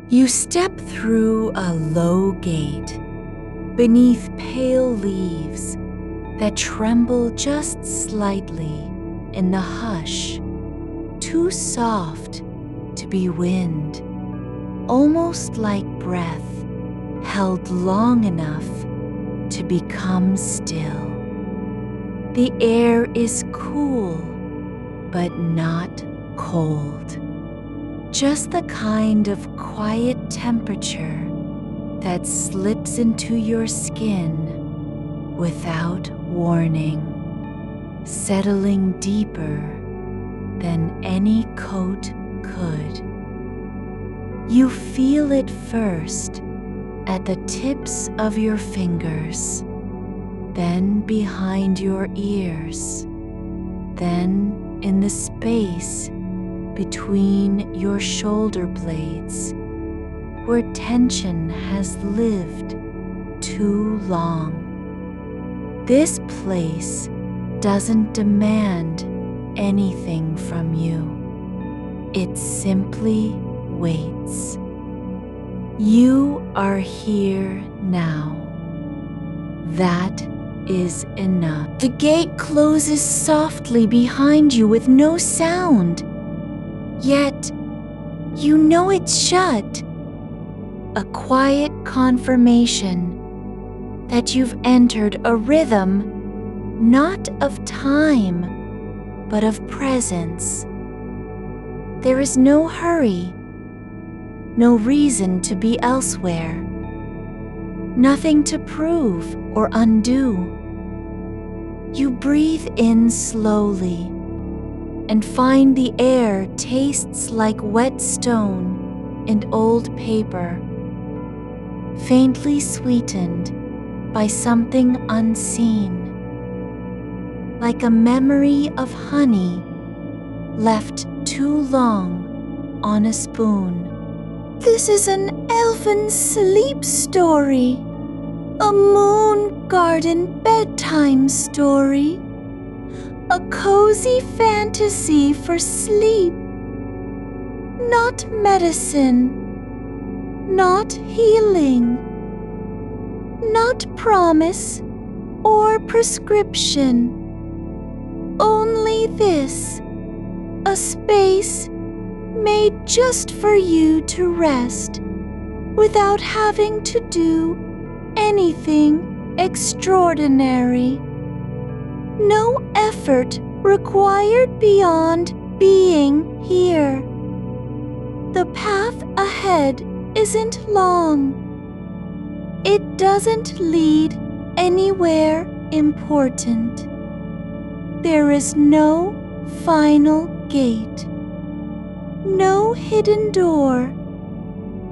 You step through a low gate beneath pale leaves that tremble just slightly in the hush, too soft to be wind, almost like breath held long enough to become still. The air is cool, but not cold. Just the kind of quiet temperature that slips into your skin without warning, settling deeper than any coat could. You feel it first at the tips of your fingers, then behind your ears, then in the space between your shoulder blades, where tension has lived too long. This place doesn't demand anything from you. It simply waits. You are here now. That is enough. The gate closes softly behind you with no sound. Yet, you know it's shut. A quiet confirmation that you've entered a rhythm not of time, but of presence. There is no hurry, no reason to be elsewhere, nothing to prove or undo. You breathe in slowly and find the air tastes like wet stone and old paper, faintly sweetened by something unseen, like a memory of honey left too long on a spoon. This is an elven sleep story, a moon garden bedtime story, a cozy fantasy for sleep, not medicine, not healing, not promise or prescription. Only this, a space made just for you to rest without having to do anything extraordinary. No effort required beyond being here. The path ahead isn't long. It doesn't lead anywhere important. There is no final gate, no hidden door,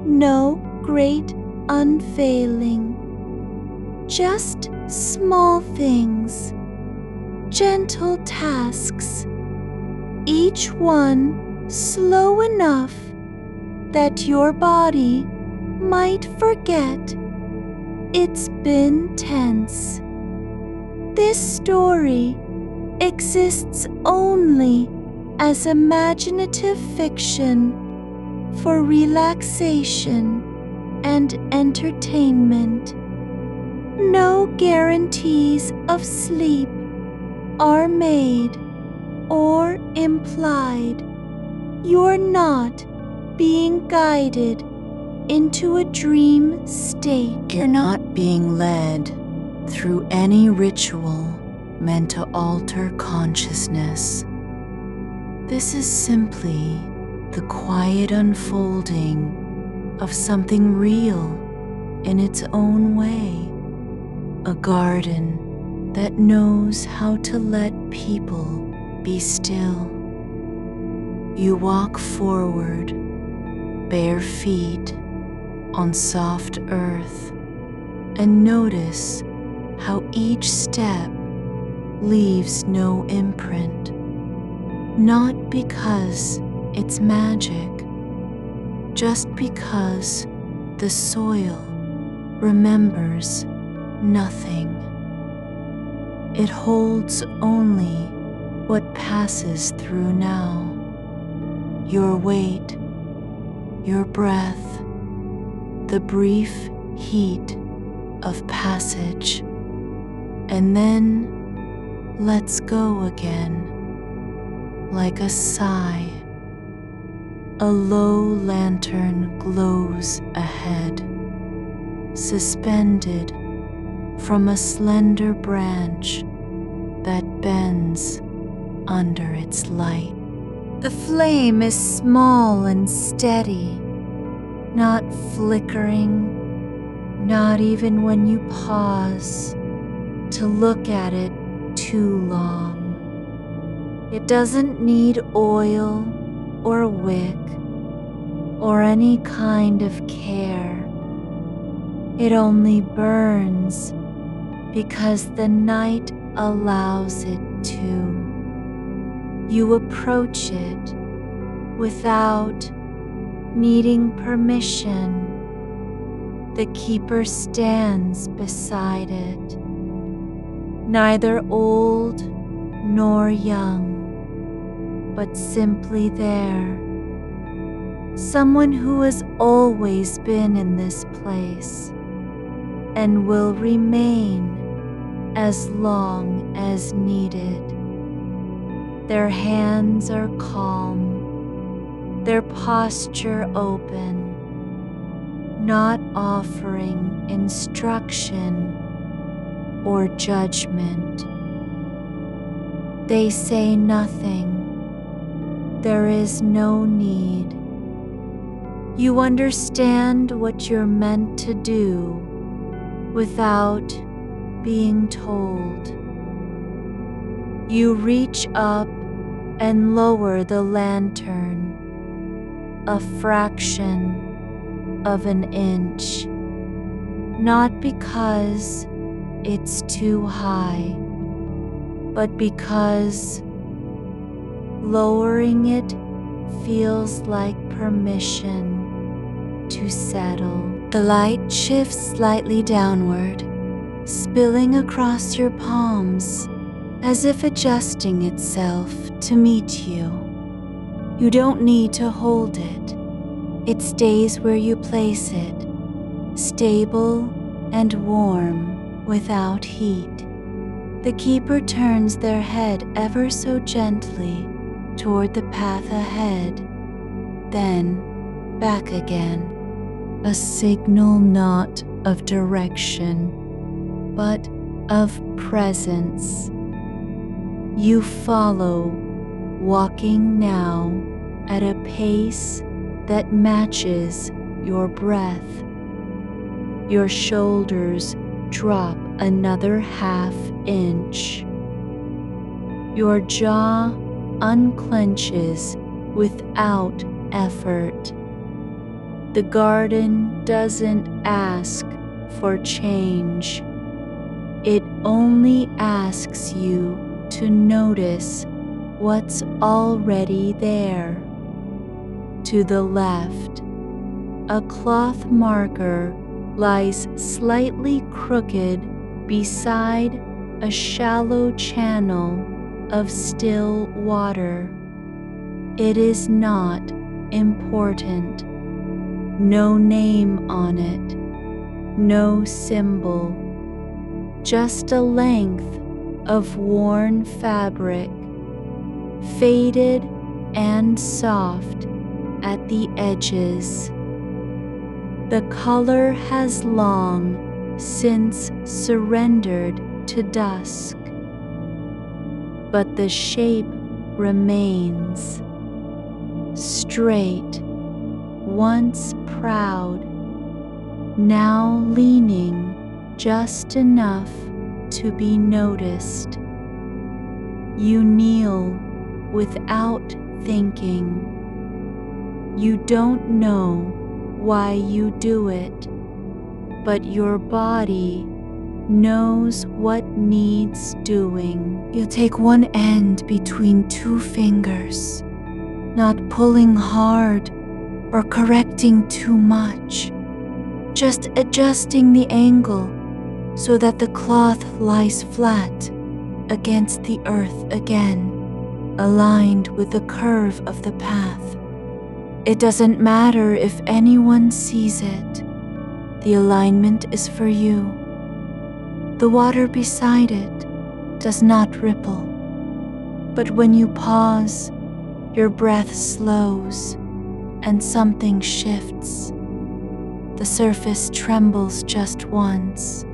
no great unveiling. Just small things, gentle tasks, each one slow enough that your body might forget it's been tense. This story exists only as imaginative fiction for relaxation and entertainment. No guarantees of sleep are made or implied. You're not being guided into a dream state. You're not being led through any ritual meant to alter consciousness. This is simply the quiet unfolding of something real in its own way. A garden that knows how to let people be still. You walk forward, bare feet on soft earth, and notice how each step leaves no imprint. Not because it's magic, just because the soil remembers nothing. It holds only what passes through now. Your weight, your breath, the brief heat of passage, and then lets go again, like a sigh. A low lantern glows ahead, suspended from a slender branch that bends under its light. The flame is small and steady, not flickering, not even when you pause to look at it too long. It doesn't need oil or wick or any kind of care. It only burns because the night allows it to. You approach it without needing permission. The keeper stands beside it, neither old nor young, but simply there. Someone who has always been in this place and will remain as long as needed. Their hands are calm, their posture open, not offering instruction or judgment. They say nothing. There is no need. You understand what you're meant to do without being told. You reach up and lower the lantern a fraction of an inch, not because it's too high, but because lowering it feels like permission to settle. The light shifts slightly downward, spilling across your palms as if adjusting itself to meet you. You don't need to hold it. It stays where you place it, stable and warm without heat. The keeper turns their head ever so gently toward the path ahead, then back again. A signal not of direction, but of presence. You follow, walking now at a pace that matches your breath. Your shoulders drop another half inch. Your jaw unclenches without effort. The garden doesn't ask for change. It only asks you to notice what's already there. To the left, a cloth marker lies slightly crooked beside a shallow channel of still water. It is not important. No name on it, no symbol, just a length of worn fabric, faded and soft at the edges. The color has long since surrendered to dusk, but the shape remains straight, once proud, now leaning just enough to be noticed. You kneel without thinking. You don't know why you do it, but your body knows what needs doing. You take one end between two fingers, not pulling hard or correcting too much, just adjusting the angle so that the cloth lies flat against the earth again, aligned with the curve of the path. It doesn't matter if anyone sees it. The alignment is for you. The water beside it does not ripple, but when you pause, your breath slows and something shifts. The surface trembles just once,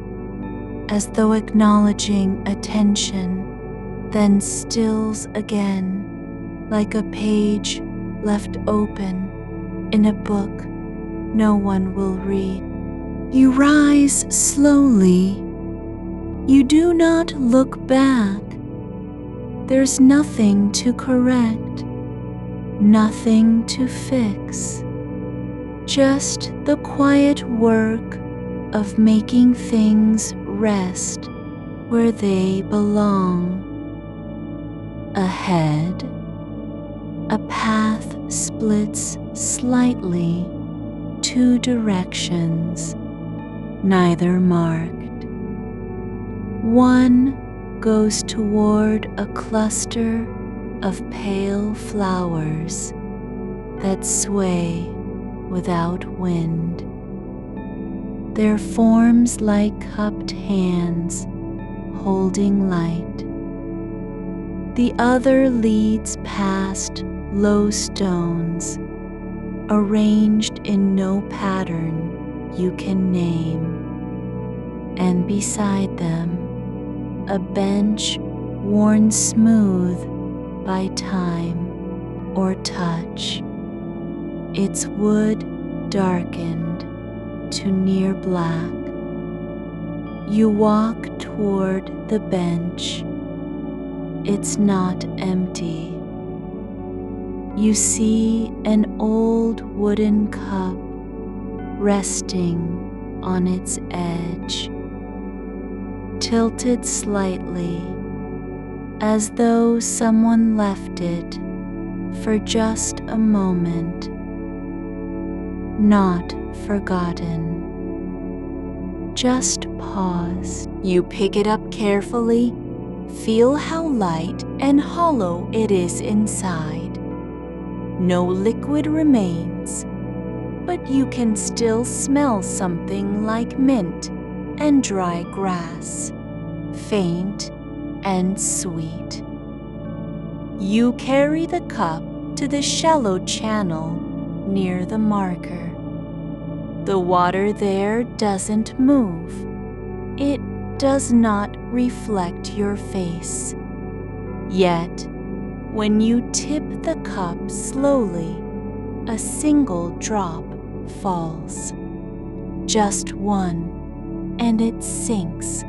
as though acknowledging attention, then stills again, like a page left open in a book no one will read. You rise slowly. You do not look back. There's nothing to correct, nothing to fix. Just the quiet work of making things rest where they belong. Ahead, a path splits slightly, two directions, neither marked. One goes toward a cluster of pale flowers that sway without wind, their forms like cupped hands holding light. The other leads past low stones, arranged in no pattern you can name, and beside them, a bench worn smooth by time or touch, its wood darkened to near black. You walk toward the bench. It's not empty. You see an old wooden cup resting on its edge, tilted slightly, as though someone left it for just a moment, not forgotten. Just pause. You pick it up carefully, feel how light and hollow it is inside. No liquid remains, but you can still smell something like mint and dry grass, faint and sweet. You carry the cup to the shallow channel near the marker. The water there doesn't move. It does not reflect your face. Yet, when you tip the cup slowly, a single drop falls. Just one, and it sinks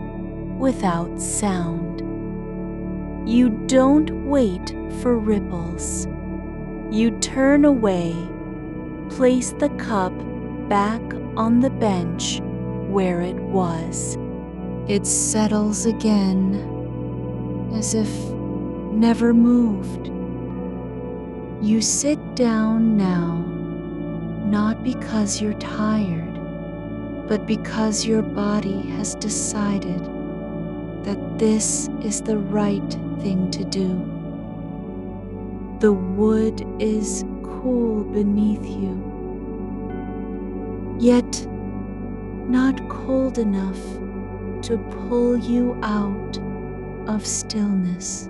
without sound. You don't wait for ripples. You turn away, place the cup back on the bench where it was. It settles again, as if never moved. You sit down now, not because you're tired, but because your body has decided that this is the right thing to do. The wood is cool beneath you, yet not cold enough to pull you out of stillness.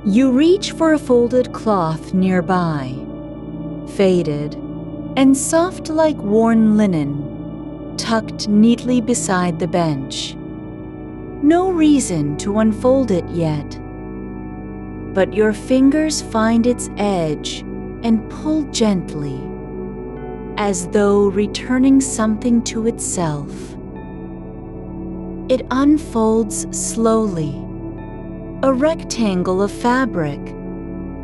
You reach for a folded cloth nearby, faded and soft like worn linen, tucked neatly beside the bench. No reason to unfold it yet, but your fingers find its edge and pull gently, as though returning something to itself. It unfolds slowly, a rectangle of fabric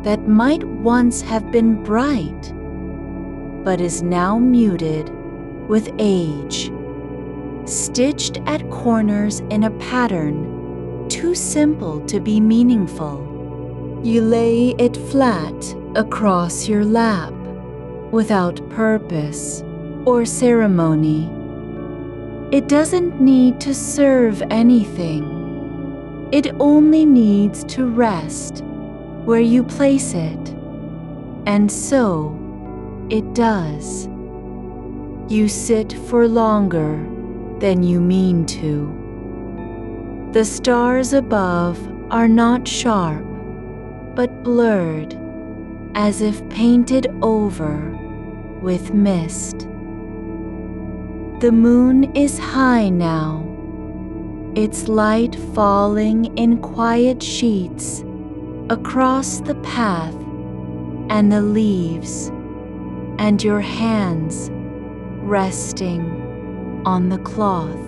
that might once have been bright, but is now muted with age, stitched at corners in a pattern too simple to be meaningful. You lay it flat across your lap, without purpose or ceremony. It doesn't need to serve anything. It only needs to rest where you place it, and so it does. You sit for longer than you mean to. The stars above are not sharp, but blurred, as if painted over with mist. The moon is high now, its light falling in quiet sheets across the path and the leaves, and your hands resting on the cloth.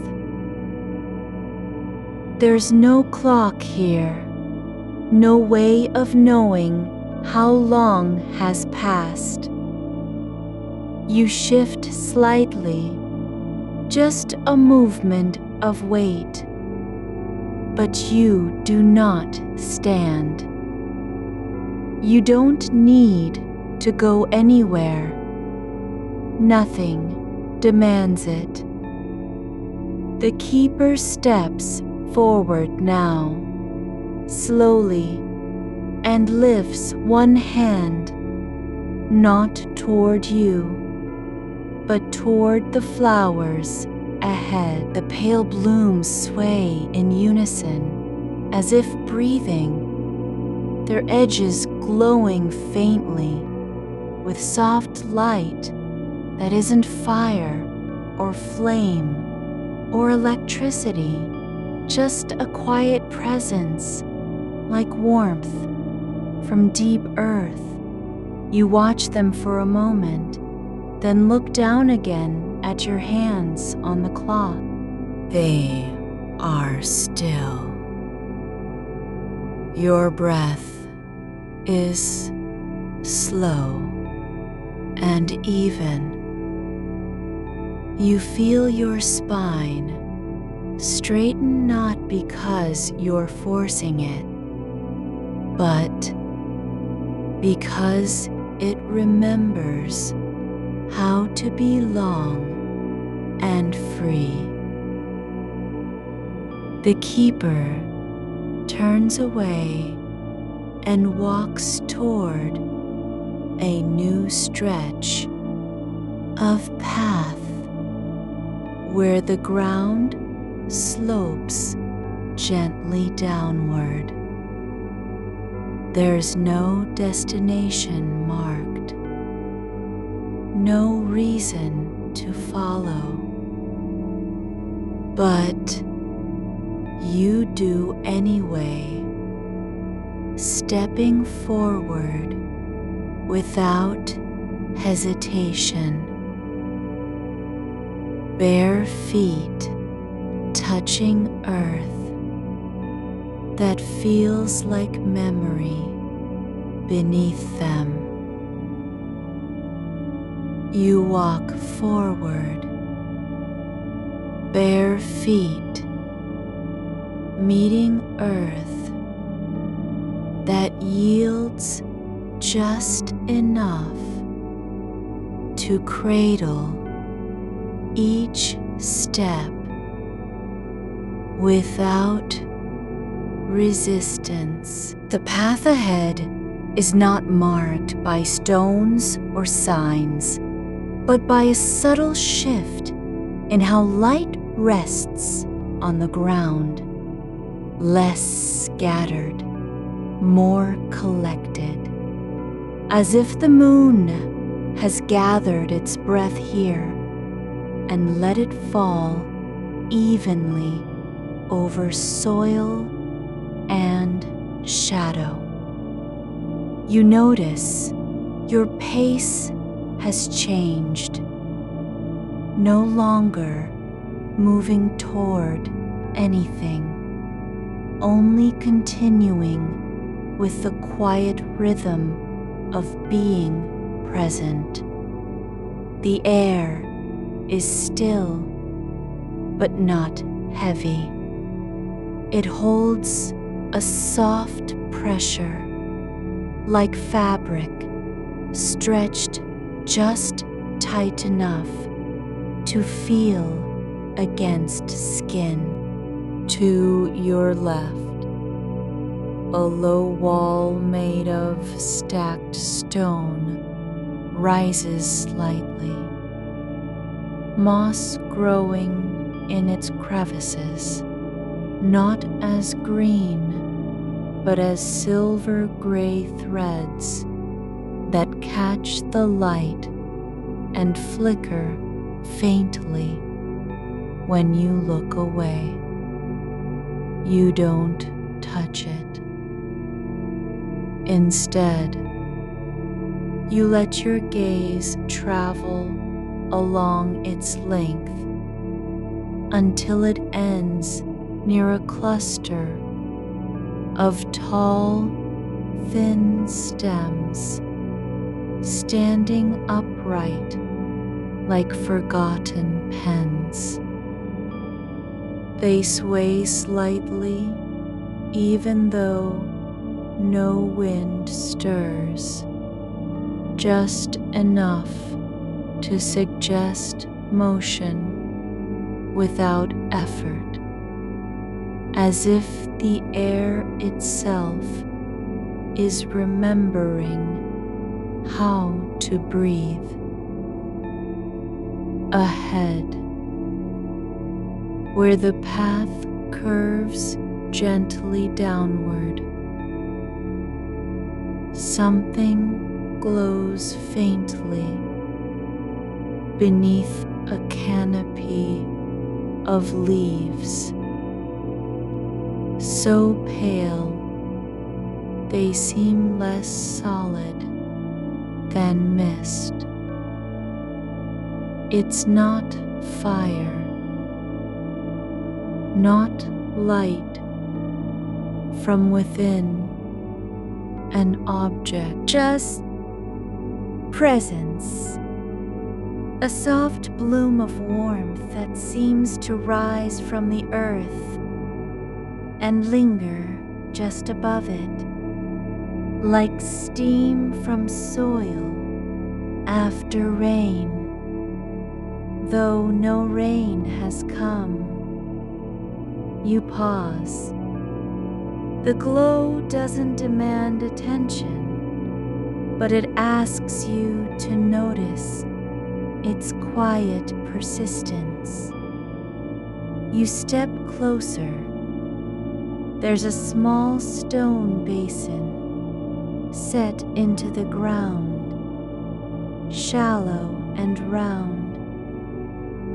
There's no clock here, no way of knowing how long has passed. You shift slightly, just a movement of weight, but you do not stand. You don't need to go anywhere. Nothing demands it. The keeper steps forward now, slowly, and lifts one hand, not toward you, but toward the flowers ahead. The pale blooms sway in unison, as if breathing, their edges glowing faintly with soft light that isn't fire or flame or electricity, just a quiet presence like warmth from deep earth. You watch them for a moment, then look down again at your hands on the cloth. They are still. Your breath is slow and even. You feel your spine straighten not because you're forcing it, but because it remembers how to be long and free. The keeper turns away and walks toward a new stretch of path where the ground slopes gently downward. There's no destination marked, no reason to follow, but you do anyway, stepping forward without hesitation. Bare feet touching earth that feels like memory beneath them. You walk forward, bare feet meeting earth that yields just enough to cradle each step without resistance. The path ahead is not marked by stones or signs, but by a subtle shift in how light rests on the ground, less scattered, more collected, as if the moon has gathered its breath here and let it fall evenly over soil and shadow. You notice your pace has changed, no longer moving toward anything, only continuing with the quiet rhythm of being present. The air is still, but not heavy. It holds a soft pressure, like fabric stretched just tight enough to feel against skin. To your left, a low wall made of stacked stone rises slightly, moss growing in its crevices, not as green, but as silver-gray threads that catch the light and flicker faintly when you look away. You don't touch it. Instead, you let your gaze travel along its length until it ends near a cluster of tall, thin stems standing upright like forgotten pens. They sway slightly even though no wind stirs, just enough to suggest motion without effort, as if the air itself is remembering how to breathe. Ahead, where the path curves gently downward, something glows faintly beneath a canopy of leaves, so pale they seem less solid than mist. It's not fire, not light from within an object, just presence, a soft bloom of warmth that seems to rise from the earth and linger just above it, like steam from soil after rain, though no rain has come. You pause. The glow doesn't demand attention, but it asks you to notice its quiet persistence. You step closer. There's a small stone basin set into the ground, shallow and round,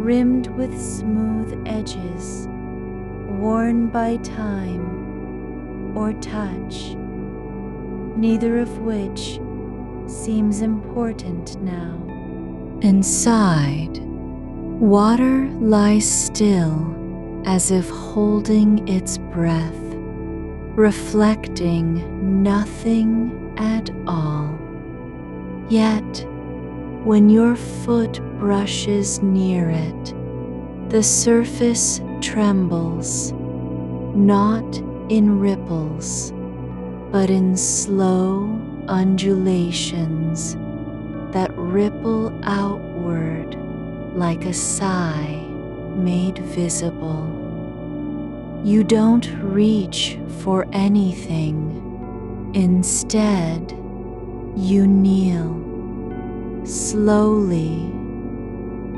rimmed with smooth edges, worn by time or touch, neither of which seems important now. Inside, water lies still as if holding its breath, reflecting nothing at all. Yet, when your foot brushes near it, the surface trembles, not in ripples, but in slow undulations that ripple outward like a sigh made visible. You don't reach for anything. Instead, you kneel slowly,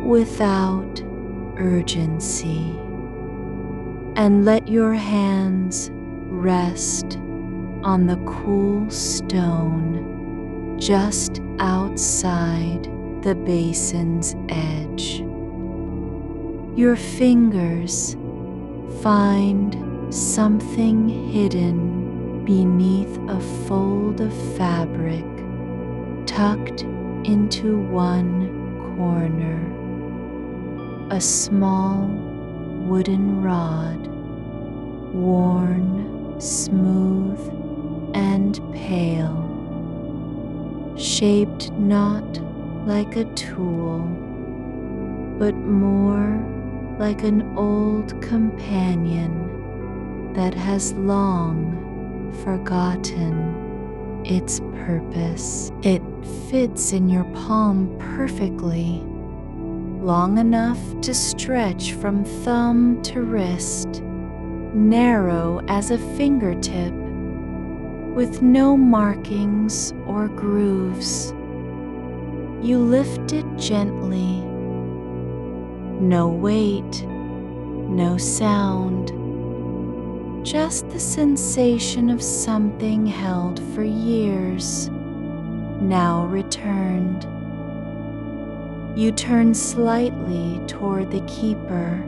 without urgency, and let your hands rest on the cool stone just outside the basin's edge. Your fingers find something hidden beneath a fold of fabric tucked into one corner. A small wooden rod, worn, smooth, and pale, shaped not like a tool, but more like an old companion that has long forgotten its purpose. It fits in your palm perfectly, long enough to stretch from thumb to wrist, narrow as a fingertip, with no markings or grooves. You lift it gently. No weight, no sound, just the sensation of something held for years, now returned. You turn slightly toward the keeper,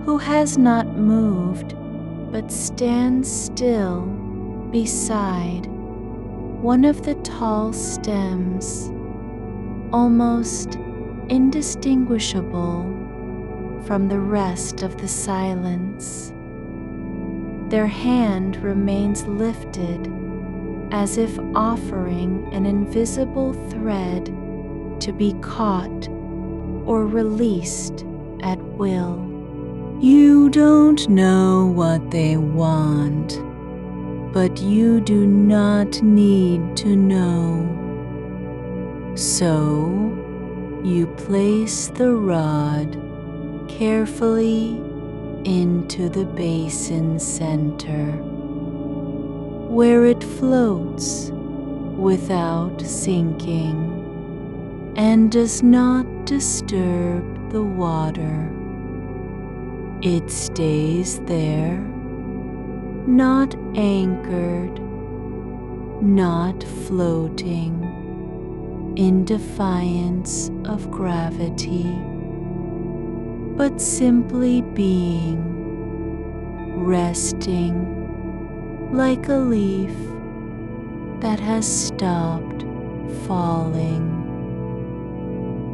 who has not moved but stands still beside one of the tall stems, almost indistinguishable from the rest of the silence. Their hand remains lifted as if offering an invisible thread to be caught or released at will. You don't know what they want, but you do not need to know. So, you place the rod carefully into the basin center, where it floats without sinking and does not disturb the water. It stays there, not anchored, not floating, in defiance of gravity, but simply being, resting like a leaf that has stopped falling.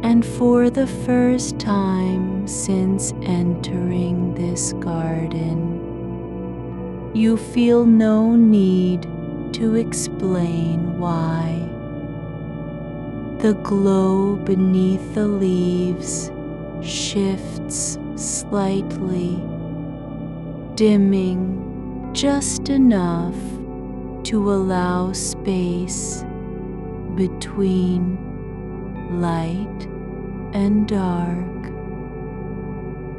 And for the first time since entering this garden, you feel no need to explain why. The glow beneath the leaves shifts slightly, dimming just enough to allow space between light and dark.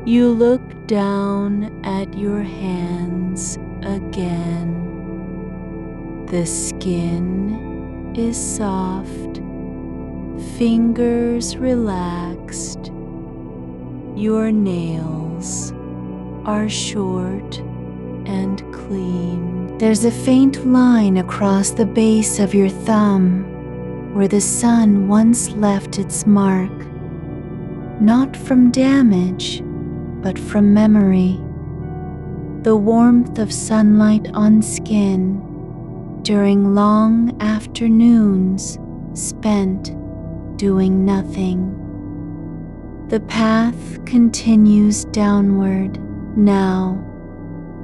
You look down at your hands again. The skin is soft, fingers relaxed. Your nails are short and clean. There's a faint line across the base of your thumb where the sun once left its mark, not from damage, but from memory. The warmth of sunlight on skin during long afternoons spent doing nothing. The path continues downward now,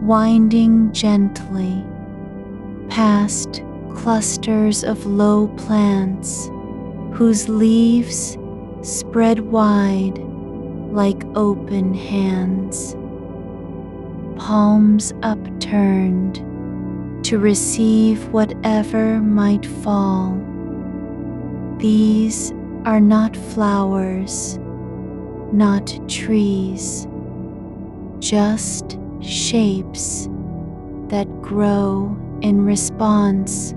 winding gently past clusters of low plants whose leaves spread wide like open hands, palms upturned to receive whatever might fall. These are not flowers, not trees, just shapes that grow in response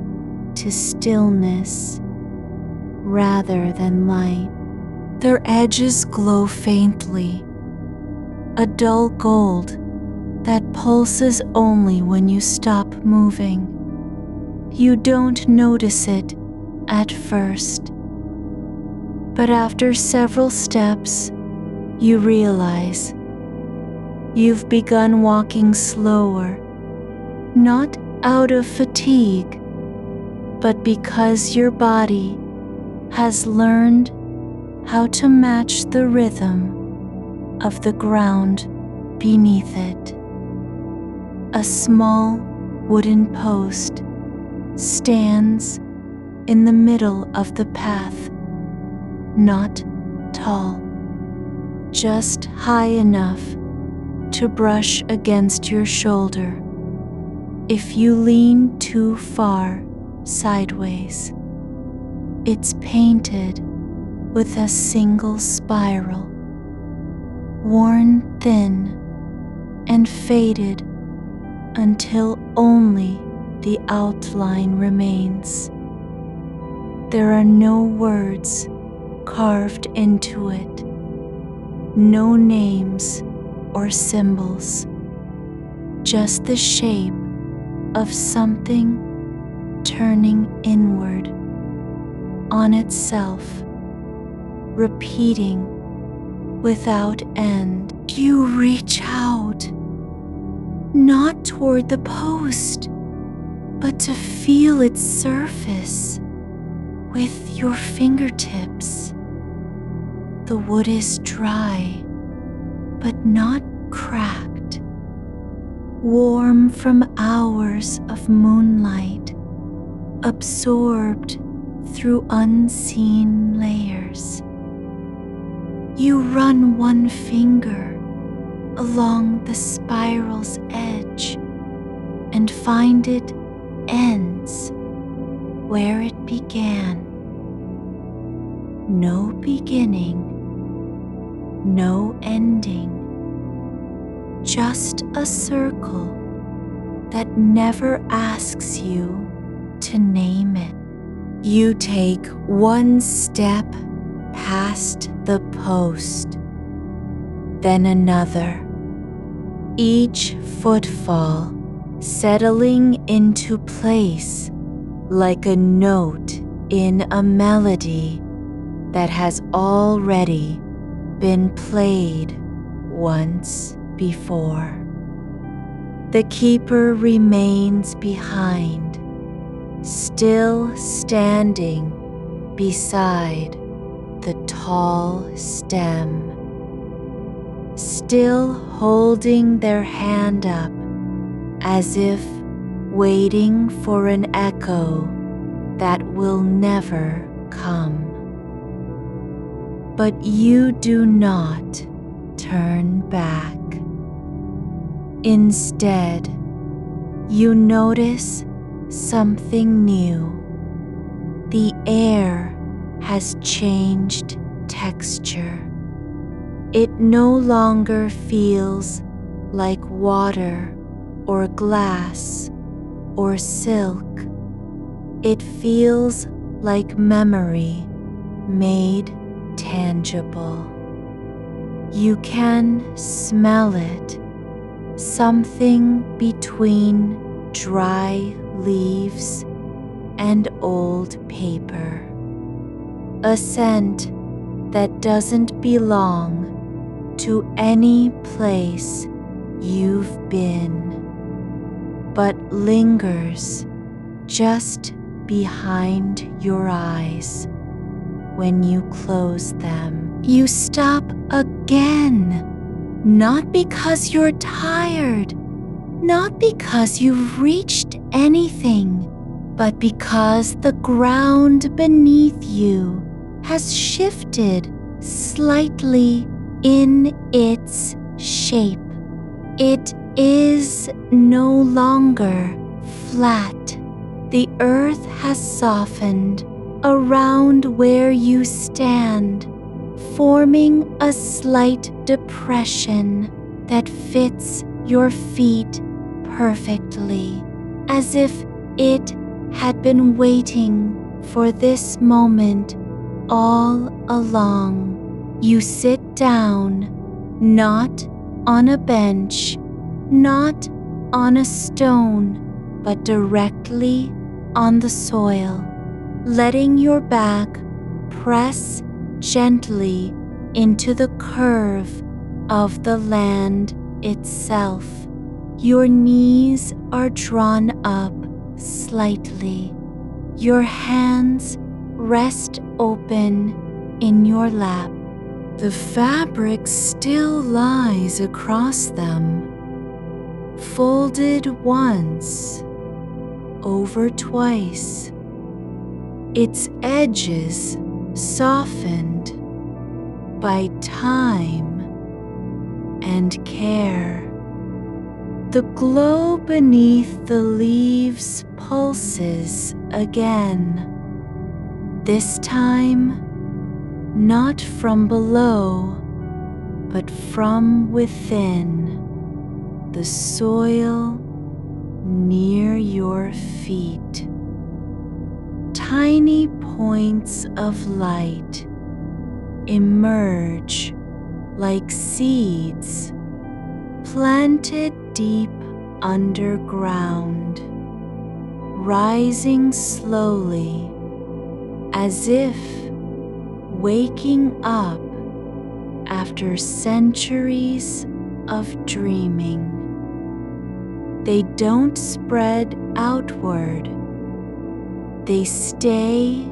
to stillness rather than light. Their edges glow faintly, a dull gold that pulses only when you stop moving. You don't notice it at first, but after several steps, you realize you've begun walking slower, not out of fatigue, but because your body has learned how to match the rhythm of the ground beneath it. A small wooden post stands in the middle of the path, not tall, just high enough to brush against your shoulder if you lean too far sideways. It's painted with a single spiral, worn thin and faded until only the outline remains. There are no words carved into it, no names or symbols, just the shape of something turning inward on itself, repeating without end. You reach out, not toward the post, but to feel its surface with your fingertips. The wood is dry, but not cracked, warm from hours of moonlight, absorbed through unseen layers. You run one finger along the spiral's edge and find it ends where it began. No beginning, no ending, just a circle that never asks you to name it. You take one step past the post, then another, each footfall settling into place like a note in a melody that has already been played once before. The keeper remains behind, still standing beside the tall stem, still holding their hand up as if waiting for an echo that will never come. But you do not turn back. Instead, you notice something new. The air has changed texture. It no longer feels like water or glass or silk. It feels like memory made tangible. You can smell it, something between dry leaves and old paper. A scent that doesn't belong to any place you've been, but lingers just behind your eyes when you close them. You stop again, not because you're tired, not because you've reached anything, but because the ground beneath you has shifted slightly in its shape. It is no longer flat. The earth has softened around where you stand, forming a slight depression that fits your feet perfectly, as if it had been waiting for this moment all along. You sit down, not on a bench, not on a stone, but directly on the soil, letting your back press gently into the curve of the land itself. Your knees are drawn up slightly. Your hands rest open in your lap. The fabric still lies across them, folded once, over twice, its edges softened by time and care. The glow beneath the leaves pulses again, this time not from below, but from within, the soil near your feet. Tiny points of light emerge like seeds planted deep underground, rising slowly as if waking up after centuries of dreaming. They don't spread outward. They stay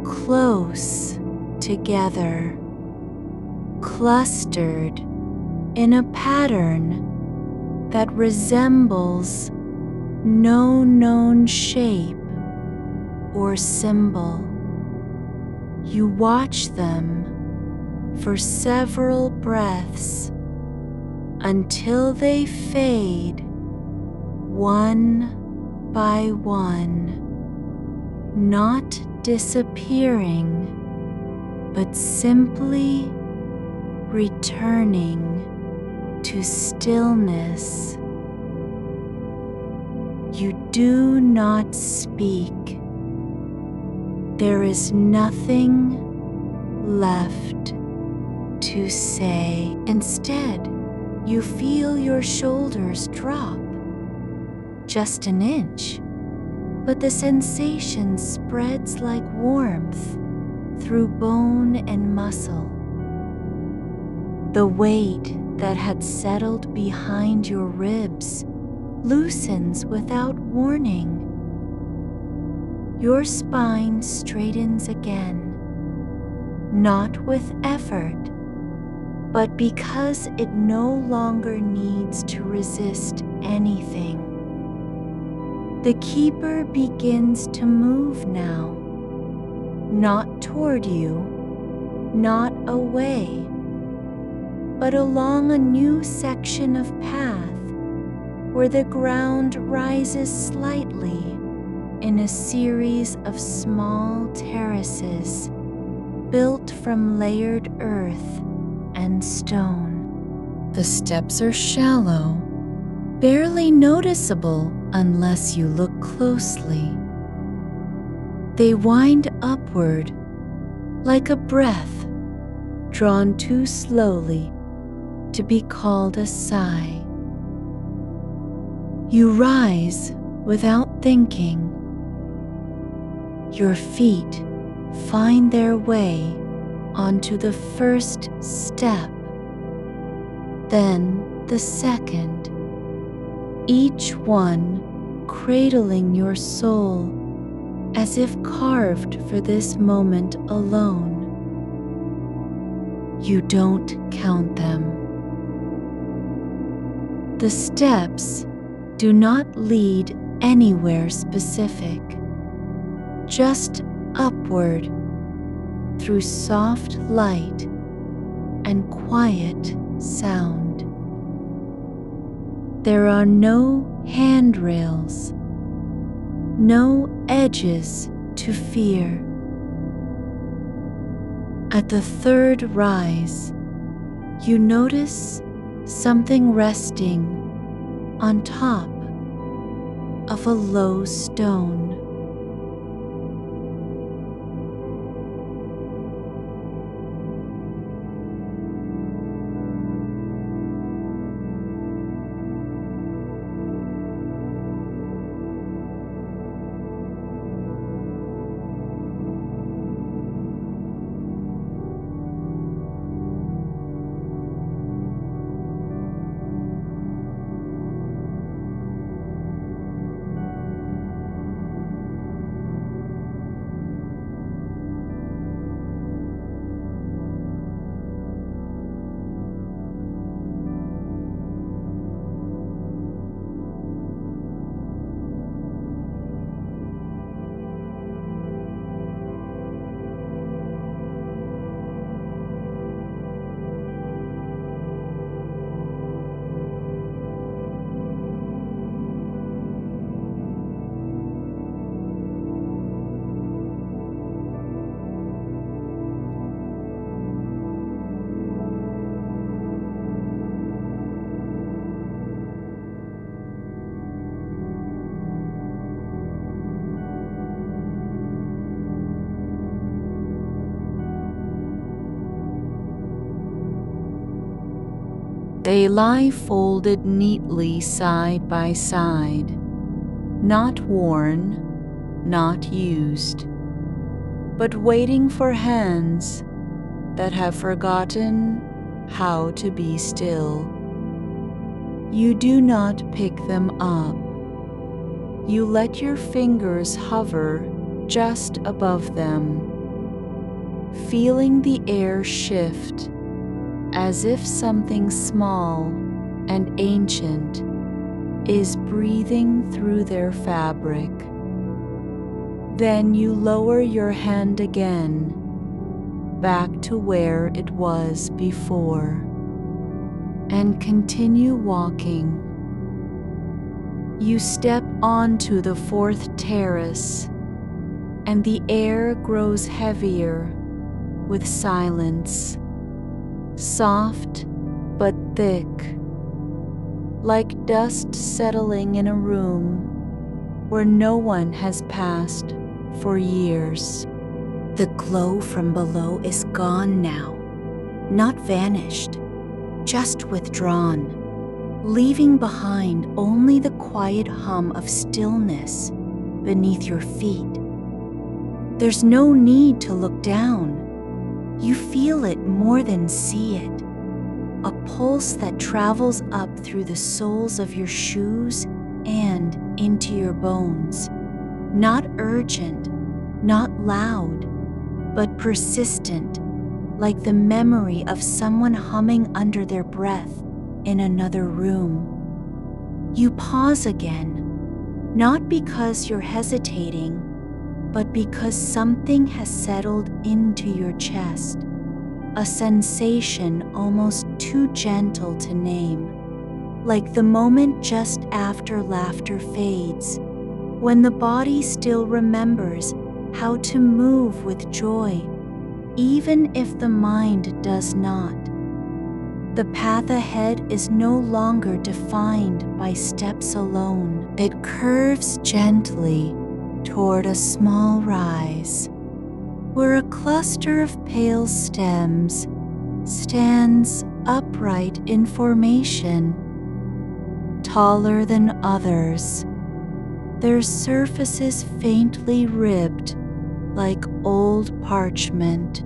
close together, clustered in a pattern that resembles no known shape or symbol. You watch them for several breaths until they fade one by one, not disappearing, but simply returning to stillness. You do not speak. There is nothing left to say. Instead, you feel your shoulders drop just an inch, but the sensation spreads like warmth through bone and muscle. The weight that had settled behind your ribs loosens without warning. Your spine straightens again, not with effort, but because it no longer needs to resist anything. The keeper begins to move now, not toward you, not away, but along a new section of path where the ground rises slightly in a series of small terraces built from layered earth and stone. The steps are shallow, barely noticeable unless you look closely. They wind upward like a breath drawn too slowly to be called a sigh. You rise without thinking. Your feet find their way onto the first step, then the second, each one cradling your soul as if carved for this moment alone. You don't count them. The steps do not lead anywhere specific, just upward through soft light and quiet sound. There are no handrails, no edges to fear. At the third rise, you notice something resting on top of a low stone. They lie folded neatly side by side, not worn, not used, but waiting for hands that have forgotten how to be still. You do not pick them up. You let your fingers hover just above them, feeling the air shift as if something small and ancient is breathing through their fabric. Then you lower your hand again, back to where it was before, and continue walking. You step onto the fourth terrace, and the air grows heavier with silence, soft but thick, like dust settling in a room where no one has passed for years. The glow from below is gone now, not vanished, just withdrawn, leaving behind only the quiet hum of stillness beneath your feet. There's no need to look down. You feel it more than see it, a pulse that travels up through the soles of your shoes and into your bones. Not urgent, not loud, but persistent, like the memory of someone humming under their breath in another room. You pause again, not because you're hesitating, but because something has settled into your chest, a sensation almost too gentle to name, like the moment just after laughter fades, when the body still remembers how to move with joy, even if the mind does not. The path ahead is no longer defined by steps alone. It curves gently toward a small rise, where a cluster of pale stems stands upright in formation, taller than others, their surfaces faintly ribbed like old parchment.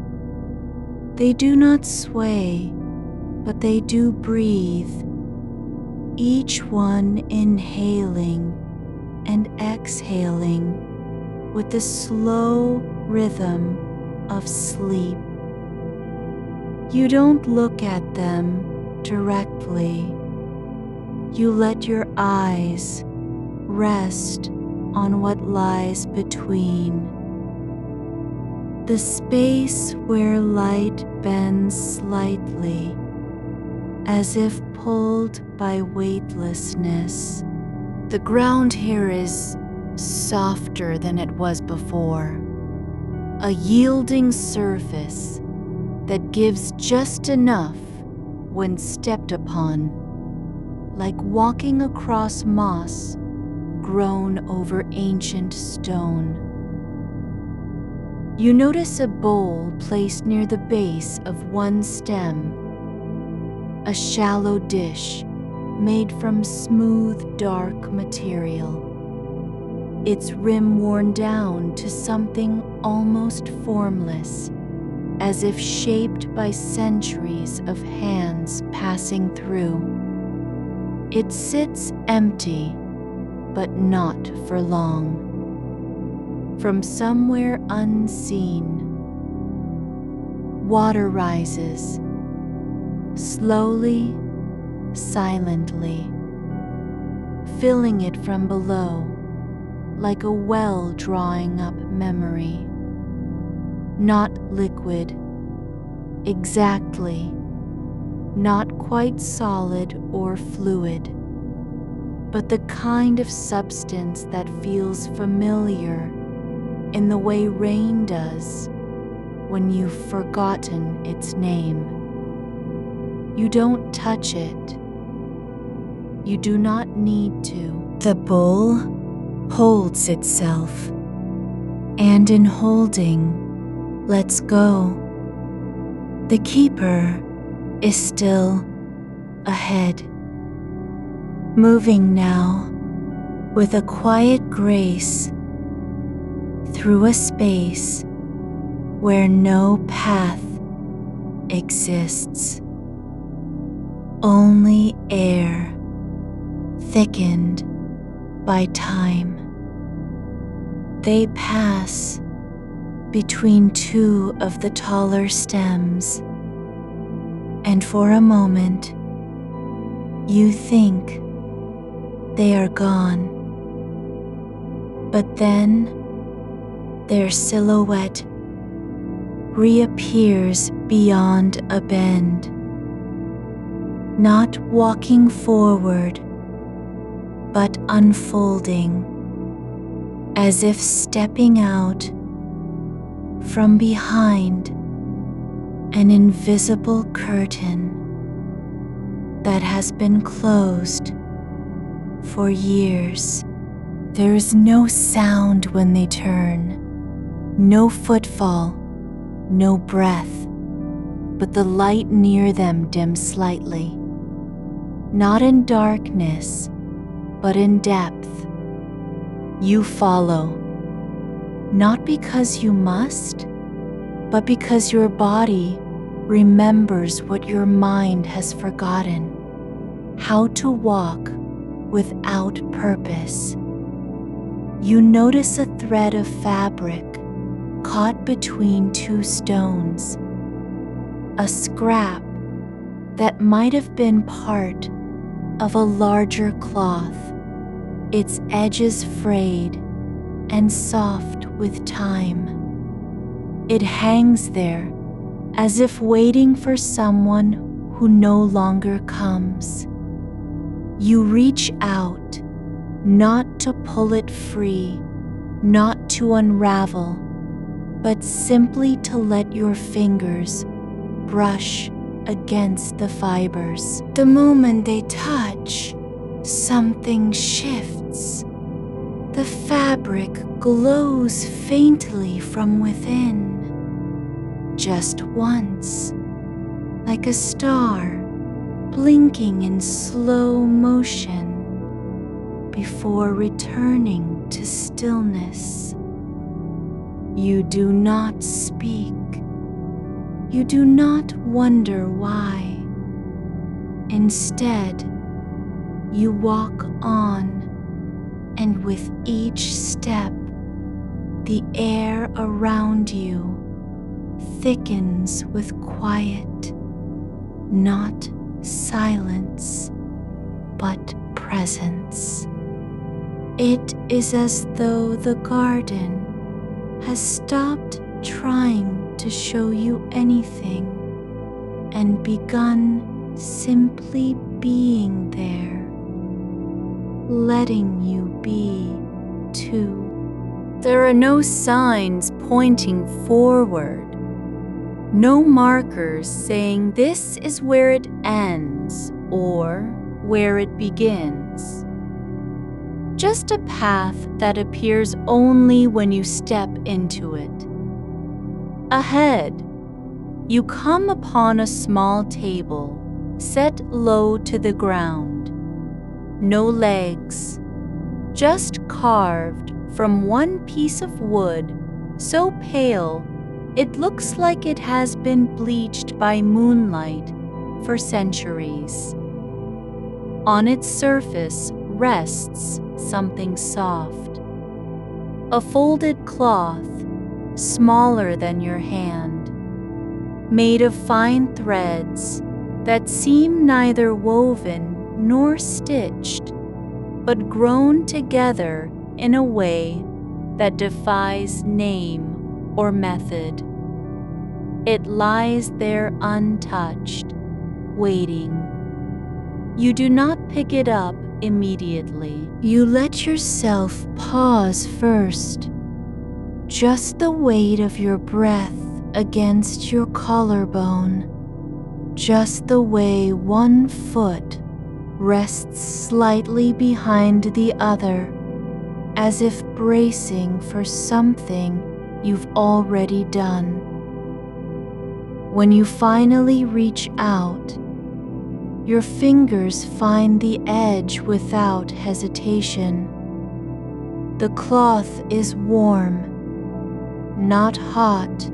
They do not sway, but they do breathe, each one inhaling and exhaling with the slow rhythm of sleep. You don't look at them directly. You let your eyes rest on what lies between. The space where light bends slightly, as if pulled by weightlessness. The ground here is softer than it was before, a yielding surface that gives just enough when stepped upon, like walking across moss grown over ancient stone. You notice a bowl placed near the base of one stem, a shallow dish made from smooth, dark material, its rim worn down to something almost formless, as if shaped by centuries of hands passing through. It sits empty, but not for long. From somewhere unseen, water rises, slowly, silently, filling it from below, like a well drawing up memory. Not liquid, exactly, not quite solid or fluid, but the kind of substance that feels familiar in the way rain does when you've forgotten its name. You don't touch it. You do not need to. The bowl holds itself, and in holding, lets go. The keeper is still, ahead, moving now with a quiet grace through a space where no path exists, only air thickened by time. They pass between two of the taller stems, and for a moment you think they are gone. But then their silhouette reappears beyond a bend, not walking forward, but unfolding, as if stepping out from behind an invisible curtain that has been closed for years. There is no sound when they turn, no footfall, no breath, but the light near them dims slightly, not in darkness, but in depth. You follow, not because you must, but because your body remembers what your mind has forgotten: how to walk without purpose. You notice a thread of fabric caught between two stones, a scrap that might have been part of a larger cloth, its edges frayed and soft with time. It hangs there as if waiting for someone who no longer comes. You reach out, not to pull it free, not to unravel, but simply to let your fingers brush against the fibers. The moment they touch, something shifts. The fabric glows faintly from within, just once, like a star blinking in slow motion before returning to stillness. You do not speak. You do not wonder why. Instead, you walk on, and with each step, the air around you thickens with quiet, not silence, but presence. It is as though the garden has stopped trying to show you anything and begun simply being there, letting you be too. There are no signs pointing forward, no markers saying this is where it ends or where it begins. Just a path that appears only when you step into it. Ahead, you come upon a small table set low to the ground. No legs, just carved from one piece of wood so pale it looks like it has been bleached by moonlight for centuries. On its surface rests something soft, a folded cloth smaller than your hand, made of fine threads that seem neither woven nor stitched, but grown together in a way that defies name or method. It lies there untouched, waiting. You do not pick it up immediately. You let yourself pause first, just the weight of your breath against your collarbone, just the way one foot rests slightly behind the other, as if bracing for something you've already done. When you finally reach out, Your fingers find the edge without hesitation. The cloth is warm, not hot,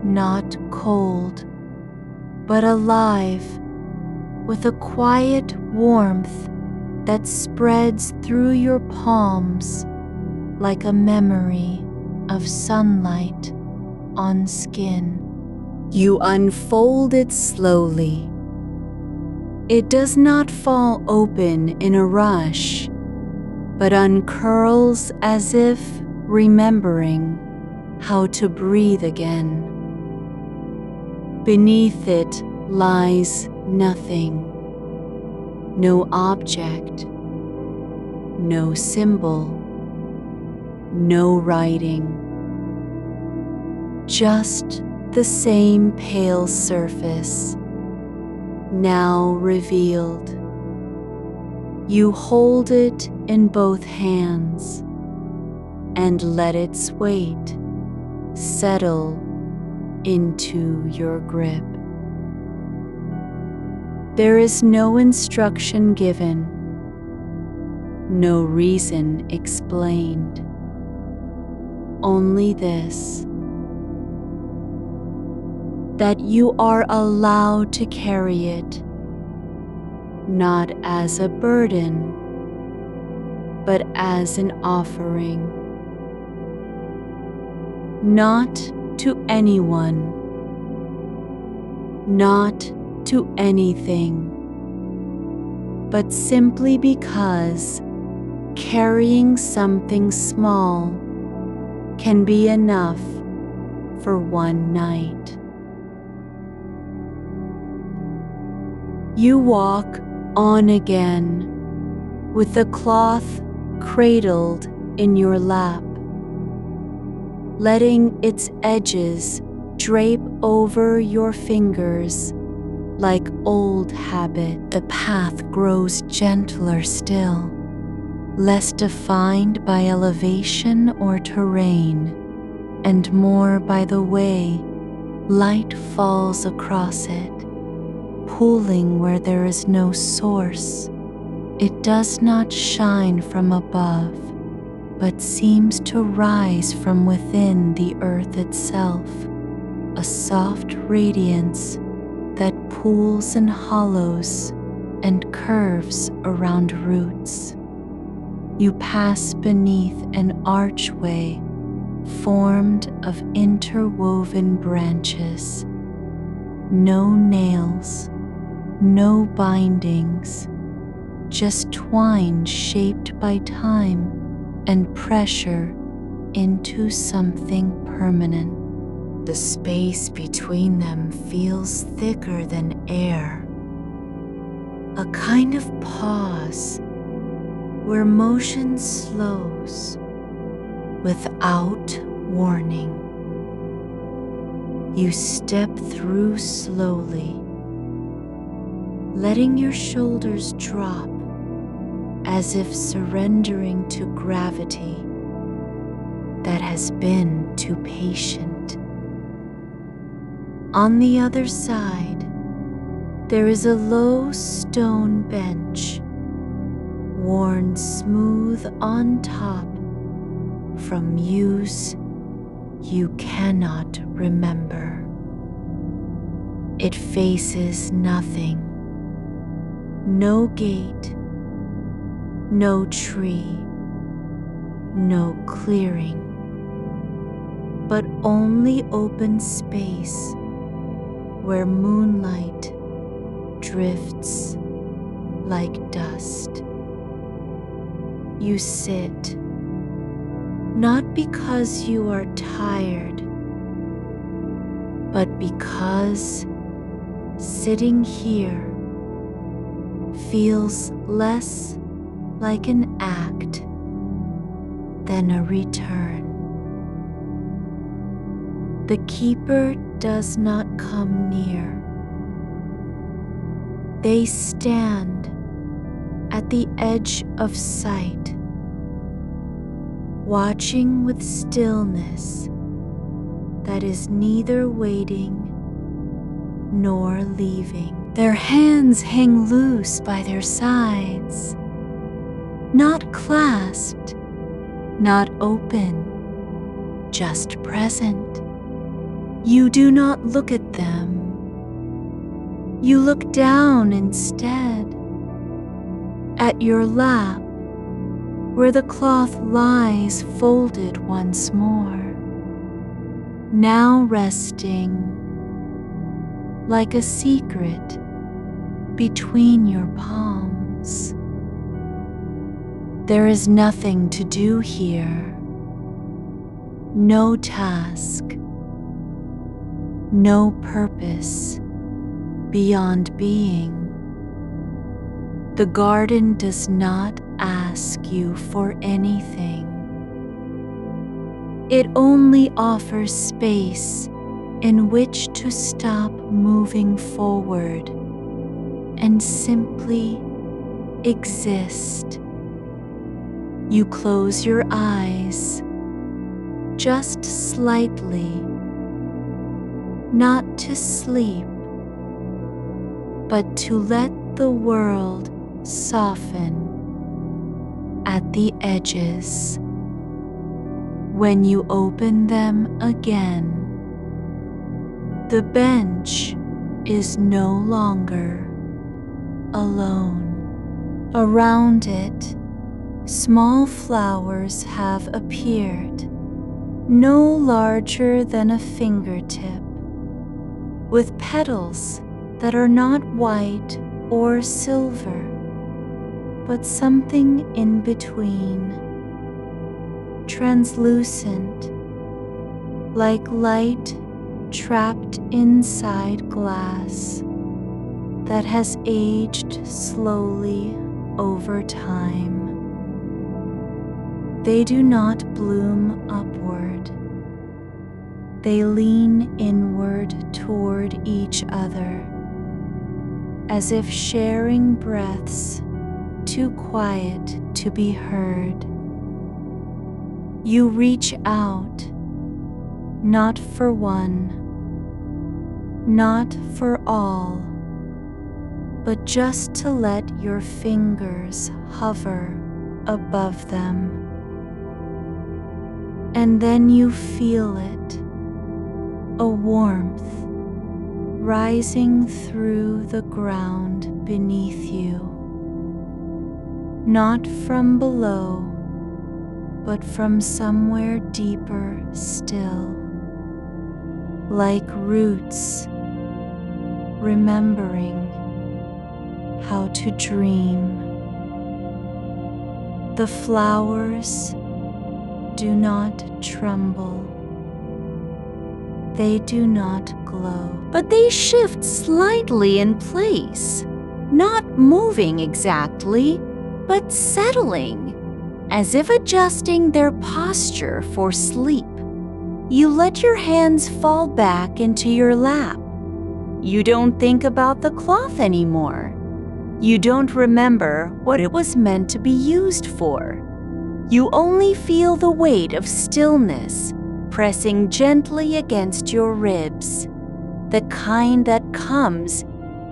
not cold, but alive with a quiet warmth that spreads through your palms like a memory of sunlight on skin. You unfold it slowly. It does not fall open in a rush, but uncurls as if remembering how to breathe again. Beneath it lies nothing. No object, no symbol, no writing. Just the same pale surface, now revealed. You hold it in both hands and let its weight settle into your grip. There is no instruction given, no reason explained, only this: that you are allowed to carry it, not as a burden, but as an offering. Not to anyone, not to anything, but simply because carrying something small can be enough for one night. You walk on again with the cloth cradled in your lap, letting its edges drape over your fingers like old habit. The path grows gentler still, less defined by elevation or terrain, and more by the way light falls across it, pooling where there is no source. It does not shine from above, but seems to rise from within the earth itself, a soft radiance that pools in hollows and curves around roots. You pass beneath an archway formed of interwoven branches. No nails, no bindings, just twine shaped by time and pressure into something permanent. The space between them feels thicker than air, a kind of pause where motion slows without warning. You step through slowly, letting your shoulders drop as if surrendering to gravity that has been too patient. On the other side, there is a low stone bench, worn smooth on top from use you cannot remember. It faces nothing. No gate, no tree, no clearing, but only open space where moonlight drifts like dust. You sit, not because you are tired, but because sitting here feels less like an act than a return. The keeper does not come near. They stand at the edge of sight, watching with stillness that is neither waiting nor leaving. Their hands hang loose by their sides, not clasped, not open, just present. You do not look at them. You look down instead, at your lap, where the cloth lies folded once more, now resting like a secret between your palms. There is nothing to do here, no task, no purpose beyond being. The garden does not ask you for anything. It only offers space in which to stop moving forward and simply exist. You close your eyes just slightly, not to sleep, but to let the world soften at the edges. When you open them again, the bench is no longer alone. Around it, small flowers have appeared, no larger than a fingertip, with petals that are not white or silver, but something in between, translucent, like light trapped inside glass that has aged slowly over time. They do not bloom upward. They lean inward toward each other, as if sharing breaths too quiet to be heard. You reach out, not for one, not for all, but just to let your fingers hover above them. And then you feel it, a warmth rising through the ground beneath you, not from below, but from somewhere deeper still, like roots remembering how to dream. The flowers do not tremble. They do not glow, but they shift slightly in place, not moving exactly, but settling, as if adjusting their posture for sleep. You let your hands fall back into your lap. You don't think about the cloth anymore. You don't remember what it was meant to be used for. You only feel the weight of stillness pressing gently against your ribs, the kind that comes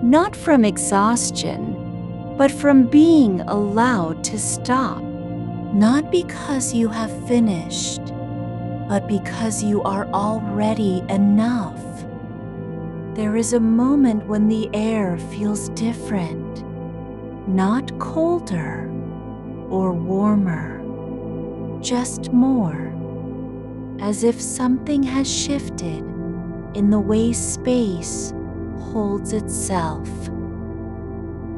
not from exhaustion, but from being allowed to stop. Not because you have finished, but because you are already enough. There is a moment when the air feels different, not colder or warmer, just more, as if something has shifted in the way space holds itself.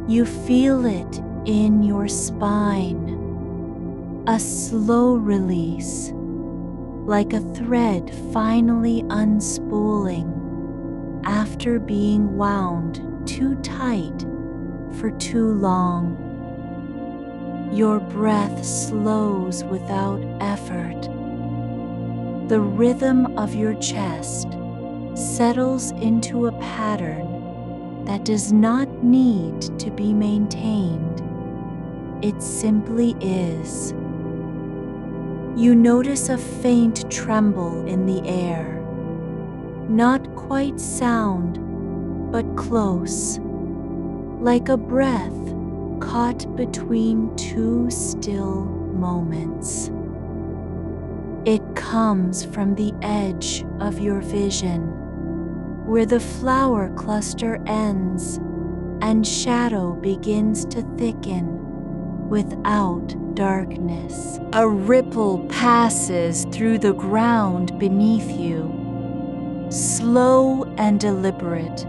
You feel it in your spine, a slow release, like a thread finally unspooling after being wound too tight for too long. Your breath slows without effort. The rhythm of your chest settles into a pattern that does not need to be maintained. It simply is. You notice a faint tremble in the air, not quite sound, but close, like a breath caught between two still moments. It comes from the edge of your vision, where the flower cluster ends and shadow begins to thicken without darkness. A ripple passes through the ground beneath you, slow and deliberate,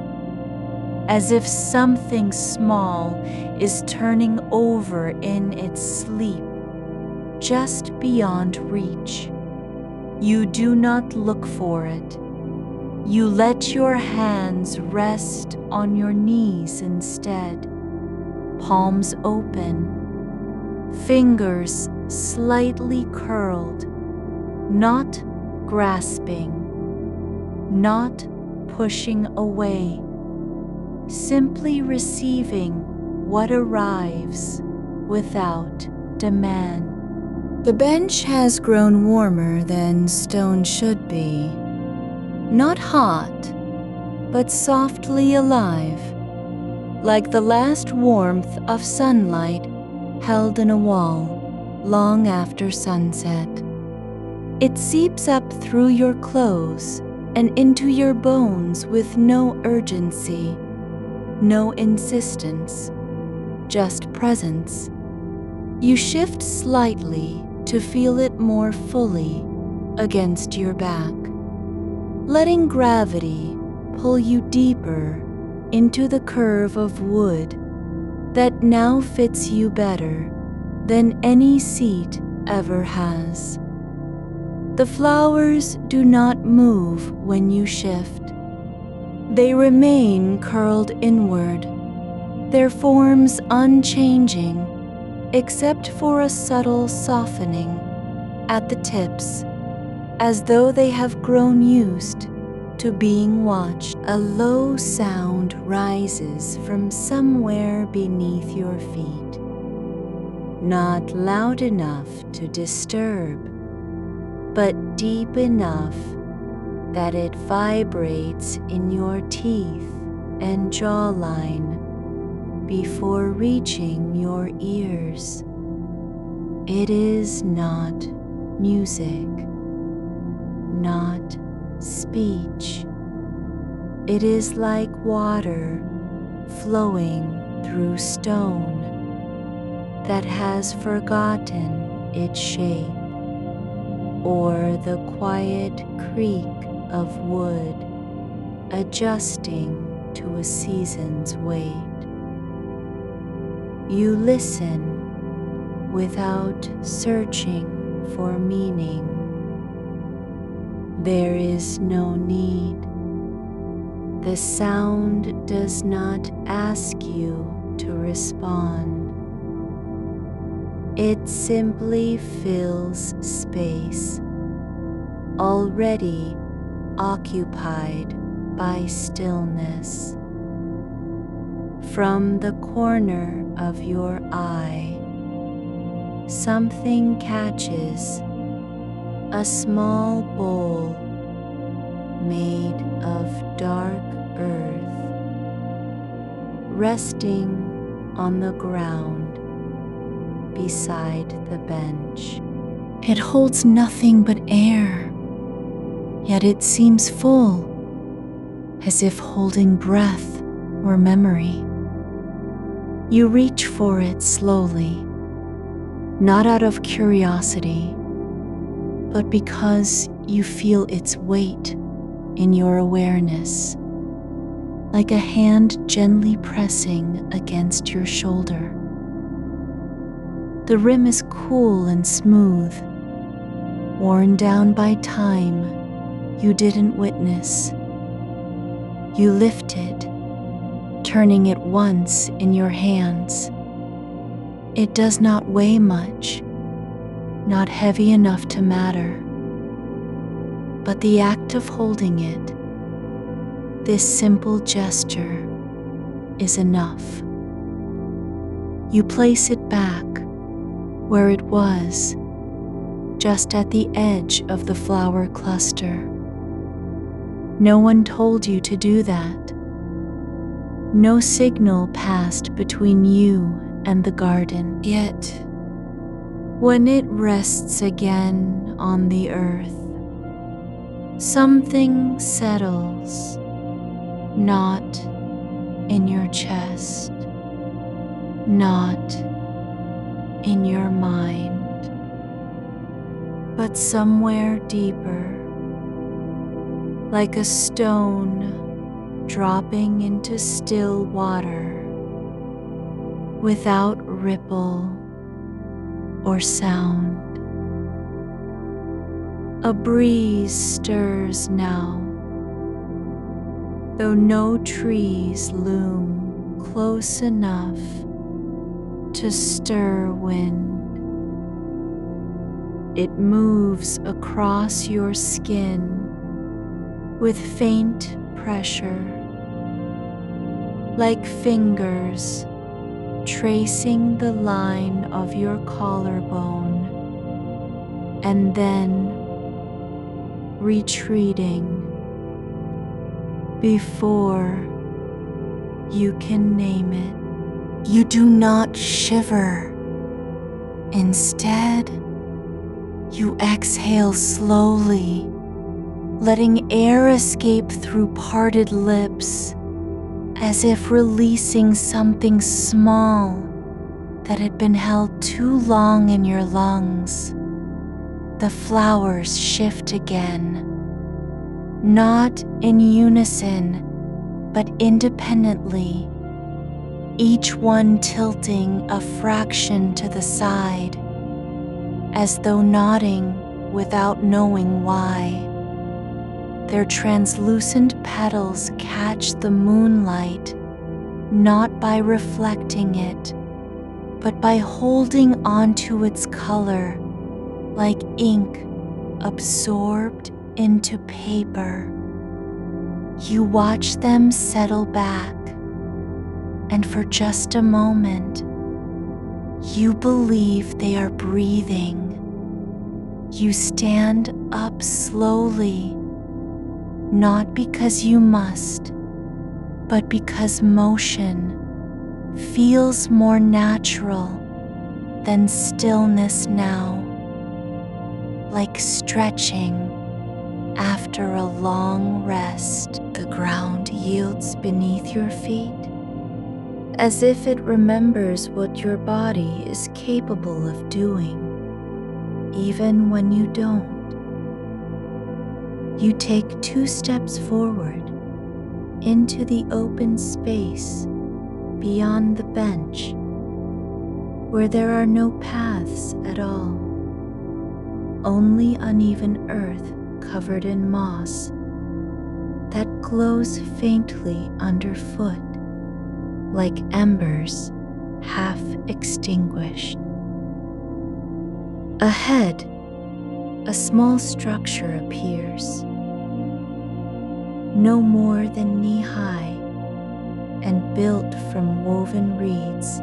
as if something small is turning over in its sleep, just beyond reach. You do not look for it. You let your hands rest on your knees instead, palms open, fingers slightly curled, not grasping, not pushing away, simply receiving what arrives without demand. The bench has grown warmer than stone should be. Not hot, but softly alive, like the last warmth of sunlight held in a wall long after sunset. It seeps up through your clothes and into your bones with no urgency, no insistence, just presence. You shift slightly to feel it more fully against your back, letting gravity pull you deeper into the curve of wood that now fits you better than any seat ever has. The flowers do not move when you shift. They remain curled inward, their forms unchanging except for a subtle softening at the tips, as though they have grown used to being watched. A low sound rises from somewhere beneath your feet, not loud enough to disturb, but deep enough that it vibrates in your teeth and jawline before reaching your ears. It is not music, not speech. It is like water flowing through stone that has forgotten its shape, or the quiet creak of wood adjusting to a season's wait. You listen without searching for meaning. There is no need. The sound does not ask you to respond. It simply fills space, already occupied by stillness. From the corner of your eye, something catches a small bowl made of dark earth, resting on the ground beside the bench. It holds nothing but air, yet it seems full, as if holding breath or memory. You reach for it slowly, not out of curiosity, but because you feel its weight in your awareness, like a hand gently pressing against your shoulder. The rim is cool and smooth, worn down by time you didn't witness. You lift it, turning it once in your hands. It does not weigh much, not heavy enough to matter. But the act of holding it, this simple gesture, is enough. You place it back where it was, just at the edge of the flower cluster. No one told you to do that. No signal passed between you and the garden. Yet, when it rests again on the earth, something settles, not in your chest, not in your mind, but somewhere deeper, like a stone dropping into still water without ripple or sound. A breeze stirs now, though no trees loom close enough to stir wind. It moves across your skin with faint pressure, like fingers tracing the line of your collarbone and then retreating before you can name it. You do not shiver. Instead, you exhale slowly, letting air escape through parted lips, as if releasing something small that had been held too long in your lungs. The flowers shift again, not in unison, but independently, each one tilting a fraction to the side, as though nodding without knowing why. Their translucent petals catch the moonlight, not by reflecting it, but by holding onto its color like ink absorbed into paper. You watch them settle back, and for just a moment, you believe they are breathing. You stand up slowly, not because you must, but because motion feels more natural than stillness now, like stretching after a long rest. The ground yields beneath your feet, as if it remembers what your body is capable of doing, even when you don't. You take 2 steps forward into the open space beyond the bench, where there are no paths at all, only uneven earth covered in moss that glows faintly underfoot, like embers half extinguished. Ahead, a small structure appears, no more than knee-high and built from woven reeds,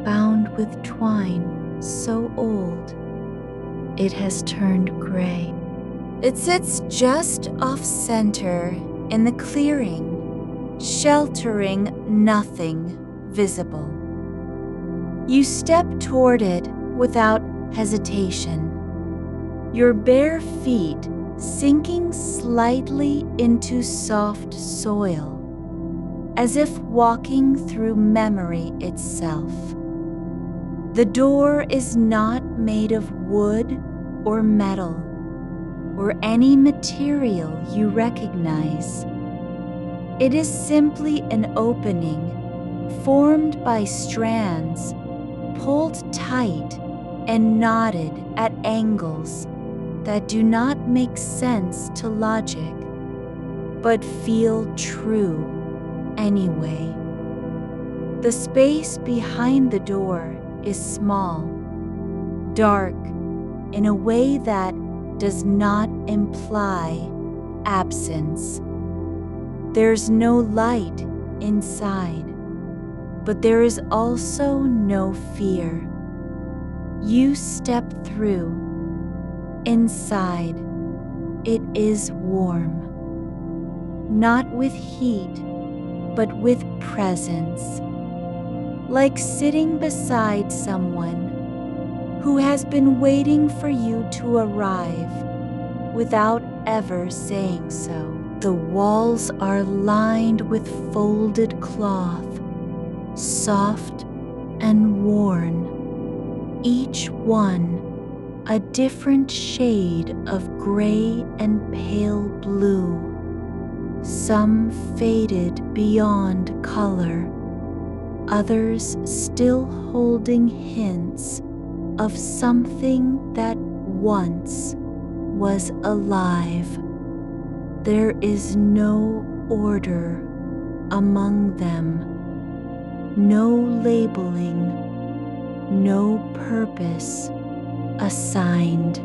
bound with twine so old it has turned gray. It sits just off-center in the clearing, sheltering nothing visible. You step toward it without hesitation, your bare feet sinking slightly into soft soil, as if walking through memory itself. The door is not made of wood or metal or any material you recognize. It is simply an opening formed by strands pulled tight and knotted at angles that do not make sense to logic, but feel true anyway. The space behind the door is small, dark in a way that does not imply absence. There's no light inside, but there is also no fear. You step through. Inside, it is warm, not with heat, but with presence, like sitting beside someone who has been waiting for you to arrive without ever saying so. The walls are lined with folded cloth, soft and worn, each one a different shade of gray and pale blue, some faded beyond color, others still holding hints of something that once was alive. There is no order among them, no labeling, no purpose assigned.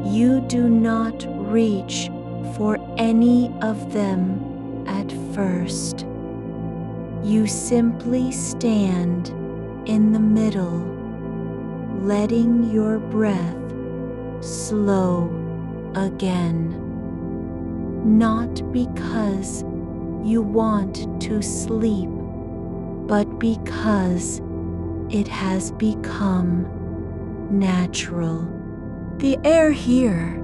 You do not reach for any of them at first. You simply stand in the middle, letting your breath slow again. Not because you want to sleep, but because it has become natural. The air here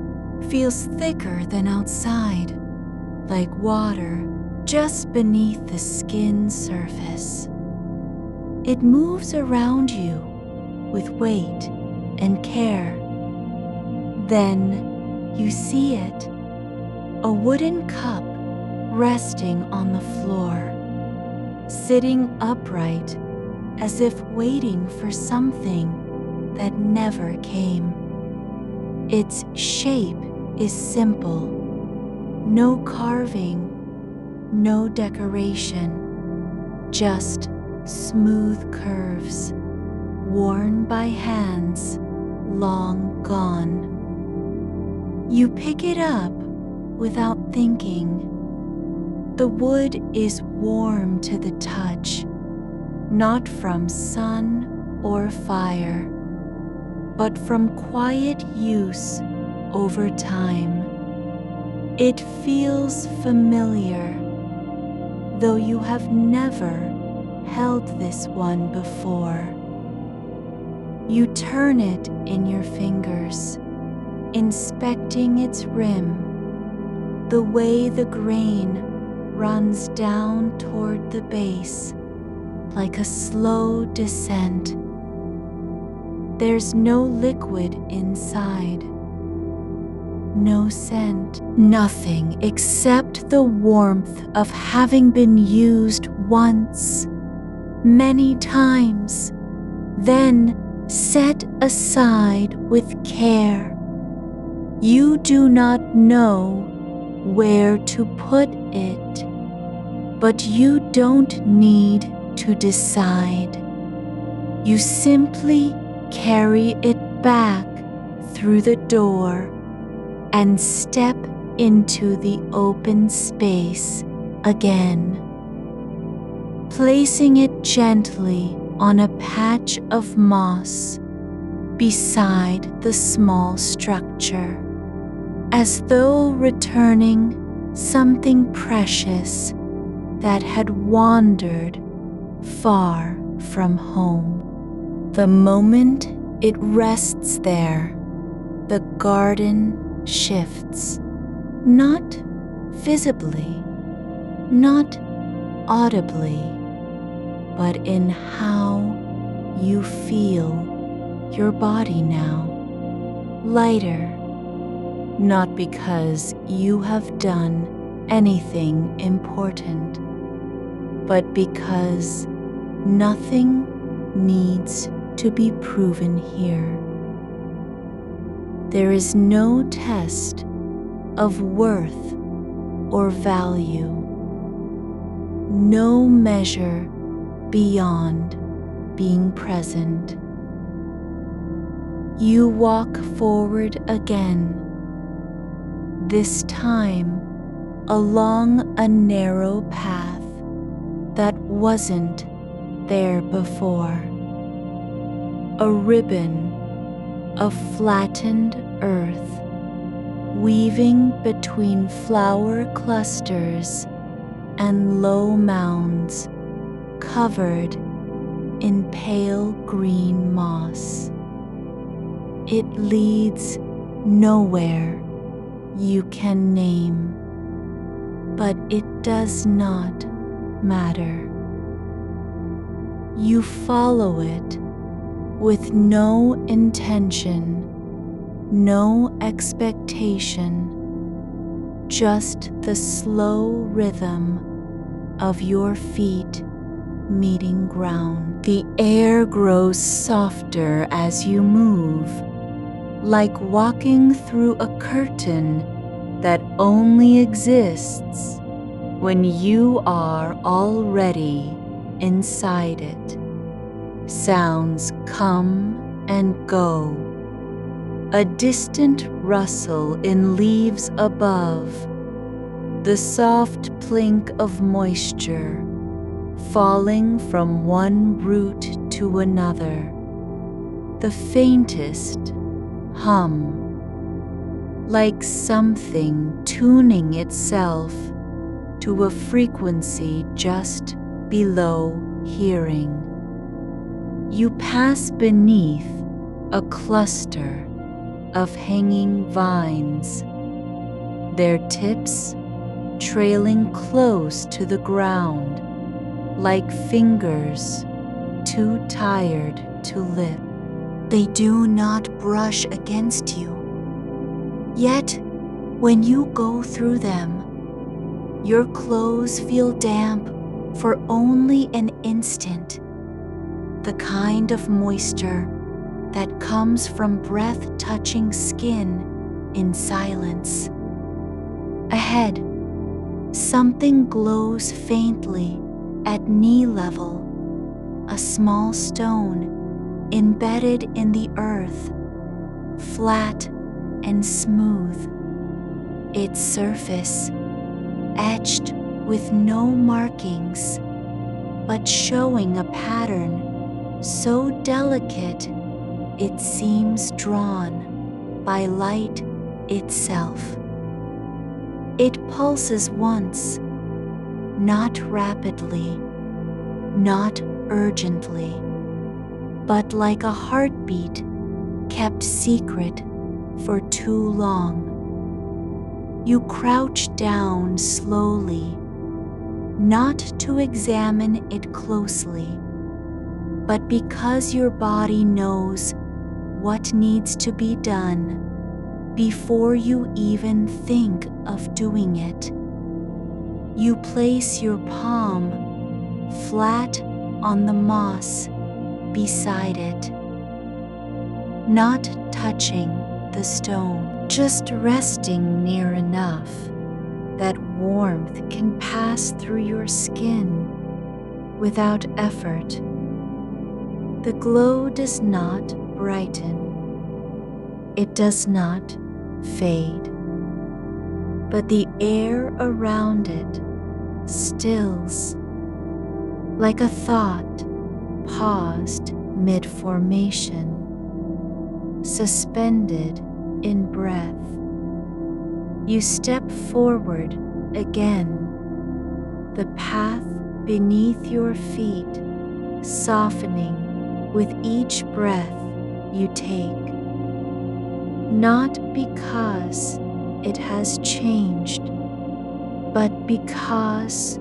feels thicker than outside, like water just beneath the skin's surface. It moves around you with weight and care. Then you see it, a wooden cup resting on the floor, sitting upright as if waiting for something that never came. Its shape is simple, no carving, no decoration, just smooth curves, worn by hands long gone. You pick it up without thinking. The wood is warm to the touch, not from sun or fire, but from quiet use over time. It feels familiar, though you have never held this one before. You turn it in your fingers, inspecting its rim, the way the grain runs down toward the base, like a slow descent. There's no liquid inside, no scent, nothing except the warmth of having been used once, many times, then set aside with care. You do not know where to put it, but you don't need to decide. You simply carry it back through the door and step into the open space again, placing it gently on a patch of moss beside the small structure, as though returning something precious that had wandered far from home. The moment it rests there, the garden shifts, not visibly, not audibly, but in how you feel your body now. Lighter, not because you have done anything important, but because nothing needs to be proven here. There is no test of worth or value, no measure beyond being present. You walk forward again, this time along a narrow path that wasn't there before. A ribbon of flattened earth, weaving between flower clusters and low mounds covered in pale green moss. It leads nowhere you can name, but it does not matter. You follow it with no intention, no expectation, just the slow rhythm of your feet meeting ground. The air grows softer as you move, like walking through a curtain that only exists when you are already inside it. Sounds come and go. A distant rustle in leaves above, the soft plink of moisture falling from one root to another, the faintest hum, like something tuning itself to a frequency just below hearing. You pass beneath a cluster of hanging vines, their tips trailing close to the ground like fingers too tired to lift. They do not brush against you. Yet, when you go through them, your clothes feel damp for only an instant, the kind of moisture that comes from breath-touching skin in silence. Ahead, something glows faintly at knee level, a small stone embedded in the earth, flat and smooth, its surface etched with no markings, but showing a pattern so delicate it seems drawn by light itself. It pulses once, not rapidly, not urgently, but like a heartbeat kept secret for too long. You crouch down slowly, not to examine it closely, but because your body knows what needs to be done before you even think of doing it. You place your palm flat on the moss beside it, not touching the stone, just resting near enough that warmth can pass through your skin without effort. The glow does not brighten. It does not fade. But the air around it stills, like a thought paused mid-formation, suspended in breath. You step forward again, the path beneath your feet softening with each breath you take, not because it has changed, but because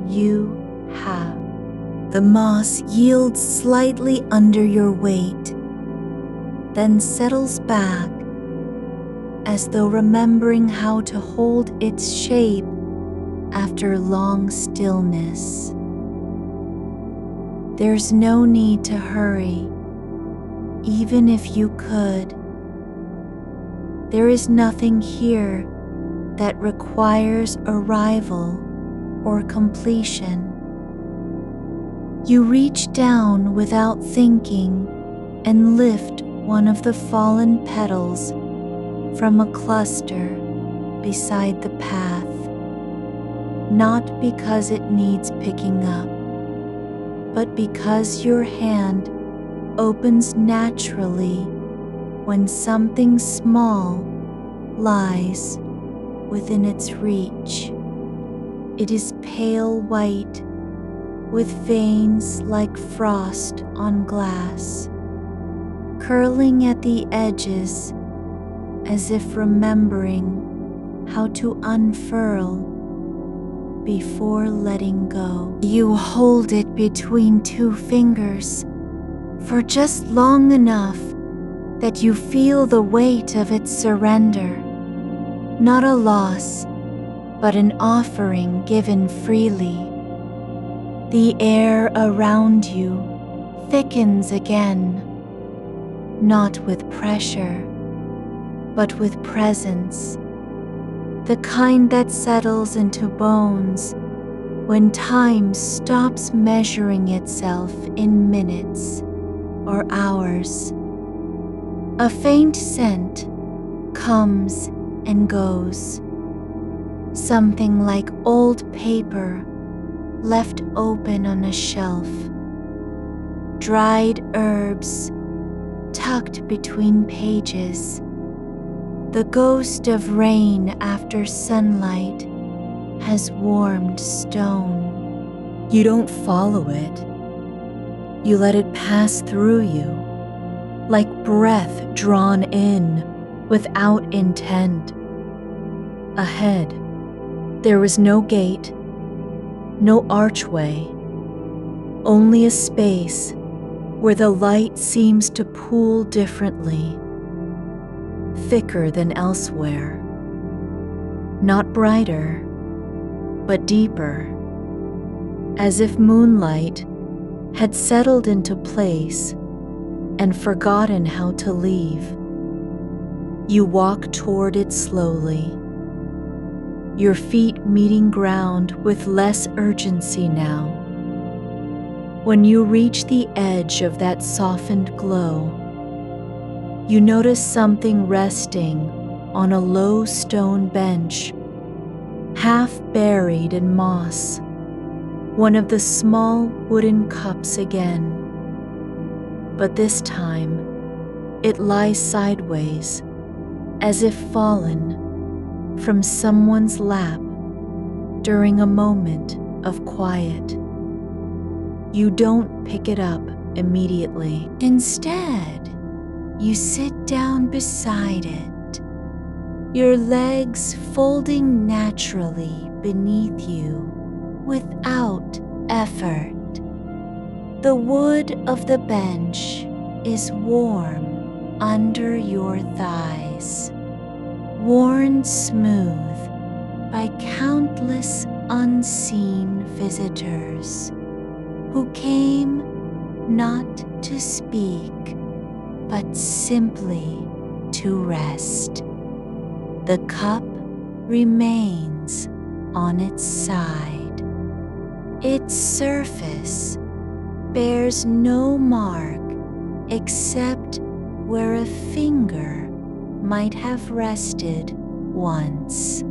you have. The moss yields slightly under your weight, then settles back as though remembering how to hold its shape after long stillness. There's no need to hurry, even if you could. There is nothing here that requires arrival or completion. You reach down without thinking and lift one of the fallen petals from a cluster beside the path, not because it needs picking up, but because your hand opens naturally when something small lies within its reach. It is pale white with veins like frost on glass, curling at the edges as if remembering how to unfurl before letting go. You hold it between two fingers for just long enough that you feel the weight of its surrender, not a loss, but an offering given freely. The air around you thickens again, not with pressure, but with presence, the kind that settles into bones when time stops measuring itself in minutes or hours. A faint scent comes and goes, something like old paper left open on a shelf, dried herbs tucked between pages, the ghost of rain after sunlight has warmed stone. You don't follow it. You let it pass through you, like breath drawn in without intent. Ahead, there was no gate, no archway, only a space where the light seems to pool differently, thicker than elsewhere. Not brighter, but deeper, as if moonlight had settled into place and forgotten how to leave. You walk toward it slowly, your feet meeting ground with less urgency now. When you reach the edge of that softened glow, you notice something resting on a low stone bench, half buried in moss, one of the small wooden cups again. But this time, it lies sideways, as if fallen from someone's lap during a moment of quiet. You don't pick it up immediately. Instead, you sit down beside it, your legs folding naturally beneath you without effort. The wood of the bench is warm under your thighs, worn smooth by countless unseen visitors who came not to speak, but simply to rest. The cup remains on its side. Its surface bears no mark except where a finger might have rested once.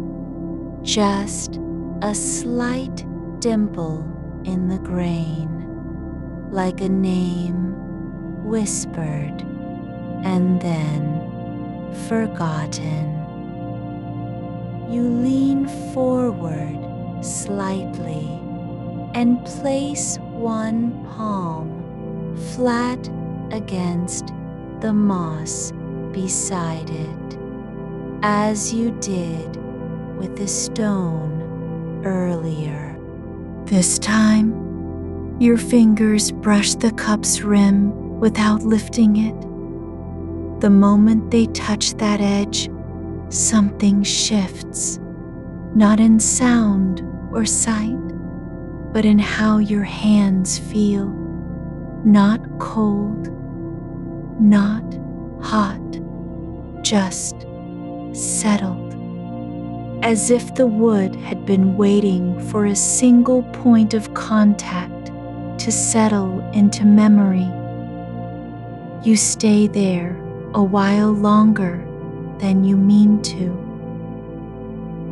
Just a slight dimple in the grain, like a name whispered and then forgotten. You lean forward slightly and place one palm flat against the moss beside it, as you did with the stone earlier. This time, your fingers brush the cup's rim without lifting it. The moment they touch that edge, something shifts, not in sound or sight, but in how your hands feel. Not cold, not hot, just settled, as if the wood had been waiting for a single point of contact to settle into memory. You stay there a while longer than you mean to.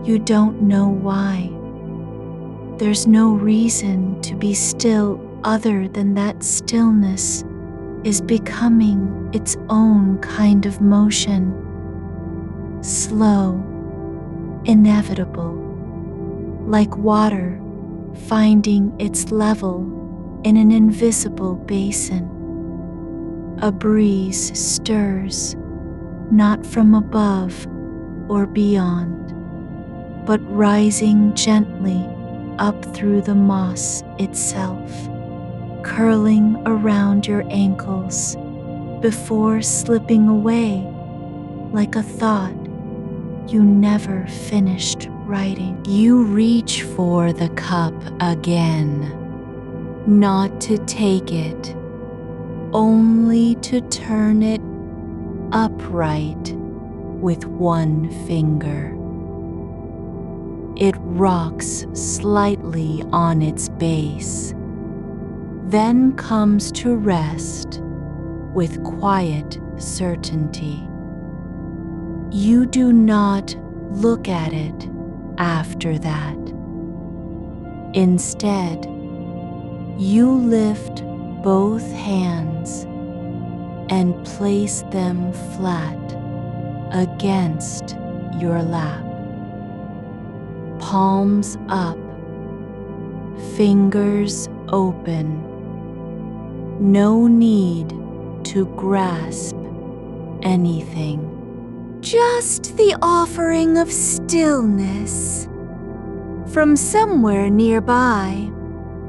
You don't know why. There's no reason to be still other than that stillness is becoming its own kind of motion. Slow, inevitable, like water finding its level in an invisible basin. A breeze stirs, not from above or beyond, but rising gently up through the moss itself, curling around your ankles before slipping away like a thought you never finished writing. You reach for the cup again, not to take it, only to turn it upright with one finger. It rocks slightly on its base, then comes to rest with quiet certainty. You do not look at it after that. Instead, you lift both hands and place them flat against your lap. Palms up, fingers open. No need to grasp anything. Just the offering of stillness. From somewhere nearby,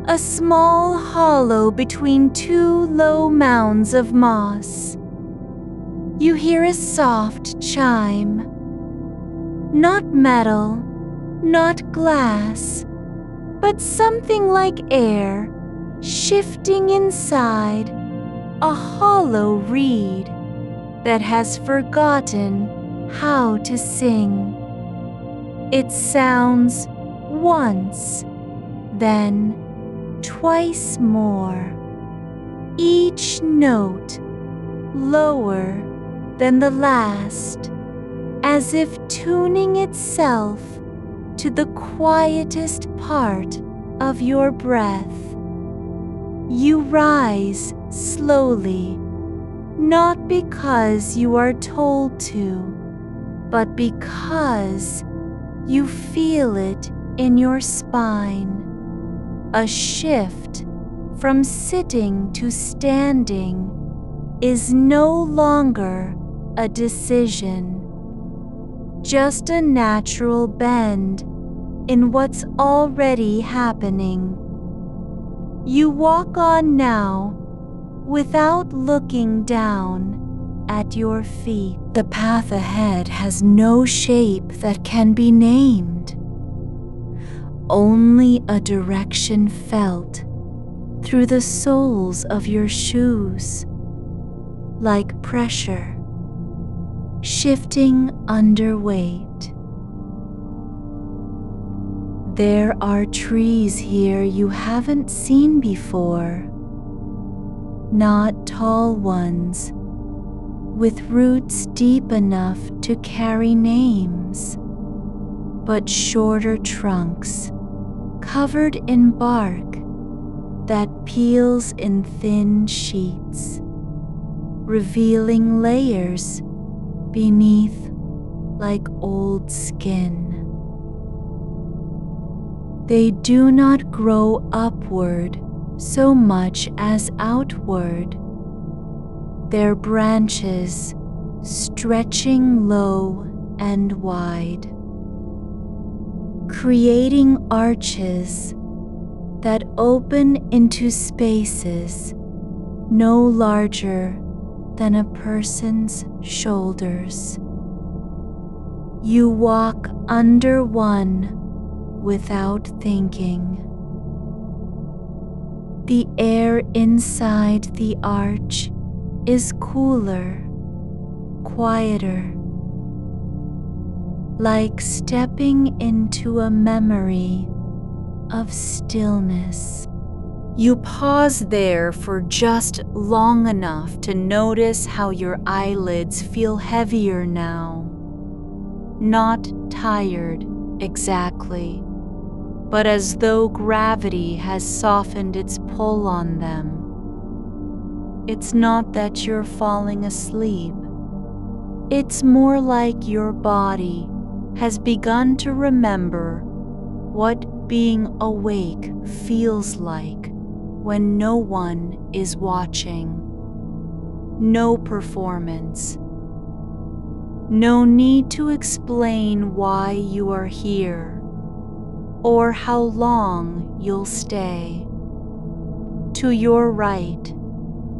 a small hollow between two low mounds of moss. You hear a soft chime. Not metal, not glass, but something like air shifting inside a hollow reed that has forgotten how to sing. It sounds once, then twice more, each note lower than the last, as if tuning itself to the quietest part of your breath. You rise slowly, not because you are told to, but because you feel it in your spine. A shift from sitting to standing is no longer a decision, just a natural bend in what's already happening. You walk on now without looking down at your feet. The path ahead has no shape that can be named, only a direction felt through the soles of your shoes, like pressure, shifting under weight. There are trees here you haven't seen before, not tall ones, with roots deep enough to carry names, but shorter trunks covered in bark that peels in thin sheets, revealing layers beneath like old skin. They do not grow upward so much as outward, their branches stretching low and wide, creating arches that open into spaces no larger than a person's shoulders. You walk under one without thinking. The air inside the arch is cooler, quieter, like stepping into a memory of stillness. You pause there for just long enough to notice how your eyelids feel heavier now. Not tired exactly, but as though gravity has softened its pull on them. It's not that you're falling asleep. It's more like your body has begun to remember what being awake feels like when no one is watching. No performance. No need to explain why you are here or how long you'll stay. To your right,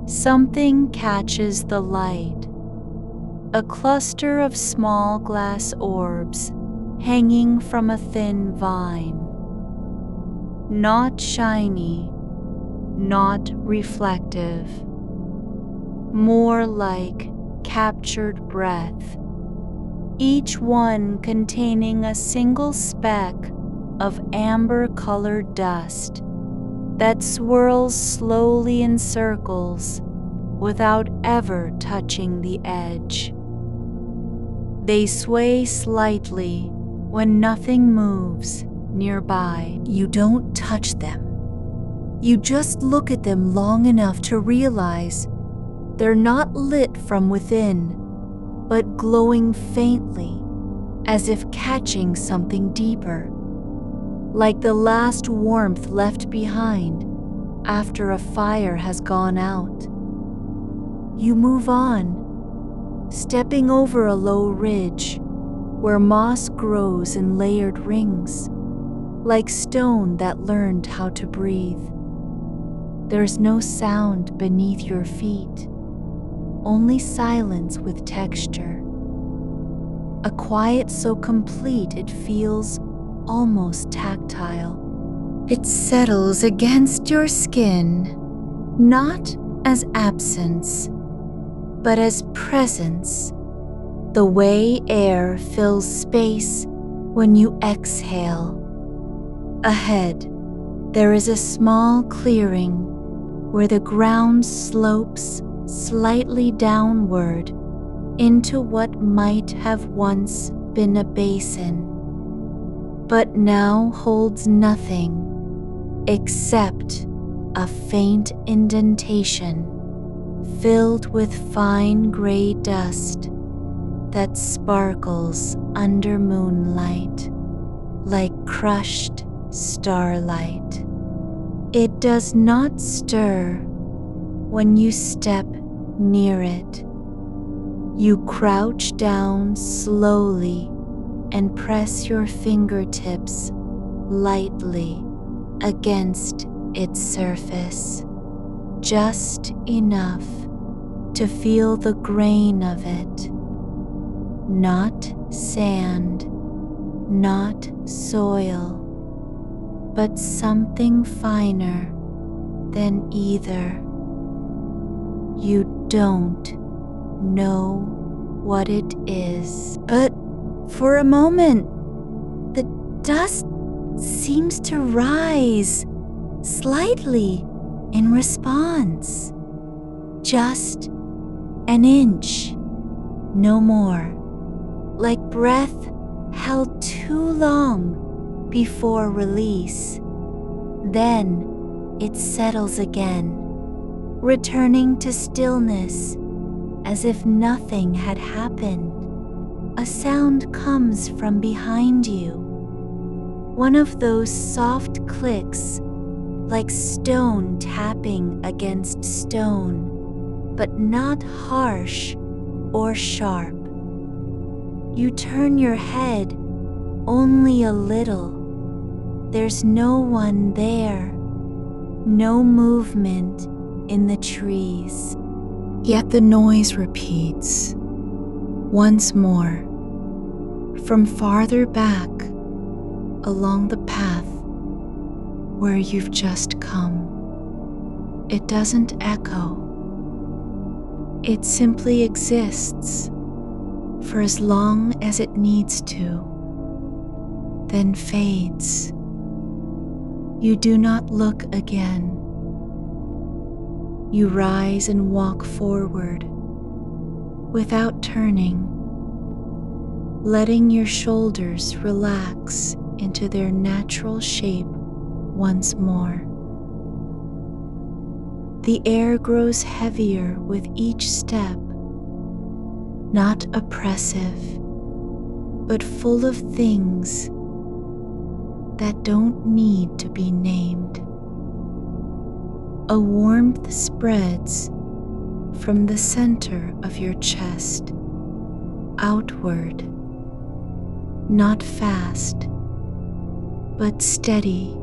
something catches the light. A cluster of small glass orbs hanging from a thin vine. Not shiny, not reflective. More like captured breath, each one containing a single speck of amber-colored dust that swirls slowly in circles without ever touching the edge. They sway slightly when nothing moves nearby. You don't touch them. You just look at them long enough to realize they're not lit from within, but glowing faintly, as if catching something deeper, like the last warmth left behind after a fire has gone out. You move on, stepping over a low ridge where moss grows in layered rings, like stone that learned how to breathe. There's no sound beneath your feet, only silence with texture. A quiet so complete it feels almost tactile. It settles against your skin, not as absence, but as presence, the way air fills space when you exhale. Ahead, there is a small clearing where the ground slopes slightly downward into what might have once been a basin, but now holds nothing except a faint indentation filled with fine gray dust that sparkles under moonlight like crushed starlight. It does not stir when you step near it. You crouch down slowly and press your fingertips lightly against its surface, just enough to feel the grain of it. Not sand, not soil, but something finer than either. You don't know what it is, but for a moment, the dust seems to rise slightly in response. Just an inch, no more, like breath held too long before release. Then it settles again, returning to stillness as if nothing had happened. A sound comes from behind you, one of those soft clicks like stone tapping against stone, but not harsh or sharp. You turn your head only a little. There's no one there, no movement in the trees. Yet the noise repeats once more from farther back along the path where you've just come. It doesn't echo. It simply exists for as long as it needs to, then fades. You do not look again. You rise and walk forward without turning, letting your shoulders relax into their natural shape once more. The air grows heavier with each step, not oppressive, but full of things that don't need to be named. A warmth spreads from the center of your chest outward, not fast, but steady,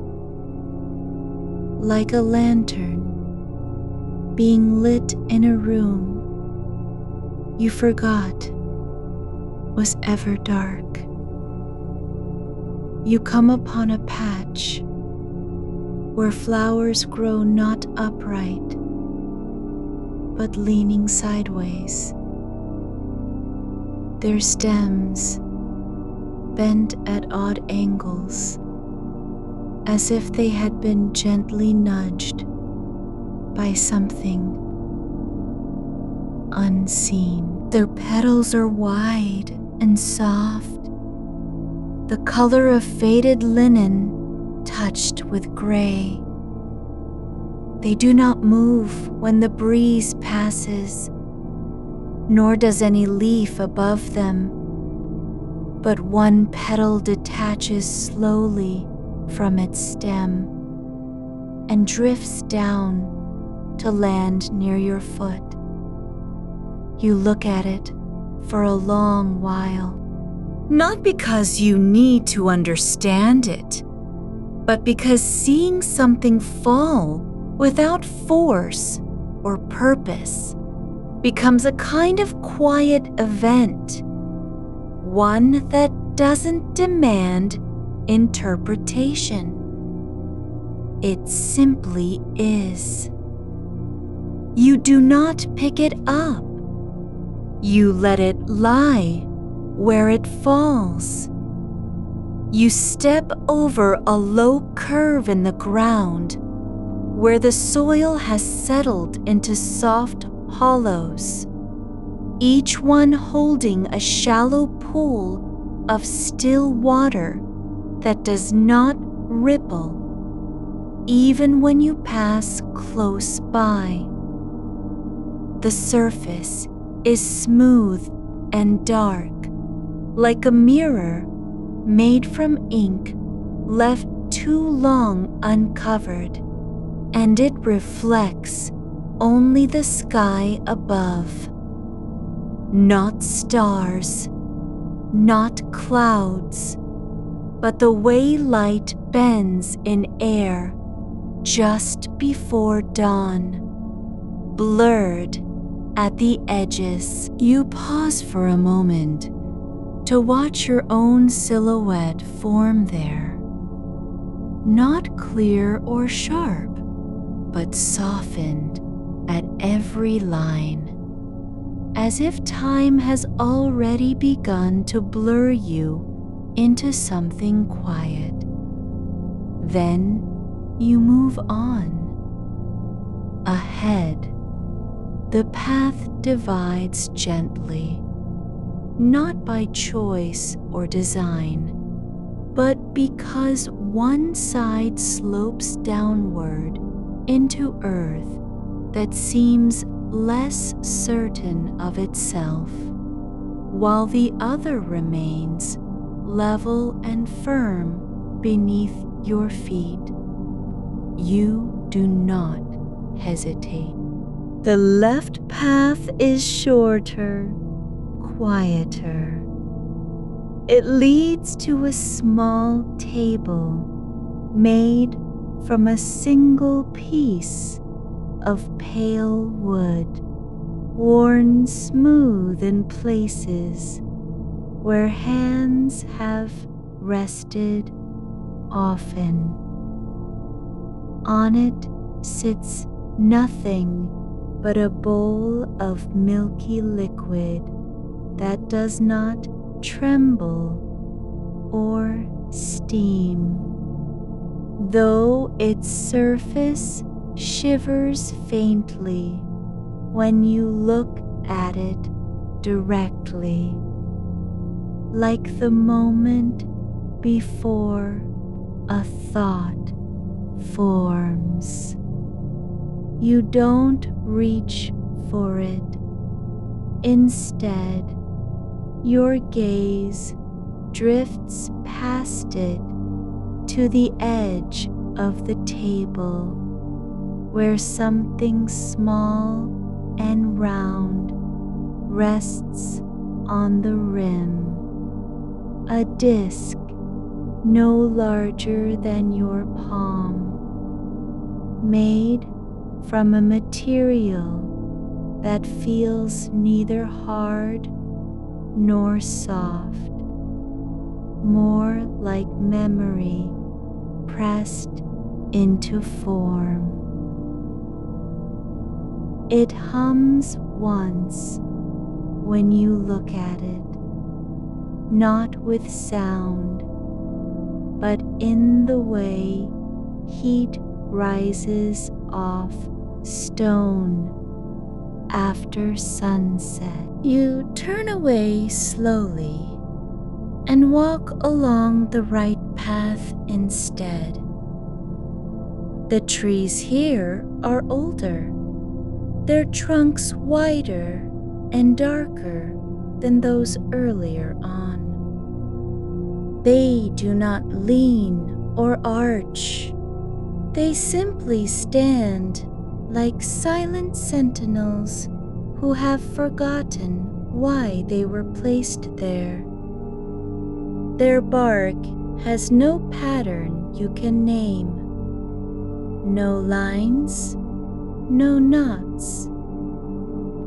like a lantern being lit in a room you forgot was ever dark. You come upon a patch where flowers grow not upright, but leaning sideways, their stems bent at odd angles, as if they had been gently nudged by something unseen. Their petals are wide and soft, the color of faded linen touched with gray. They do not move when the breeze passes, nor does any leaf above them, but one petal detaches slowly from its stem and drifts down to land near your foot. You look at it for a long while, not because you need to understand it, but because seeing something fall without force or purpose becomes a kind of quiet event, one that doesn't demand interpretation. It simply is. You do not pick it up. You let it lie where it falls. You step over a low curve in the ground where the soil has settled into soft hollows, each one holding a shallow pool of still water that does not ripple even when you pass close by. The surface is smooth and dark, like a mirror made from ink left too long uncovered, and it reflects only the sky above. Not stars, not clouds, but the way light bends in air just before dawn, blurred at the edges. You pause for a moment to watch your own silhouette form there, not clear or sharp, but softened at every line, as if time has already begun to blur you into something quiet. Then you move on. Ahead, the path divides gently, not by choice or design, but because one side slopes downward into earth that seems less certain of itself, while the other remains level and firm beneath your feet. You do not hesitate. The left path is shorter, quieter. It leads to a small table made from a single piece of pale wood, worn smooth in places where hands have rested often. On it sits nothing but a bowl of milky liquid that does not tremble or steam, though its surface shivers faintly when you look at it directly, like the moment before a thought forms. You don't reach for it. Instead, your gaze drifts past it to the edge of the table where something small and round rests on the rim, a disc no larger than your palm, made from a material that feels neither hard nor soft, more like memory pressed into form. It hums once when you look at it, not with sound, but in the way heat rises off stone after sunset. You turn away slowly and walk along the right path instead. The trees here are older, their trunks wider and darker than those earlier on. They do not lean or arch. They simply stand like silent sentinels who have forgotten why they were placed there. Their bark has no pattern you can name, no lines, no knots.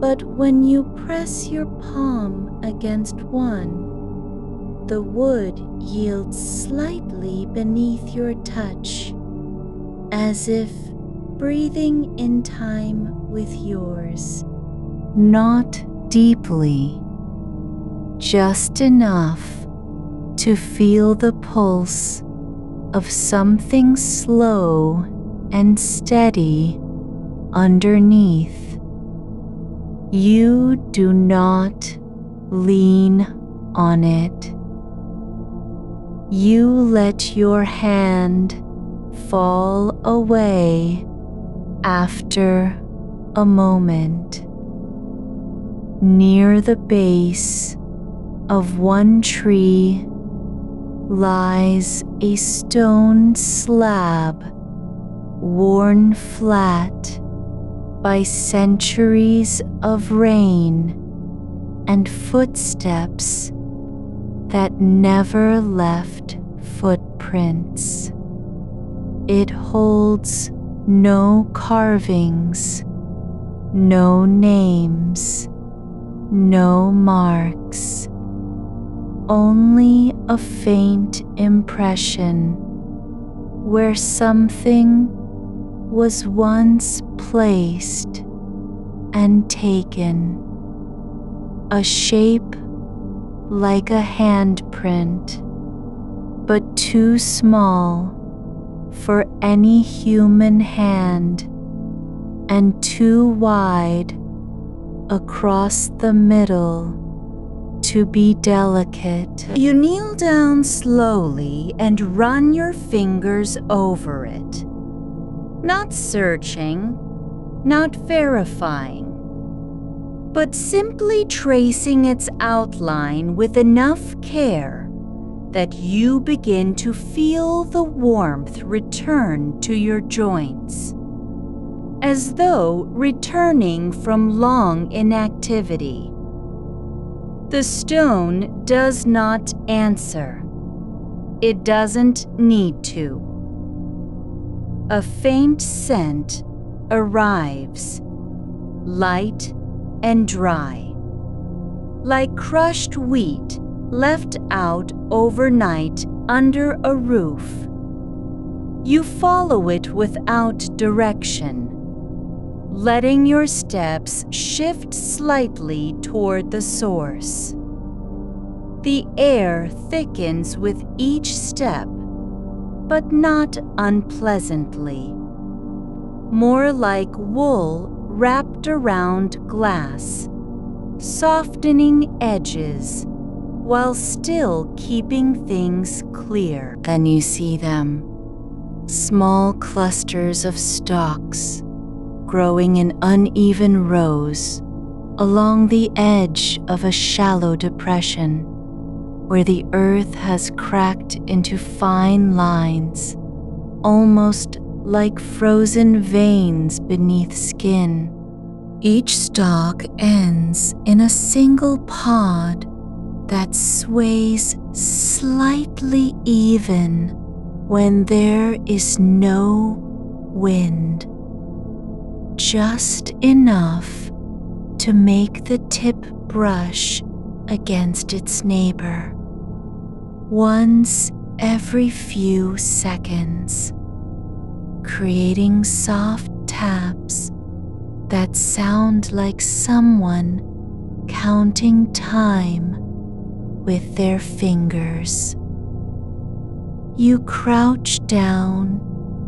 But when you press your palm against one, the wood yields slightly beneath your touch, as if breathing in time with yours. Not deeply, just enough to feel the pulse of something slow and steady underneath. You do not lean on it. You let your hand fall away after a moment. Near the base of one tree lies a stone slab worn flat by centuries of rain and footsteps that never left footprints. It holds no carvings, no names, no marks, only a faint impression where something was once placed and taken, a shape like a handprint, but too small for any human hand and too wide across the middle to be delicate. You kneel down slowly and run your fingers over it. Not searching, not verifying, but simply tracing its outline with enough care that you begin to feel the warmth return to your joints, as though returning from long inactivity. The stone does not answer. It doesn't need to. A faint scent arrives, light and dry, like crushed wheat left out overnight under a roof. You follow it without direction, letting your steps shift slightly toward the source. The air thickens with each step, but not unpleasantly, more like wool wrapped around glass, softening edges while still keeping things clear. Then you see them, small clusters of stalks growing in uneven rows along the edge of a shallow depression. where the earth has cracked into fine lines, almost like frozen veins beneath skin. Each stalk ends in a single pod that sways slightly even when there is no wind, just enough to make the tip brush against its neighbor once every few seconds, creating soft taps that sound like someone counting time with their fingers. You crouch down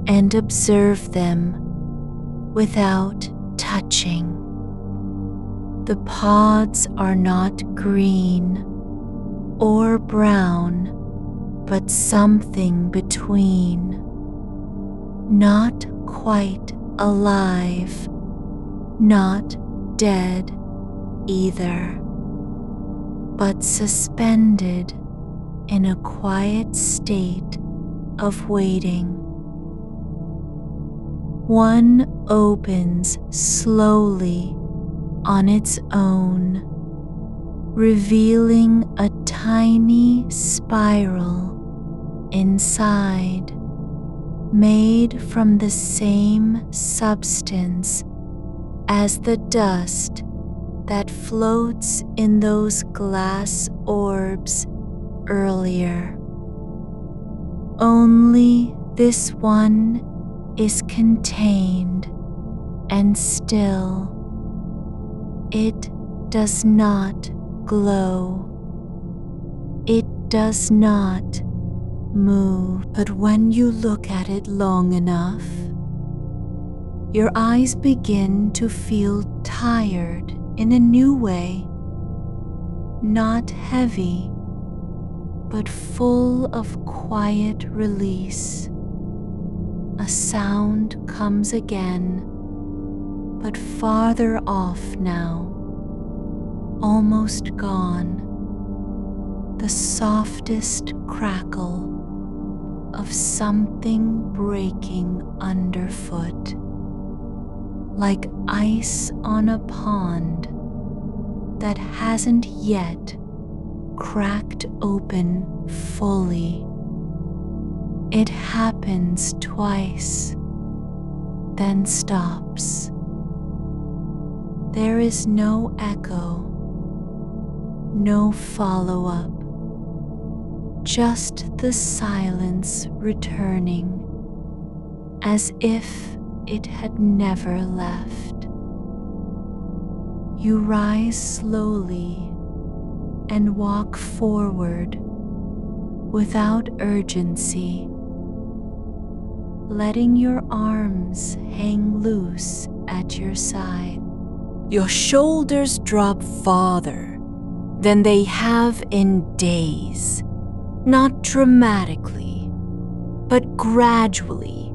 and observe them without touching. The pods are not green or brown, but something between. Not quite alive, not dead either, but suspended in a quiet state of waiting. One opens slowly on its own, revealing a tiny spiral inside, made from the same substance as the dust that floats in those glass orbs earlier. Only this one is contained and still. It does not glow. It does not move. But when you look at it long enough, your eyes begin to feel tired in a new way, not heavy, but full of quiet release. A sound comes again, but farther off now, almost gone. The softest crackle of something breaking underfoot, like ice on a pond that hasn't yet cracked open fully. It happens twice, then stops. There is no echo, no follow-up, just the silence returning, as if it had never left. You rise slowly and walk forward without urgency, letting your arms hang loose at your side. Your shoulders drop farther than they have in days, not dramatically, but gradually,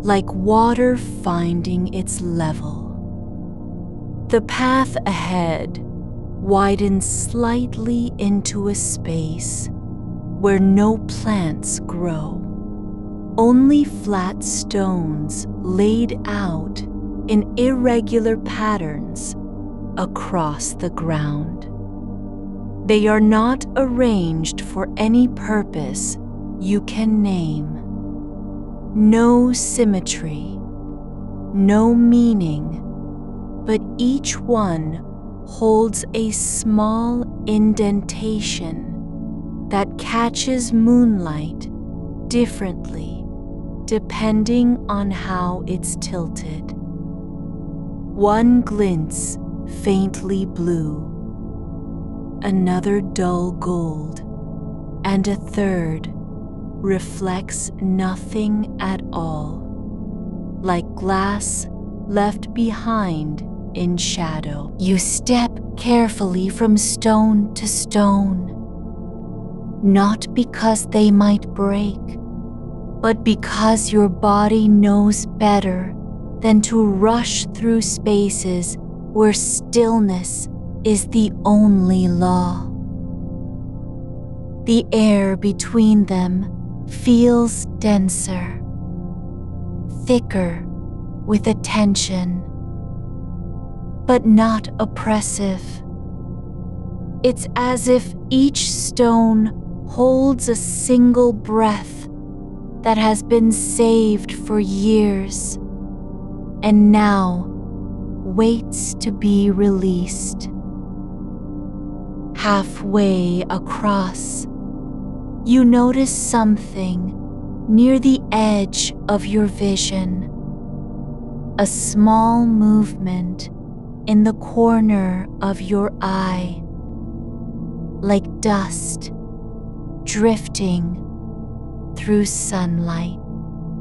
like water finding its level. The path ahead widens slightly into a space where no plants grow, only flat stones laid out in irregular patterns across the ground. They are not arranged for any purpose you can name. No symmetry, no meaning, but each one holds a small indentation that catches moonlight differently depending on how it's tilted. One glints faintly blue, another dull gold, and a third reflects nothing at all, like glass left behind in shadow. You step carefully from stone to stone, not because they might break, but because your body knows better than to rush through spaces where stillness is the only law. The air between them feels denser, thicker with attention, but not oppressive. It's as if each stone holds a single breath that has been saved for years and now waits to be released. Halfway across, you notice something near the edge of your vision. A small movement in the corner of your eye, like dust drifting through sunlight.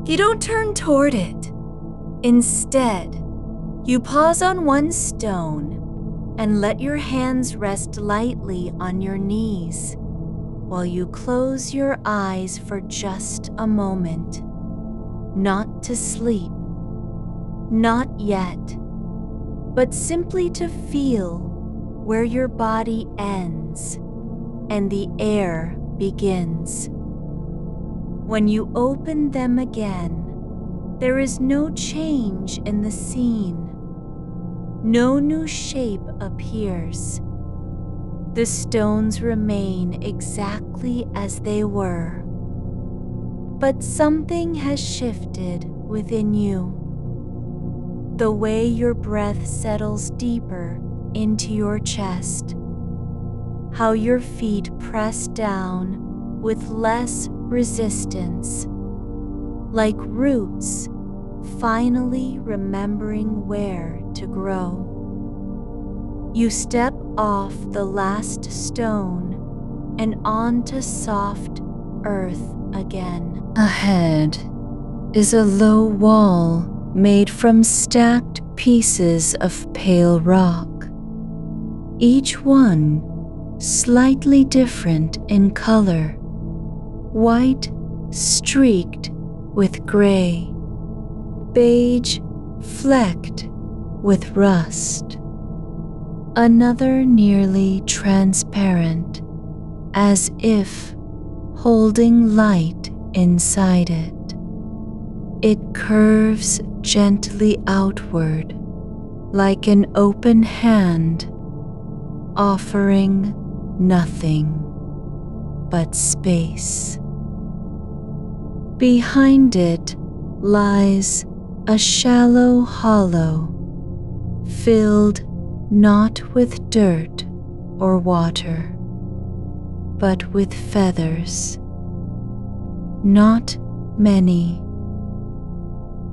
You don't turn toward it. Instead, you pause on one stone and let your hands rest lightly on your knees while you close your eyes for just a moment. Not to sleep, not yet, but simply to feel where your body ends and the air begins. When you open them again, there is no change in the scene. No new shape appears. The stones remain exactly as they were. But something has shifted within you. The way your breath settles deeper into your chest, how your feet press down with less resistance, like roots finally remembering where to grow. You step off the last stone and onto soft earth again. Ahead is a low wall made from stacked pieces of pale rock, each one slightly different in color, white streaked with gray, beige flecked with rust, another nearly transparent, as if holding light inside it. It curves gently outward, like an open hand, offering nothing but space. Behind it lies a shallow hollow, filled not with dirt or water, but with feathers. Not many,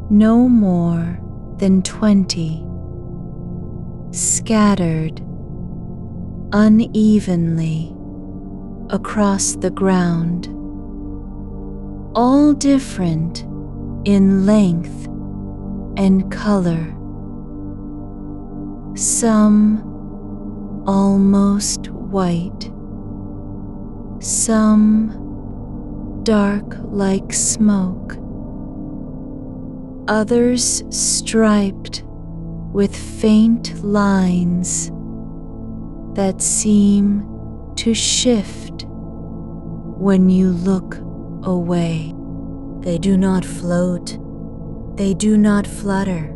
no more than 20, scattered unevenly across the ground, all different in length and color. Some almost white, some dark like smoke, others striped with faint lines that seem to shift when you look away. They do not float, they do not flutter,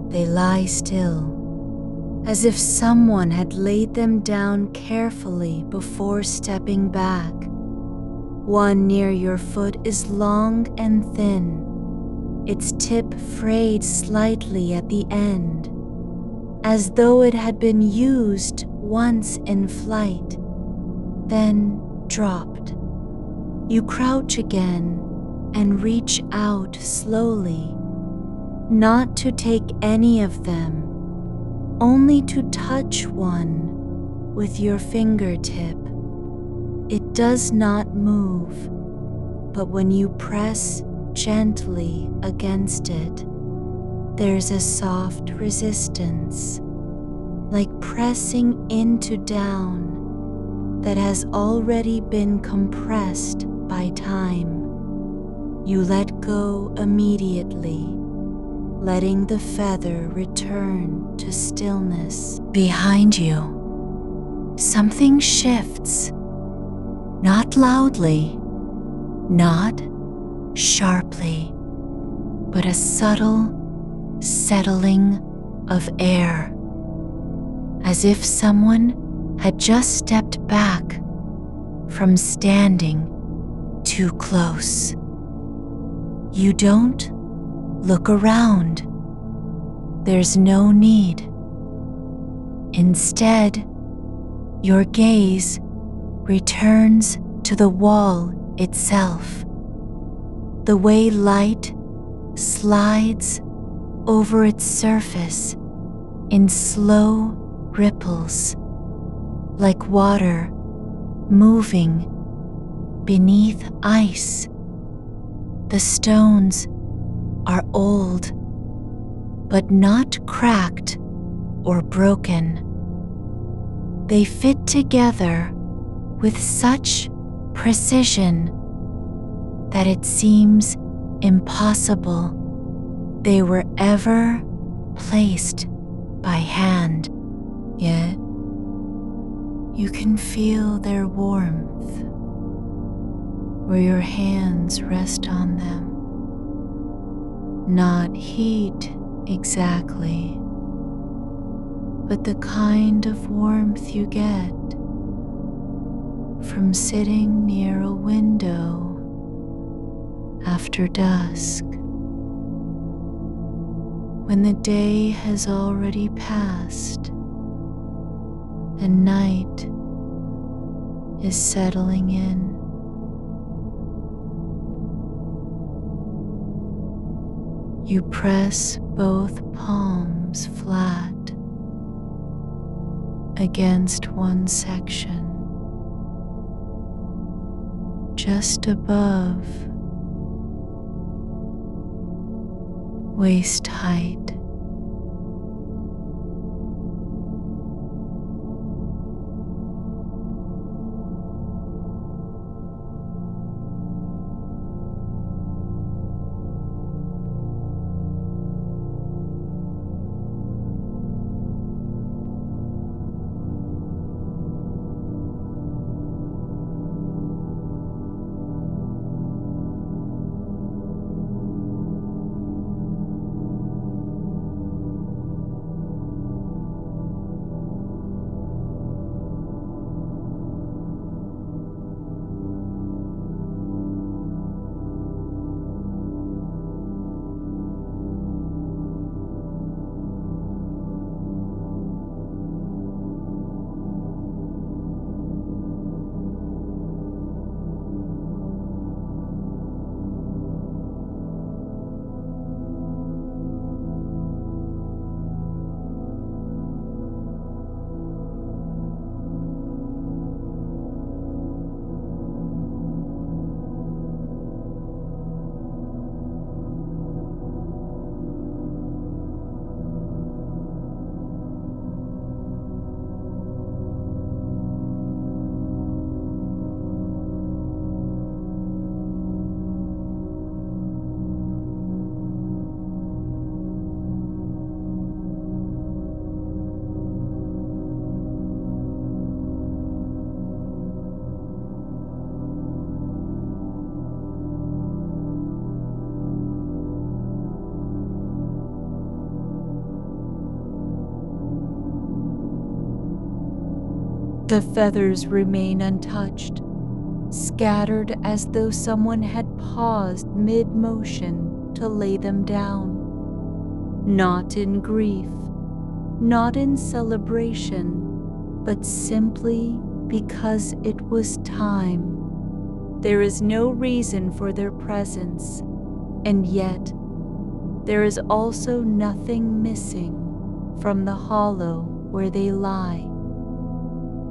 they lie still, as if someone had laid them down carefully before stepping back. One near your foot is long and thin, its tip frayed slightly at the end, as though it had been used once in flight, then dropped. You crouch again and reach out slowly, not to take any of them, only to touch one with your fingertip. It does not move, but when you press gently against it, there's a soft resistance, like pressing into down that has already been compressed by time. You let go immediately, letting the feather return to stillness. Behind you, something shifts. Not loudly, not sharply, but a subtle settling of air, as if someone had just stepped back from standing too close. You don't look around. There's no need. Instead, your gaze returns to the wall itself, the way light slides over its surface in slow ripples, like water moving beneath ice. The stones are old, but not cracked or broken. They fit together with such precision that it seems impossible they were ever placed by hand. Yet you can feel their warmth where your hands rest on them. Not heat exactly, but the kind of warmth you get from sitting near a window after dusk, when the day has already passed and night is settling in. You press both palms flat against one section, just above waist height. The feathers remain untouched, scattered as though someone had paused mid-motion to lay them down. Not in grief, not in celebration, but simply because it was time. There is no reason for their presence, and yet there is also nothing missing from the hollow where they lie.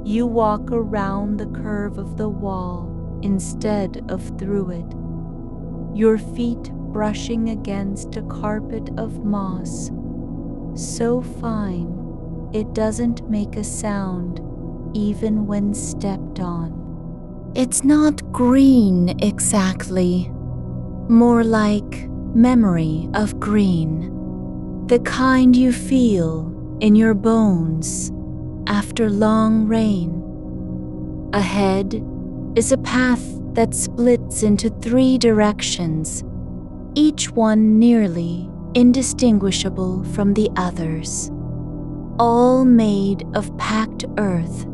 You walk around the curve of the wall instead of through it, your feet brushing against a carpet of moss, so fine it doesn't make a sound even when stepped on. It's not green exactly, more like memory of green, the kind you feel in your bones after long rain. Ahead, is a path that splits into 3 directions, each one nearly indistinguishable from the others, all made of packed earth,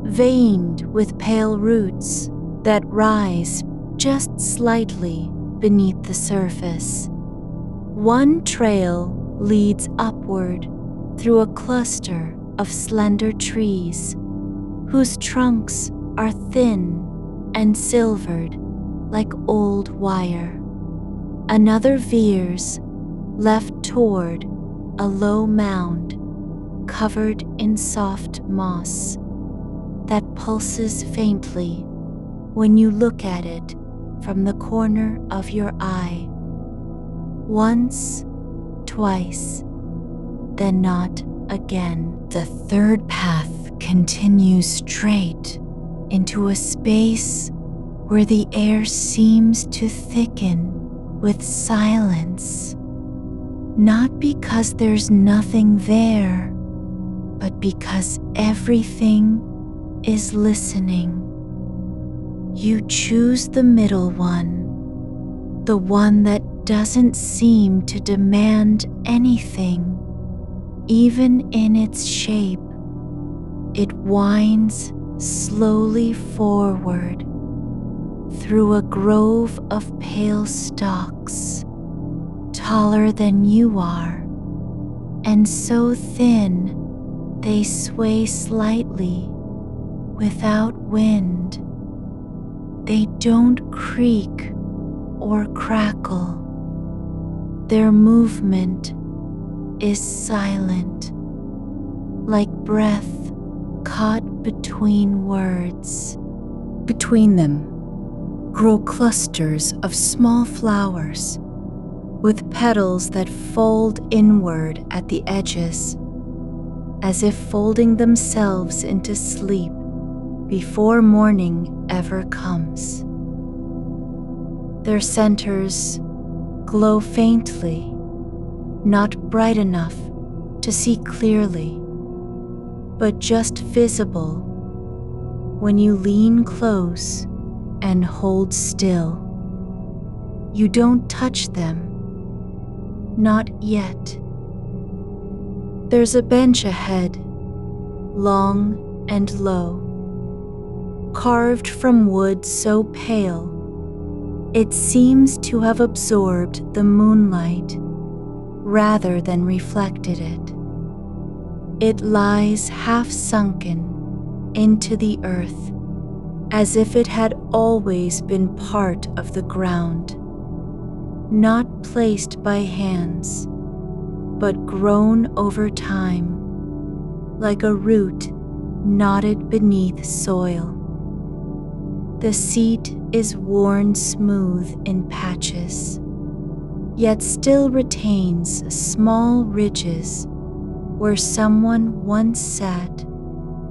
veined with pale roots that rise just slightly beneath the surface. One trail leads upward through a cluster of slender trees, whose trunks are thin and silvered like old wire. Another veers left toward a low mound covered in soft moss that pulses faintly when you look at it from the corner of your eye. Once, twice, then not again. The third path continues straight into a space where the air seems to thicken with silence, not because there's nothing there, but because everything is listening. You choose the middle one, the one that doesn't seem to demand anything, even in its shape. It winds slowly forward through a grove of pale stalks, taller than you are, and so thin they sway slightly without wind. They don't creak or crackle. Their movement is silent, like breath caught between words. Between them grow clusters of small flowers with petals that fold inward at the edges, as if folding themselves into sleep before morning ever comes. Their centers glow faintly, not bright enough to see clearly, but just visible when you lean close and hold still. You don't touch them, not yet. There's a bench ahead, long and low, carved from wood so pale it seems to have absorbed the moonlight rather than reflected it. It lies half sunken into the earth, as if it had always been part of the ground, not placed by hands, but grown over time, like a root knotted beneath soil. The seat is worn smooth in patches, yet still retains small ridges where someone once sat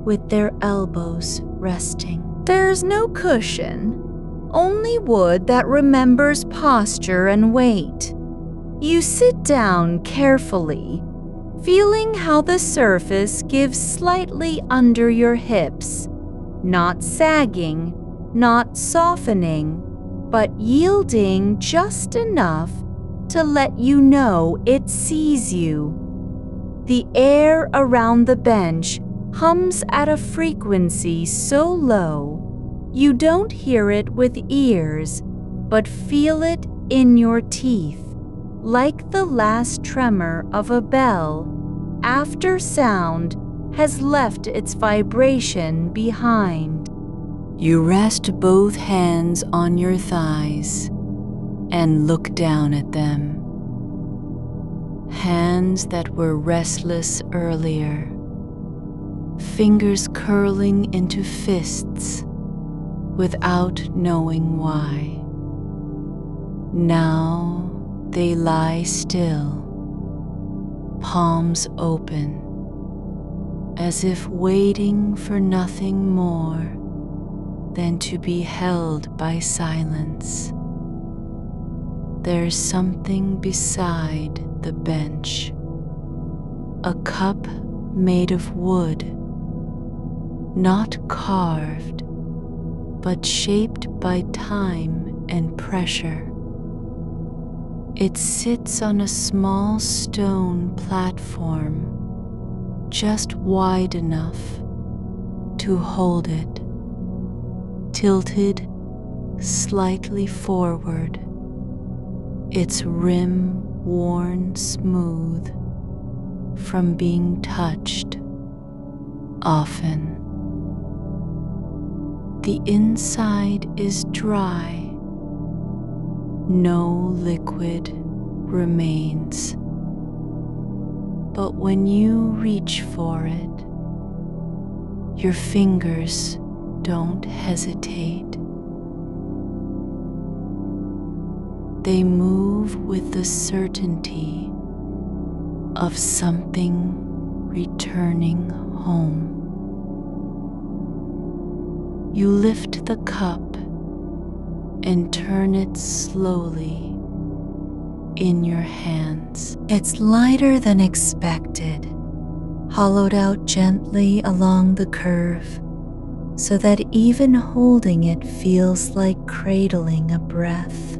with their elbows resting. There's no cushion, only wood that remembers posture and weight. You sit down carefully, feeling how the surface gives slightly under your hips, not sagging, not softening, but yielding just enough to let you know it sees you. The air around the bench hums at a frequency so low you don't hear it with ears, but feel it in your teeth, like the last tremor of a bell after sound has left its vibration behind. You rest both hands on your thighs and look down at them. Hands that were restless earlier, fingers curling into fists without knowing why. Now they lie still, palms open, as if waiting for nothing more than to be held by silence. There's something beside the bench, a cup made of wood, not carved, but shaped by time and pressure. It sits on a small stone platform, just wide enough to hold it, tilted slightly forward, its rim worn smooth from being touched often. The inside is dry. No liquid remains. But when you reach for it, your fingers don't hesitate. They move with the certainty of something returning home. You lift the cup and turn it slowly in your hands. It's lighter than expected, hollowed out gently along the curve, so that even holding it feels like cradling a breath.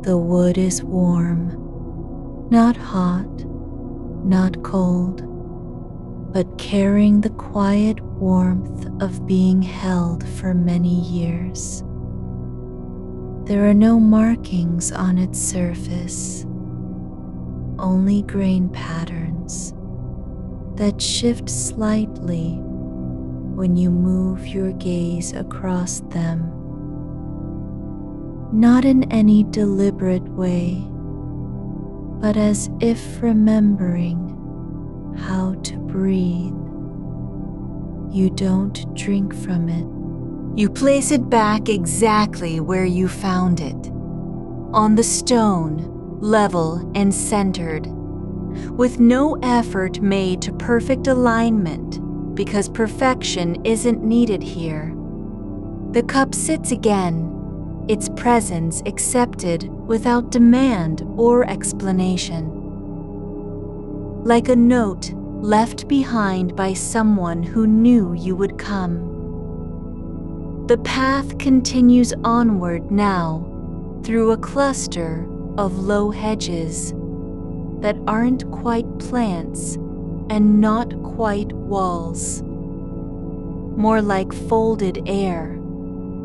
The wood is warm, not hot, not cold, but carrying the quiet warmth of being held for many years. There are no markings on its surface, only grain patterns that shift slightly when you move your gaze across them. Not in any deliberate way, but as if remembering how to breathe. You don't drink from it. You place it back exactly where you found it, on the stone, level and centered, with no effort made to perfect alignment, because perfection isn't needed here. The cup sits again, its presence accepted without demand or explanation. Like a note left behind by someone who knew you would come. The path continues onward now through a cluster of low hedges that aren't quite plants and not quite walls, more like folded air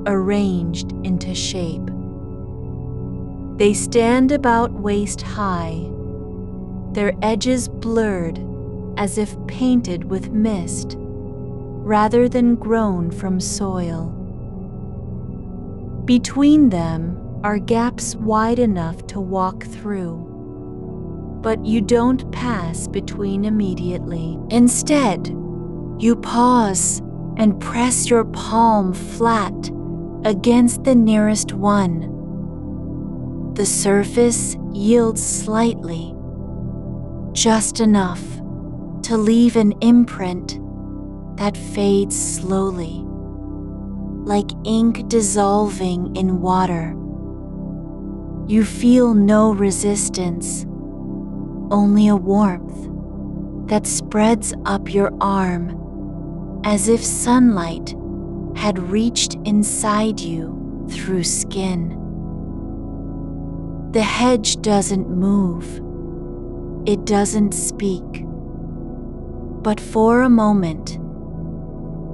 arranged into shape. They stand about waist high, their edges blurred as if painted with mist rather than grown from soil. Between them are gaps wide enough to walk through, but you don't pass between immediately. Instead, you pause and press your palm flat against the nearest one. The surface yields slightly, just enough to leave an imprint that fades slowly, like ink dissolving in water. You feel no resistance, only a warmth that spreads up your arm as if sunlight had reached inside you through skin. The hedge doesn't move, it doesn't speak, but for a moment,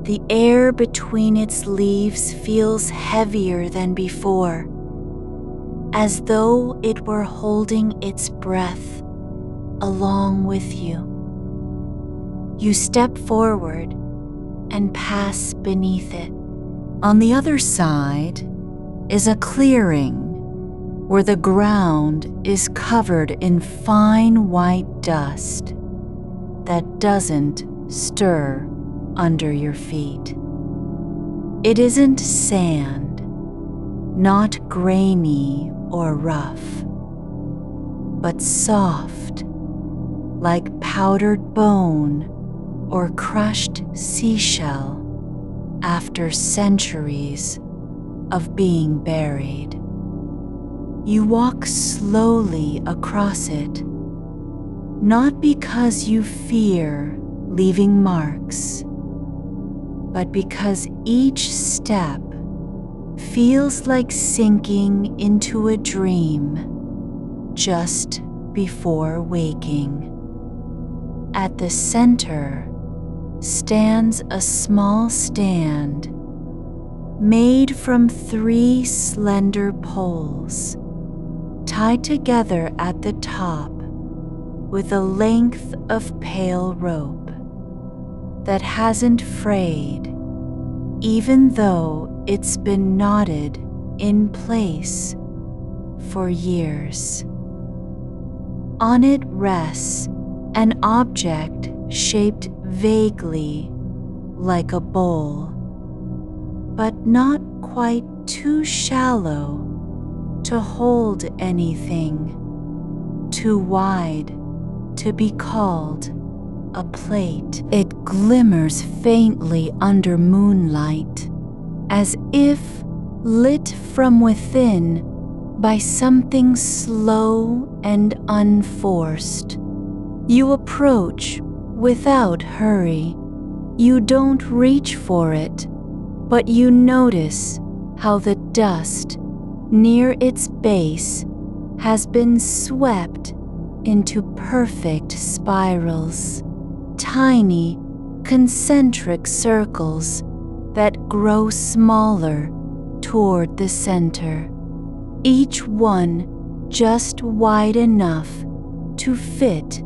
the air between its leaves feels heavier than before, as though it were holding its breath along with you. You step forward and pass beneath it. On the other side is a clearing where the ground is covered in fine white dust that doesn't stir under your feet. It isn't sand, not grainy or rough, but soft, like powdered bone or crushed seashell after centuries of being buried. You walk slowly across it, not because you fear leaving marks, but because each step feels like sinking into a dream just before waking. At the center stands a small stand made from 3 slender poles tied together at the top with a length of pale rope that hasn't frayed, even though it's been knotted in place for years. On it rests an object shaped vaguely like a bowl, but not quite too shallow to hold anything, too wide to be called a plate. It glimmers faintly under moonlight, as if lit from within by something slow and unforced. You approach without hurry. You don't reach for it, but you notice how the dust near its base has been swept into perfect spirals, tiny concentric circles that grow smaller toward the center, each one just wide enough to fit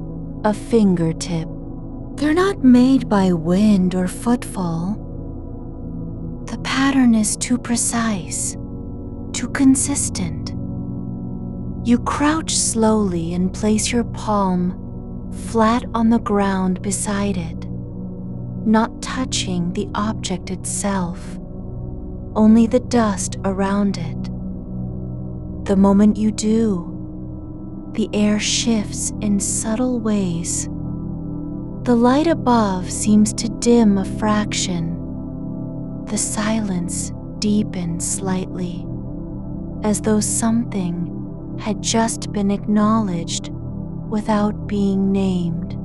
a fingertip. They're not made by wind or footfall. The pattern is too precise, too consistent. You crouch slowly and place your palm flat on the ground beside it, not touching the object itself, only the dust around it. The moment you do, the air shifts in subtle ways. The light above seems to dim a fraction. The silence deepens slightly, as though something had just been acknowledged without being named.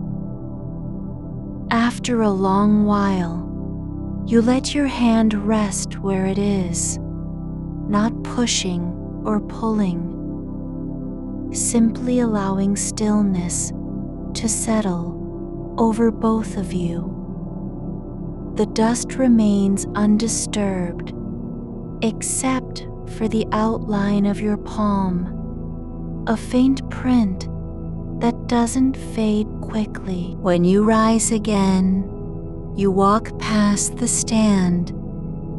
After a long while, you let your hand rest where it is, not pushing or pulling, simply allowing stillness to settle over both of you. The dust remains undisturbed, except for the outline of your palm, a faint print that doesn't fade quickly. When you rise again, you walk past the stand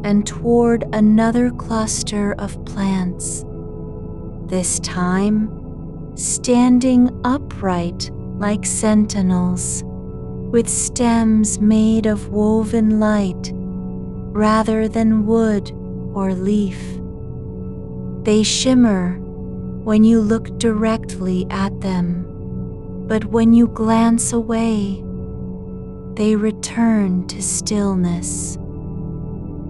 and toward another cluster of plants, this time standing upright like sentinels, with stems made of woven light rather than wood or leaf. They shimmer when you look directly at them, but when you glance away, they return to stillness.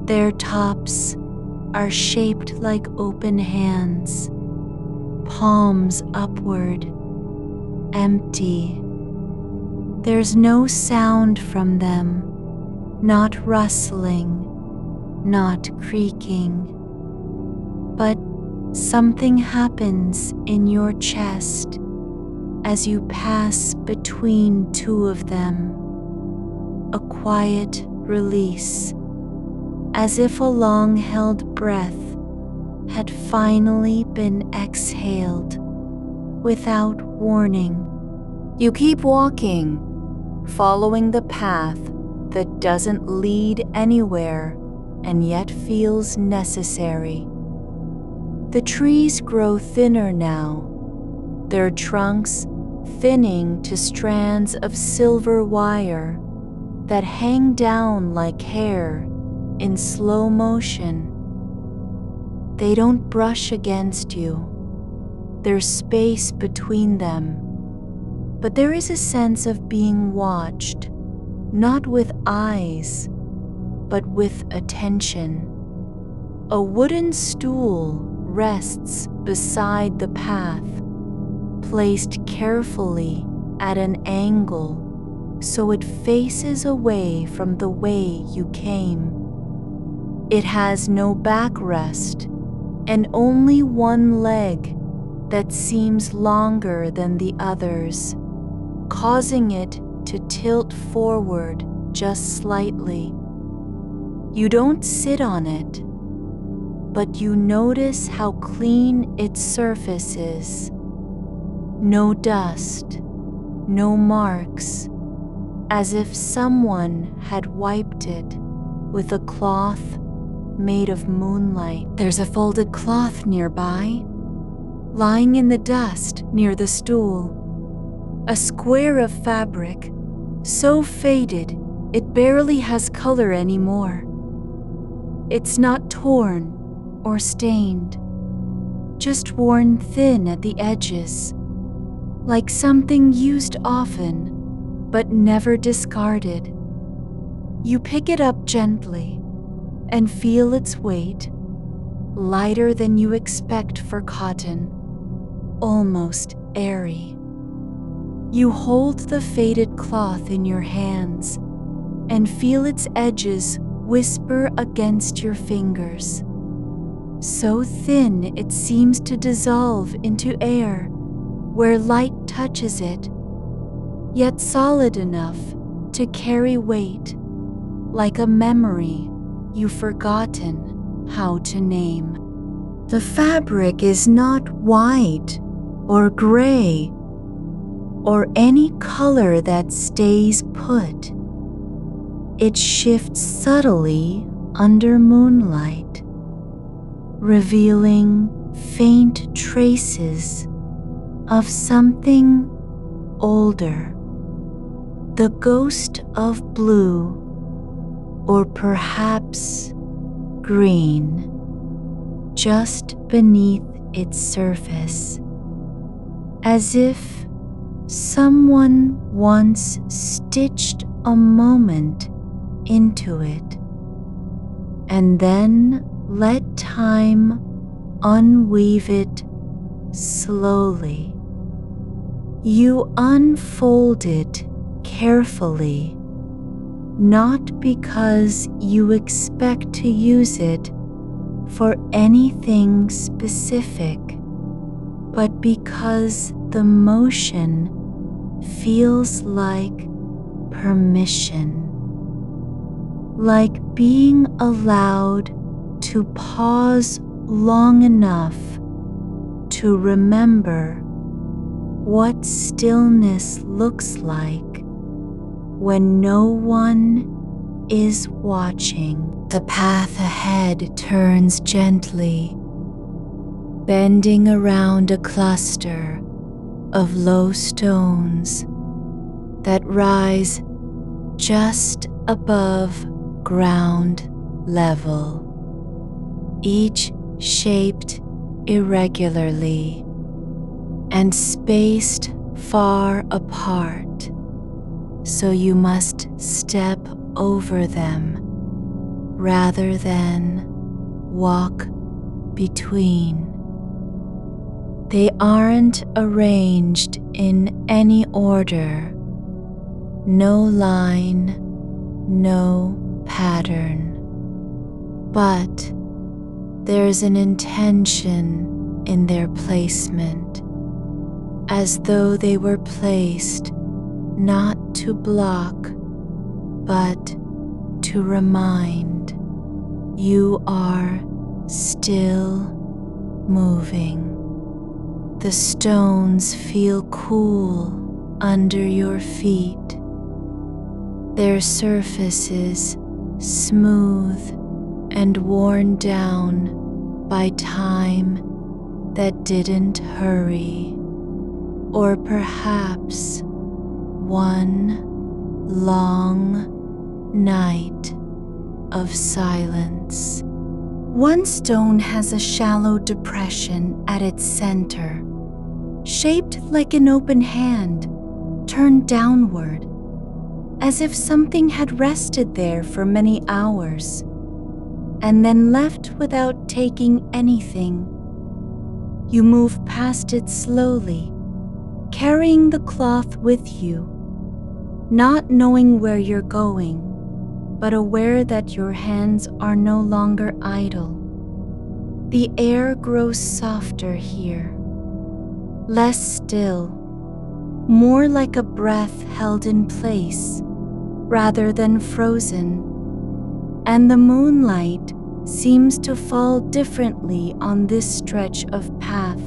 Their tops are shaped like open hands, palms upward, empty. There's no sound from them, not rustling, not creaking. But something happens in your chest as you pass between 2 of them, a quiet release, as if a long-held breath had finally been exhaled without warning. You keep walking, following the path that doesn't lead anywhere and yet feels necessary. The trees grow thinner now, their trunks thinning to strands of silver wire that hang down like hair in slow motion. They don't brush against you. There's space between them, but there is a sense of being watched, not with eyes, but with attention. A wooden stool rests beside the path, placed carefully at an angle so it faces away from the way you came. It has no backrest and only one leg that seems longer than the others, causing it to tilt forward just slightly. You don't sit on it, but you notice how clean its surface is. No dust, no marks, as if someone had wiped it with a cloth made of moonlight. There's a folded cloth nearby, lying in the dust near the stool. A square of fabric, so faded it barely has color anymore. It's not torn or stained, just worn thin at the edges, like something used often but never discarded. You pick it up gently and feel its weight, lighter than you expect for cotton, almost airy. You hold the faded cloth in your hands and feel its edges whisper against your fingers. So thin it seems to dissolve into air where light touches it, yet solid enough to carry weight, like a memory you've forgotten how to name. The fabric is not white or gray or any color that stays put. It shifts subtly under moonlight, revealing faint traces of something older, the ghost of blue, or perhaps green, just beneath its surface, as if someone once stitched a moment into it, and then let time unweave it slowly. You unfold it carefully, not because you expect to use it for anything specific, but because the motion feels like permission, like being allowed to pause long enough to remember what stillness looks like when no one is watching. The path ahead turns gently, bending around a cluster of low stones that rise just above ground level, each shaped irregularly and spaced far apart, so you must step over them rather than walk between. They aren't arranged in any order, no line, no pattern, but there's an intention in their placement, as though they were placed not to block, but to remind you are still moving. The stones feel cool under your feet, their surfaces smooth and worn down by time that didn't hurry, or perhaps one long night of silence. One stone has a shallow depression at its center, shaped like an open hand, turned downward, as if something had rested there for many hours, and then left without taking anything. You move past it slowly, carrying the cloth with you, not knowing where you're going, but aware that your hands are no longer idle. The air grows softer here, less still, more like a breath held in place rather than frozen, and the moonlight seems to fall differently on this stretch of path,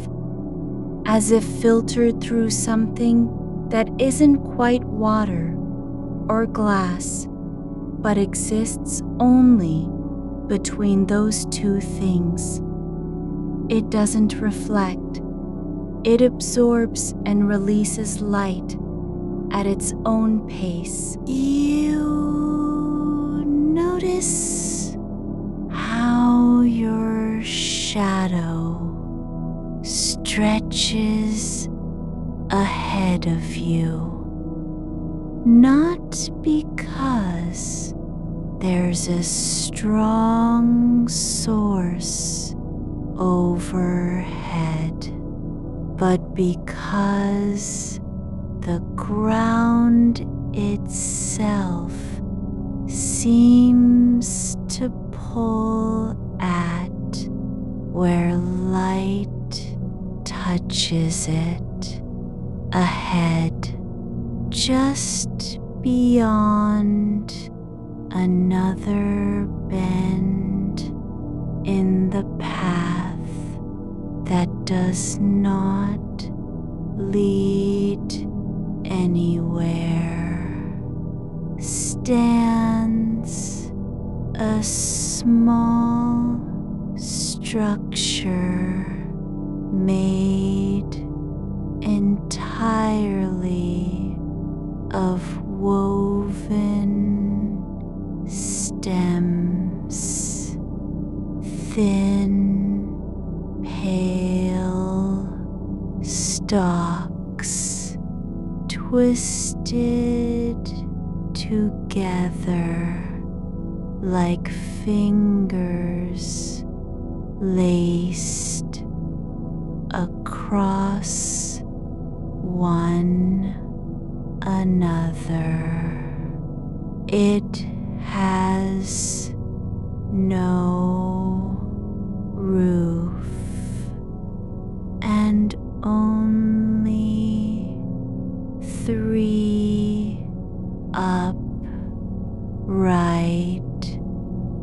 as if filtered through something that isn't quite water or glass, but exists only between those two things. It doesn't reflect. It absorbs and releases light at its own pace. You notice how your shadow stretches ahead of you, not because there's a strong source overhead, but because the ground itself seems to pull at where light touches it, ahead, just beyond another bend in the path that does not lead anywhere, stands a small structure made entirely of woven stems, thin, pale stalks twisted together like fingers laced across one another. It has no roof and only 3 upright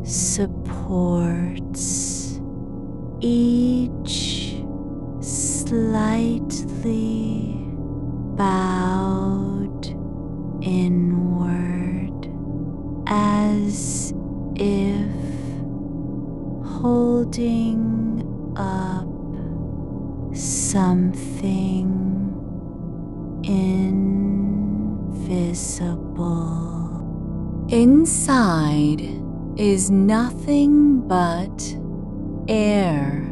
supports, each slightly bowed inward, as if holding up something invisible. Inside is nothing but air,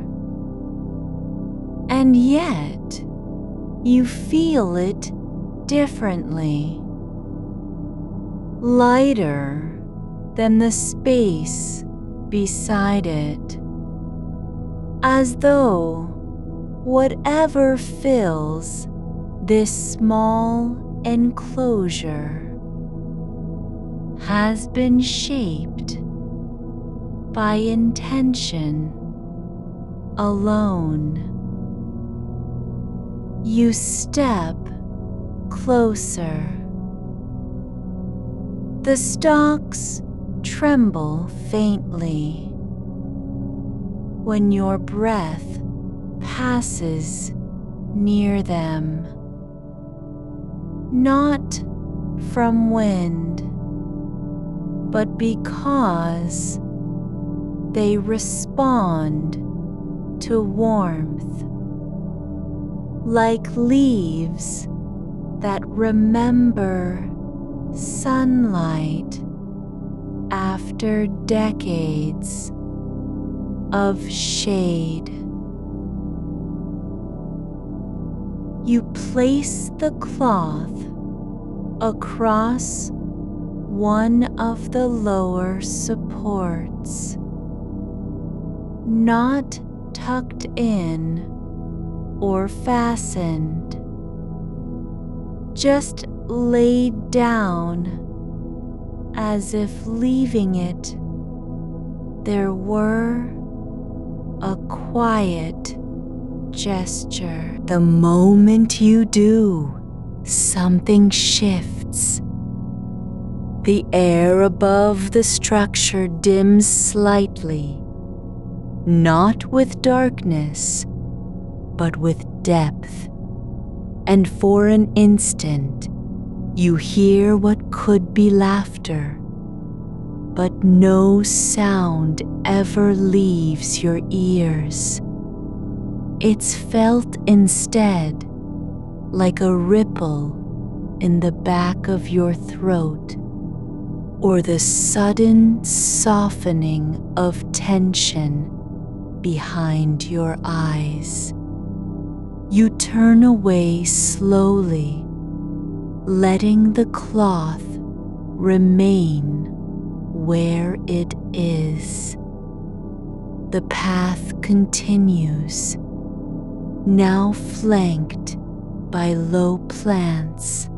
and yet you feel it differently, lighter than the space beside it, as though whatever fills this small enclosure has been shaped by intention alone. You step closer. The stalks tremble faintly when your breath passes near them, not from wind, but because they respond to warmth, like leaves that remember sunlight after decades of shade. You place the cloth across one of the lower supports, not tucked in or fastened, just laid down as if leaving it, there were a quiet gesture. The moment you do, something shifts. The air above the structure dims slightly, not with darkness, but with depth. And for an instant, you hear what could be laughter, but no sound ever leaves your ears. It's felt instead like a ripple in the back of your throat, or the sudden softening of tension behind your eyes. You turn away slowly, letting the cloth remain where it is. The path continues, now flanked by low plants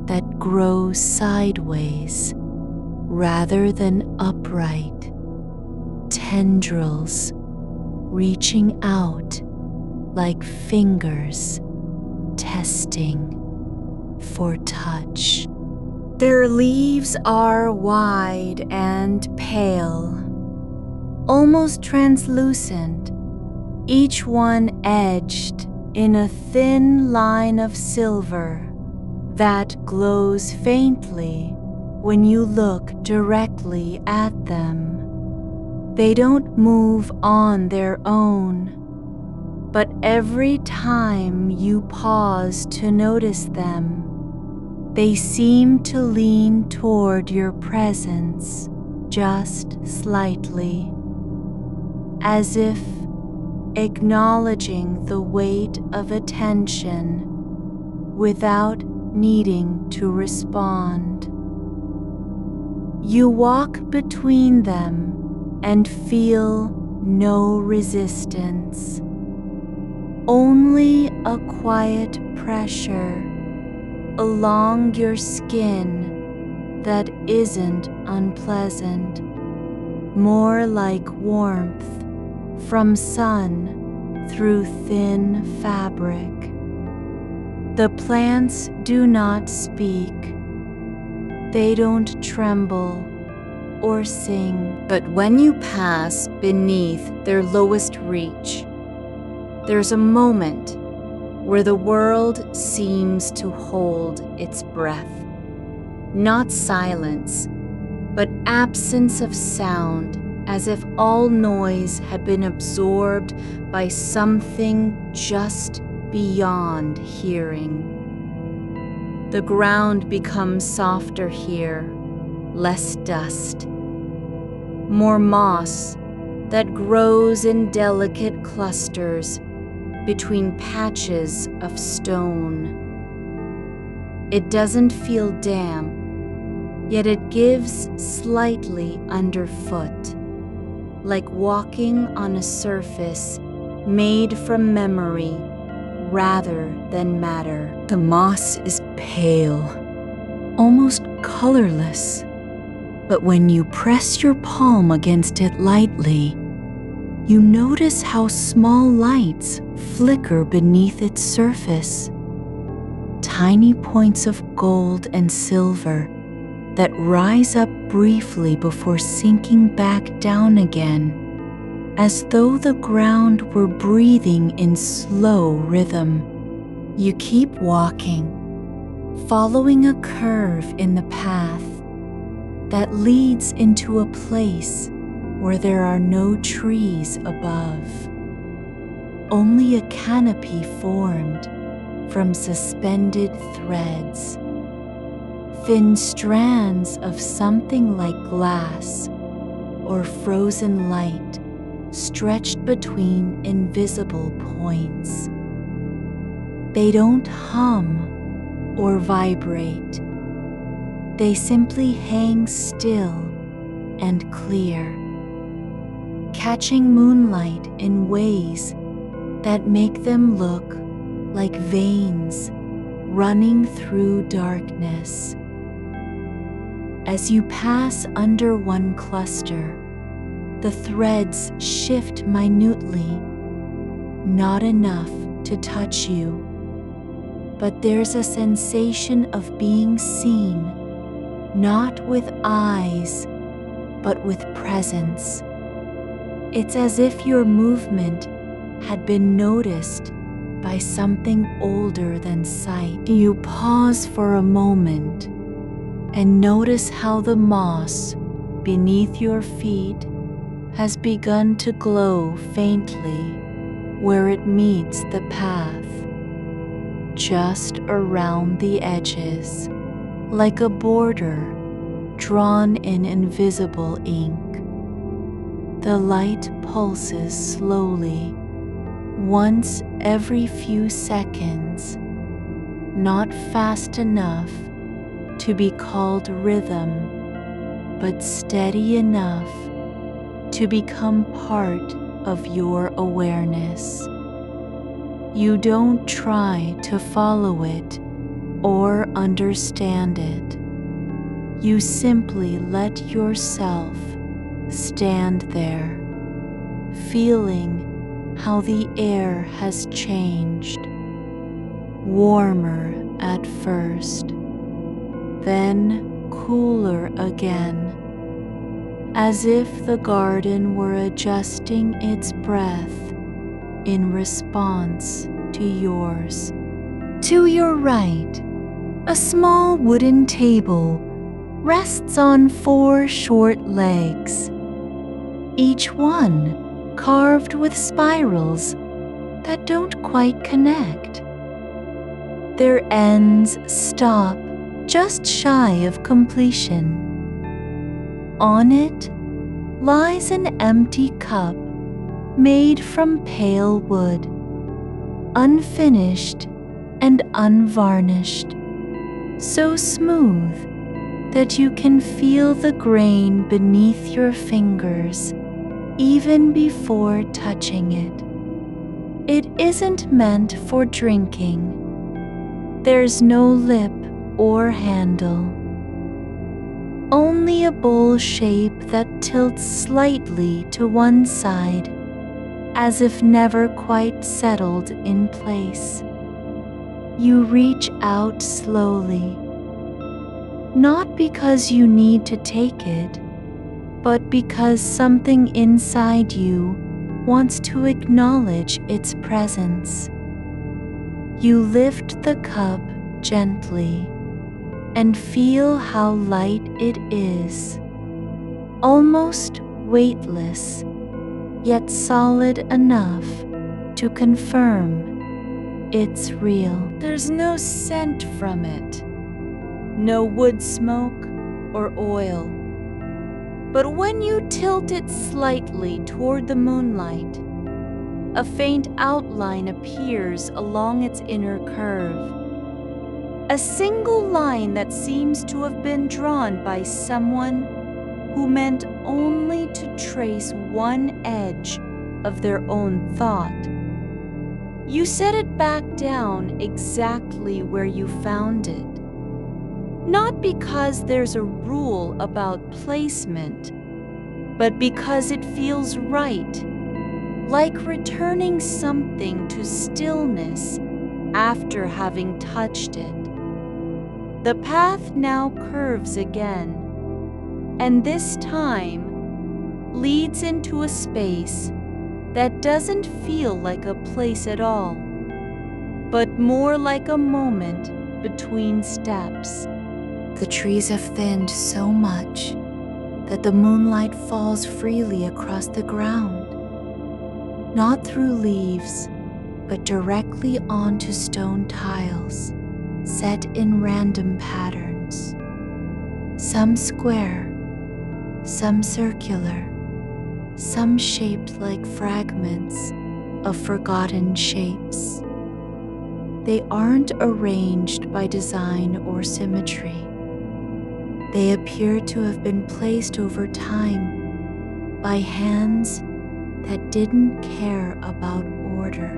that grow sideways rather than upright, tendrils reaching out like fingers testing for touch. Their leaves are wide and pale, almost translucent, each one edged in a thin line of silver that glows faintly when you look directly at them. They don't move on their own, but every time you pause to notice them, they seem to lean toward your presence just slightly, as if acknowledging the weight of attention without needing to respond. You walk between them and feel no resistance, only a quiet pressure along your skin that isn't unpleasant, more like warmth from sun through thin fabric. The plants do not speak. They don't tremble or sing. But when you pass beneath their lowest reach, there's a moment where the world seems to hold its breath. Not silence, but absence of sound, as if all noise had been absorbed by something just beyond hearing. The ground becomes softer here, less dust, more moss that grows in delicate clusters between patches of stone. It doesn't feel damp, yet it gives slightly underfoot, like walking on a surface made from memory rather than matter. The moss is pale, almost colorless, but when you press your palm against it lightly, you notice how small lights flicker beneath its surface. Tiny points of gold and silver that rise up briefly before sinking back down again, as though the ground were breathing in slow rhythm. You keep walking, following a curve in the path that leads into a place where there are no trees above, only a canopy formed from suspended threads, thin strands of something like glass or frozen light stretched between invisible points. They don't hum or vibrate. They simply hang still and clear, catching moonlight in ways that make them look like veins running through darkness. As you pass under one cluster, the threads shift minutely, not enough to touch you, but there's a sensation of being seen, not with eyes, but with presence. It's as if your movement had been noticed by something older than sight. You pause for a moment and notice how the moss beneath your feet has begun to glow faintly where it meets the path, just around the edges, like a border drawn in invisible ink. The light pulses slowly, once every few seconds, not fast enough to be called rhythm, but steady enough to become part of your awareness. You don't try to follow it or understand it. You simply let yourself stand there, feeling how the air has changed, warmer at first, then cooler again, as if the garden were adjusting its breath in response to yours. To your right, a small wooden table rests on 4 short legs, each one carved with spirals that don't quite connect. Their ends stop just shy of completion. On it lies an empty cup made from pale wood, unfinished and unvarnished, so smooth that you can feel the grain beneath your fingers even before touching it. It isn't meant for drinking. There's no lip or handle, only a bowl shape that tilts slightly to one side, as if never quite settled in place. You reach out slowly, not because you need to take it, but because something inside you wants to acknowledge its presence. You lift the cup gently and feel how light it is, almost weightless, yet solid enough to confirm it's real. There's no scent from it, no wood smoke or oil. But when you tilt it slightly toward the moonlight, a faint outline appears along its inner curve. A single line that seems to have been drawn by someone who meant only to trace one edge of their own thought. You set it back down exactly where you found it. Not because there's a rule about placement, but because it feels right, like returning something to stillness after having touched it. The path now curves again, and this time leads into a space that doesn't feel like a place at all, but more like a moment between steps. The trees have thinned so much that the moonlight falls freely across the ground, not through leaves, but directly onto stone tiles set in random patterns, some square, some circular, some shaped like fragments of forgotten shapes. They aren't arranged by design or symmetry. They appear to have been placed over time by hands that didn't care about order.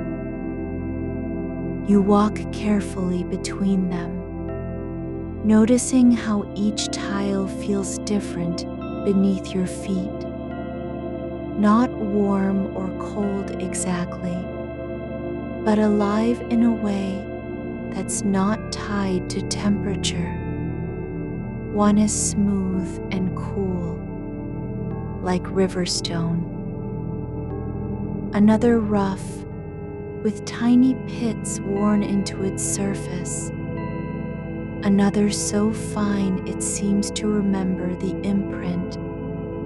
You walk carefully between them, noticing how each tile feels different beneath your feet. Not warm or cold exactly, but alive in a way that's not tied to temperature. One is smooth and cool, like riverstone. Another rough, with tiny pits worn into its surface. Another so fine it seems to remember the imprint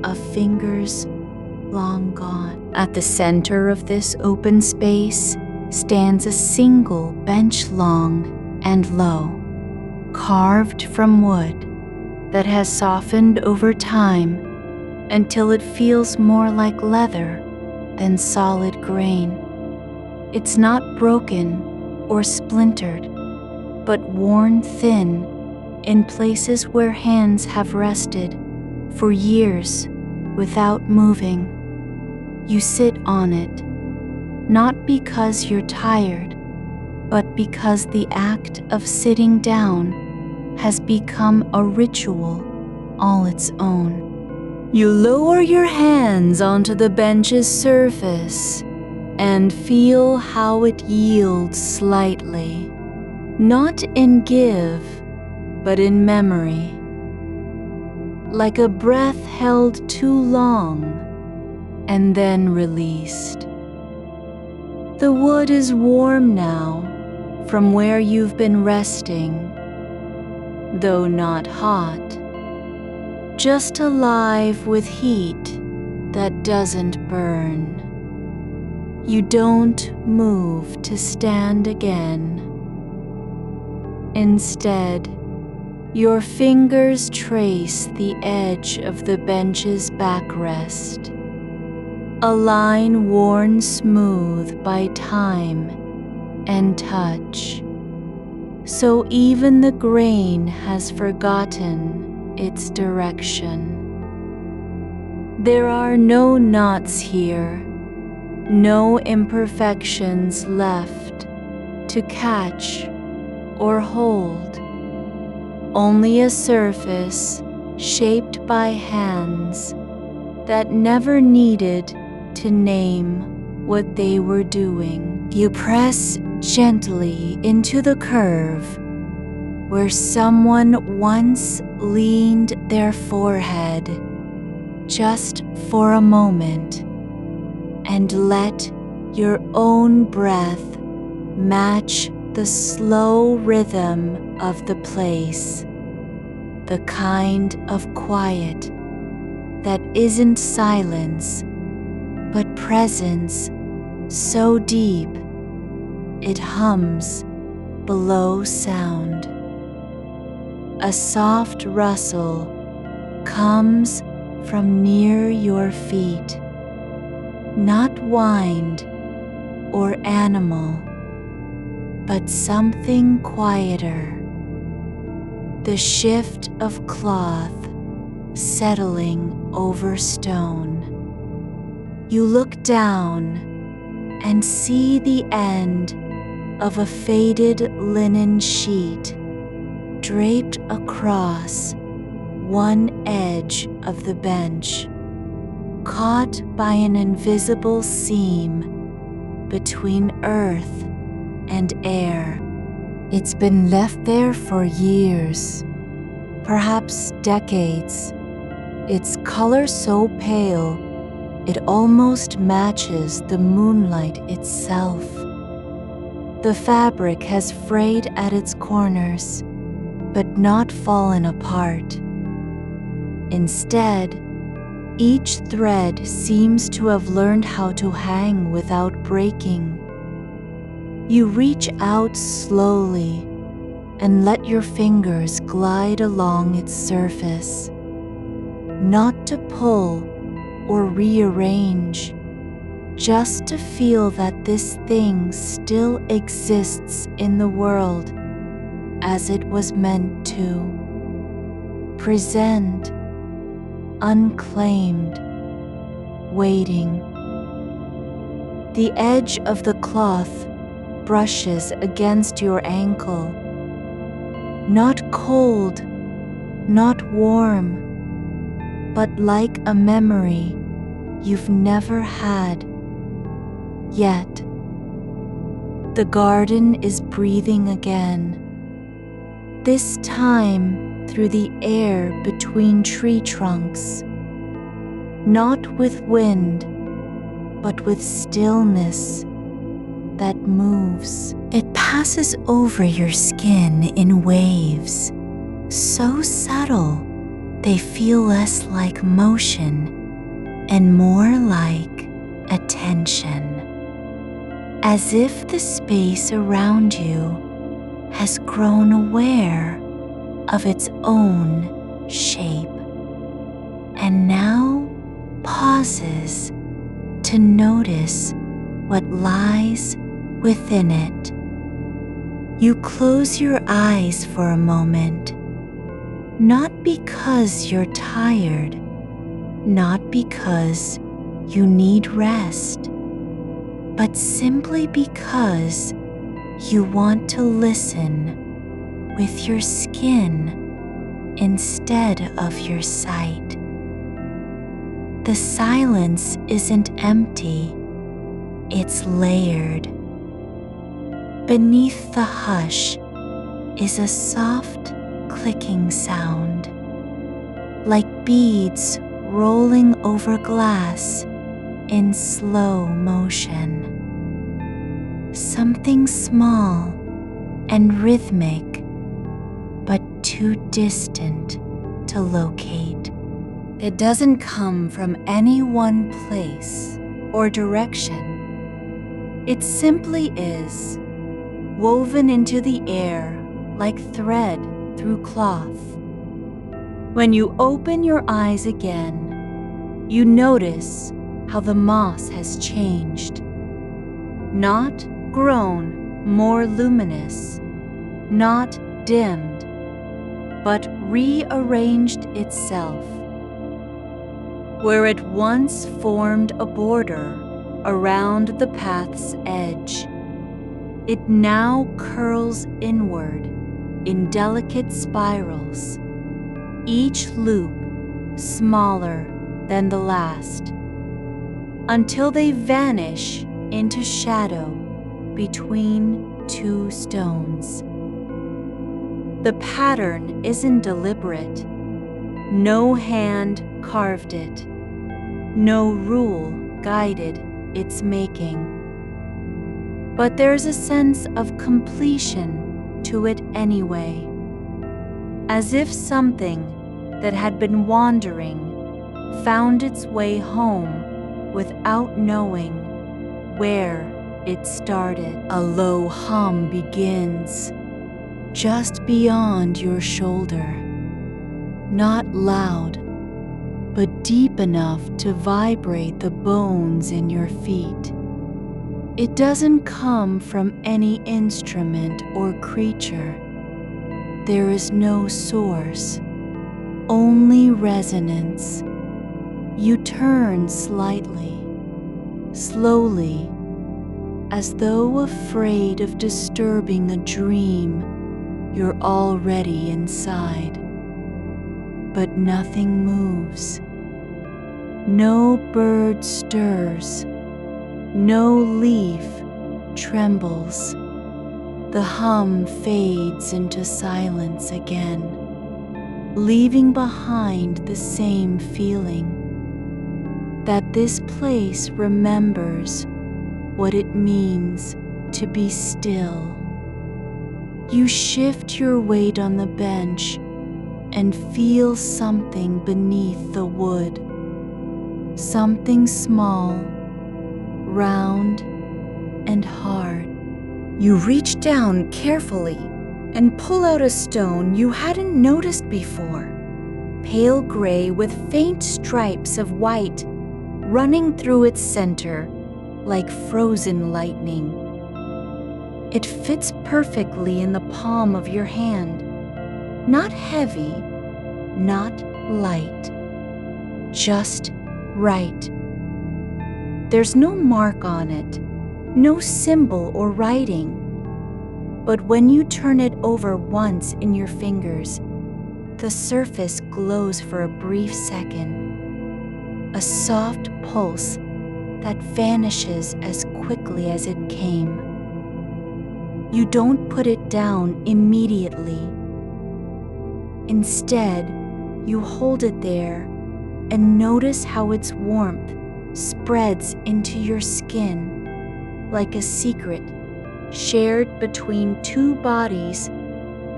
of fingers long gone. At the center of this open space stands a single bench, long and low, carved from wood that has softened over time until it feels more like leather than solid grain. It's not broken or splintered, but worn thin in places where hands have rested for years without moving. You sit on it, not because you're tired, but because the act of sitting down has become a ritual all its own. You lower your hands onto the bench's surface and feel how it yields slightly, not in give, but in memory. Like a breath held too long and then released. The wood is warm now from where you've been resting, though not hot, just alive with heat that doesn't burn. You don't move to stand again. Instead, your fingers trace the edge of the bench's backrest, a line worn smooth by time and touch, so even the grain has forgotten its direction. There are no knots here, no imperfections left to catch or hold, only a surface shaped by hands that never needed to name what they were doing. You press gently into the curve where someone once leaned their forehead just for a moment, and let your own breath match the slow rhythm of the place, the kind of quiet that isn't silence, but presence so deep it hums below sound. A soft rustle comes from near your feet, not wind or animal, but something quieter, the shift of cloth settling over stone. You look down and see the end of a faded linen sheet draped across one edge of the bench, caught by an invisible seam between earth and air. It's been left there for years, perhaps decades, its color so pale it almost matches the moonlight itself. The fabric has frayed at its corners, but not fallen apart. Instead, each thread seems to have learned how to hang without breaking. You reach out slowly and let your fingers glide along its surface, not to pull or rearrange, just to feel that this thing still exists in the world as it was meant to. Present, unclaimed, waiting. The edge of the cloth brushes against your ankle. Not cold, not warm, but like a memory you've never had yet. The garden is breathing again, this time through the air between tree trunks, not with wind, but with stillness that moves. It passes over your skin in waves, so subtle they feel less like motion and more like attention, as if the space around you has grown aware of its own shape and now pauses to notice what lies within it. You close your eyes for a moment, not because you're tired, not because you need rest, but simply because you want to listen with your skin instead of your sight. The silence isn't empty, it's layered. Beneath the hush is a soft clicking sound, like beads rolling over glass in slow motion. Something small and rhythmic, but too distant to locate. It doesn't come from any one place or direction. It simply is, woven into the air like thread through cloth. When you open your eyes again, you notice how the moss has changed. Not grown more luminous, not dimmed, but rearranged itself. Where it once formed a border around the path's edge, it now curls inward in delicate spirals, each loop smaller than the last, until they vanish into shadow between two stones. The pattern isn't deliberate. No hand carved it. No rule guided its making. But there's a sense of completion to it anyway, as if something that had been wandering found its way home without knowing where it started. A low hum begins just beyond your shoulder, not loud, but deep enough to vibrate the bones in your feet. It doesn't come from any instrument or creature. There is no source, only resonance. You turn slightly, slowly, as though afraid of disturbing a dream you're already inside. But nothing moves. No bird stirs. No leaf trembles. The hum fades into silence again, leaving behind the same feeling that this place remembers what it means to be still. You shift your weight on the bench and feel something beneath the wood. Something small, round, and hard. You reach down carefully and pull out a stone you hadn't noticed before, pale gray with faint stripes of white running through its center like frozen lightning. It fits perfectly in the palm of your hand, not heavy, not light, just right. There's no mark on it, no symbol or writing. But when you turn it over once in your fingers, the surface glows for a brief second, a soft pulse that vanishes as quickly as it came. You don't put it down immediately. Instead, you hold it there and notice how its warmth spreads into your skin like a secret shared between two bodies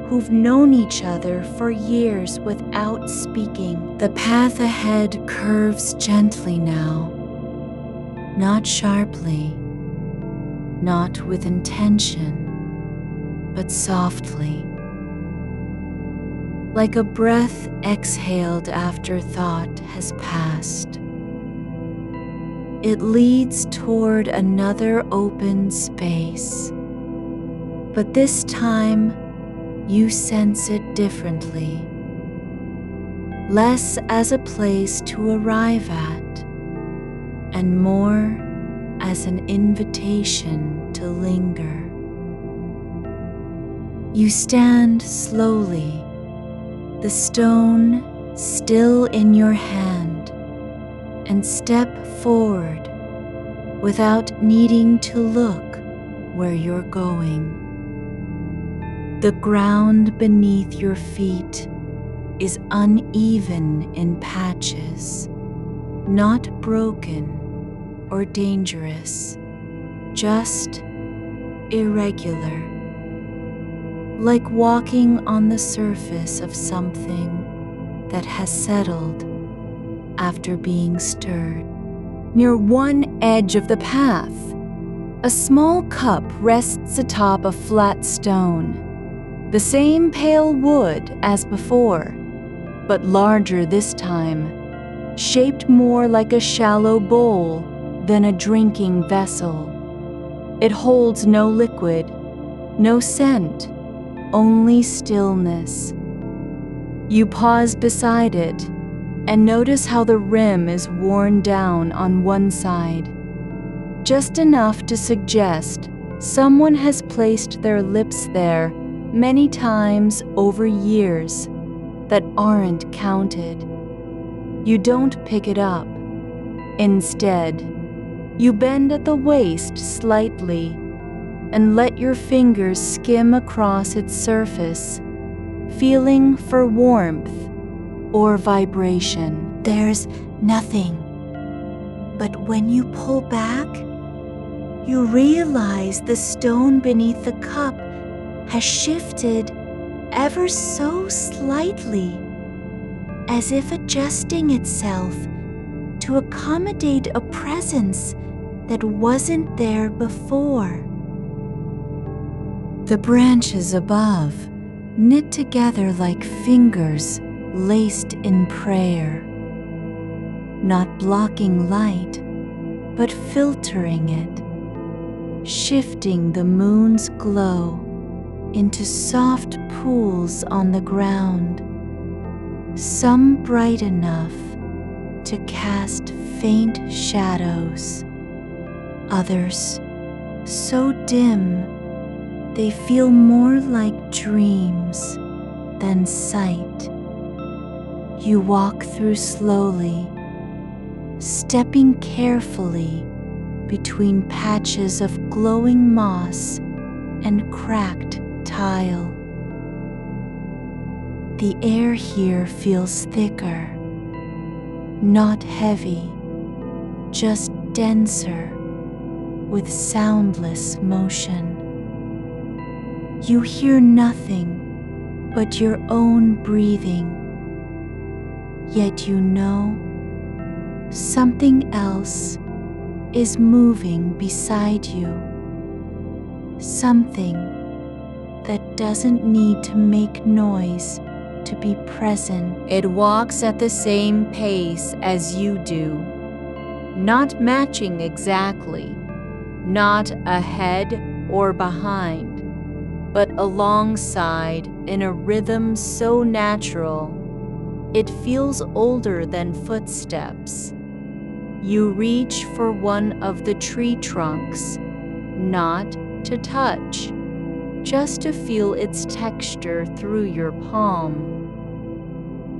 who've known each other for years without speaking. The path ahead curves gently now, not sharply, not with intention, but softly, like a breath exhaled after thought has passed. It leads toward another open space, but this time you sense it differently, less as a place to arrive at, and more as an invitation to linger. You stand slowly, the stone still in your hand, and step forward without needing to look where you're going. The ground beneath your feet is uneven in patches, not broken or dangerous, just irregular, like walking on the surface of something that has settled after being stirred. Near one edge of the path, a small cup rests atop a flat stone, the same pale wood as before, but larger this time, shaped more like a shallow bowl than a drinking vessel. It holds no liquid, no scent, only stillness. You pause beside it and notice how the rim is worn down on one side, just enough to suggest someone has placed their lips there many times over years that aren't counted. You don't pick it up. Instead, you bend at the waist slightly and let your fingers skim across its surface, feeling for warmth or vibration. There's nothing. But when you pull back, you realize the stone beneath the cup has shifted ever so slightly, as if adjusting itself to accommodate a presence that wasn't there before. The branches above knit together like fingers laced in prayer, not blocking light, but filtering it, shifting the moon's glow into soft pools on the ground, some bright enough to cast faint shadows, others so dim they feel more like dreams than sight. You walk through slowly, stepping carefully between patches of glowing moss and cracked tile. The air here feels thicker, not heavy, just denser, with soundless motion. You hear nothing but your own breathing, yet you know something else is moving beside you, something that doesn't need to make noise to be present. It walks at the same pace as you do, not matching exactly, not ahead or behind, but alongside in a rhythm so natural, it feels older than footsteps. You reach for one of the tree trunks, not to touch, just to feel its texture through your palm.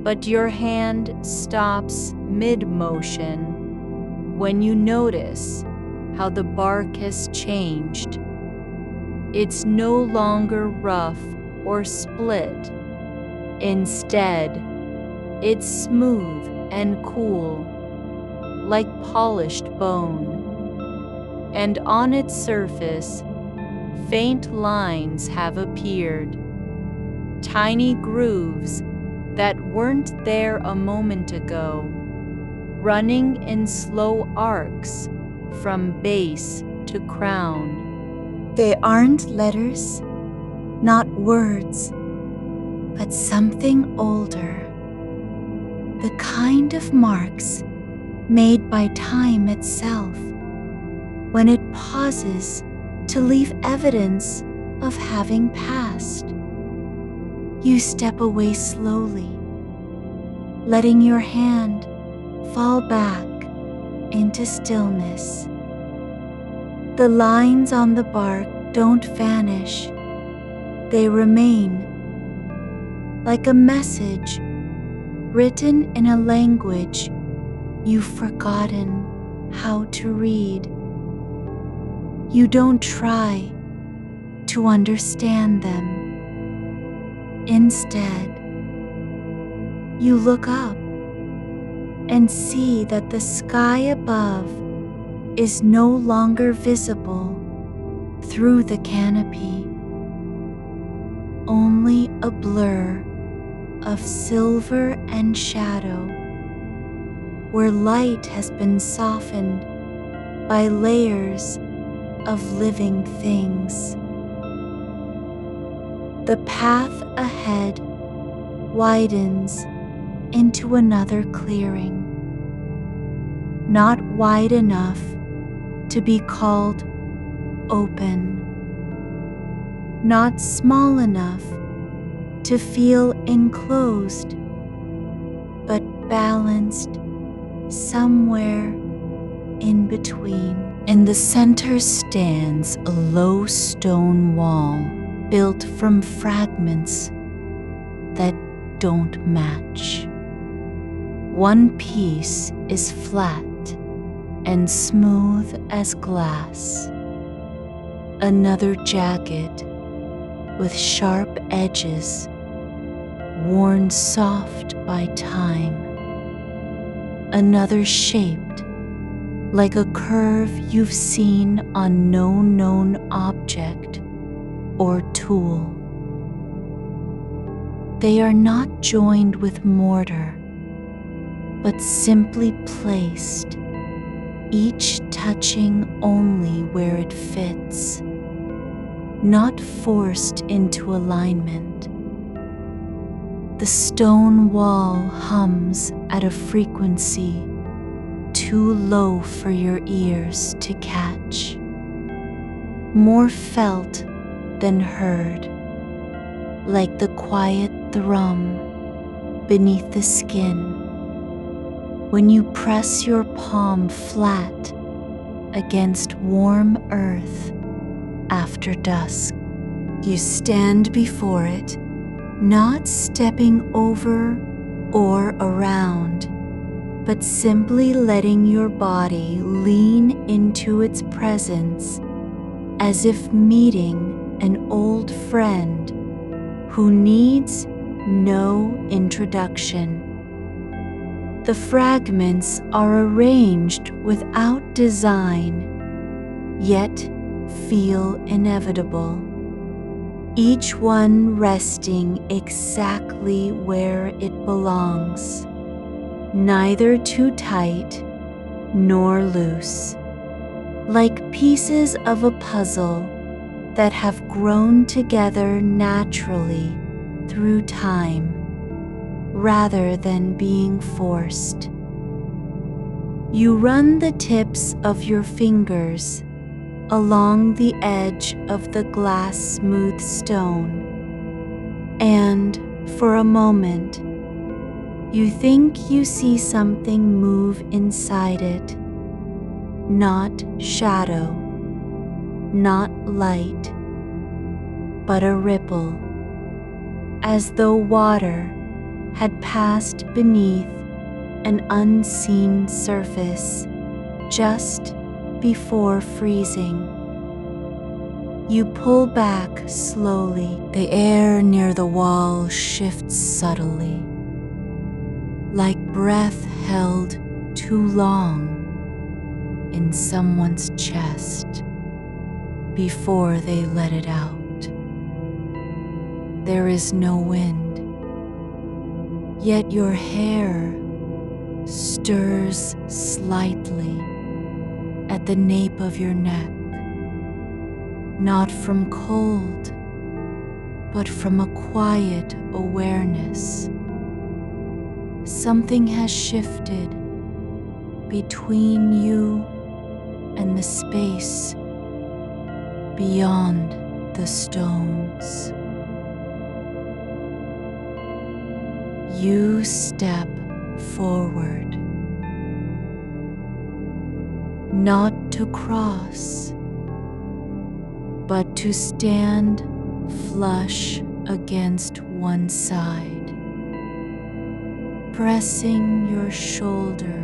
But your hand stops mid-motion when you notice how the bark has changed. It's no longer rough or split. Instead, it's smooth and cool, like polished bone. And on its surface, faint lines have appeared, tiny grooves that weren't there a moment ago, running in slow arcs from base to crown. They aren't letters, not words, but something older. The kind of marks made by time itself, when it pauses to leave evidence of having passed. You step away slowly, letting your hand fall back into stillness. The lines on the bark don't vanish. They remain, like a message written in a language you've forgotten how to read. You don't try to understand them. Instead, you look up and see that the sky above is no longer visible through the canopy, only a blur of silver and shadow, where light has been softened by layers of living things. The path ahead widens into another clearing, not wide enough to be called open, not small enough to feel enclosed, but balanced somewhere in between. In the center stands a low stone wall built from fragments that don't match. One piece is flat and smooth as glass, another jagged with sharp edges, worn soft by time, another shaped like a curve you've seen on no known object or tool. They are not joined with mortar, but simply placed, each touching only where it fits, not forced into alignment. The stone wall hums at a frequency too low for your ears to catch, more felt than heard, like the quiet thrum beneath the skin when you press your palm flat against warm earth after dusk. You stand before it, not stepping over or around, but simply letting your body lean into its presence as if meeting an old friend who needs no introduction. The fragments are arranged without design, yet feel inevitable, each one resting exactly where it belongs, neither too tight nor loose, like pieces of a puzzle that have grown together naturally through time, rather than being forced. You run the tips of your fingers along the edge of the glass-smooth stone, and for a moment, you think you see something move inside it, not shadow, not light, but a ripple, as though water had passed beneath an unseen surface just before freezing. You pull back slowly. The air near the wall shifts subtly, like breath held too long in someone's chest before they let it out. There is no wind, yet your hair stirs slightly at the nape of your neck, not from cold, but from a quiet awareness. Something has shifted between you and the space beyond the stones. You step forward, not to cross, but to stand flush against one side, pressing your shoulder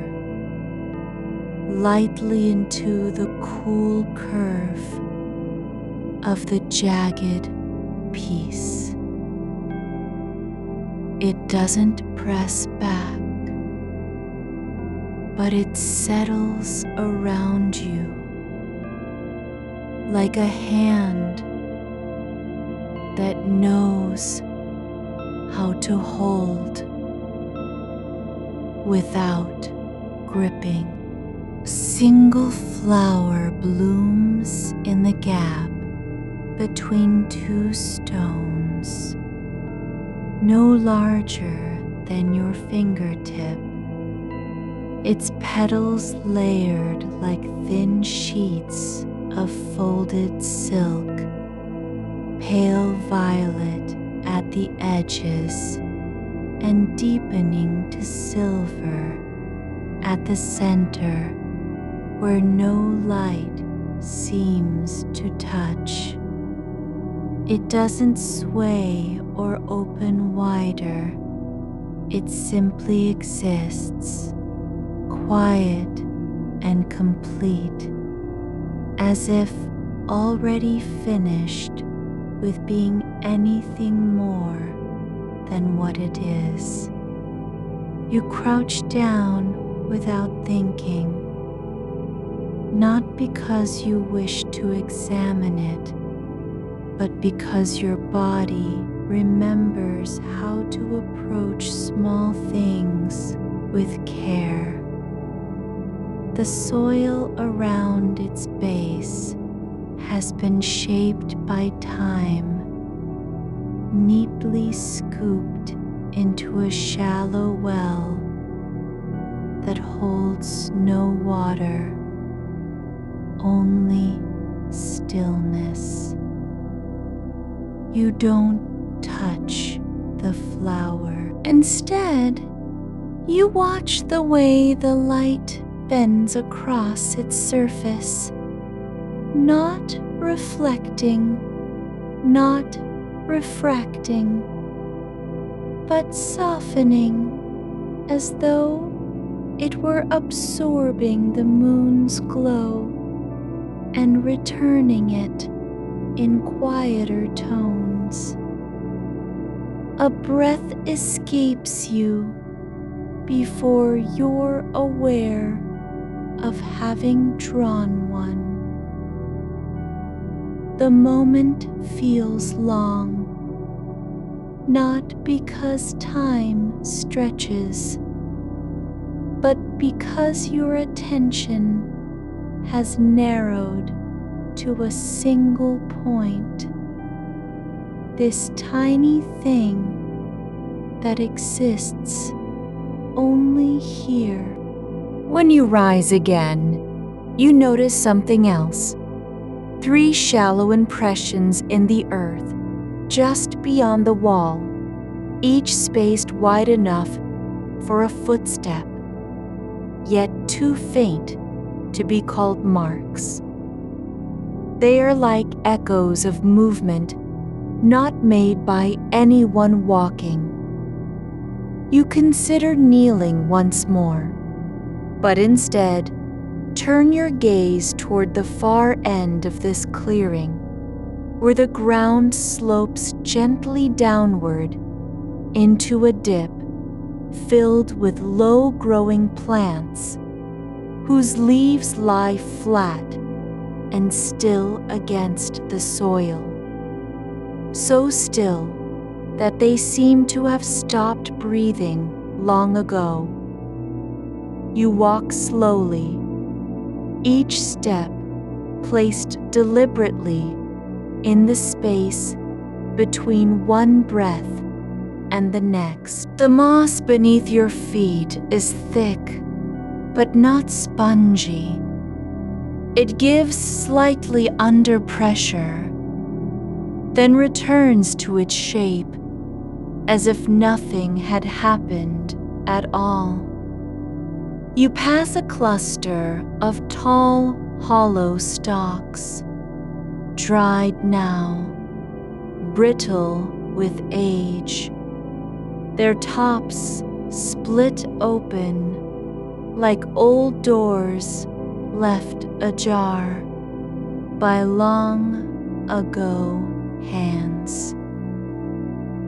lightly into the cool curve of the jagged piece. It doesn't press back, but it settles around you like a hand that knows how to hold without gripping. A single flower blooms in the gap between two stones, no larger than your fingertip, its petals layered like thin sheets of folded silk, pale violet at the edges and deepening to silver at the center where no light seems to touch. It doesn't sway or open wider. It simply exists, quiet and complete, as if already finished with being anything more than what it is. You crouch down without thinking, not because you wish to examine it, but because your body remembers how to approach small things with care. The soil around its base has been shaped by time, neatly scooped into a shallow well that holds no water, only stillness. You don't touch the flower. Instead, you watch the way the light bends across its surface, not reflecting, not refracting, but softening as though it were absorbing the moon's glow and returning it in quieter tones. A breath escapes you before you're aware of having drawn one. The moment feels long, not because time stretches, but because your attention has narrowed to a single point, this tiny thing that exists only here. When you rise again, you notice something else. 3 shallow impressions in the earth just beyond the wall, each spaced wide enough for a footstep, yet too faint to be called marks. They are like echoes of movement not made by anyone walking. You consider kneeling once more, but instead turn your gaze toward the far end of this clearing, where the ground slopes gently downward into a dip filled with low-growing plants whose leaves lie flat and still against the soil, so still that they seem to have stopped breathing long ago. You walk slowly, each step placed deliberately in the space between one breath and the next. The moss beneath your feet is thick, but not spongy. It gives slightly under pressure, then returns to its shape as if nothing had happened at all. You pass a cluster of tall, hollow stalks, dried now, brittle with age, their tops split open like old doors left ajar by long ago hands.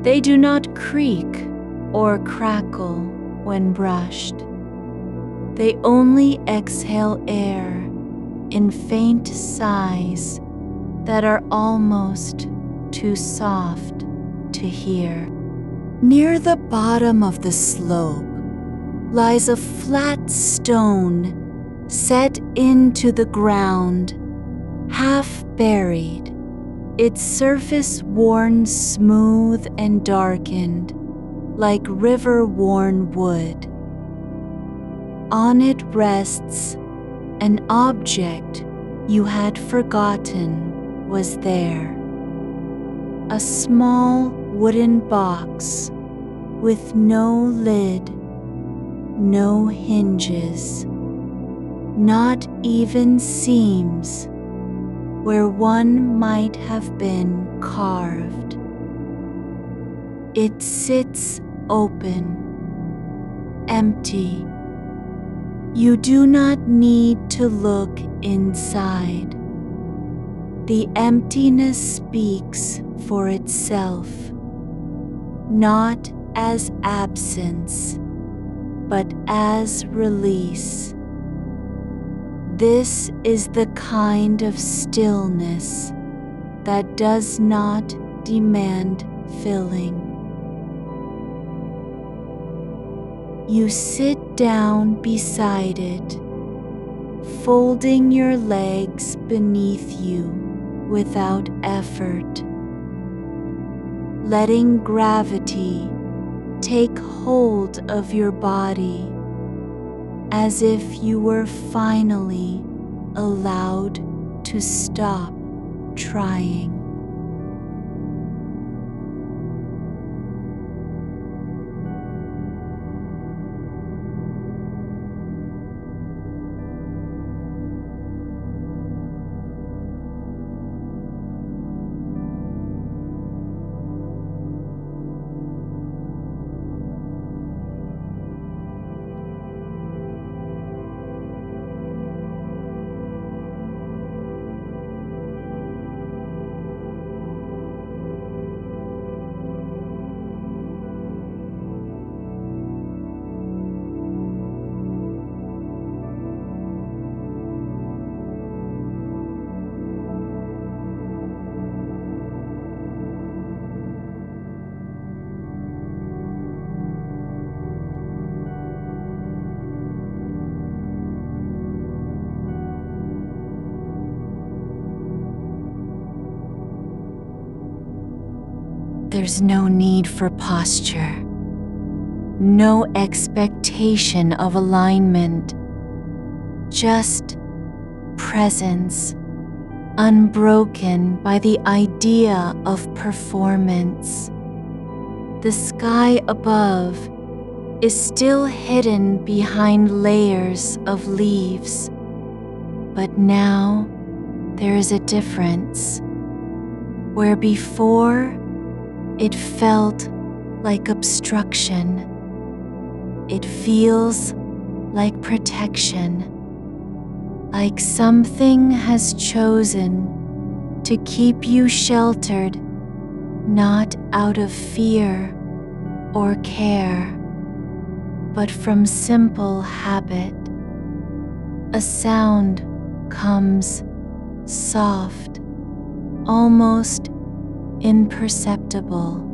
They do not creak or crackle when brushed. They only exhale air in faint sighs that are almost too soft to hear. Near the bottom of the slope lies a flat stone set into the ground, half buried, its surface worn smooth and darkened like river-worn wood. On it rests an object you had forgotten was there. A small wooden box with no lid, no hinges, not even seams where one might have been carved. It sits open, empty. You do not need to look inside. The emptiness speaks for itself, not as absence, but as release. This is the kind of stillness that does not demand filling. You sit down beside it, folding your legs beneath you without effort, letting gravity take hold of your body as if you were finally allowed to stop trying. There's no need for posture, no expectation of alignment, just presence, unbroken by the idea of performance. The sky above is still hidden behind layers of leaves, but now there is a difference. Where before it felt like obstruction, it feels like protection, like something has chosen to keep you sheltered, not out of fear or care, but from simple habit. A sound comes soft, almost imperceptible,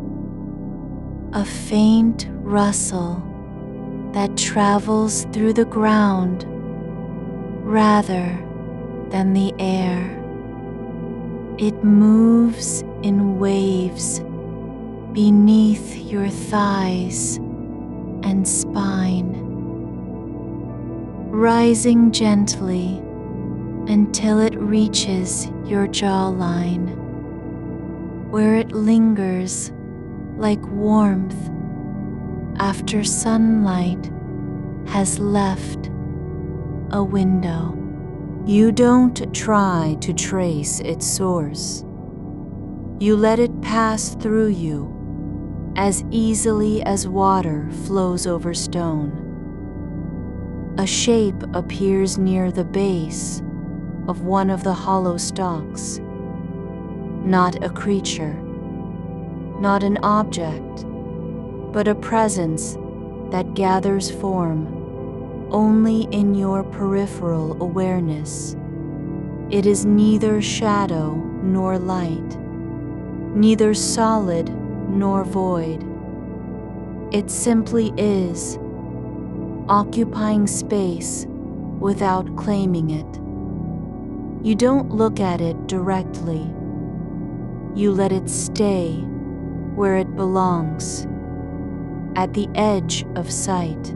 a faint rustle that travels through the ground rather than the air. It moves in waves beneath your thighs and spine, rising gently until it reaches your jawline, where it lingers like warmth after sunlight has left a window. You don't try to trace its source. You let it pass through you as easily as water flows over stone. A shape appears near the base of one of the hollow stalks. Not a creature, not an object, but a presence that gathers form only in your peripheral awareness. It is neither shadow nor light, neither solid nor void. It simply is, occupying space without claiming it. You don't look at it directly. You let it stay where it belongs, at the edge of sight,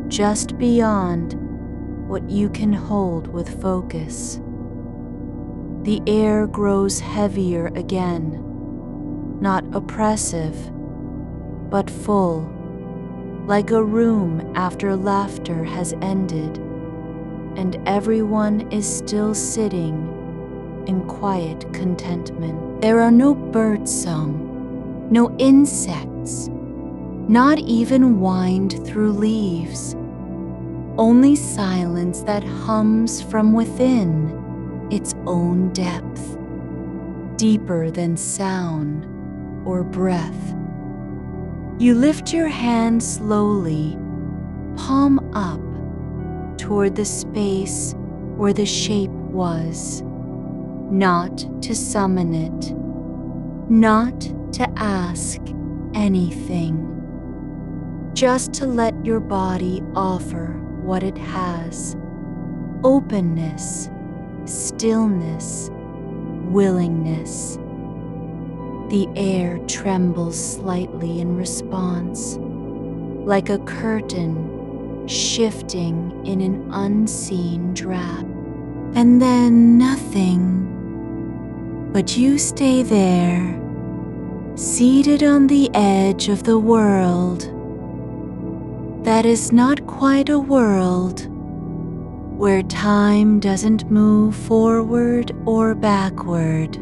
just beyond what you can hold with focus. The air grows heavier again, not oppressive, but full, like a room after laughter has ended, and everyone is still sitting in quiet contentment. There are no birdsong, no insects, not even wind through leaves. Only silence that hums from within its own depth, deeper than sound or breath. You lift your hand slowly, palm up, toward the space where the shape was, not to summon it, not to ask anything, just to let your body offer what it has: openness, stillness, willingness. The air trembles slightly in response, like a curtain shifting in an unseen draft. And then nothing, but you stay there, seated on the edge of the world that is not quite a world, where time doesn't move forward or backward,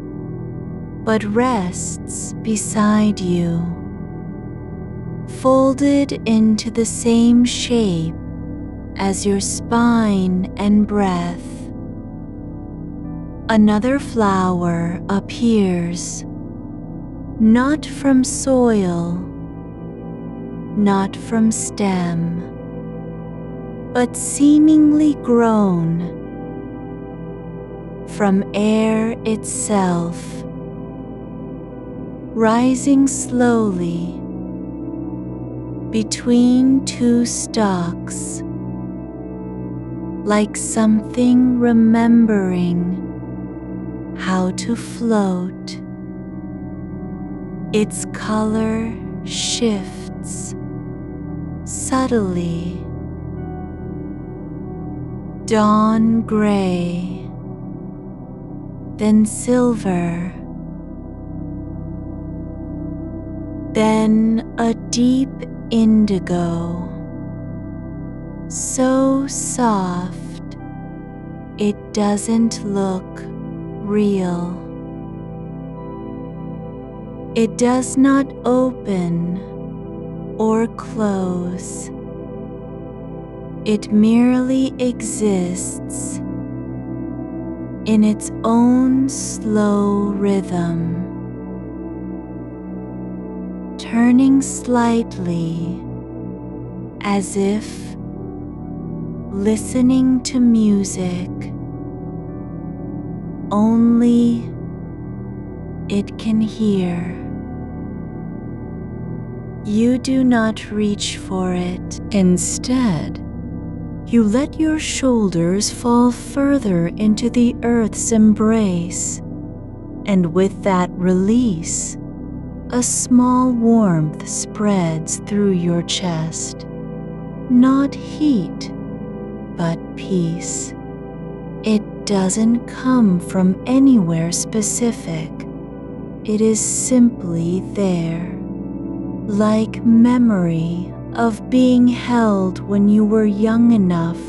but rests beside you, folded into the same shape as your spine and breath. Another flower appears, not from soil, not from stem, but seemingly grown from air itself, rising slowly between two stalks, like something remembering how to float. Its color shifts subtly, dawn gray, then silver, then a deep indigo, so soft it doesn't look real. It does not open or close. It merely exists in its own slow rhythm, turning slightly as if listening to music only it can hear. You do not reach for it. Instead, you let your shoulders fall further into the earth's embrace, and with that release, a small warmth spreads through your chest. Not heat, but peace. It doesn't come from anywhere specific. It is simply there, like memory of being held when you were young enough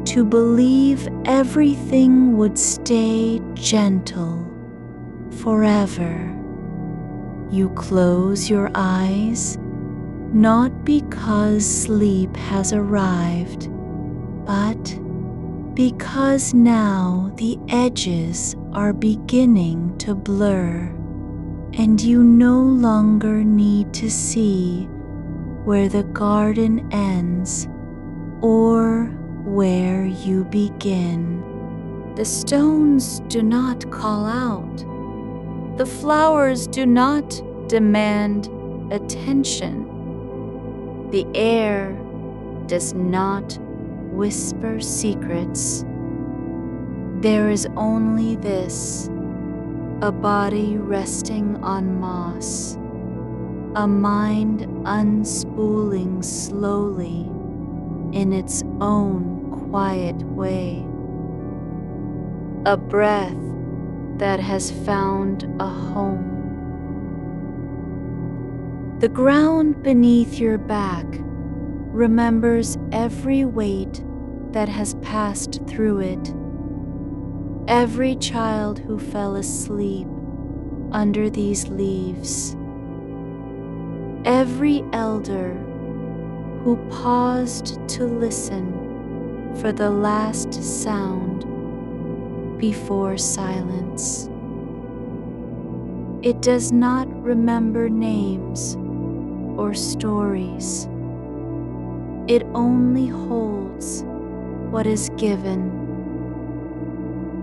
to believe everything would stay gentle forever. You close your eyes, not because sleep has arrived, but because now the edges are beginning to blur, and you no longer need to see where the garden ends or where you begin. The stones do not call out. The flowers do not demand attention. The air does not whisper secrets. There is only this: a body resting on moss, a mind unspooling slowly in its own quiet way, a breath that has found a home. The ground beneath your back remembers every weight that has passed through it, every child who fell asleep under these leaves, every elder who paused to listen for the last sound before silence. It does not remember names or stories. It only holds what is given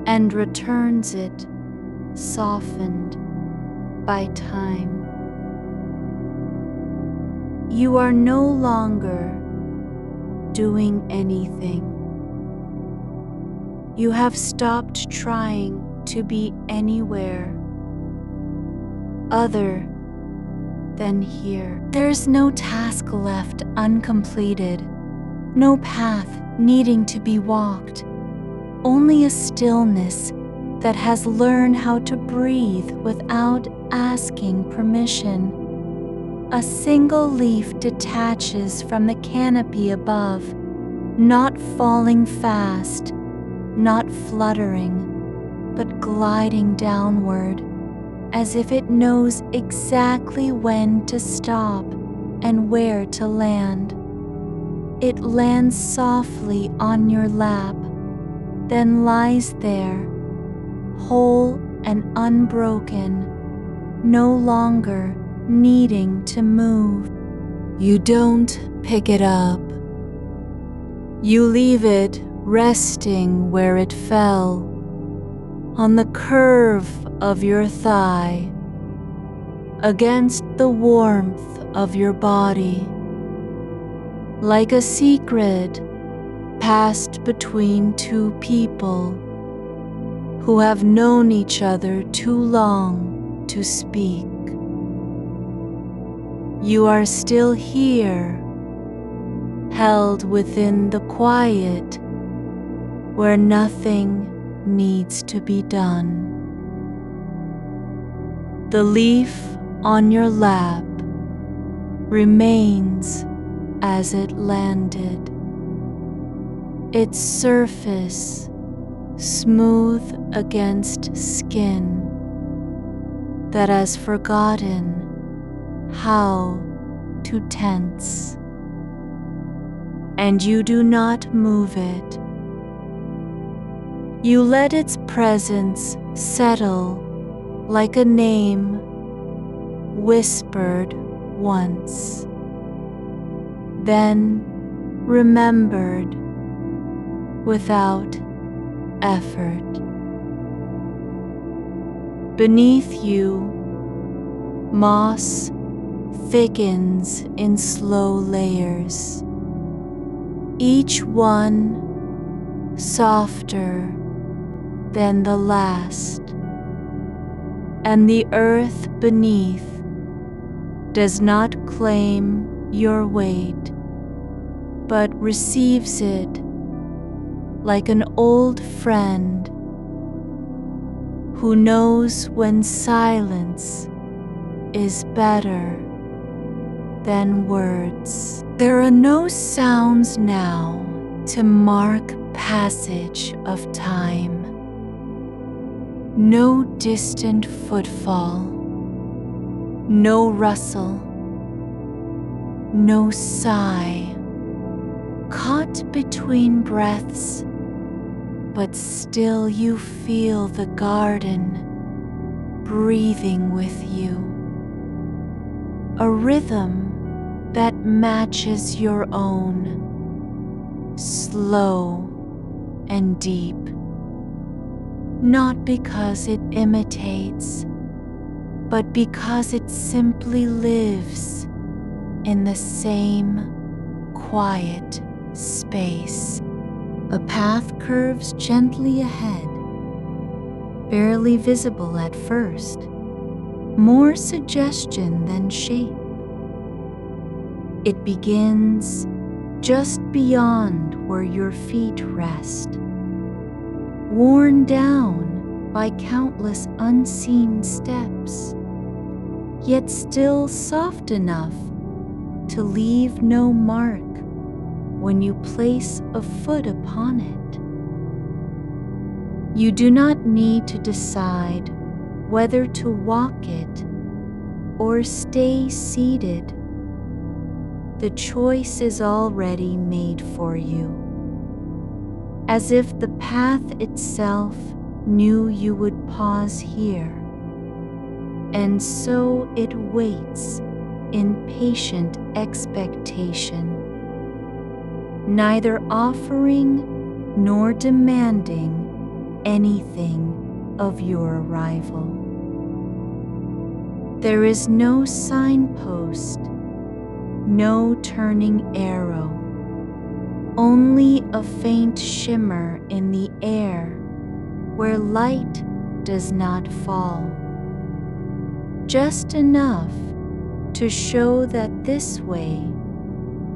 and returns it softened by time. You are no longer doing anything. You have stopped trying to be anywhere other than here. There's no task left uncompleted, no path needing to be walked, only a stillness that has learned how to breathe without asking permission. A single leaf detaches from the canopy above, not falling fast, not fluttering, but gliding downward, as if it knows exactly when to stop and where to land. It lands softly on your lap, then lies there, whole and unbroken, no longer needing to move. You don't pick it up. You leave it resting where it fell, on the curve of your thigh, against the warmth of your body, like a secret passed between two people who have known each other too long to speak. You are still here, held within the quiet where nothing needs to be done. The leaf on your lap remains as it landed, its surface smooth against skin that has forgotten how to tense, and you do not move it. You let its presence settle like a name whispered once, then remembered without effort. Beneath you, moss thickens in slow layers, each one softer than the last, and the earth beneath does not claim your weight, but receives it like an old friend who knows when silence is better than words. There are no sounds now to mark passage of time. No distant footfall, no rustle, no sigh, caught between breaths, but still you feel the garden breathing with you. A rhythm that matches your own, slow and deep, not because it imitates, but because it simply lives in the same quiet space. A path curves gently ahead, barely visible at first, more suggestion than shape. It begins just beyond where your feet rest, worn down by countless unseen steps, yet still soft enough to leave no mark when you place a foot upon it. You do not need to decide whether to walk it or stay seated. The choice is already made for you, as if the path itself knew you would pause here, and so it waits in patient expectation, neither offering nor demanding anything of your arrival. There is no signpost, no turning arrow, only a faint shimmer in the air where light does not fall, just enough to show that this way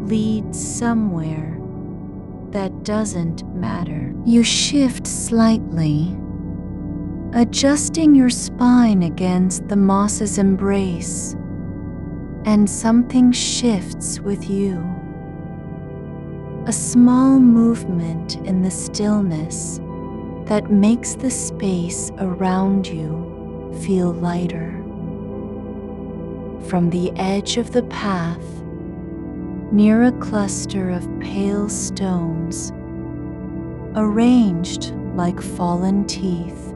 leads somewhere that doesn't matter. You shift slightly, adjusting your spine against the moss's embrace, and something shifts with you. A small movement in the stillness that makes the space around you feel lighter. From the edge of the path, near a cluster of pale stones, arranged like fallen teeth,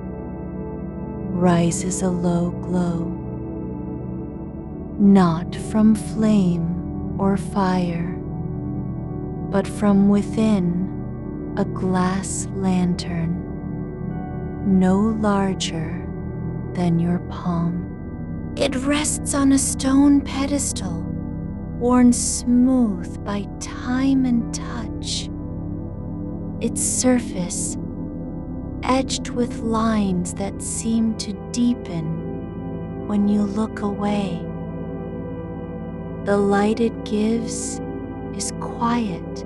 rises a low glow. Not from flame or fire, but from within a glass lantern, no larger than your palm. It rests on a stone pedestal, worn smooth by time and touch. Its surface edged with lines that seem to deepen when you look away. The light it gives is quiet,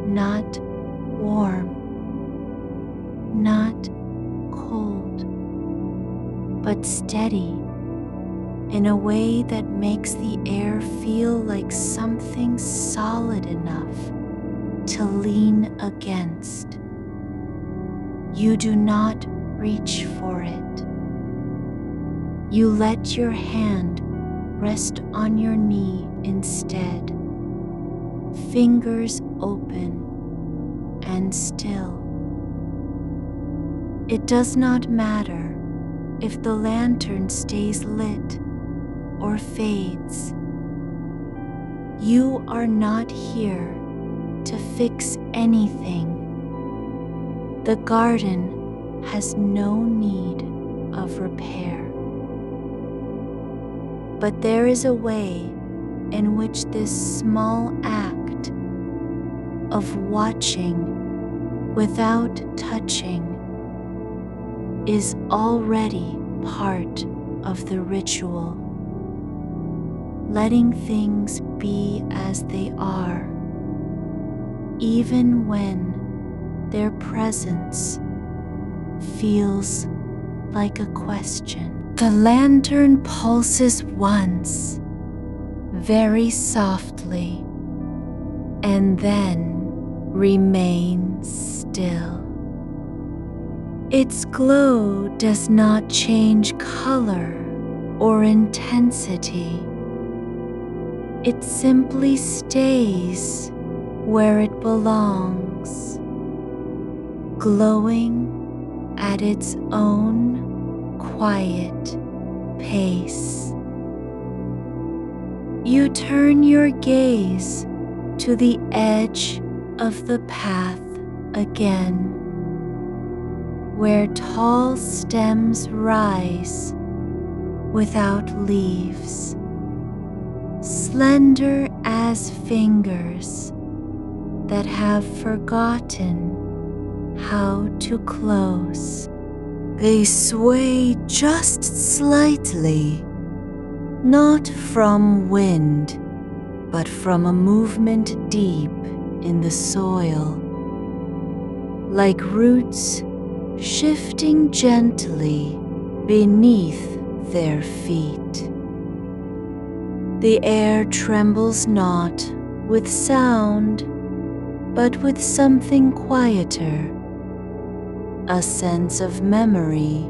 not warm, not cold, but steady in a way that makes the air feel like something solid enough to lean against. You do not reach for it. You let your hand rest on your knee instead, fingers open and still. It does not matter if the lantern stays lit or fades. You are not here to fix anything. The garden has no need of repair. But there is a way in which this small act of watching without touching is already part of the ritual, letting things be as they are, even when their presence feels like a question. The lantern pulses once, very softly, and then remains still. Its glow does not change color or intensity. It simply stays where it belongs, glowing at its own quiet pace. You turn your gaze to the edge of the path again, where tall stems rise without leaves, slender as fingers that have forgotten how to close. They sway just slightly, not from wind, but from a movement deep in the soil, like roots shifting gently beneath their feet. The air trembles not with sound, but with something quieter, a sense of memory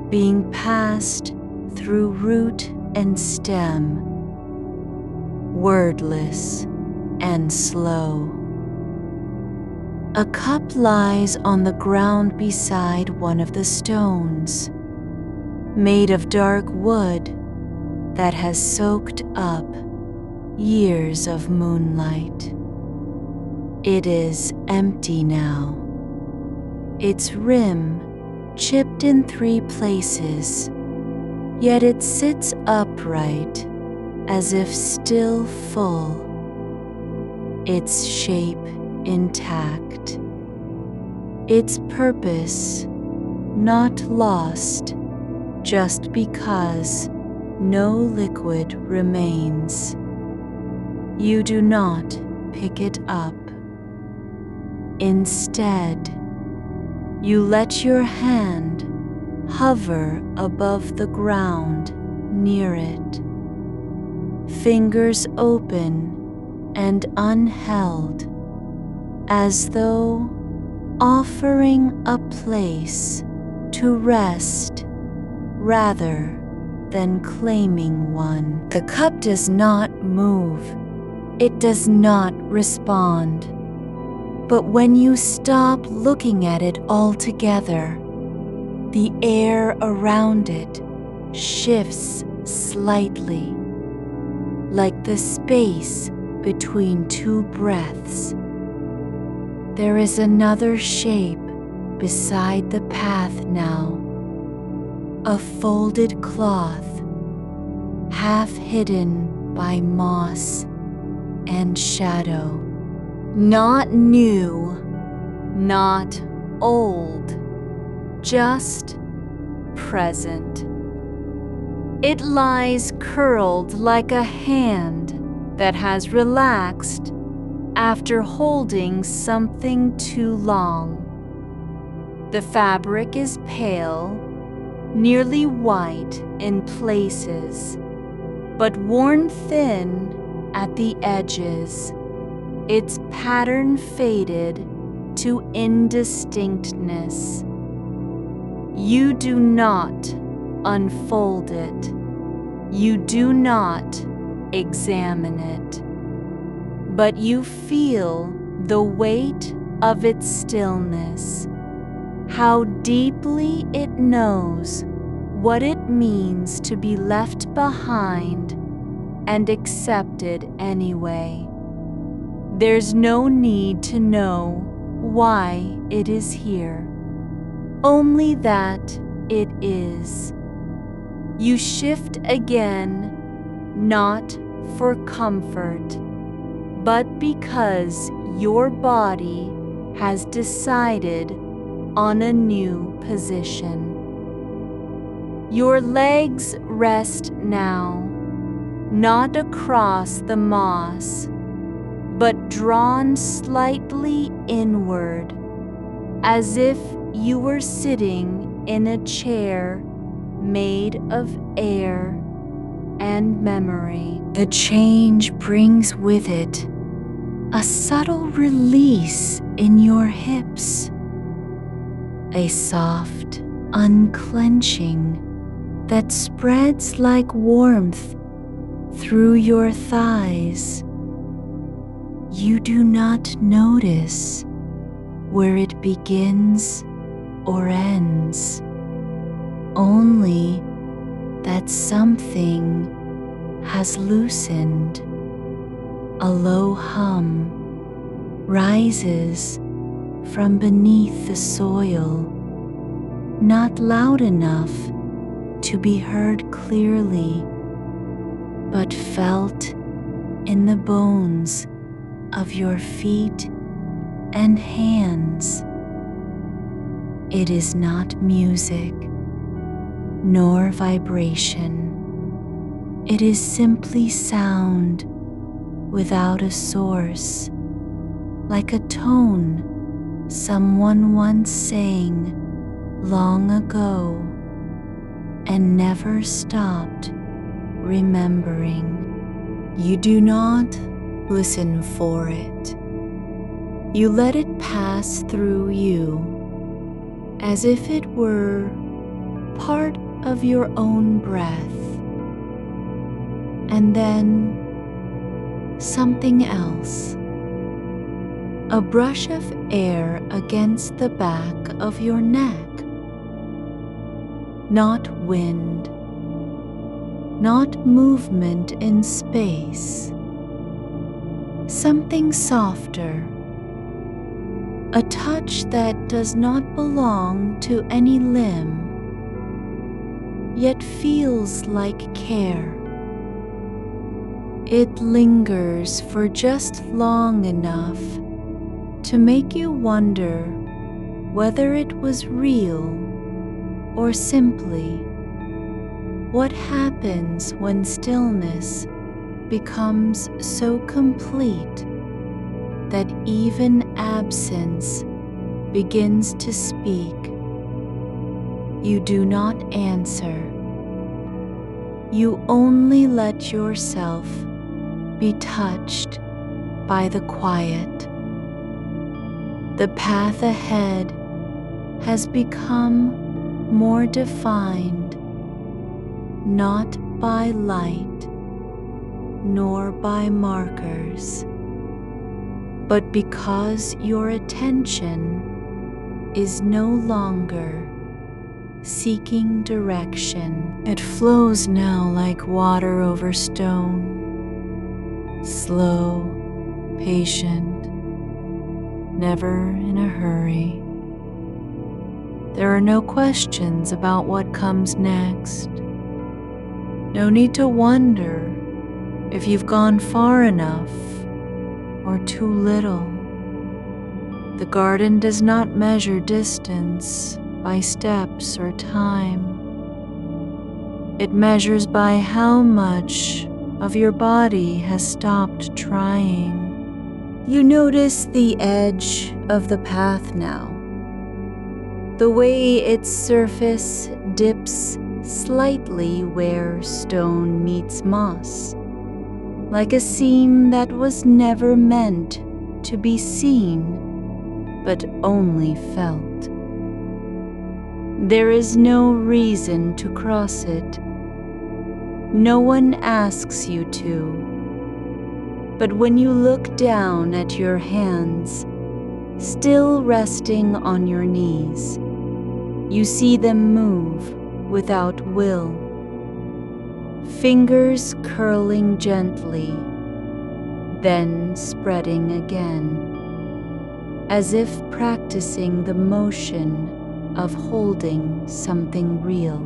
being passed through root and stem, wordless and slow. A cup lies on the ground beside one of the stones, made of dark wood that has soaked up years of moonlight. It is empty now, its rim chipped in 3 places, yet it sits upright as if still full, its shape intact, its purpose not lost just because no liquid remains. You do not pick it up. Instead, you let your hand hover above the ground near it, fingers open and unheld, as though offering a place to rest rather than claiming one. The cup does not move. It does not respond. But when you stop looking at it altogether, the air around it shifts slightly, like the space between 2 breaths. There is another shape beside the path now, a folded cloth, half hidden by moss and shadow. Not new, not old, just present. It lies curled like a hand that has relaxed after holding something too long. The fabric is pale, nearly white in places, but worn thin at the edges, its pattern faded to indistinctness. You do not unfold it. You do not examine it, but you feel the weight of its stillness, how deeply it knows what it means to be left behind and accepted anyway. There's no need to know why it is here, only that it is. You shift again, not for comfort, but because your body has decided on a new position. Your legs rest now, not across the moss, but drawn slightly inward, as if you were sitting in a chair made of air and memory. The change brings with it a subtle release in your hips, a soft unclenching that spreads like warmth through your thighs. You do not notice where it begins or ends, only that something has loosened. A low hum rises from beneath the soil, not loud enough to be heard clearly, but felt in the bones of your feet and hands. It is not music, nor vibration. It is simply sound without a source, like a tone someone once sang long ago and never stopped remembering. You do not listen for it. You let it pass through you as if it were part of your own breath. And then something else. A brush of air against the back of your neck. Not wind, not movement in space. Something softer. A touch that does not belong to any limb, yet feels like care. It lingers for just long enough to make you wonder whether it was real or simply what happens when stillness becomes so complete that even absence begins to speak. You do not answer. You only let yourself be touched by the quiet. The path ahead has become more defined, not by light nor by markers, but because your attention is no longer seeking direction. It flows now like water over stone, slow, patient, never in a hurry. There are no questions about what comes next. No need to wonder if you've gone far enough or too little. The garden does not measure distance by steps or time. It measures by how much of your body has stopped trying. You notice the edge of the path now, the way its surface dips slightly where stone meets moss, like a seam that was never meant to be seen, but only felt. There is no reason to cross it. No one asks you to. But when you look down at your hands, still resting on your knees, you see them move without will. Fingers curling gently, then spreading again, as if practicing the motion of holding something real.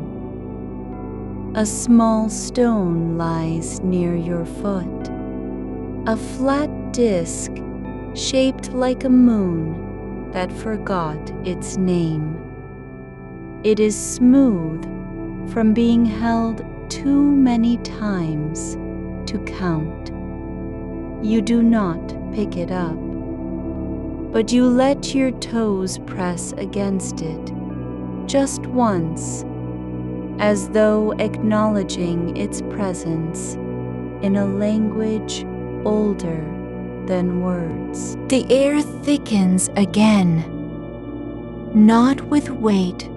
A small stone lies near your foot, a flat disc shaped like a moon that forgot its name. It is smooth from being held too many times to count. You do not pick it up, but you let your toes press against it just once, as though acknowledging its presence in a language older than words. The air thickens again, not with weight,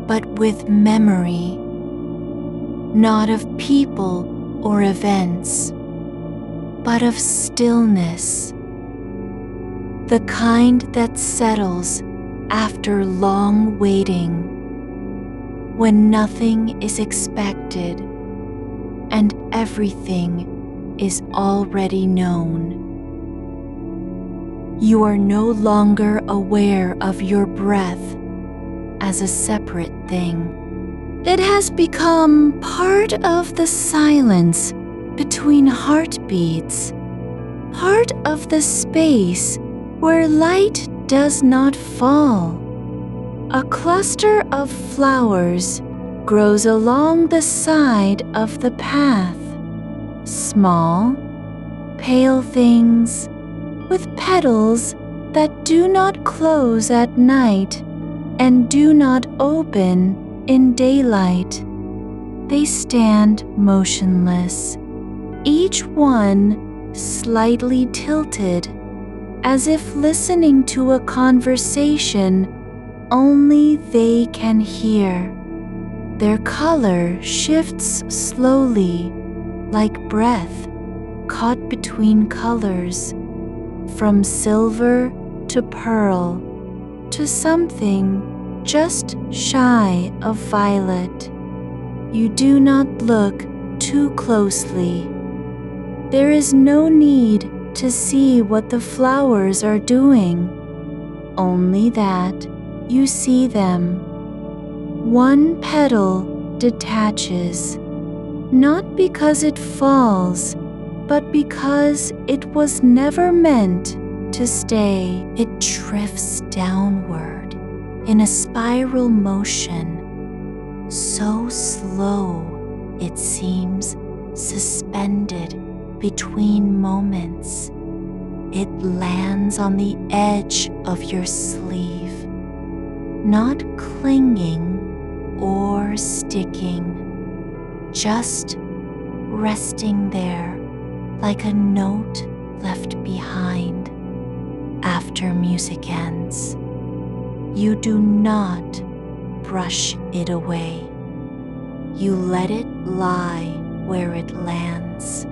but with memory, not of people or events, but of stillness, the kind that settles after long waiting, when nothing is expected and everything is already known. You are no longer aware of your breath as a separate thing. It has become part of the silence between heartbeats, part of the space where light does not fall. A cluster of flowers grows along the side of the path, small, pale things with petals that do not close at night and do not open in daylight. They stand motionless, each one slightly tilted, as if listening to a conversation only they can hear. Their color shifts slowly, like breath caught between colors, from silver to pearl to something just shy of violet. You do not look too closely. There is no need to see what the flowers are doing, only that you see them. One petal detaches, not because it falls, but because it was never meant to stay. It drifts downward in a spiral motion, so slow it seems suspended between moments. It lands on the edge of your sleeve, not clinging or sticking, just resting there like a note left behind after music ends. You do not brush it away. You let it lie where it lands.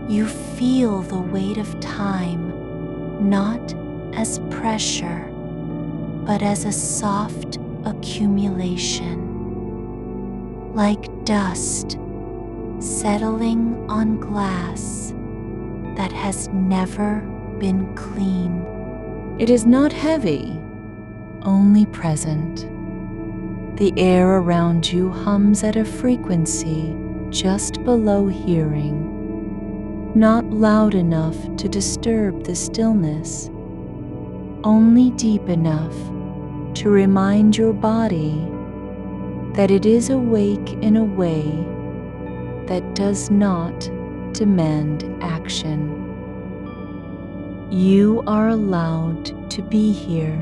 You feel the weight of time, not as pressure, but as a soft accumulation, like dust settling on glass that has never been cleaned. It is not heavy, only present. The air around you hums at a frequency just below hearing, not loud enough to disturb the stillness, only deep enough to remind your body that it is awake in a way that does not demand action. You are allowed to be here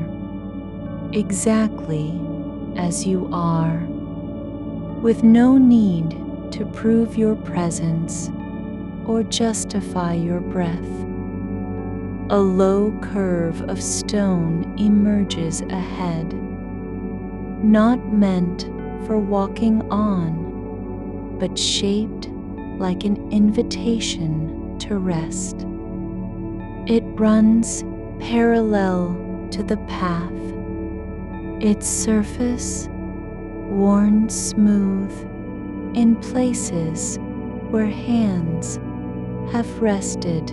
exactly as you are, with no need to prove your presence or justify your breath. A low curve of stone emerges ahead. not meant for walking on, but shaped like an invitation to rest. It runs parallel to the path, its surface worn smooth in places where hands have rested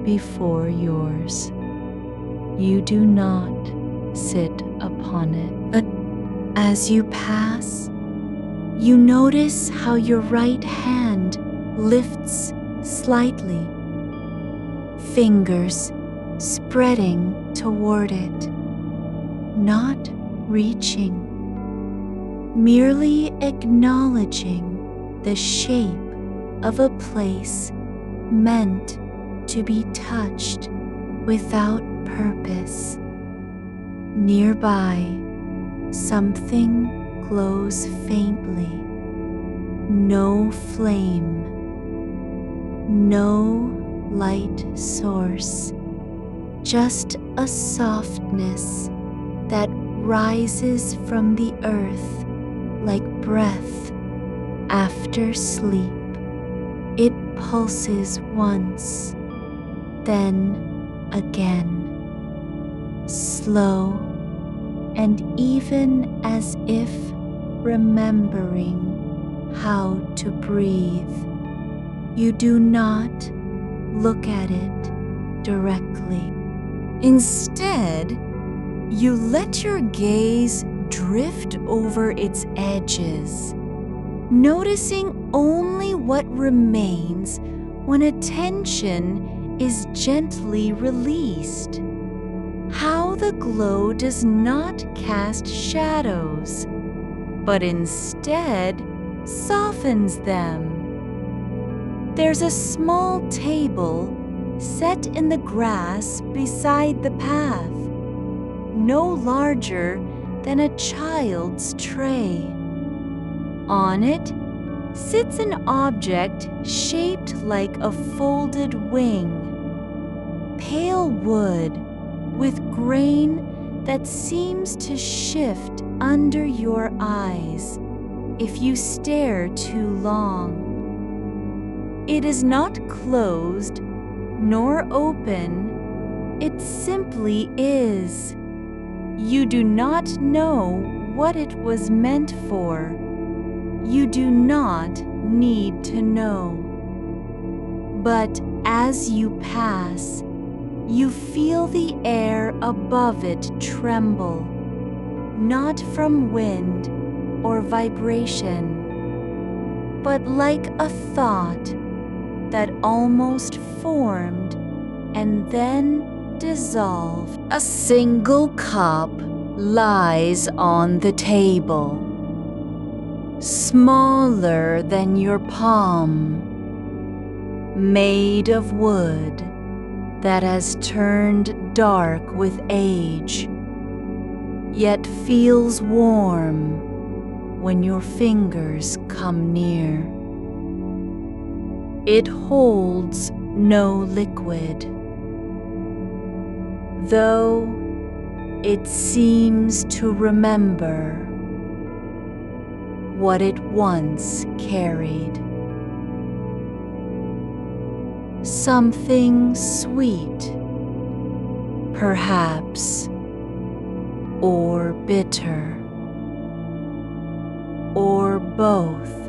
before yours. You do not sit upon it, but as you pass, you notice how your right hand lifts slightly, fingers spreading toward it, not reaching, merely acknowledging the shape of a place meant to be touched without purpose. Nearby, something glows faintly. No flame, no light source, just a softness that rises from the earth like breath after sleep. It pulses once, then again, slow and even as if remembering how to breathe. You do not look at it directly. Instead, you let your gaze drift over its edges, noticing only what remains when attention is gently released. How the glow does not cast shadows, but instead softens them. There's a small table set in the grass beside the path, no larger than a child's tray. On it sits an object shaped like a folded wing, pale wood with grain that seems to shift under your eyes if you stare too long. It is not closed nor open, it simply is. You do not know what it was meant for. You do not need to know. But as you pass, you feel the air above it tremble, not from wind or vibration, but like a thought that almost formed and then dissolved. A single cup lies on the table, smaller than your palm, made of wood that has turned dark with age, yet feels warm when your fingers come near. It holds no liquid, though it seems to remember what it once carried. Something sweet, perhaps, or bitter, or both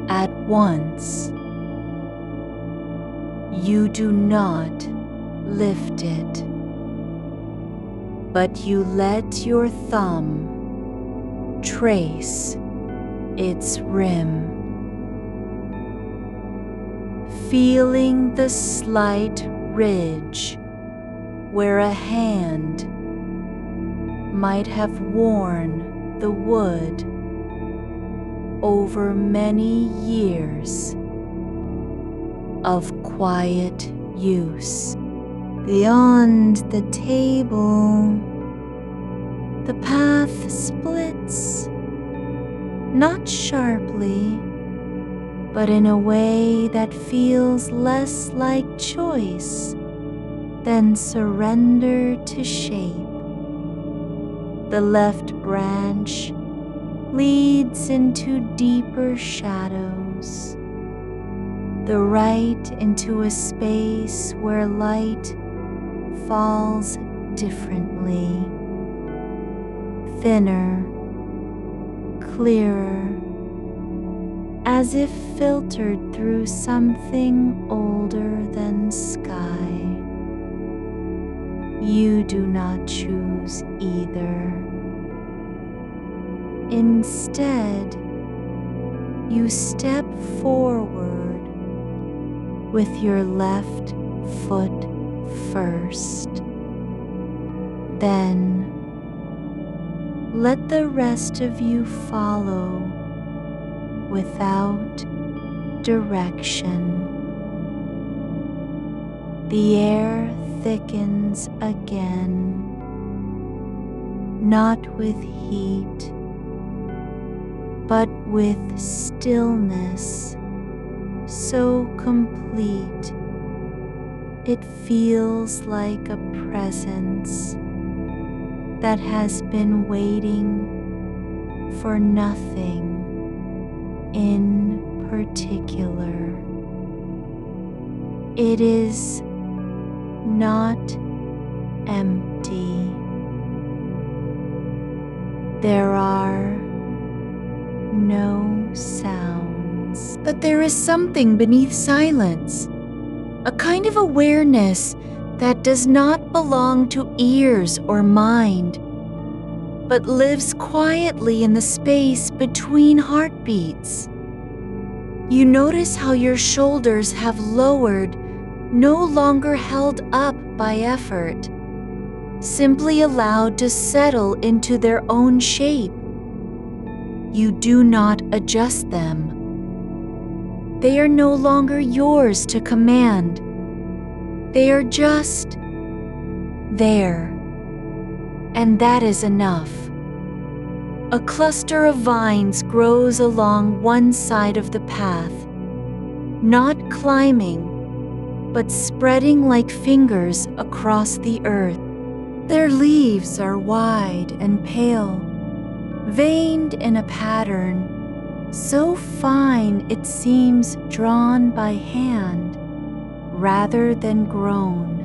at once. You do not lift it, but you let your thumb trace its rim, feeling the slight ridge where a hand might have worn the wood over many years of quiet use. Beyond the table, the path splits, not sharply, but in a way that feels less like choice than surrender to shape. The left branch leads into deeper shadows. The right into a space where light falls differently, thinner, clearer, as if filtered through something older than sky. You do not choose either. Instead, you step forward with your left foot first. Then, let the rest of you follow without direction. The air thickens again, not with heat, but with stillness so complete it feels like a presence that has been waiting for nothing in particular. It is not empty. There are no sounds, but there is something beneath silence, a kind of awareness that does not belong to ears or mind, but lives quietly in the space between heartbeats. You notice how your shoulders have lowered, no longer held up by effort, simply allowed to settle into their own shape. You do not adjust them. They are no longer yours to command. They are just there, and that is enough. A cluster of vines grows along one side of the path, not climbing, but spreading like fingers across the earth. Their leaves are wide and pale, veined in a pattern so fine it seems drawn by hand rather than grown.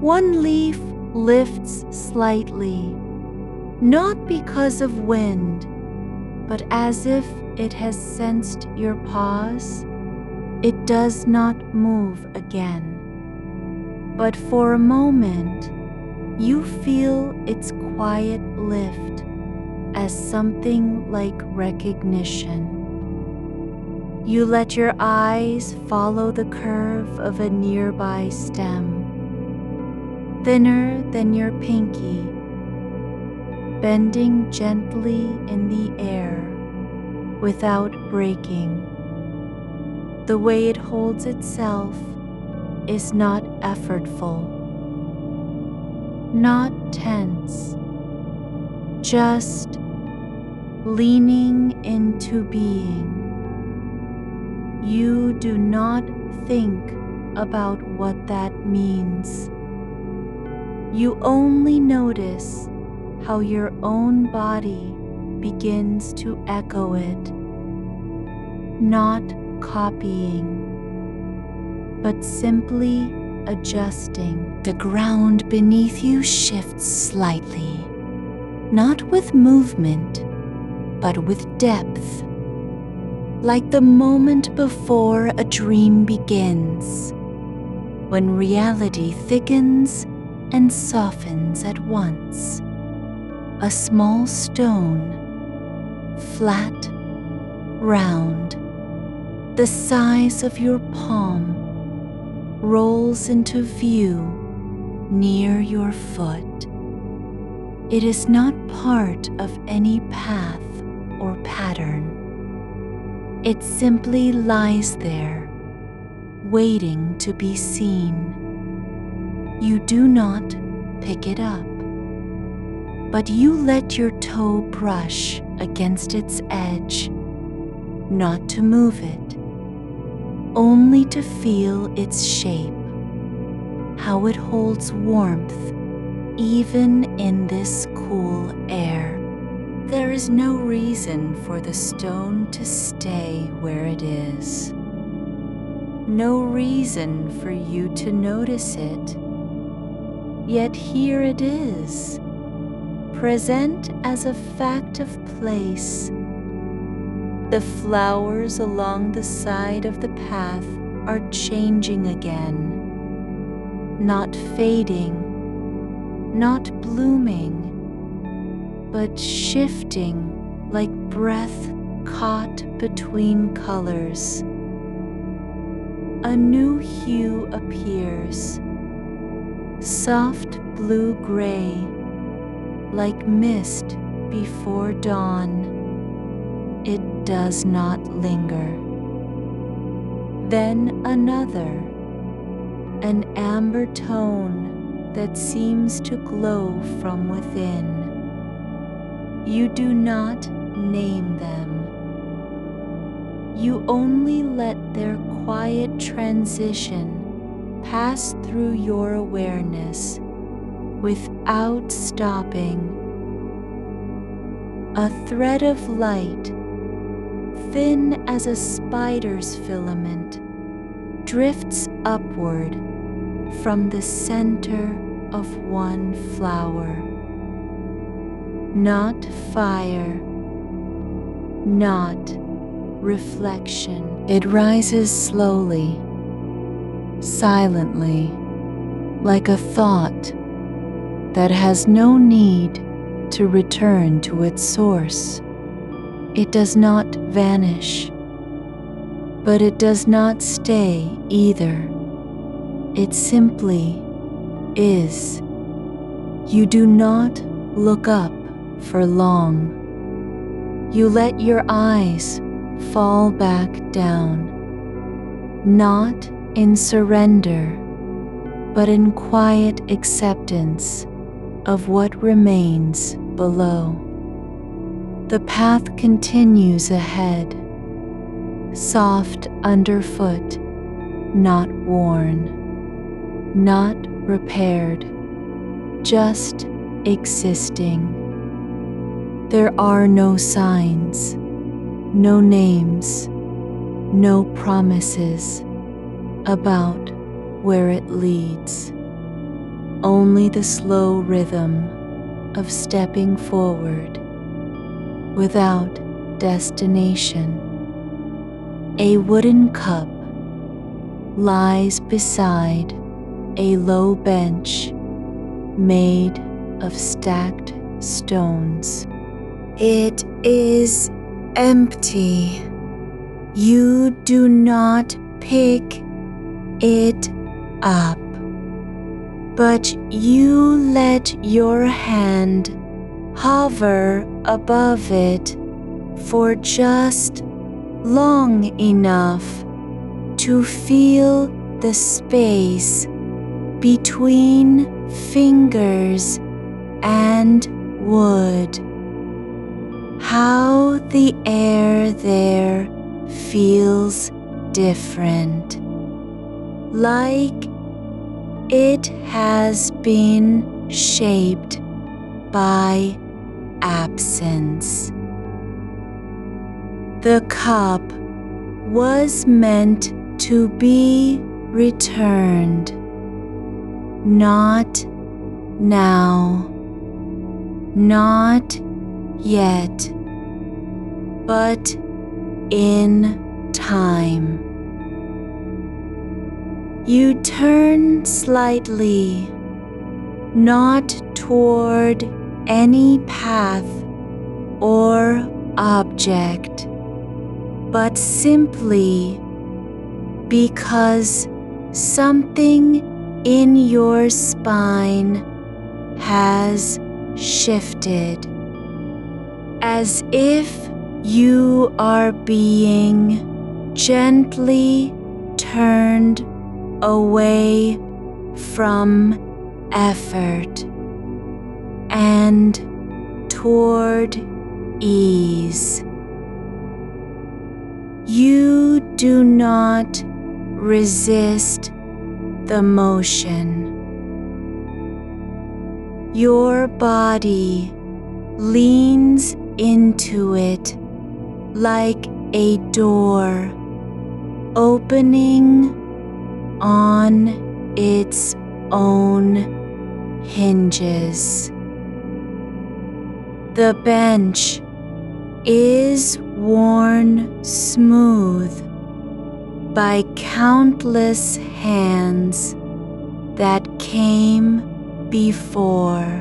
One leaf lifts slightly, not because of wind, but as if it has sensed your pause. It does not move again. But for a moment, you feel its quiet lift as something like recognition. You let your eyes follow the curve of a nearby stem, thinner than your pinky, bending gently in the air without breaking. The way it holds itself is not effortful, not tense, just leaning into being. You do not think about what that means. You only notice how your own body begins to echo it, not copying, but simply adjusting. The ground beneath you shifts slightly, not with movement, but with depth, like the moment before a dream begins, when reality thickens and softens at once. A small stone, flat, round, the size of your palm, rolls into view near your foot. It is not part of any path or pattern. It simply lies there, waiting to be seen. You do not pick it up, but you let your toe brush against its edge, not to move it, only to feel its shape, how it holds warmth even in this cool air. There is no reason for the stone to stay where it is. No reason for you to notice it. Yet here it is, present as a fact of place. The flowers along the side of the path are changing again, not fading, not blooming, but shifting like breath caught between colors. A new hue appears, soft blue-gray, like mist before dawn. It does not linger. Then another, an amber tone that seems to glow from within. You do not name them. You only let their quiet transition pass through your awareness without stopping. A thread of light, thin as a spider's filament, drifts upward from the center of one flower. Not fire, not reflection. It rises slowly, silently, like a thought that has no need to return to its source. It does not vanish, but it does not stay either. It simply is. You do not look up for long. You let your eyes fall back down, not in surrender, but in quiet acceptance of what remains below. The path continues ahead, soft underfoot, not worn, not repaired, just existing. There are no signs, no names, no promises about where it leads. Only the slow rhythm of stepping forward without destination. A wooden cup lies beside a low bench made of stacked stones. It is empty. You do not pick it up, but you let your hand hover above it for just long enough to feel the space between fingers and wood. How the air there feels different, like it has been shaped by absence. The cup was meant to be returned, not now, not yet, but in time. You turn slightly, not toward any path or object, but simply because something in your spine has shifted, as if you are being gently turned away from effort and toward ease. You do not resist the motion. Your body leans into it like a door opening on its own hinges. The bench is worn smooth by countless hands that came before,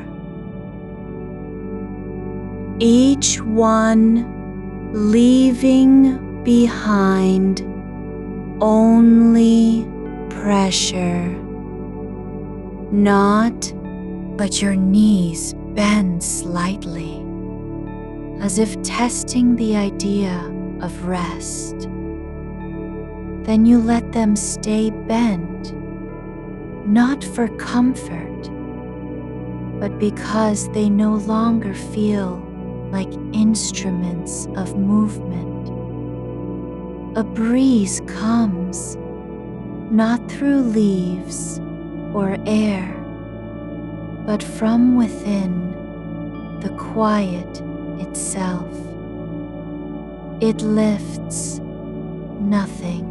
each one leaving behind only pressure. Not, but your knees bend slightly, as if testing the idea of rest. Then you let them stay bent, not for comfort, but because they no longer feel like instruments of movement. A breeze comes, not through leaves or air, but from within the quiet itself. It lifts nothing,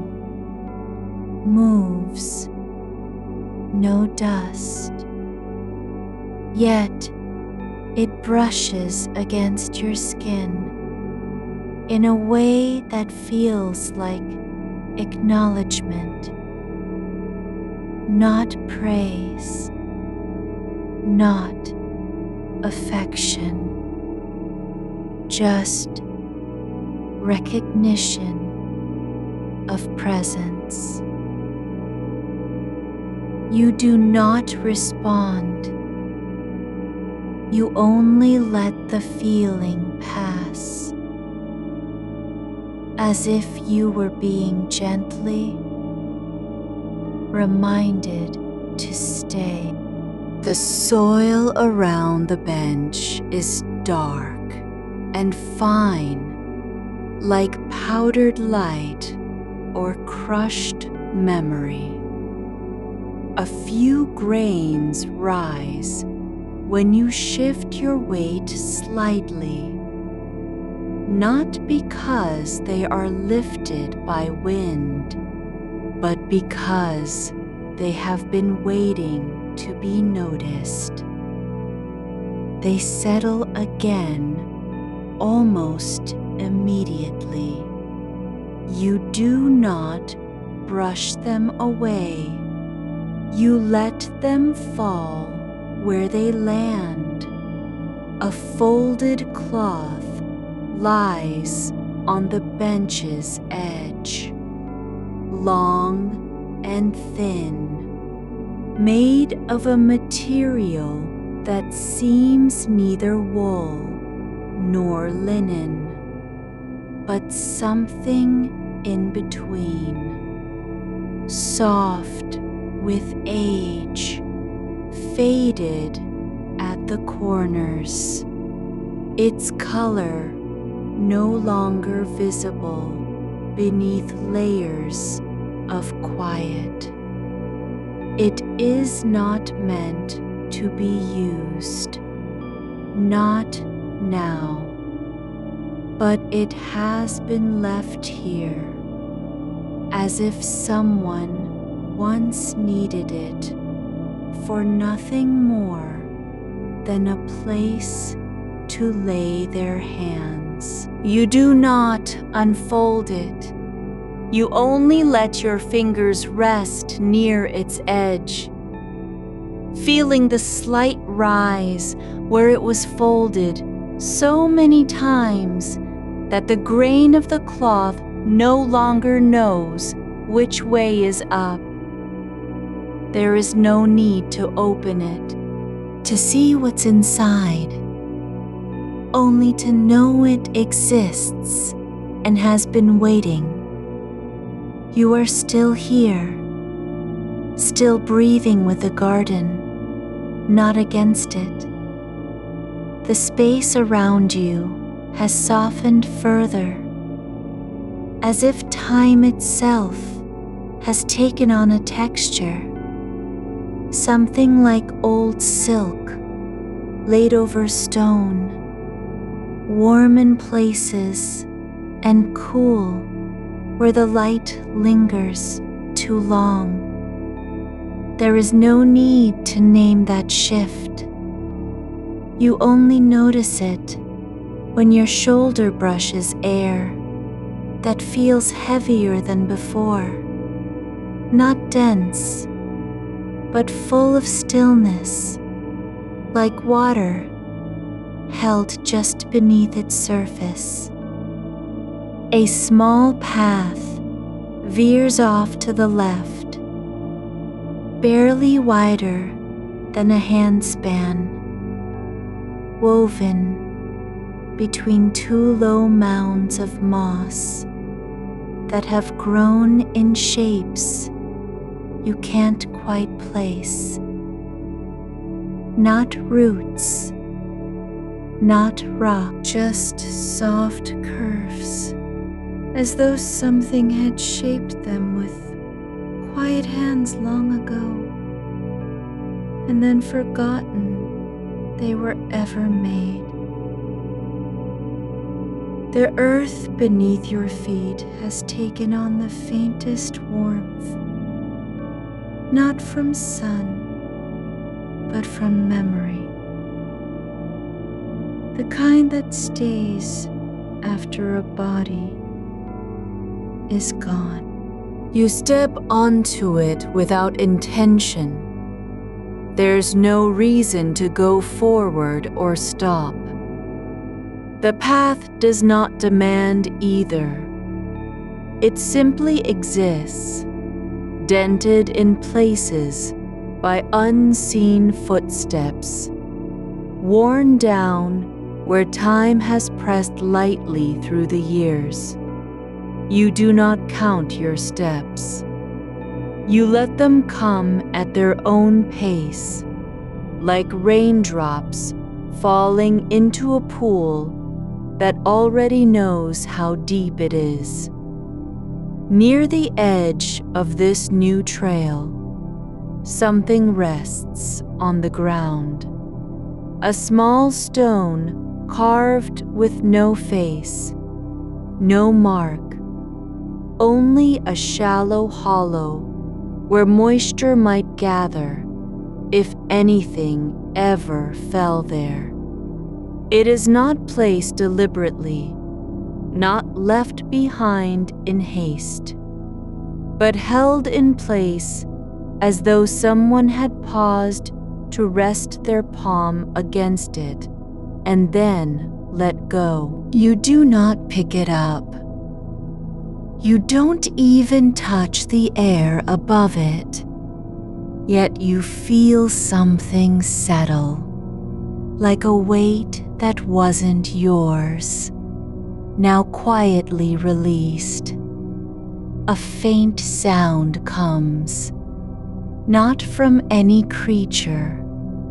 moves no dust, yet it brushes against your skin in a way that feels like acknowledgement, not praise, not affection, just recognition of presence. You do not respond. You only let the feeling pass, as if you were being gently reminded to stay. The soil around the bench is dark and fine, like powdered light or crushed memory. A few grains rise when you shift your weight slightly, not because they are lifted by wind, but because they have been waiting to be noticed. They settle again almost immediately. You do not brush them away. You let them fall where they land. A folded cloth lies on the bench's edge, long and thin, made of a material that seems neither wool nor linen, but something in between, soft with age, faded at the corners, its color no longer visible beneath layers of quiet. It is not meant to be used, not now, but it has been left here, as if someone once needed it for nothing more than a place to lay their hands. You do not unfold it. You only let your fingers rest near its edge, feeling the slight rise where it was folded so many times that the grain of the cloth no longer knows which way is up. There is no need to open it, to see what's inside, only to know it exists and has been waiting. You are still here, still breathing with the garden, not against it. The space around you has softened further, as if time itself has taken on a texture, something like old silk laid over stone, warm in places and cool where the light lingers too long. There is no need to name that shift. You only notice it when your shoulder brushes air that feels heavier than before, not dense, but full of stillness, like water held just beneath its surface. A small path veers off to the left, barely wider than a handspan, woven between two low mounds of moss that have grown in shapes you can't quite place. Not roots, not rock, just soft curves, as though something had shaped them with quiet hands long ago, and then forgotten they were ever made. The earth beneath your feet has taken on the faintest warmth, not from sun, but from memory. The kind that stays after a body is gone. You step onto it without intention. There's no reason to go forward or stop. The path does not demand either. It simply exists, dented in places by unseen footsteps, worn down where time has pressed lightly through the years. You do not count your steps. You let them come at their own pace, like raindrops falling into a pool that already knows how deep it is. Near the edge of this new trail, something rests on the ground. A small stone carved with no face, no mark, only a shallow hollow where moisture might gather if anything ever fell there. It is not placed deliberately, not left behind in haste, but held in place as though someone had paused to rest their palm against it and then let go. You do not pick it up. You don't even touch the air above it, yet you feel something settle, like a weight that wasn't yours, now quietly released. A faint sound comes, not from any creature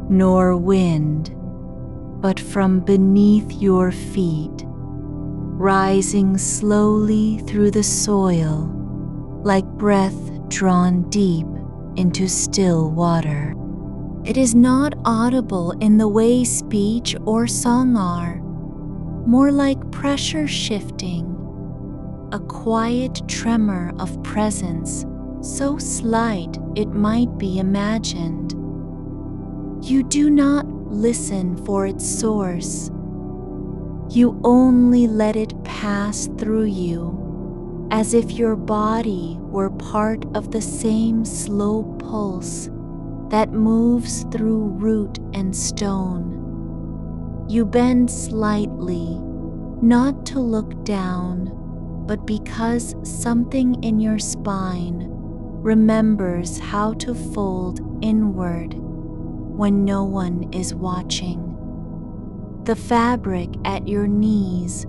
nor wind, but from beneath your feet, rising slowly through the soil like breath drawn deep into still water. It is not audible in the way speech or song are, more like pressure shifting, a quiet tremor of presence so slight it might be imagined. You do not listen for its source. You only let it pass through you, as if your body were part of the same slow pulse that moves through root and stone. You bend slightly, not to look down, but because something in your spine remembers how to fold inward when no one is watching. The fabric at your knees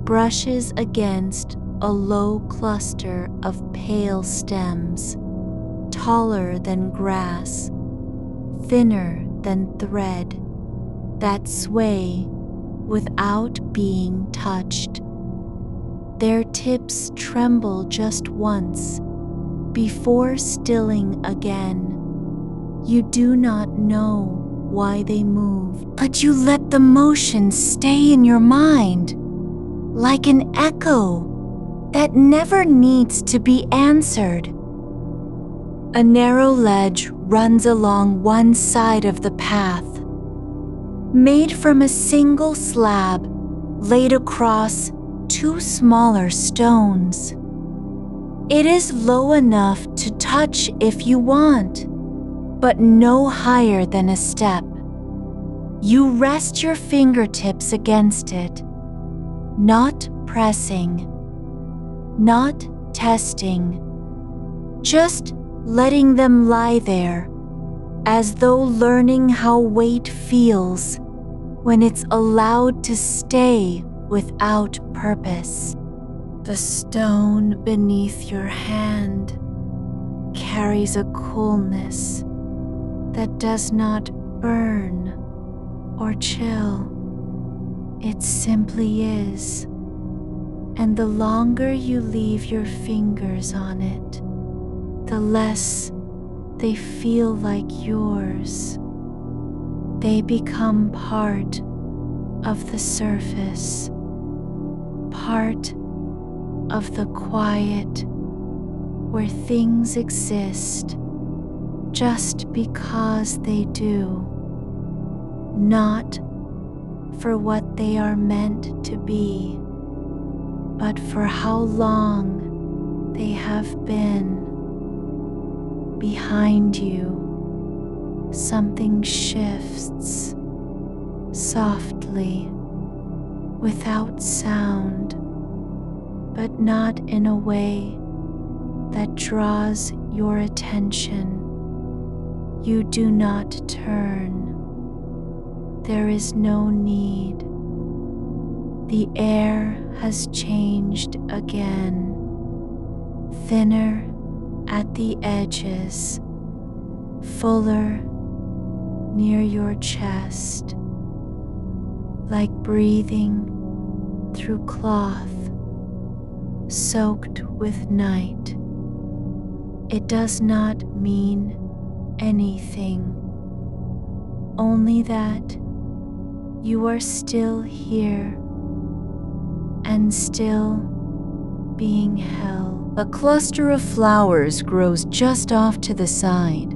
brushes against a low cluster of pale stems, taller than grass, thinner than thread, that sway without being touched. Their tips tremble just once before stilling again. You do not know why they move, but you let the motion stay in your mind, like an echo that never needs to be answered. A narrow ledge runs along one side of the path, made from a single slab laid across two smaller stones. It is low enough to touch if you want, but no higher than a step. You rest your fingertips against it, not pressing, not testing, just letting them lie there, as though learning how weight feels when it's allowed to stay without purpose. The stone beneath your hand carries a coolness that does not burn or chill. It simply is. And the longer you leave your fingers on it, the less they feel like yours. They become part of the surface, part of the quiet where things exist just because they do, not for what they are meant to be, but for how long they have been. Behind you, something shifts softly, without sound, but not in a way that draws your attention. You do not turn. There is no need. The air has changed again, thinner at the edges, fuller near your chest, like breathing through cloth soaked with night. It does not mean anything, only that you are still here and still being held. A cluster of flowers grows just off to the side,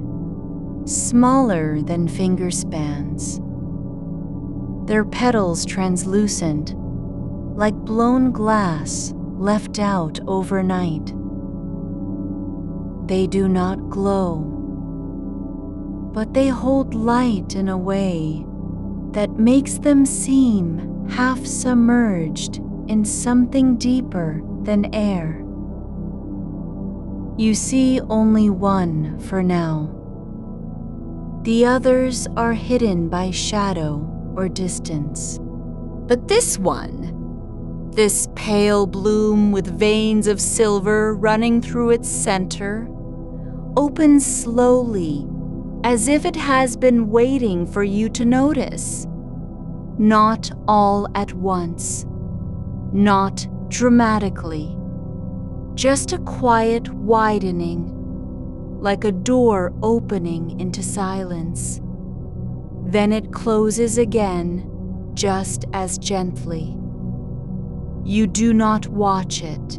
smaller than finger spans. Their petals translucent, like blown glass left out overnight. They do not glow, but they hold light in a way that makes them seem half submerged in something deeper than air. You see only one for now. The others are hidden by shadow or distance. But this one, this pale bloom with veins of silver running through its center, opens slowly, as if it has been waiting for you to notice. Not all at once, not dramatically, just a quiet widening, like a door opening into silence. Then it closes again, just as gently. You do not watch it.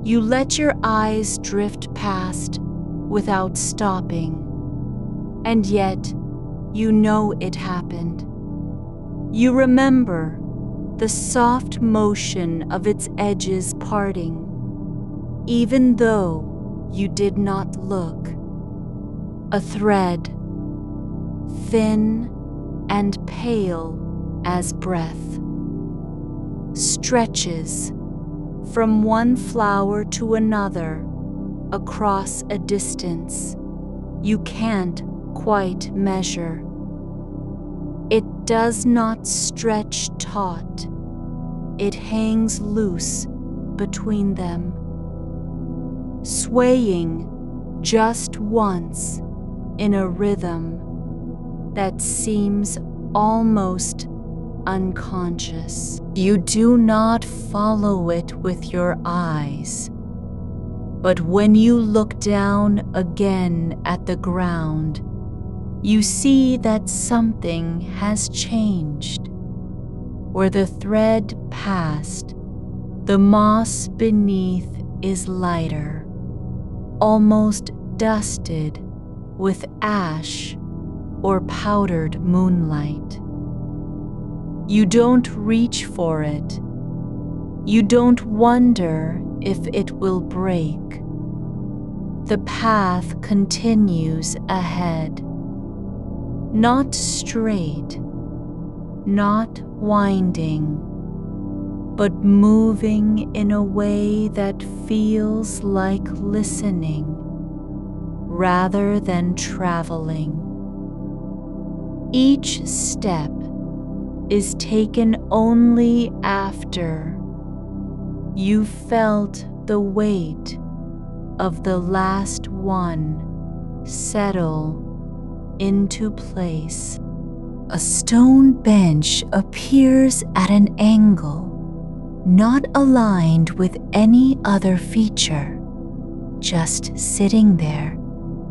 You let your eyes drift past without stopping. And yet, you know it happened. You remember the soft motion of its edges parting, even though you did not look. A thread, thin and pale as breath, stretches from one flower to another across a distance you can't quite measure. It does not stretch taut. It hangs loose between them, swaying just once in a rhythm that seems almost unconscious. You do not follow it with your eyes, but when you look down again at the ground, You see that something has changed. Where the thread passed, the moss beneath is lighter, almost dusted with ash or powdered moonlight. You don't reach for it. You don't wonder if it will break. The path continues ahead, not straight, not winding, but moving in a way that feels like listening rather than traveling. Each step is taken only after you felt the weight of the last one settle into place. A stone bench appears at an angle, not aligned with any other feature, just sitting there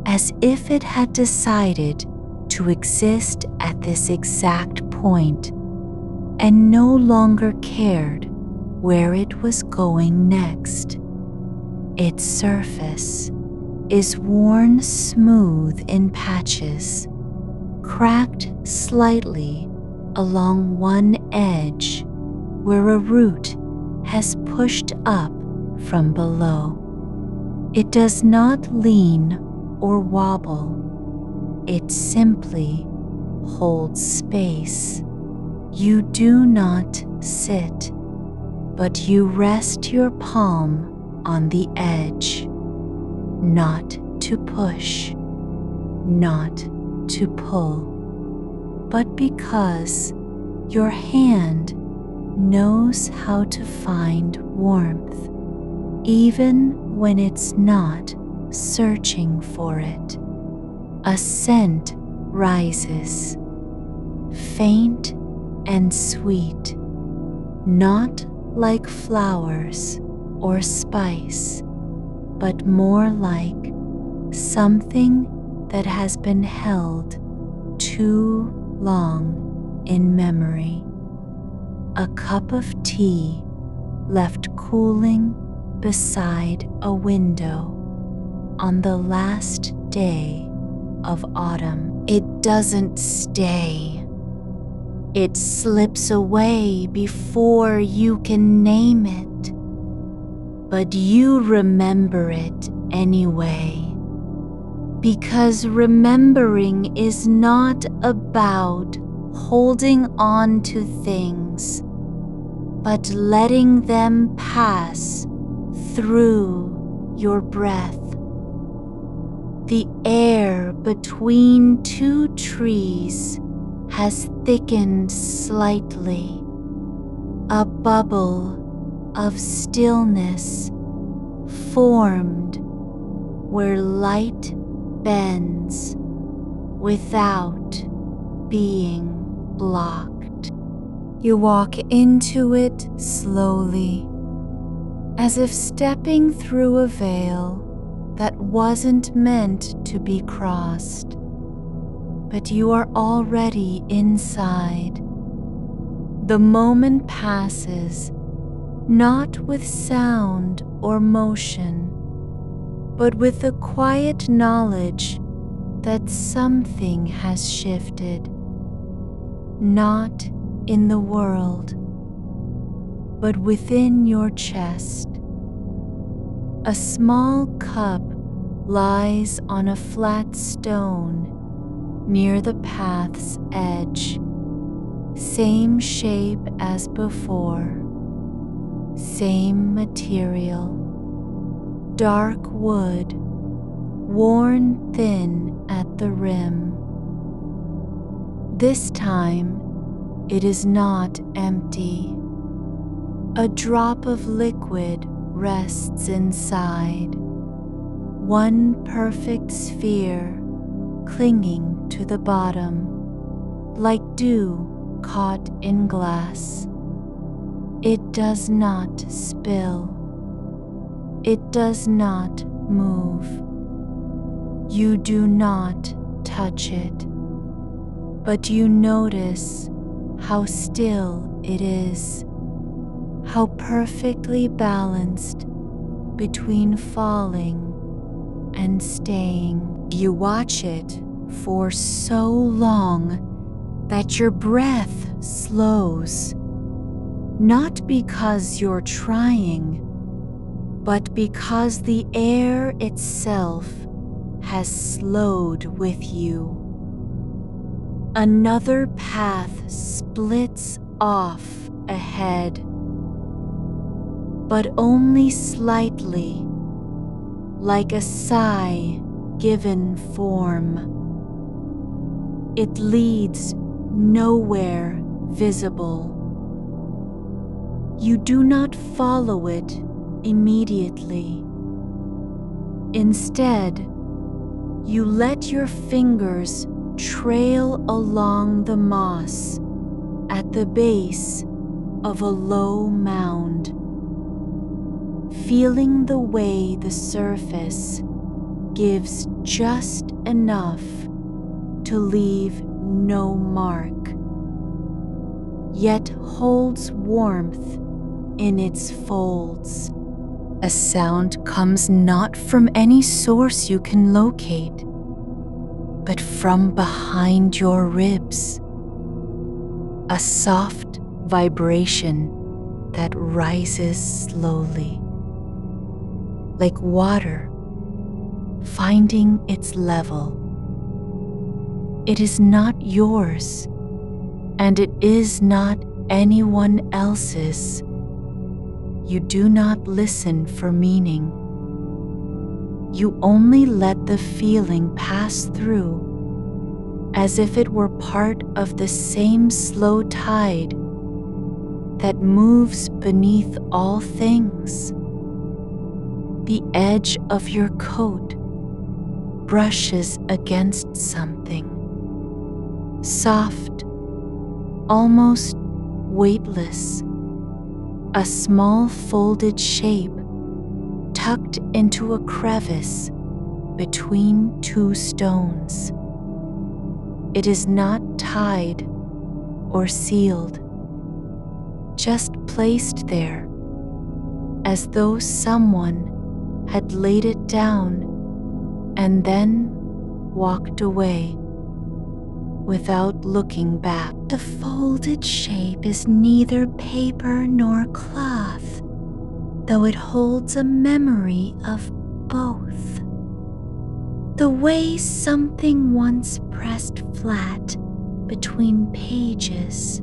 as if it had decided to exist at this exact point and no longer cared where it was going next. Its surface is worn smooth in patches, cracked slightly along one edge where a root has pushed up from below. It does not lean or wobble. It simply holds space. You do not sit, but you rest your palm on the edge, not to push, not to pull, but because your hand knows how to find warmth, even when it's not searching for it. A scent rises, faint and sweet, not like flowers or spice, but more like something that has been held too long in memory. A cup of tea left cooling beside a window on the last day of autumn. It doesn't stay. It slips away before you can name it, but you remember it anyway. Because remembering is not about holding on to things, but letting them pass through your breath. The air between two trees has thickened slightly, a bubble of stillness formed where light bends without being blocked. You walk into it slowly, as if stepping through a veil that wasn't meant to be crossed, but you are already inside. The moment passes, not with sound or motion, but with the quiet knowledge that something has shifted, not in the world, but within your chest. A small cup lies on a flat stone near the path's edge, same shape as before, same material, dark wood, worn thin at the rim. This time, it is not empty. A drop of liquid rests inside, one perfect sphere clinging to the bottom, like dew caught in glass. It does not spill. It does not move. You do not touch it. but you notice how still it is, how perfectly balanced between falling and staying. You watch it for so long that your breath slows, not because you're trying, but because the air itself has slowed with you. Another path splits off ahead, but only slightly, like a sigh given form. It leads nowhere visible. You do not follow it immediately. Instead, you let your fingers trail along the moss at the base of a low mound, feeling the way the surface gives just enough to leave no mark, yet holds warmth in its folds. A sound comes not from any source you can locate, but from behind your ribs. A soft vibration that rises slowly, like water finding its level. It is not yours, and it is not anyone else's. You do not listen for meaning. You only let the feeling pass through as if it were part of the same slow tide that moves beneath all things. The edge of your coat brushes against something, soft, almost weightless, a small folded shape tucked into a crevice between two stones. It is not tied or sealed, just placed there as though someone had laid it down and then walked away without looking back. The folded shape is neither paper nor cloth, though it holds a memory of both. The way something once pressed flat between pages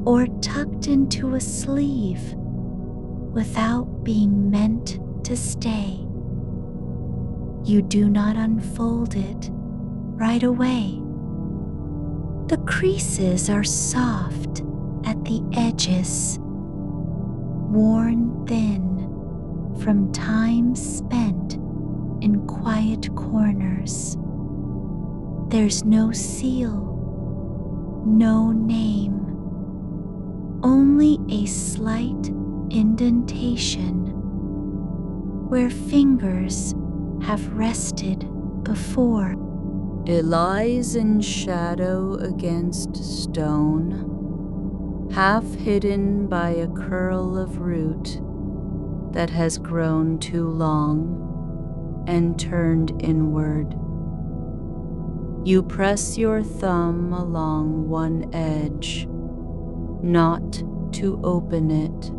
or tucked into a sleeve without being meant to stay. You do not unfold it right away. The creases are soft at the edges, worn thin from time spent in quiet corners. There's no seal, no name, only a slight indentation where fingers have rested before. It lies in shadow against stone, half hidden by a curl of root that has grown too long and turned inward. You press your thumb along one edge, not to open it,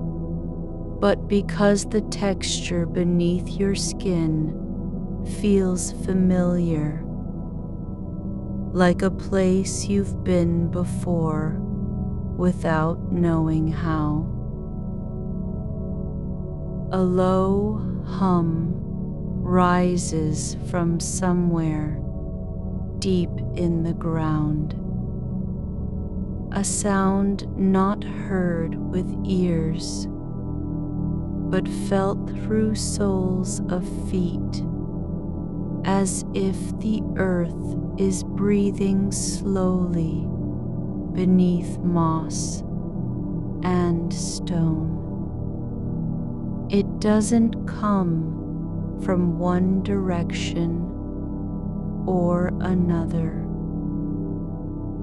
but because the texture beneath your skin feels familiar, like a place you've been before without knowing how. A low hum rises from somewhere deep in the ground, a sound not heard with ears, but felt through soles of feet, as if the earth is breathing slowly beneath moss and stone. It doesn't come from one direction or another.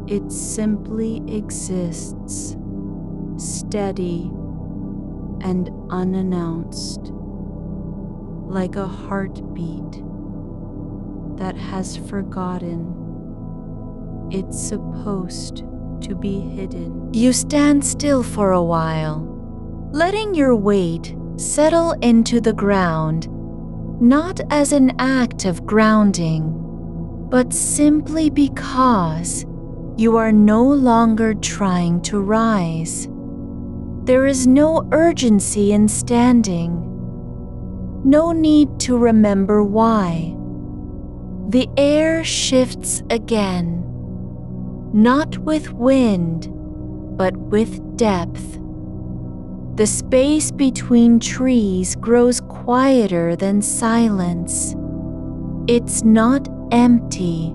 It simply exists, steady and unannounced, like a heartbeat that has forgotten it's supposed to be hidden. You stand still for a while, letting your weight settle into the ground, not as an act of grounding, but simply because you are no longer trying to rise. There is no urgency in standing, no need to remember why. The air shifts again, not with wind, but with depth. The space between trees grows quieter than silence. It's not empty,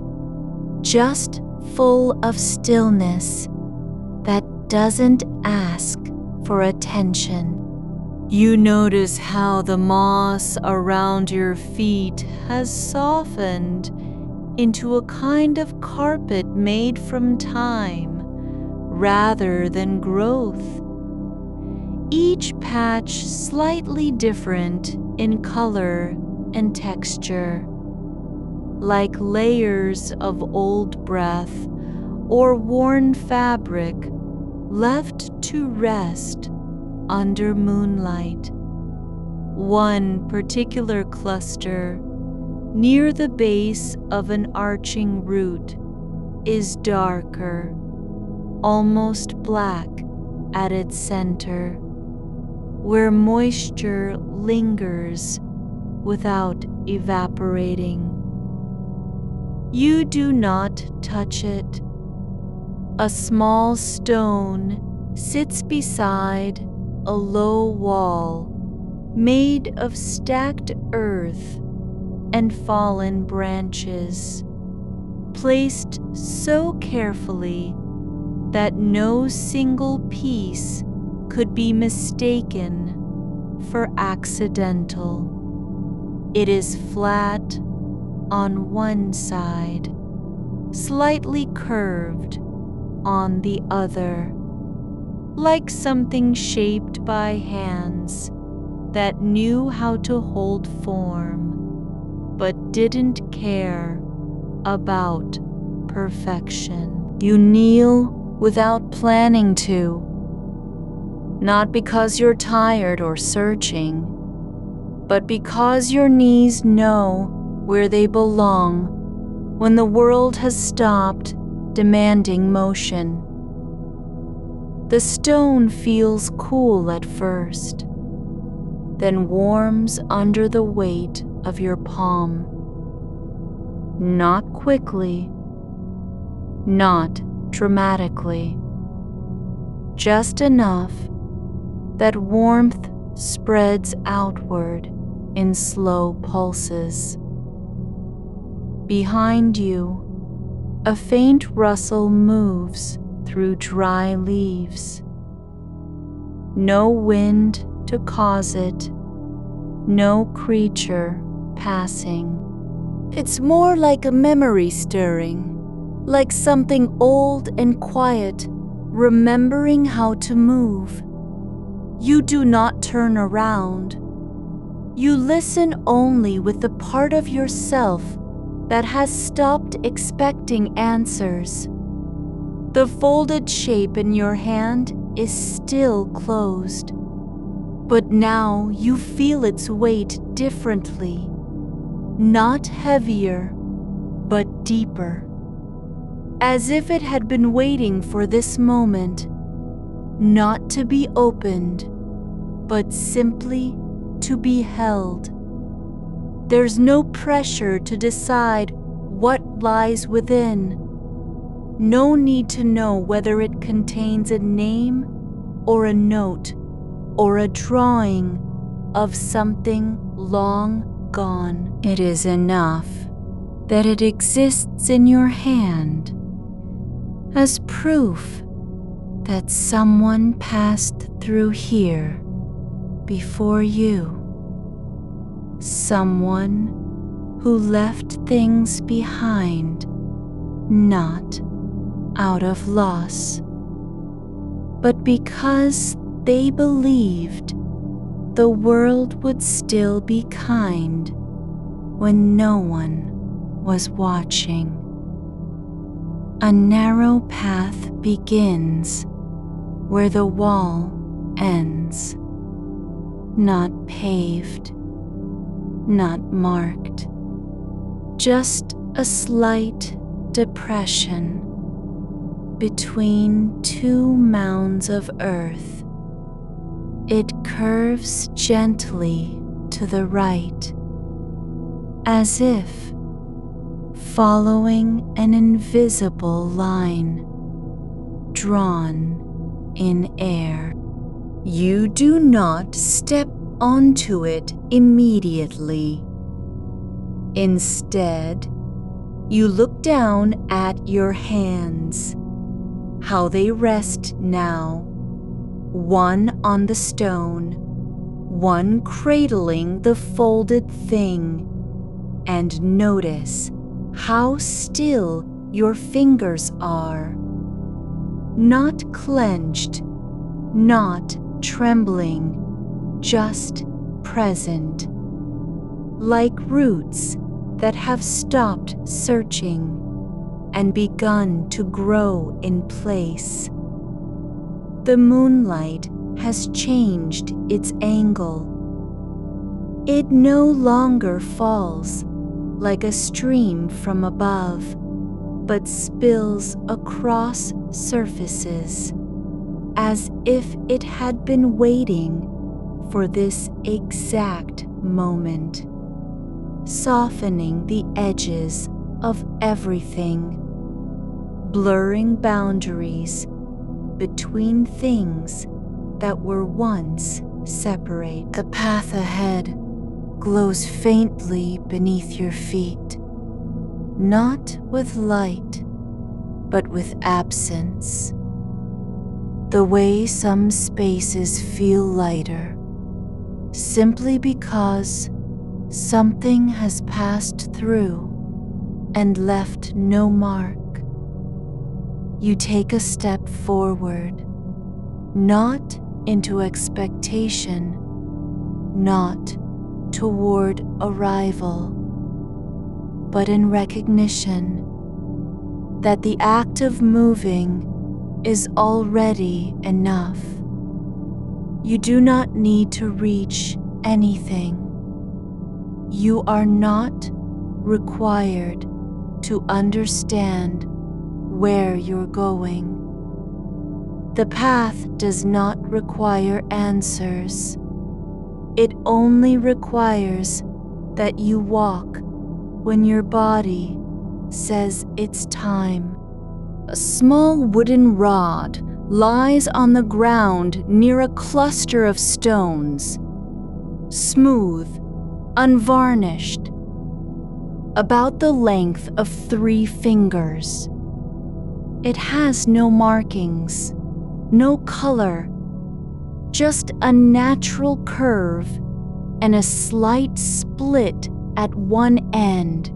just full of stillness that doesn't ask for attention. You notice how the moss around your feet has softened into a kind of carpet made from time rather than growth. Each patch slightly different in color and texture, like layers of old breath or worn fabric left to rest under moonlight. One particular cluster near the base of an arching root is darker, almost black at its center, where moisture lingers without evaporating. You do not touch it. A small stone sits beside a low wall made of stacked earth and fallen branches, placed so carefully that no single piece could be mistaken for accidental. It is flat on one side, slightly curved on the other, like something shaped by hands that knew how to hold form, but didn't care about perfection. You kneel without planning to, not because you're tired or searching, but because your knees know where they belong when the world has stopped demanding motion. The stone feels cool at first, then warms under the weight of your palm. Not quickly, not dramatically, just enough that warmth spreads outward in slow pulses. Behind you, a faint rustle moves through dry leaves. No wind to cause it, no creature passing. It's more like a memory stirring, like something old and quiet, remembering how to move. You do not turn around. You listen only with the part of yourself that has stopped expecting answers. The folded shape in your hand is still closed, but now you feel its weight differently, not heavier, but deeper, as if it had been waiting for this moment, not to be opened, but simply to be held. There's no pressure to decide what lies within. No need to know whether it contains a name or a note or a drawing of something long gone. It is enough that it exists in your hand as proof that someone passed through here before you. Someone who left things behind, not out of loss, but because they believed the world would still be kind when no one was watching. A narrow path begins where the wall ends, not paved, not marked, just a slight depression between two mounds of earth. It curves gently to the right, as if following an invisible line drawn in air. You do not step onto it immediately. Instead, you look down at your hands, how they rest now, one on the stone, one cradling the folded thing, and notice how still your fingers are. Not clenched, not trembling, just present, like roots that have stopped searching and begun to grow in place. The moonlight has changed its angle. It no longer falls like a stream from above, but spills across surfaces as if it had been waiting for this exact moment, softening the edges of everything, blurring boundaries between things that were once separate. The path ahead glows faintly beneath your feet, not with light, but with absence. The way some spaces feel lighter, simply because something has passed through and left no mark. You take a step forward, not into expectation, not toward arrival, but in recognition that the act of moving is already enough. You do not need to reach anything. You are not required to understand where you're going. The path does not require answers. It only requires that you walk when your body says it's time. A small wooden rod lies on the ground near a cluster of stones, smooth, unvarnished, about the length of 3 fingers. It has no markings, no color, just a natural curve and a slight split at one end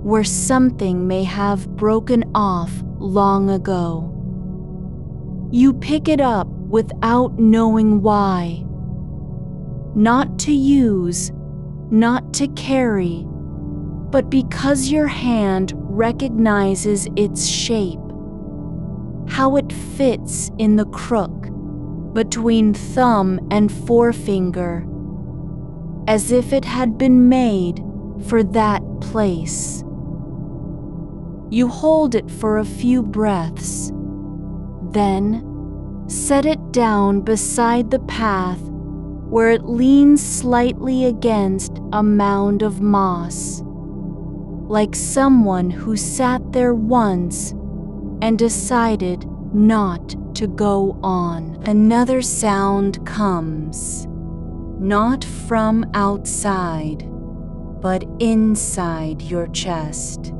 where something may have broken off long ago. You pick it up without knowing why. Not to use, not to carry, but because your hand recognizes its shape, how it fits in the crook between thumb and forefinger, as if it had been made for that place. You hold it for a few breaths, then set it down beside the path where it leans slightly against a mound of moss, like someone who sat there once and decided not to go on. Another sound comes, not from outside, but inside your chest.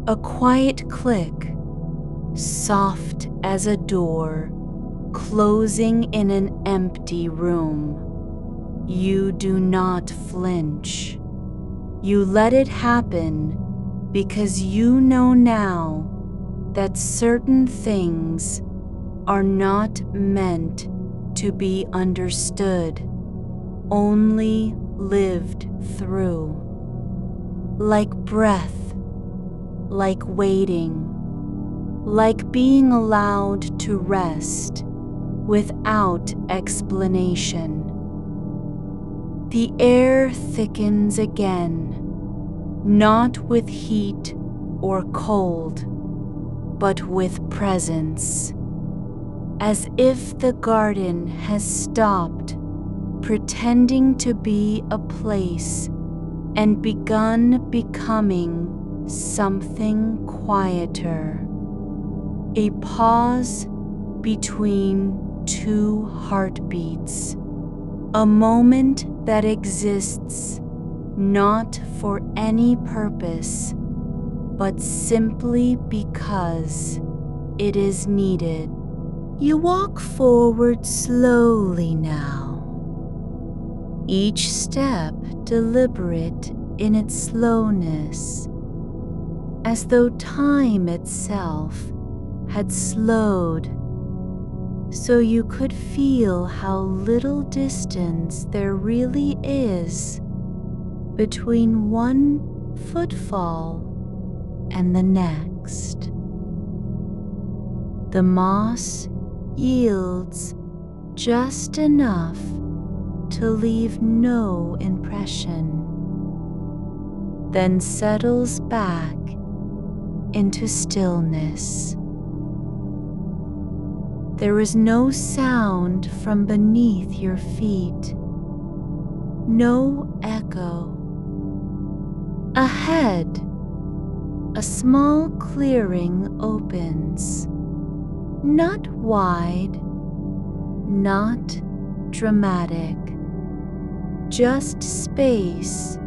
A quiet click, soft as a door, closing in an empty room. You do not flinch. You let it happen because you know now that certain things are not meant to be understood, only lived through. Like breath, like waiting, like being allowed to rest without explanation. The air thickens again, not with heat or cold, but with presence, as if the garden has stopped pretending to be a place and begun becoming something quieter. A pause between two heartbeats, a moment that exists not for any purpose, but simply because it is needed. You walk forward slowly now, each step deliberate in its slowness, as though time itself had slowed, so you could feel how little distance there really is between one footfall and the next. The moss yields just enough to leave no impression, then settles back into stillness. There is no sound from beneath your feet, no echo. Ahead, a small clearing opens, not wide, not dramatic, just space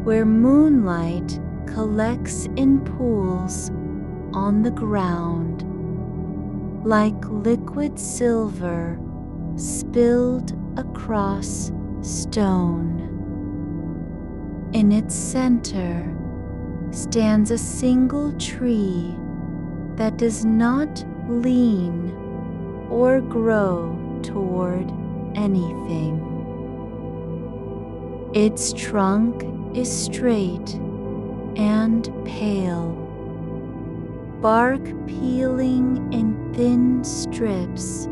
where moonlight collects in pools on the ground, like liquid silver spilled across stone. In its center stands a single tree that does not lean or grow toward anything. Its trunk is straight and pale, bark peeling in thin strips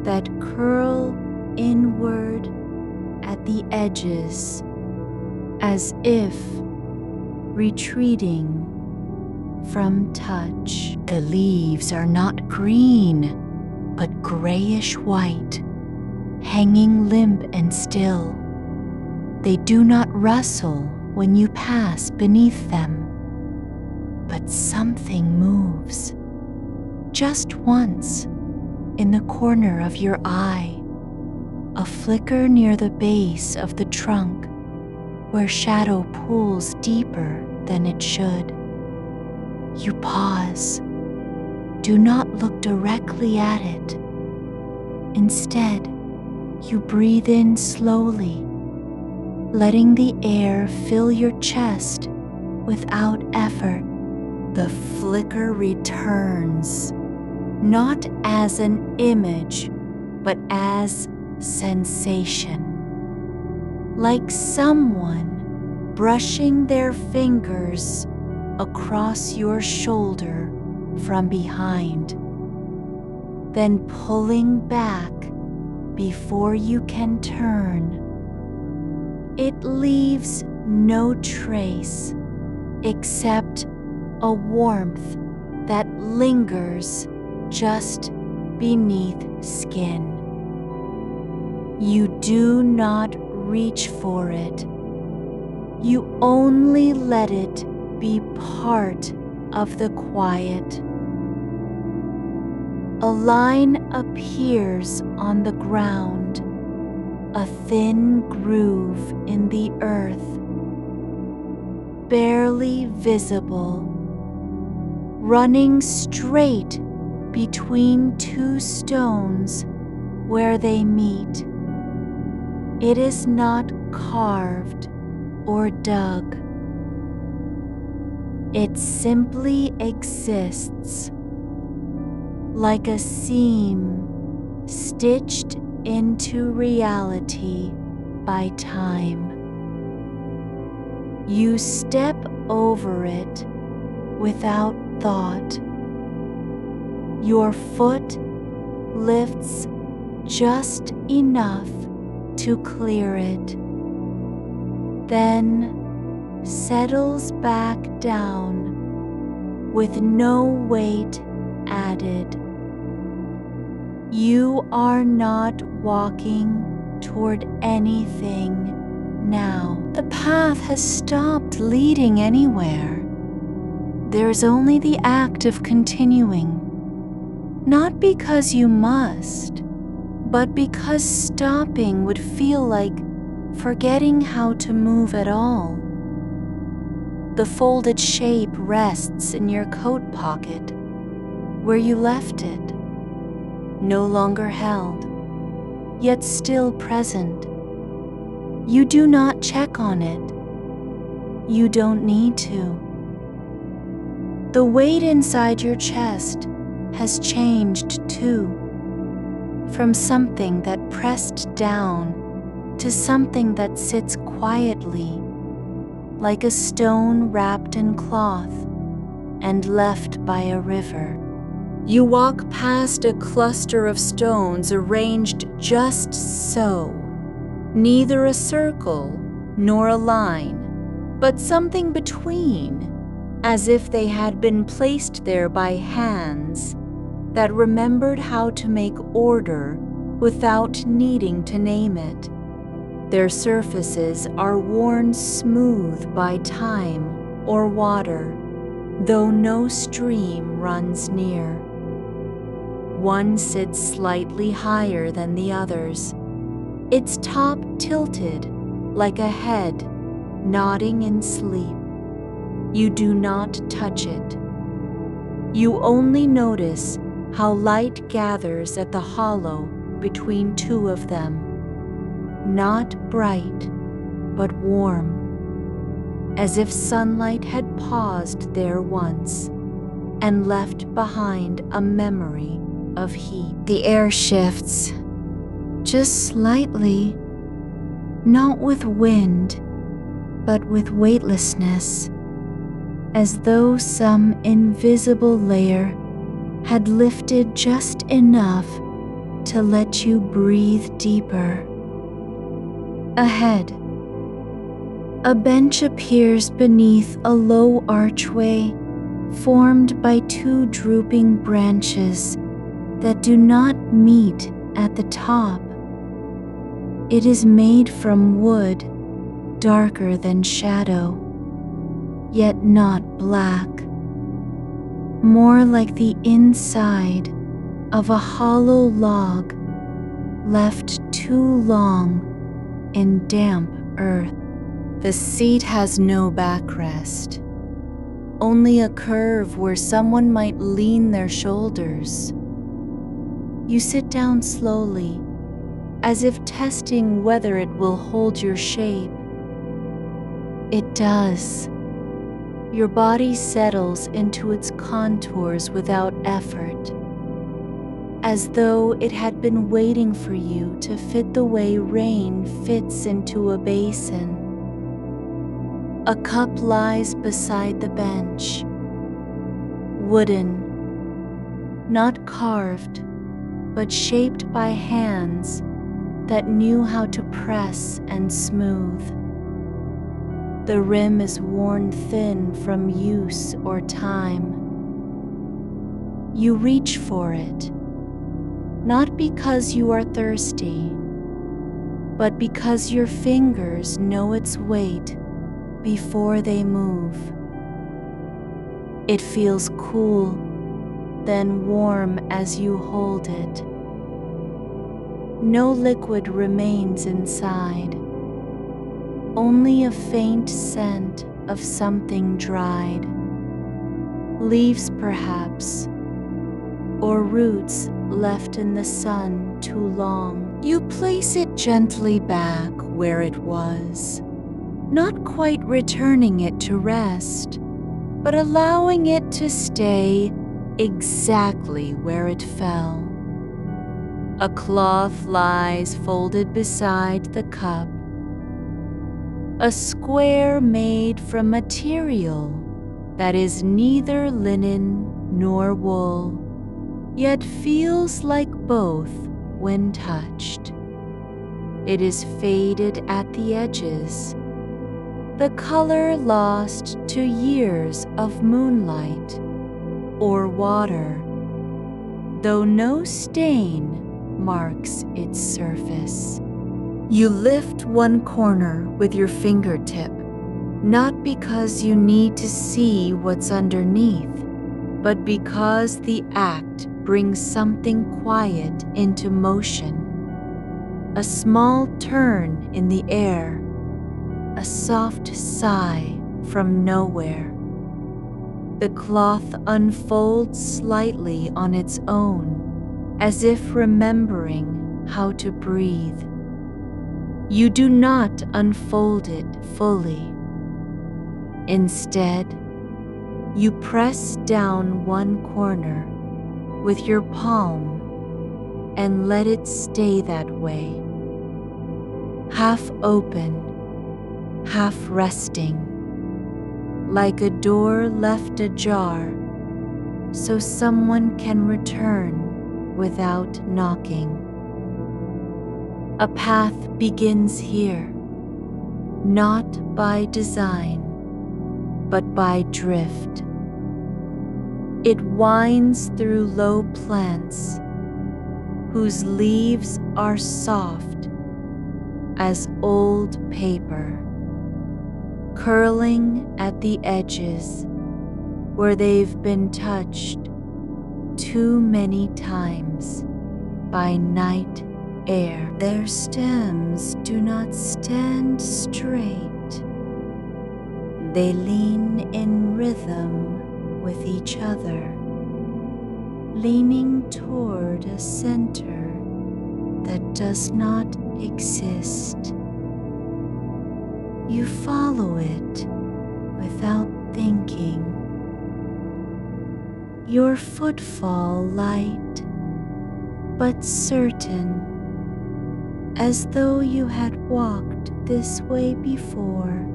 that curl inward at the edges, as if retreating from touch. The leaves are not green, but grayish white, hanging limp and still. They do not rustle when you pass beneath them, but something moves, just once, in the corner of your eye, a flicker near the base of the trunk, where shadow pools deeper than it should. You pause. Do not look directly at it. Instead, you breathe in slowly, letting the air fill your chest without effort. The flicker returns, not as an image, but as sensation, like someone brushing their fingers across your shoulder from behind, then pulling back before you can turn. It leaves no trace except a warmth that lingers just beneath skin. You do not reach for it. You only let it be part of the quiet. A line appears on the ground, a thin groove in the earth, barely visible, running straight between two stones where they meet. It is not carved or dug. It simply exists like a seam stitched into reality by time. You step over it without thought. Your foot lifts just enough to clear it, then settles back down with no weight added. You are not walking toward anything now. The path has stopped leading anywhere. There's only the act of continuing. Not because you must, but because stopping would feel like forgetting how to move at all. The folded shape rests in your coat pocket, where you left it, no longer held, yet still present. You do not check on it. You don't need to. The weight inside your chest has changed too, from something that pressed down to something that sits quietly, like a stone wrapped in cloth and left by a river. You walk past a cluster of stones arranged just so, neither a circle nor a line, but something between, as if they had been placed there by hands that remembered how to make order without needing to name it. Their surfaces are worn smooth by time or water, though no stream runs near. One sits slightly higher than the others, its top tilted like a head nodding in sleep. You do not touch it. You only notice how light gathers at the hollow between two of them. Not bright, but warm, as if sunlight had paused there once and left behind a memory of heat. The air shifts, just slightly, not with wind, but with weightlessness, as though some invisible layer had lifted just enough to let you breathe deeper. Ahead, a bench appears beneath a low archway formed by two drooping branches that do not meet at the top. It is made from wood darker than shadow, yet not black, more like the inside of a hollow log left too long in damp earth. The seat has no backrest, only a curve where someone might lean their shoulders. You sit down slowly, as if testing whether it will hold your shape. It does. Your body settles into its contours without effort, as though it had been waiting for you to fit the way rain fits into a basin. A cup lies beside the bench, wooden, not carved, but shaped by hands that knew how to press and smooth. The rim is worn thin from use or time. You reach for it, not because you are thirsty, but because your fingers know its weight before they move. It feels cool, then warm as you hold it. No liquid remains inside, only a faint scent of something dried. Leaves perhaps, or roots left in the sun too long. You place it gently back where it was, not quite returning it to rest, but allowing it to stay exactly where it fell. A cloth lies folded beside the cup, a square made from material that is neither linen nor wool, yet feels like both when touched. It is faded at the edges, the color lost to years of moonlight or water, though no stain marks its surface. You lift one corner with your fingertip, not because you need to see what's underneath, but because the act brings something quiet into motion. A small turn in the air, a soft sigh from nowhere. The cloth unfolds slightly on its own, as if remembering how to breathe. You do not unfold it fully. Instead, you press down one corner with your palm and let it stay that way, half open, half resting, like a door left ajar so someone can return without knocking. A path begins here, not by design, but by drift. It winds through low plants whose leaves are soft as old paper, curling at the edges where they've been touched too many times by night air. Their stems do not stand straight. They lean in rhythm with each other, leaning toward a center that does not exist. You follow it without thinking, your footfall light but certain, as though you had walked this way before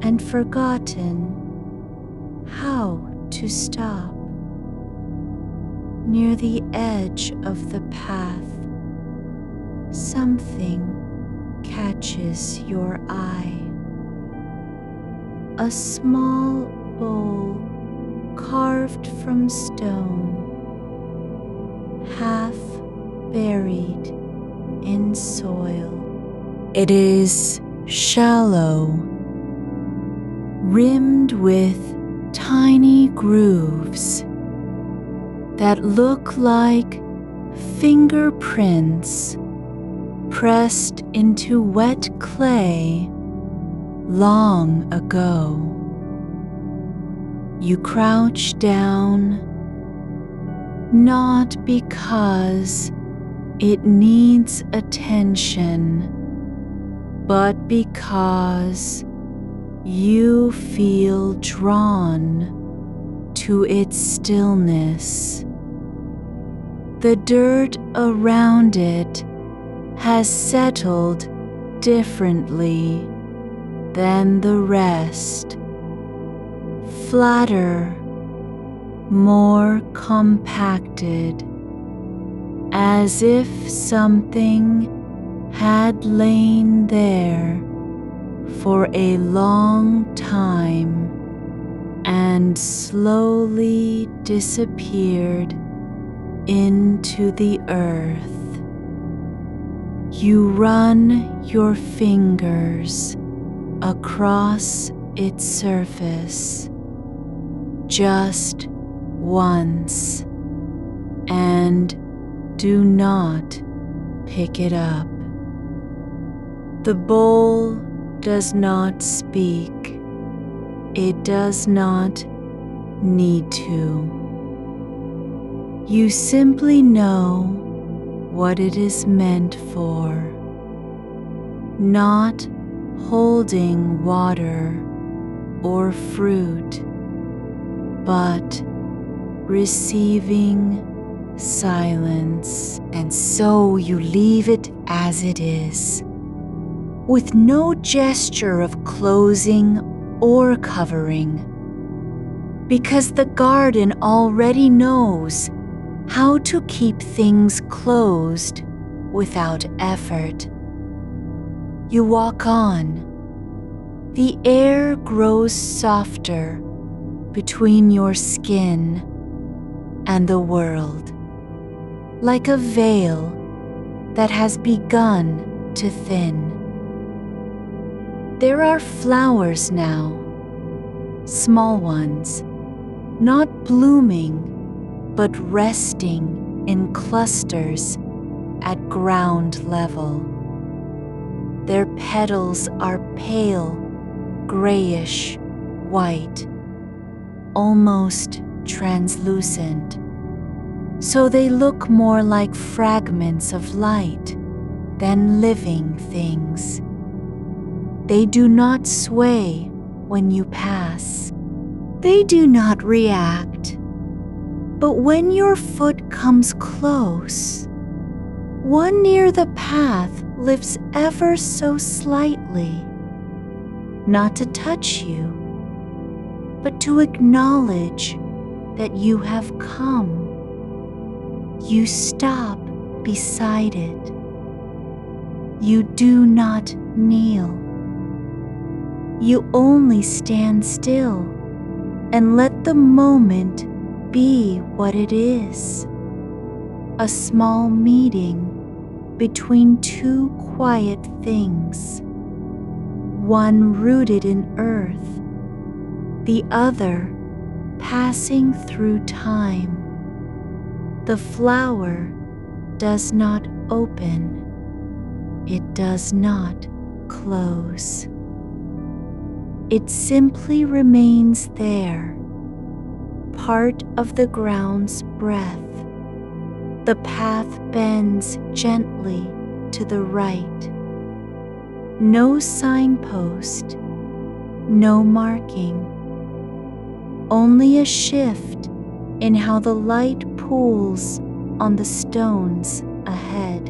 and forgotten how to stop. Near the edge of the path, something catches your eye. A small bowl carved from stone, half buried in soil. It is shallow, rimmed with tiny grooves that look like fingerprints pressed into wet clay long ago. You crouch down, not because it needs attention, but because you feel drawn to its stillness. The dirt around it has settled differently than the rest, flatter, more compacted, as if something had lain there for a long time and slowly disappeared into the earth. You run your fingers across its surface just once and do not pick it up. The bowl does not speak. It does not need to. You simply know what it is meant for. Not holding water or fruit, but receiving silence, and so you leave it as it is, with no gesture of closing or covering, because the garden already knows how to keep things closed without effort. You walk on. The air grows softer between your skin and the world, like a veil that has begun to thin. There are flowers now, small ones, not blooming, but resting in clusters at ground level. Their petals are pale, grayish white, almost translucent, so they look more like fragments of light than living things. They do not sway when you pass. They do not react. But when your foot comes close, one near the path lifts ever so slightly, not to touch you, but to acknowledge that you have come. You stop beside it. You do not kneel. You only stand still and let the moment be what it is. A small meeting between two quiet things, one rooted in earth, the other passing through time. The flower does not open. It does not close. It simply remains there, part of the ground's breath. The path bends gently to the right. No signpost, no marking, only a shift in how the light pools on the stones ahead.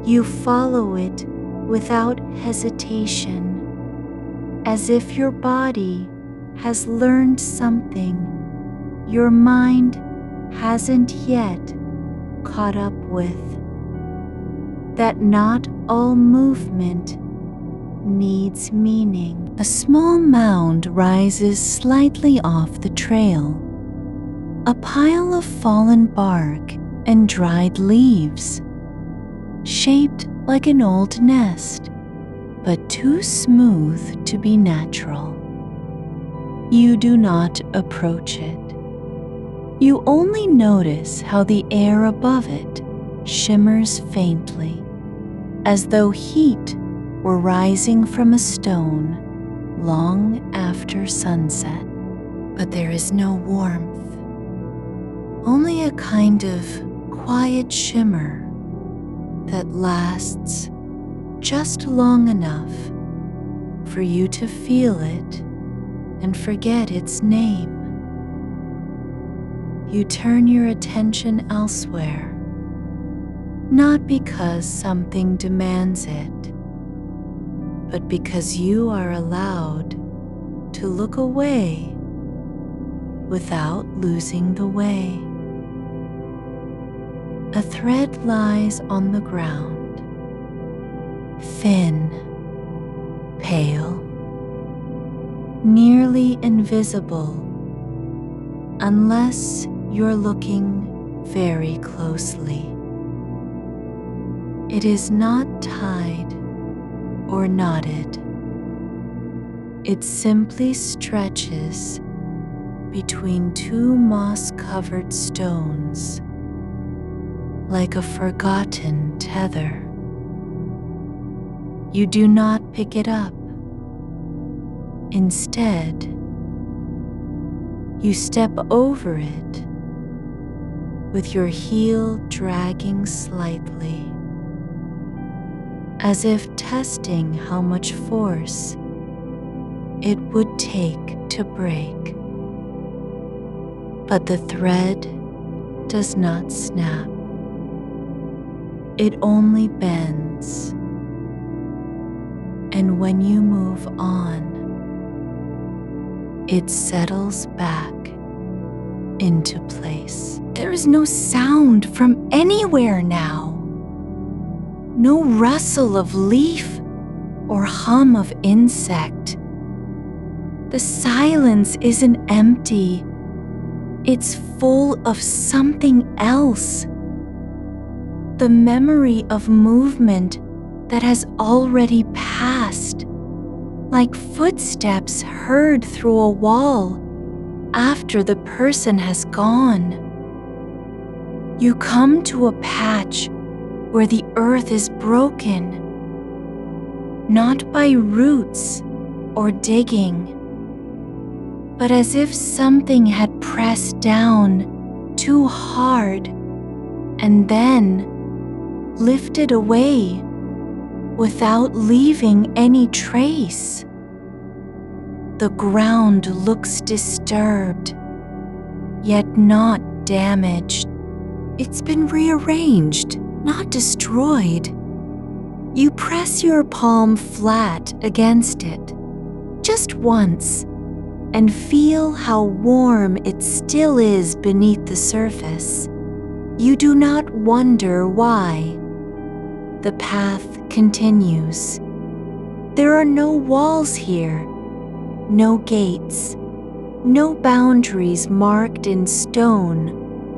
You follow it without hesitation, as if your body has learned something your mind hasn't yet caught up with. That not all movement needs meaning. A small mound rises slightly off the trail. A pile of fallen bark and dried leaves, shaped like an old nest, but too smooth to be natural. You do not approach it. You only notice how the air above it shimmers faintly, as though heat were rising from a stone long after sunset. But there is no warmth, only a kind of quiet shimmer that lasts just long enough for you to feel it and forget its name. You turn your attention elsewhere, not because something demands it, but because you are allowed to look away without losing the way. A thread lies on the ground, thin, pale, nearly invisible, unless you're looking very closely. It is not tied or knotted. It simply stretches between two moss-covered stones, like a forgotten tether. You do not pick it up. Instead, you step over it, with your heel dragging slightly, as if testing how much force it would take to break. But the thread does not snap. It only bends. And when you move on, it settles back into place. There is no sound from anywhere now. No rustle of leaf or hum of insect. The silence isn't empty. It's full of something else. The memory of movement that has already passed, like footsteps heard through a wall after the person has gone. You come to a patch where the earth is broken, not by roots or digging, but as if something had pressed down too hard and then lifted away without leaving any trace. The ground looks disturbed, yet not damaged. It's been rearranged, not destroyed. You press your palm flat against it, just once, and feel how warm it still is beneath the surface. You do not wonder why. The path continues. There are no walls here, no gates, no boundaries marked in stone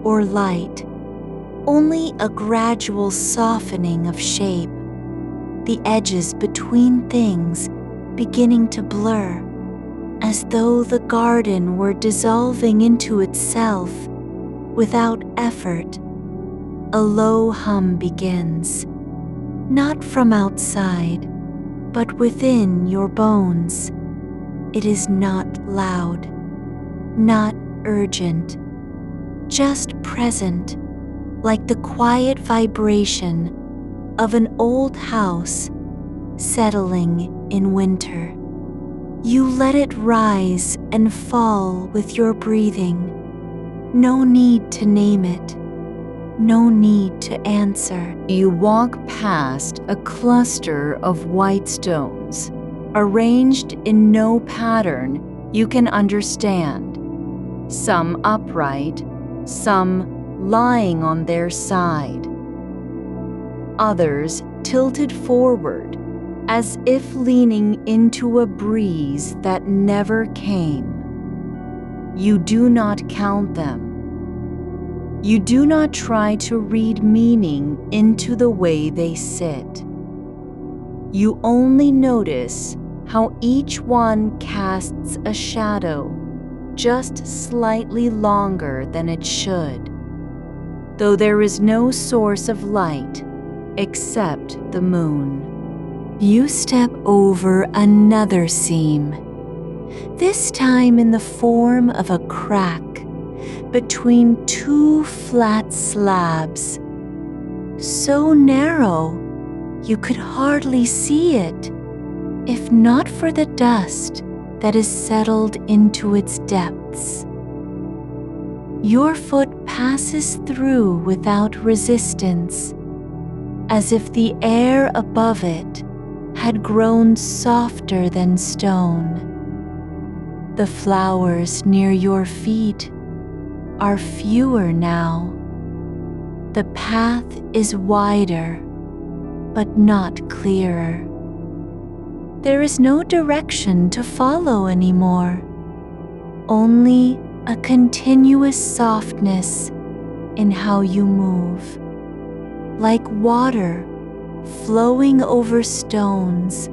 or light, only a gradual softening of shape, the edges between things beginning to blur, as though the garden were dissolving into itself without effort. A low hum begins, not from outside, but within your bones. It is not loud, not urgent, just present, like the quiet vibration of an old house settling in winter. You let it rise and fall with your breathing. No need to name it. No need to answer. You walk past a cluster of white stones, arranged in no pattern you can understand. Some upright, some lying on their side. Others tilted forward, as if leaning into a breeze that never came. You do not count them. You do not try to read meaning into the way they sit. You only notice how each one casts a shadow just slightly longer than it should, though there is no source of light except the moon. You step over another seam, this time in the form of a crack between two flat slabs, so narrow you could hardly see it, if not for the dust that is settled into its depths. Your foot passes through without resistance, as if the air above it had grown softer than stone. The flowers near your feet are fewer now. The path is wider, but not clearer. There is no direction to follow anymore, only a continuous softness in how you move, like water flowing over stones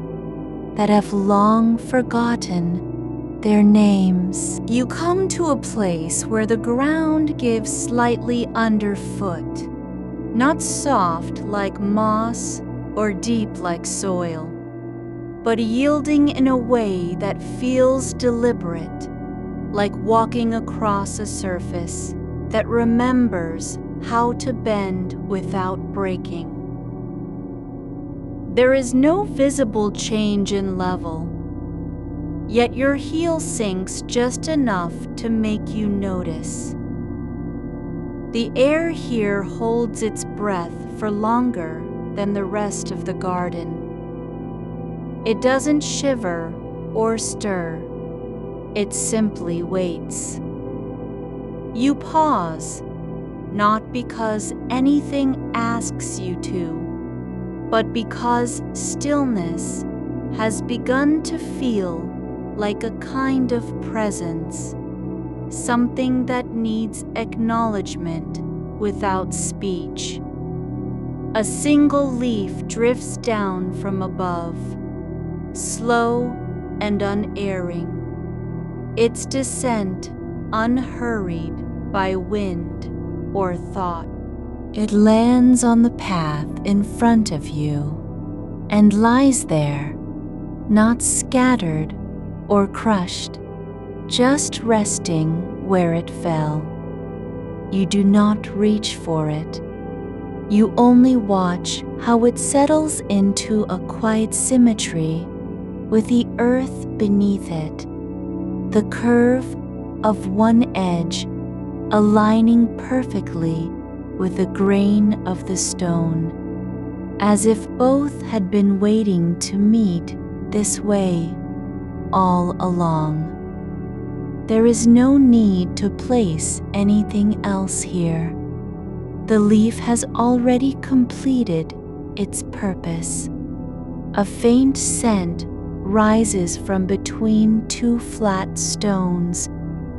that have long forgotten their names. You come to a place where the ground gives slightly underfoot, not soft like moss or deep like soil, but yielding in a way that feels deliberate, like walking across a surface that remembers how to bend without breaking. There is no visible change in level, yet your heel sinks just enough to make you notice. The air here holds its breath for longer than the rest of the garden. It doesn't shiver or stir. It simply waits. You pause, not because anything asks you to, but because stillness has begun to feel like a kind of presence, something that needs acknowledgement without speech. A single leaf drifts down from above, slow and unerring, its descent unhurried by wind or thought. It lands on the path in front of you and lies there, not scattered or crushed, just resting where it fell. You do not reach for it. You only watch how it settles into a quiet symmetry with the earth beneath it, the curve of one edge aligning perfectly with the grain of the stone, as if both had been waiting to meet this way all along. There is no need to place anything else here. The leaf has already completed its purpose. A faint scent rises from between two flat stones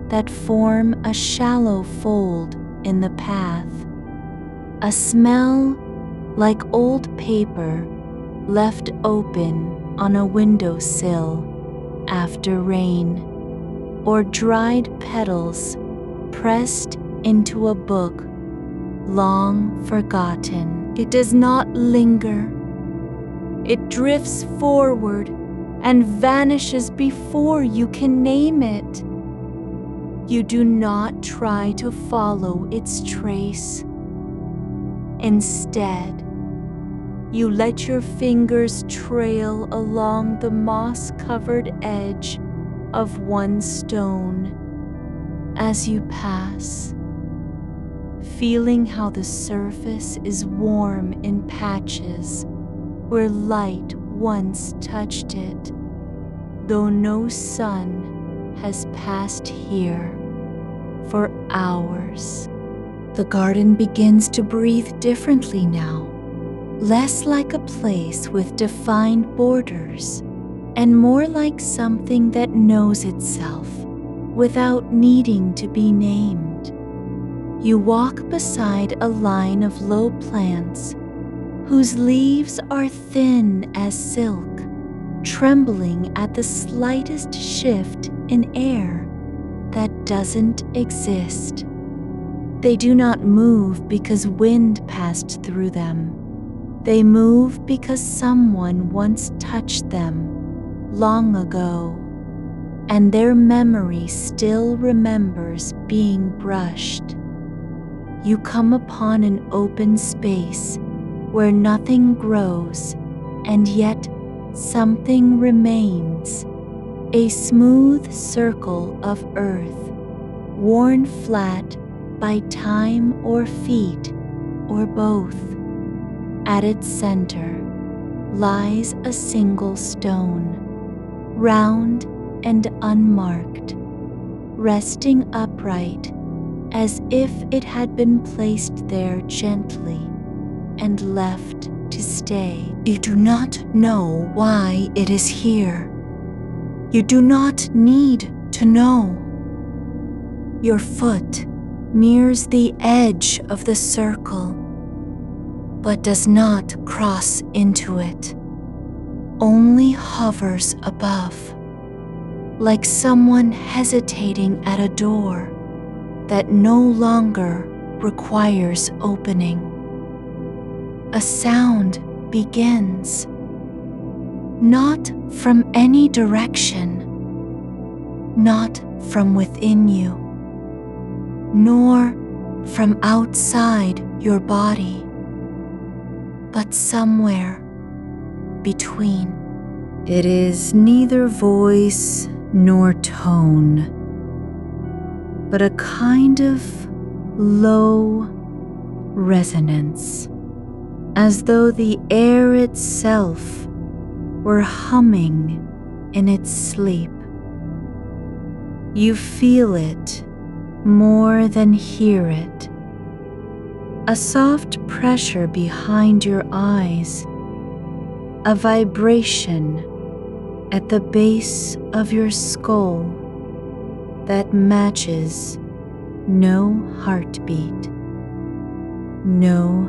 that form a shallow fold in the path. A smell like old paper left open on a windowsill after rain, or dried petals pressed into a book long forgotten. It does not linger. It drifts forward and vanishes before you can name it. You do not try to follow its trace. Instead, you let your fingers trail along the moss-covered edge of one stone as you pass, feeling how the surface is warm in patches where light once touched it, though no sun has passed here for hours. The garden begins to breathe differently now, less like a place with defined borders and more like something that knows itself without needing to be named. You walk beside a line of low plants whose leaves are thin as silk, trembling at the slightest shift in air that doesn't exist. They do not move because wind passed through them. They move because someone once touched them long ago, and their memory still remembers being brushed. You come upon an open space where nothing grows, and yet something remains. A smooth circle of earth, worn flat by time or feet, or both. At its center lies a single stone, round and unmarked, resting upright as if it had been placed there gently and left to stay. You do not know why it is here. You do not need to know. Your foot nears the edge of the circle, but does not cross into it, only hovers above, like someone hesitating at a door that no longer requires opening. A sound begins, not from any direction, not from within you, nor from outside your body, but somewhere between. It is neither voice nor tone, but a kind of low resonance, as though the air itself were humming in its sleep. You feel it more than hear it. A soft pressure behind your eyes, a vibration at the base of your skull that matches no heartbeat, no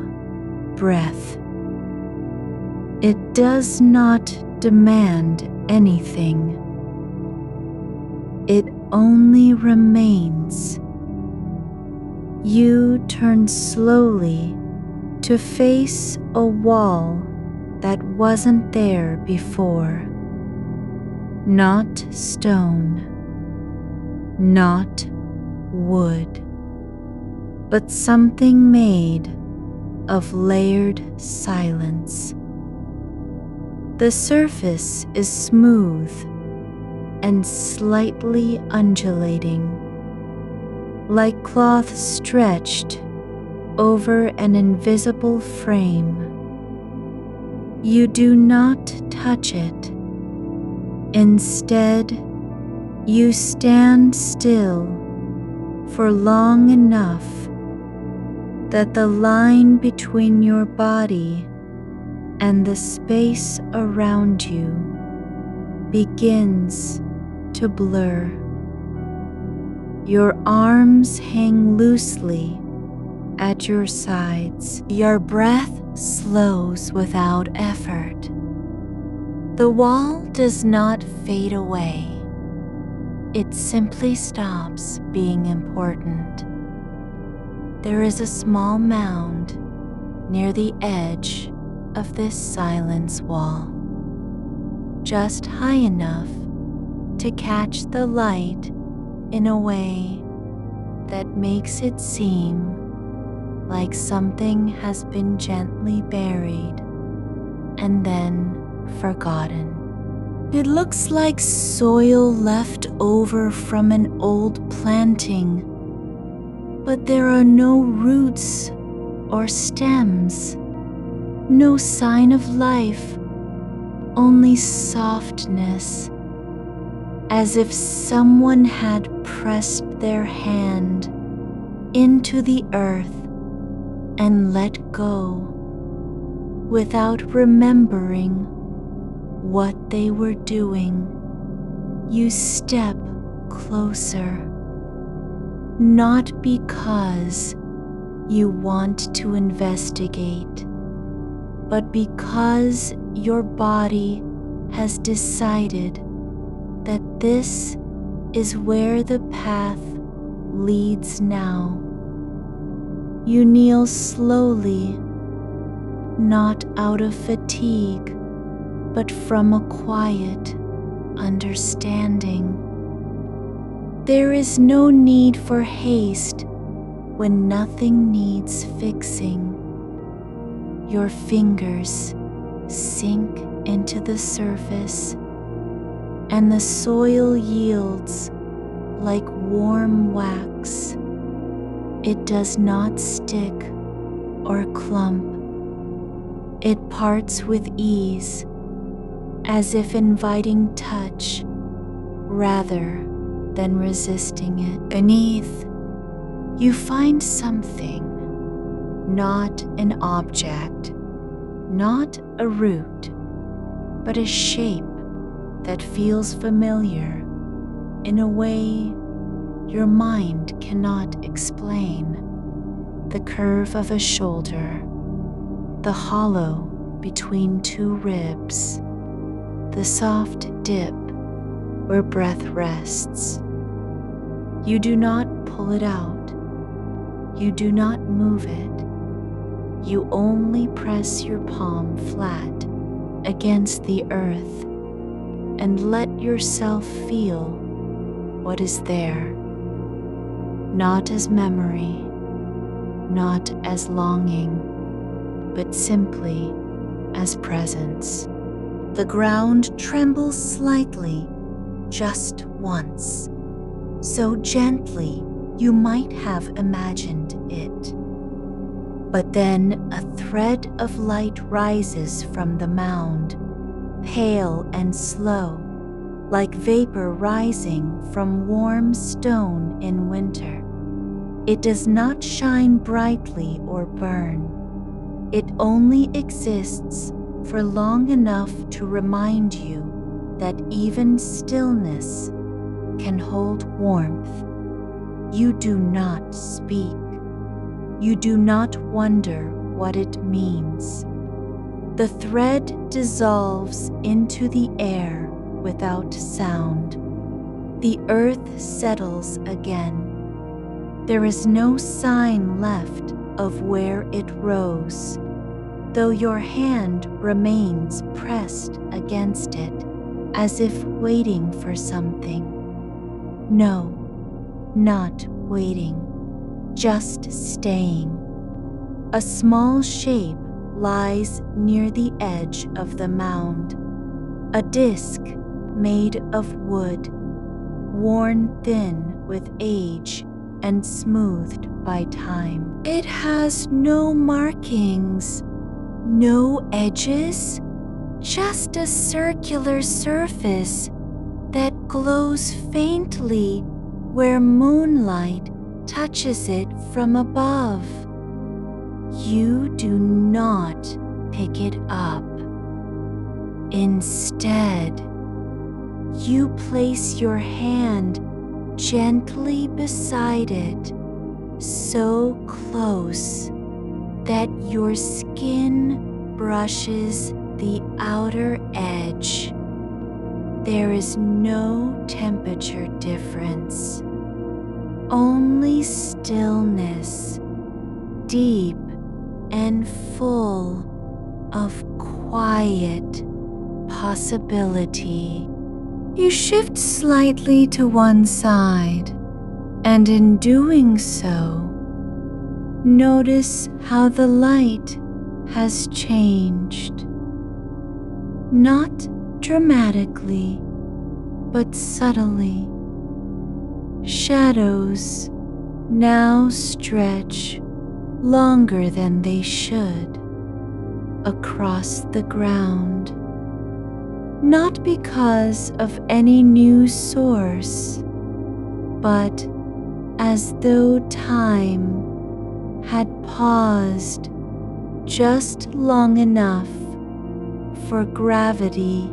breath. It does not demand anything. It only remains. You turn slowly to face a wall that wasn't there before. Not stone, not wood, but something made of layered silence. The surface is smooth and slightly undulating, like cloth stretched over an invisible frame. You do not touch it. Instead, you stand still for long enough that the line between your body and the space around you begins to blur. Your arms hang loosely at your sides. Your breath slows without effort. The wall does not fade away. It simply stops being important. There is a small mound near the edge of this silence wall, just high enough to catch the light in a way that makes it seem like something has been gently buried and then forgotten. It looks like soil left over from an old planting, but there are no roots or stems, no sign of life, only softness, as if someone had pressed their hand into the earth and let go without remembering what they were doing. You step closer, not because you want to investigate, but because your body has decided that this is where the path leads now. You kneel slowly, not out of fatigue, but from a quiet understanding. There is no need for haste when nothing needs fixing. Your fingers sink into the surface, and the soil yields like warm wax. It does not stick or clump. It parts with ease, as if inviting touch rather than resisting it. Beneath, you find something, not an object, not a root, but a shape that feels familiar in a way your mind cannot explain. The curve of a shoulder, the hollow between two ribs, the soft dip where breath rests. You do not pull it out. You do not move it. You only press your palm flat against the earth and let yourself feel what is there, not as memory, not as longing, but simply as presence. The ground trembles slightly, just once, so gently you might have imagined it. But then a thread of light rises from the mound, pale and slow, like vapor rising from warm stone in winter. It does not shine brightly or burn. It only exists for long enough to remind you that even stillness can hold warmth. You do not speak. You do not wonder what it means. The thread dissolves into the air without sound. The earth settles again. There is no sign left of where it rose, though your hand remains pressed against it, as if waiting for something. No, not waiting, just staying. A small shape lies near the edge of the mound, a disc made of wood, worn thin with age and smoothed by time. It has no markings, no edges, just a circular surface that glows faintly where moonlight touches it from above. You do not pick it up. Instead, you place your hand gently beside it, so close that your skin brushes the outer edge. There is no temperature difference, only stillness, deep and full of quiet possibility. You shift slightly to one side, and in doing so, notice how the light has changed. Not dramatically, but subtly. Shadows now stretch longer than they should across the ground. Not because of any new source, but as though time had paused just long enough for gravity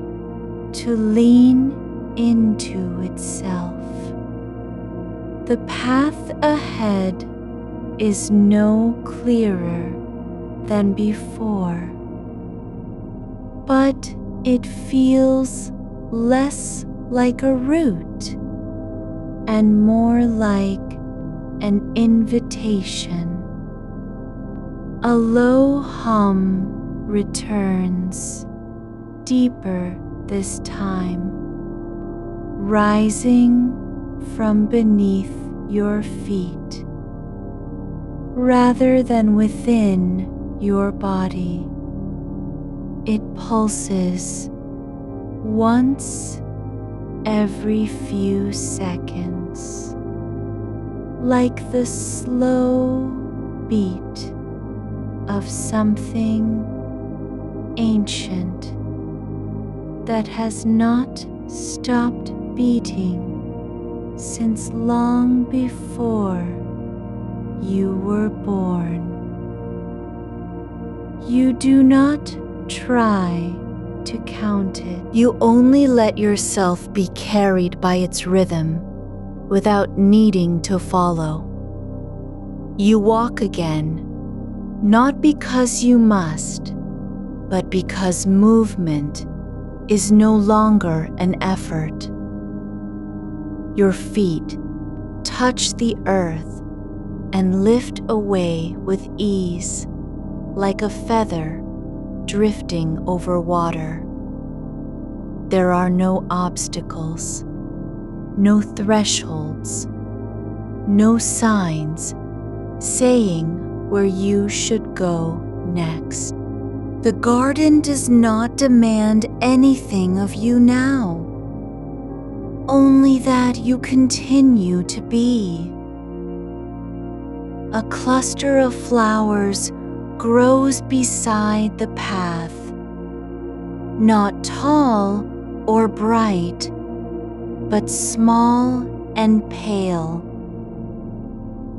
to lean into itself. The path ahead is no clearer than before, but it feels less like a route and more like an invitation. A low hum returns, deeper this time, rising from beneath your feet, rather than within your body. It pulses once every few seconds, like the slow beat of something ancient that has not stopped beating since long before you were born. You do not try to count it. You only let yourself be carried by its rhythm without needing to follow. You walk again, not because you must, but because movement is no longer an effort. Your feet touch the earth and lift away with ease, like a feather drifting over water. There are no obstacles, no thresholds, no signs saying where you should go next. The garden does not demand anything of you now, only that you continue to be. A cluster of flowers grows beside the path, not tall or bright, but small and pale,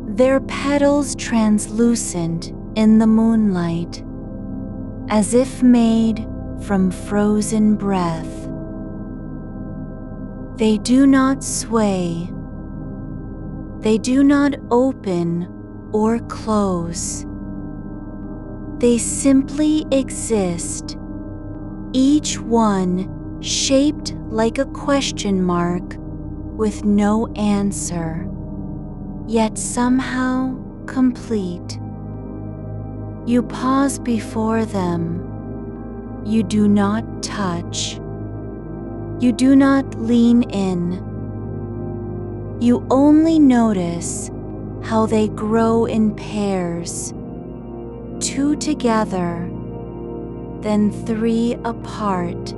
their petals translucent in the moonlight, as if made from frozen breath. They do not sway, they do not open or close. They simply exist, each one shaped like a question mark with no answer, yet somehow complete. You pause before them. You do not touch. You do not lean in. You only notice how they grow in pairs, two together, then three apart,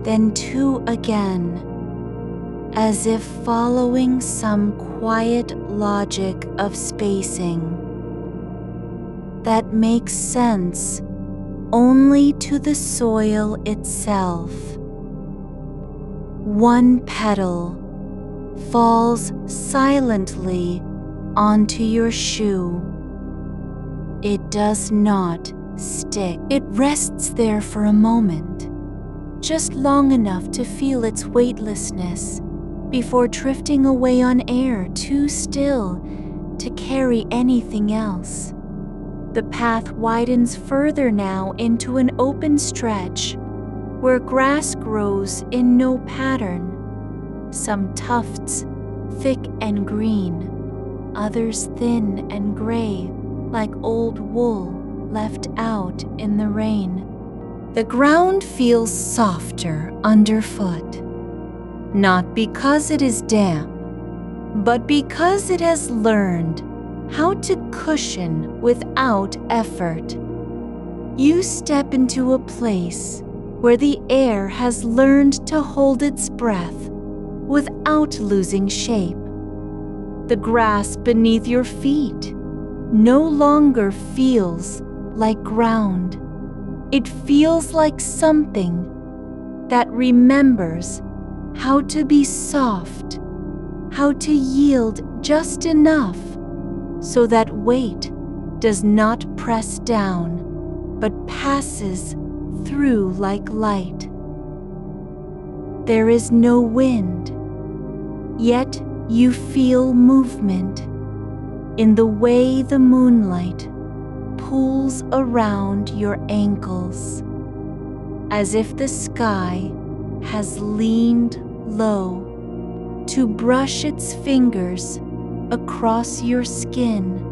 then two again, as if following some quiet logic of spacing that makes sense only to the soil itself. One petal falls silently onto your shoe. It does not stick. It rests there for a moment, just long enough to feel its weightlessness before drifting away on air too still to carry anything else. The path widens further now into an open stretch where grass grows in no pattern, some tufts thick and green, others thin and gray like old wool left out in the rain. The ground feels softer underfoot, not because it is damp, but because it has learned how to cushion without effort. You step into a place where the air has learned to hold its breath without losing shape. The grass beneath your feet no longer feels like ground. It feels like something that remembers how to be soft, how to yield just enough so that weight does not press down, but passes through like light. There is no wind, yet you feel movement in the way the moonlight pulls around your ankles, as if the sky has leaned low to brush its fingers across your skin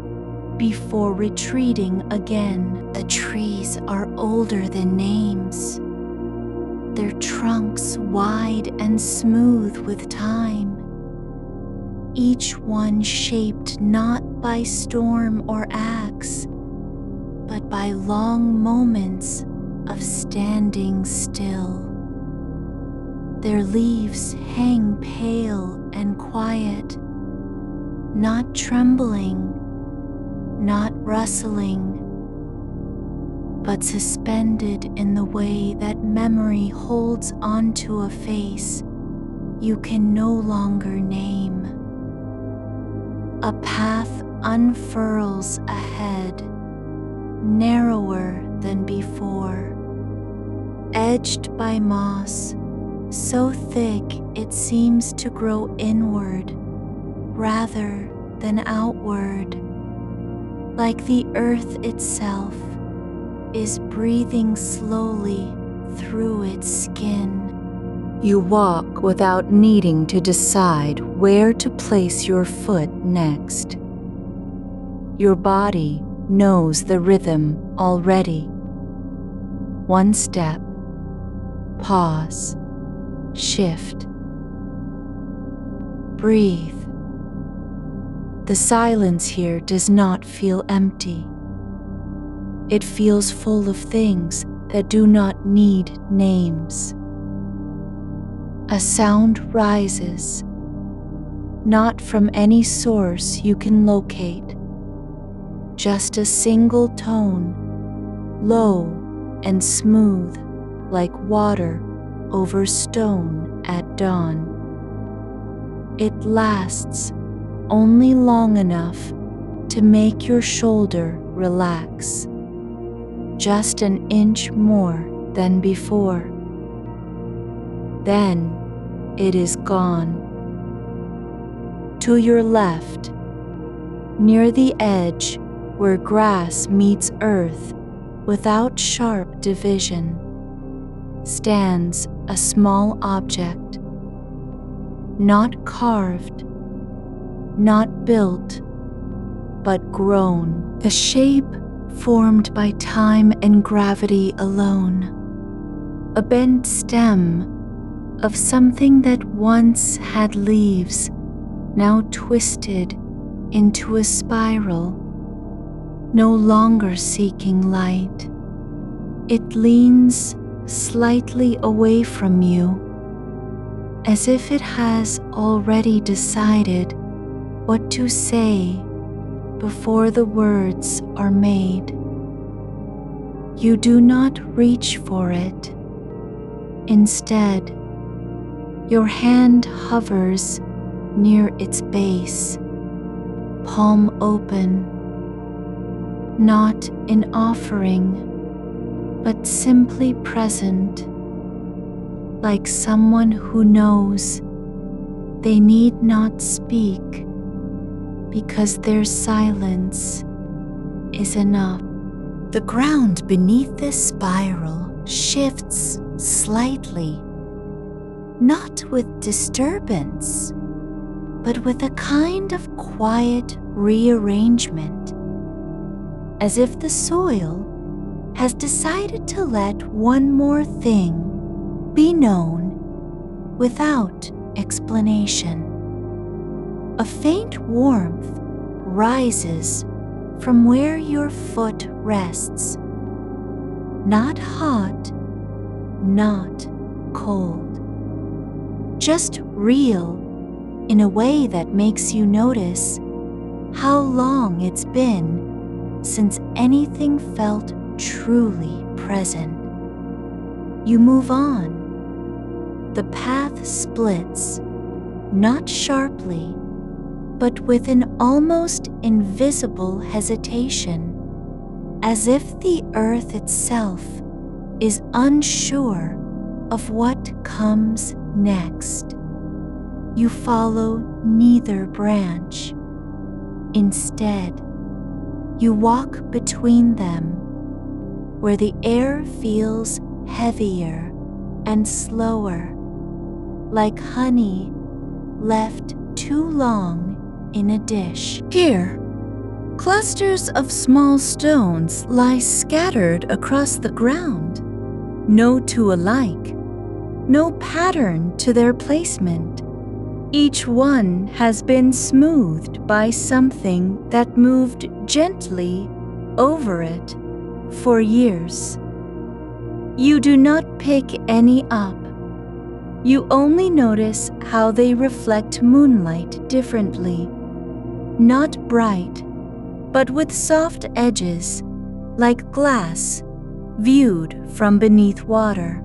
before retreating again. The trees are older than names, their trunks wide and smooth with time, each one shaped not by storm or axe, but by long moments of standing still. Their leaves hang pale and quiet, not trembling, not rustling, but suspended in the way that memory holds onto a face you can no longer name. A path unfurls ahead, narrower than before, edged by moss so thick it seems to grow inward rather than outward, like the earth itself is breathing slowly through its skin. You walk without needing to decide where to place your foot next. Your body knows the rhythm already. One step, pause, shift, breathe. The silence here does not feel empty. It feels full of things that do not need names. A sound rises, not from any source you can locate, just a single tone, low and smooth like water over stone at dawn. It lasts only long enough to make your shoulder relax, just an inch more than before. Then it is gone. To your left, near the edge where grass meets earth without sharp division, stands a small object, not carved, not built, but grown, the shape formed by time and gravity alone, a bent stem of something that once had leaves, now twisted into a spiral, no longer seeking light. It leans slightly away from you, as if it has already decided what to say before the words are made. You do not reach for it. Instead, your hand hovers near its base, palm open, not in offering, but simply present, like someone who knows they need not speak because their silence is enough. The ground beneath this spiral shifts slightly, not with disturbance, but with a kind of quiet rearrangement, as if the soil has decided to let one more thing be known without explanation. A faint warmth rises from where your foot rests, not hot, not cold, just real in a way that makes you notice how long it's been since anything felt truly present. You move on. The path splits, not sharply, but with an almost invisible hesitation, as if the earth itself is unsure of what comes next. You follow neither branch. Instead, you walk between them, where the air feels heavier and slower, like honey left too long in a dish. Here, clusters of small stones lie scattered across the ground, no two alike, no pattern to their placement. Each one has been smoothed by something that moved gently over it for years. You do not pick any up. You only notice how they reflect moonlight differently, not bright, but with soft edges, like glass viewed from beneath water.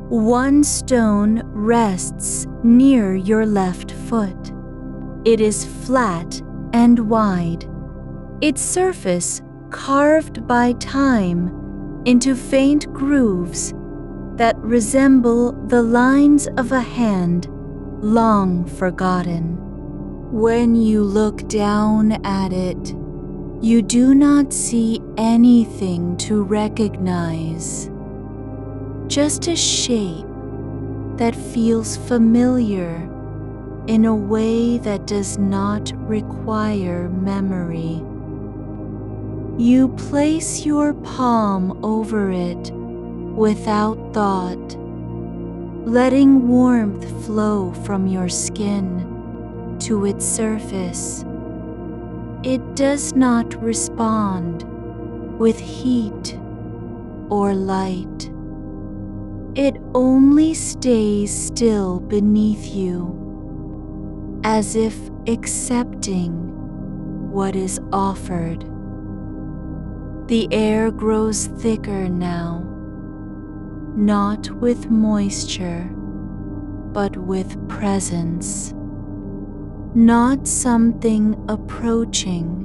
One stone rests near your left foot. It is flat and wide, its surface carved by time into faint grooves that resemble the lines of a hand long forgotten. When you look down at it, you do not see anything to recognize, just a shape that feels familiar in a way that does not require memory. You place your palm over it without thought, letting warmth flow from your skin to its surface. It does not respond with heat or light. It only stays still beneath you, as if accepting what is offered. The air grows thicker now, not with moisture, but with presence. Not something approaching,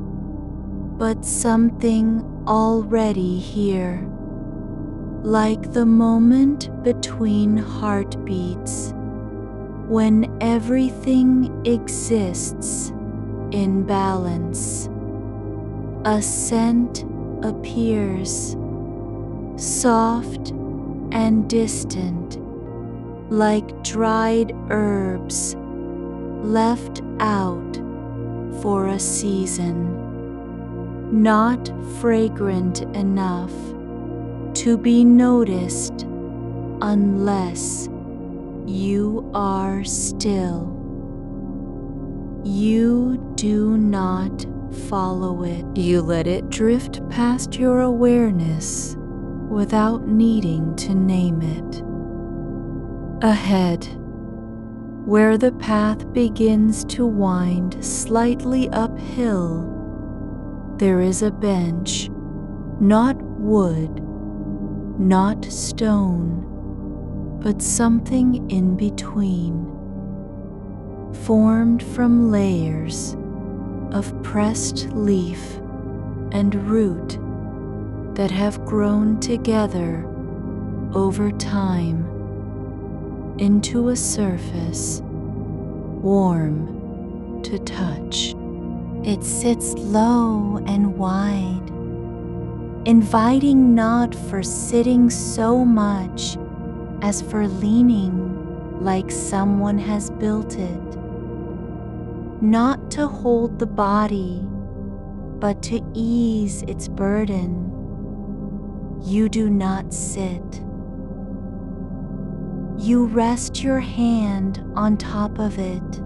but something already here, like the moment between heartbeats, when everything exists in balance. A scent appears, soft and distant, like dried herbs left out for a season, not fragrant enough to be noticed unless you are still. You do not follow it. You let it drift past your awareness without needing to name it. Ahead, where the path begins to wind slightly uphill, there is a bench, not wood, not stone, but something in between, formed from layers of pressed leaf and root that have grown together over time into a surface warm to touch. It sits low and wide, inviting not for sitting so much as for leaning like someone has built it, not to hold the body, but to ease its burden. You do not sit. You rest your hand on top of it,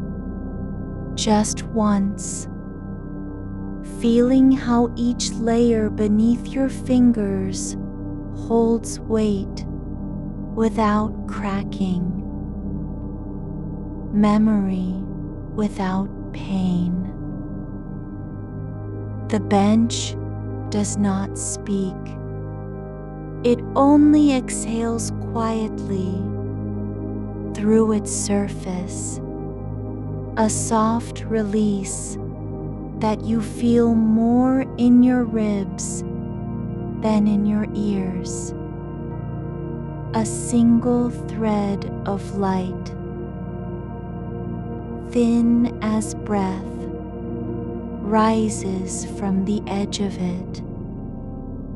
just once, feeling how each layer beneath your fingers holds weight without cracking, memory without pain. The bench does not speak. It only exhales quietly through its surface, a soft release that you feel more in your ribs than in your ears. A single thread of light, thin as breath, rises from the edge of it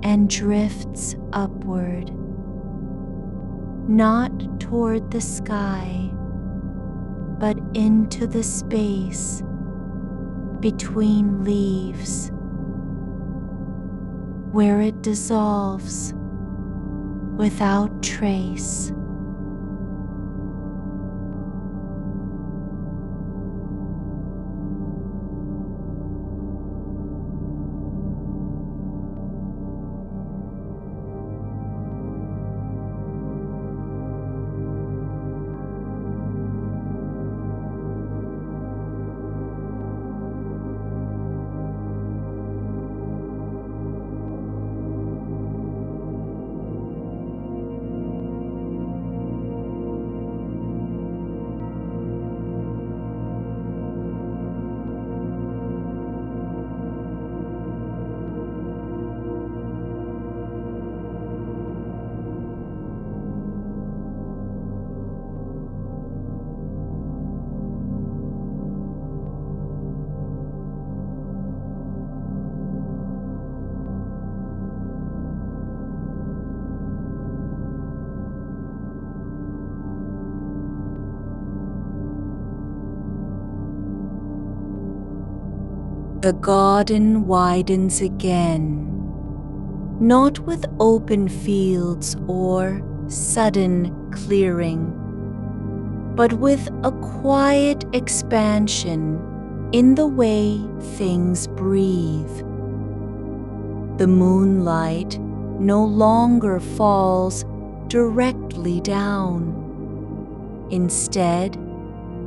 and drifts upward, not toward the sky, but into the space between leaves, where it dissolves without trace. The garden widens again, not with open fields or sudden clearing, but with a quiet expansion in the way things breathe. The moonlight no longer falls directly down. Instead,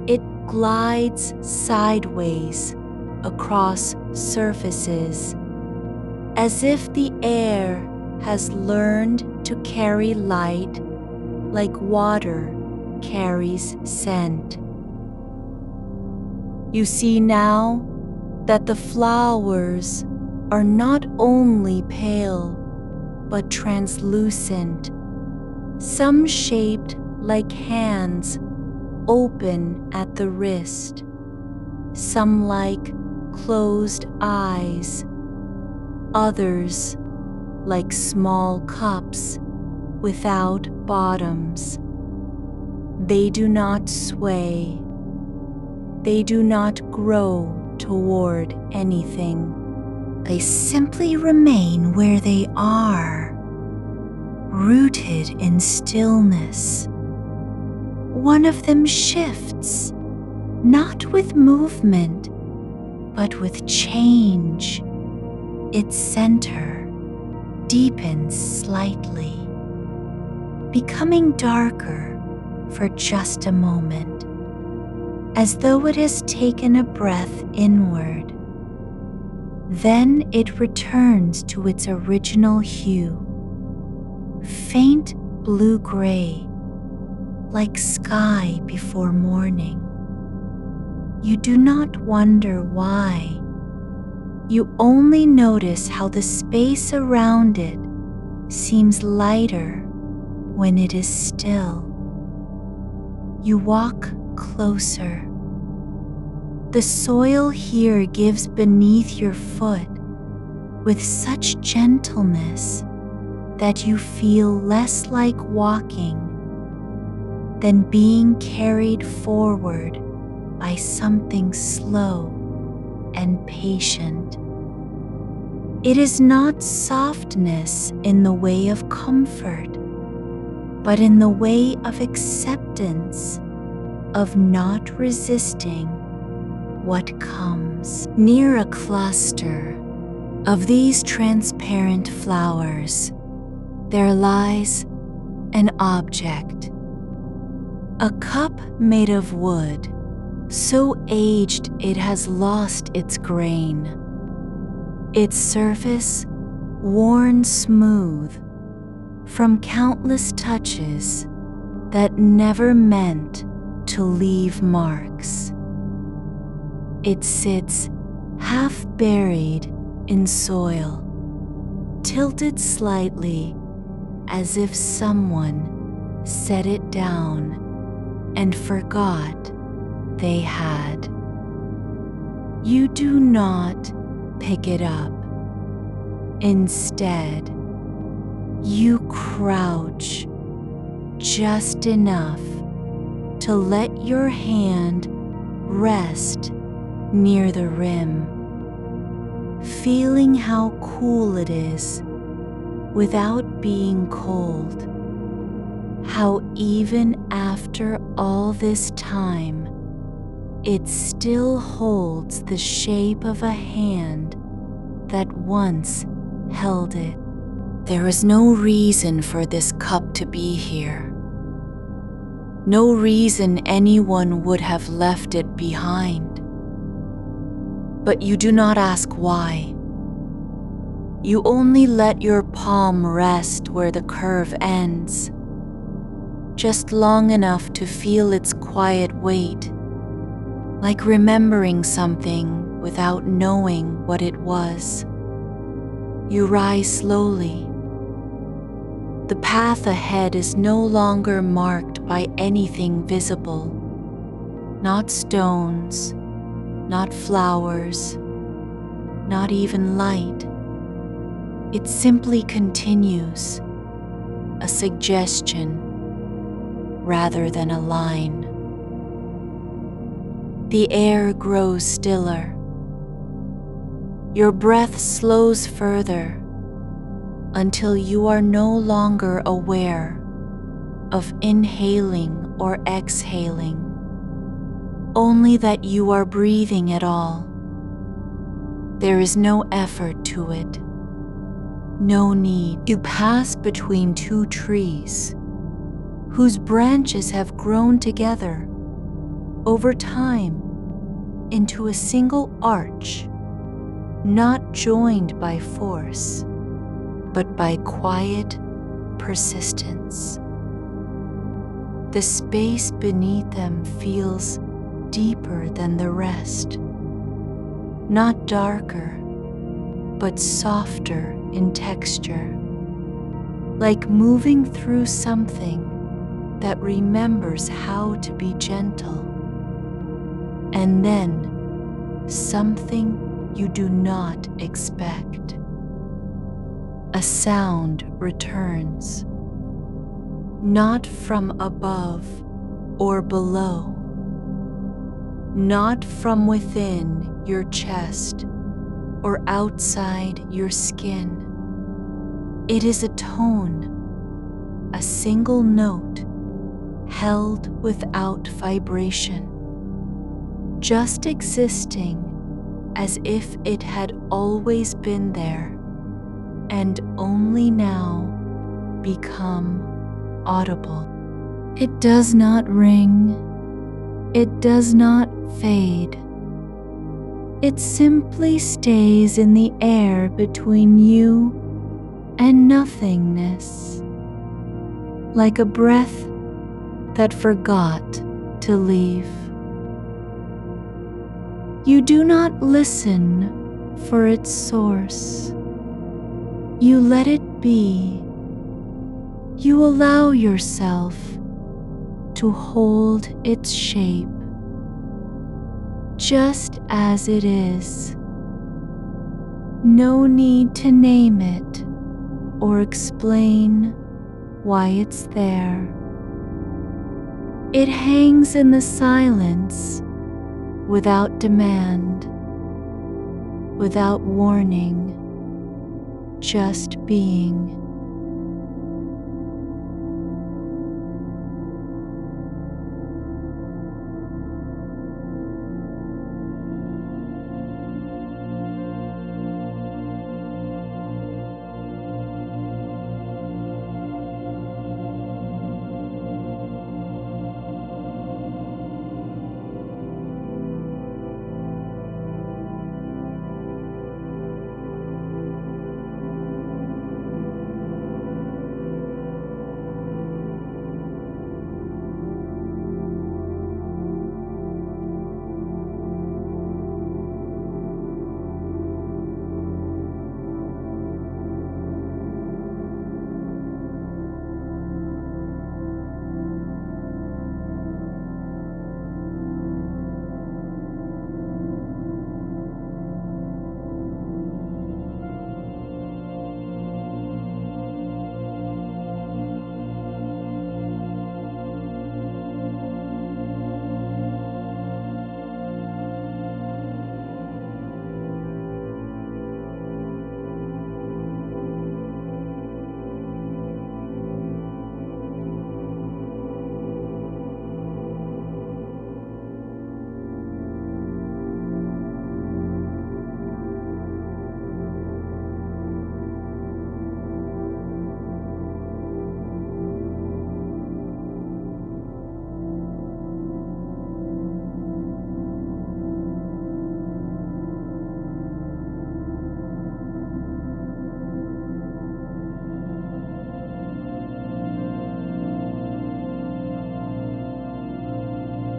it glides sideways across surfaces, as if the air has learned to carry light like water carries scent. You see now that the flowers are not only pale but translucent, some shaped like hands open at the wrist, some like closed eyes, others like small cups without bottoms. They do not sway. They do not grow toward anything. They simply remain where they are, rooted in stillness. One of them shifts, not with movement, but with change. Its center deepens slightly, becoming darker for just a moment, as though it has taken a breath inward. Then it returns to its original hue, faint blue-gray, like sky before morning. You do not wonder why. You only notice how the space around it seems lighter when it is still. You walk closer. The soil here gives beneath your foot with such gentleness that you feel less like walking than being carried forward by something slow and patient. It is not softness in the way of comfort, but in the way of acceptance, of not resisting what comes. Near a cluster of these transparent flowers, there lies an object, a cup made of wood, so aged it has lost its grain, its surface worn smooth from countless touches that never meant to leave marks. It sits half buried in soil, tilted slightly as if someone set it down and forgot they had. You do not pick it up. Instead, you crouch just enough to let your hand rest near the rim, feeling how cool it is without being cold, how even after all this time, it still holds the shape of a hand that once held it. There is no reason for this cup to be here. No reason anyone would have left it behind. But you do not ask why. You only let your palm rest where the curve ends, just long enough to feel its quiet weight, like remembering something without knowing what it was. You rise slowly. The path ahead is no longer marked by anything visible, not stones, not flowers, not even light. It simply continues, a suggestion rather than a line. The air grows stiller. Your breath slows further until you are no longer aware of inhaling or exhaling, only that you are breathing at all. There is no effort to it, no need. You pass between two trees whose branches have grown together over time into a single arch, not joined by force, but by quiet persistence. The space beneath them feels deeper than the rest, not darker, but softer in texture, like moving through something that remembers how to be gentle, and then something you do not expect. A sound returns, not from above or below, not from within your chest or outside your skin. It is a tone, a single note held without vibration, just existing as if it had always been there and only now become audible. It does not ring, it does not fade. It simply stays in the air between you and nothingness, like a breath that forgot to leave. You do not listen for its source. You let it be. You allow yourself to hold its shape, just as it is. No need to name it or explain why it's there. It hangs in the silence without demand, without warning, just being.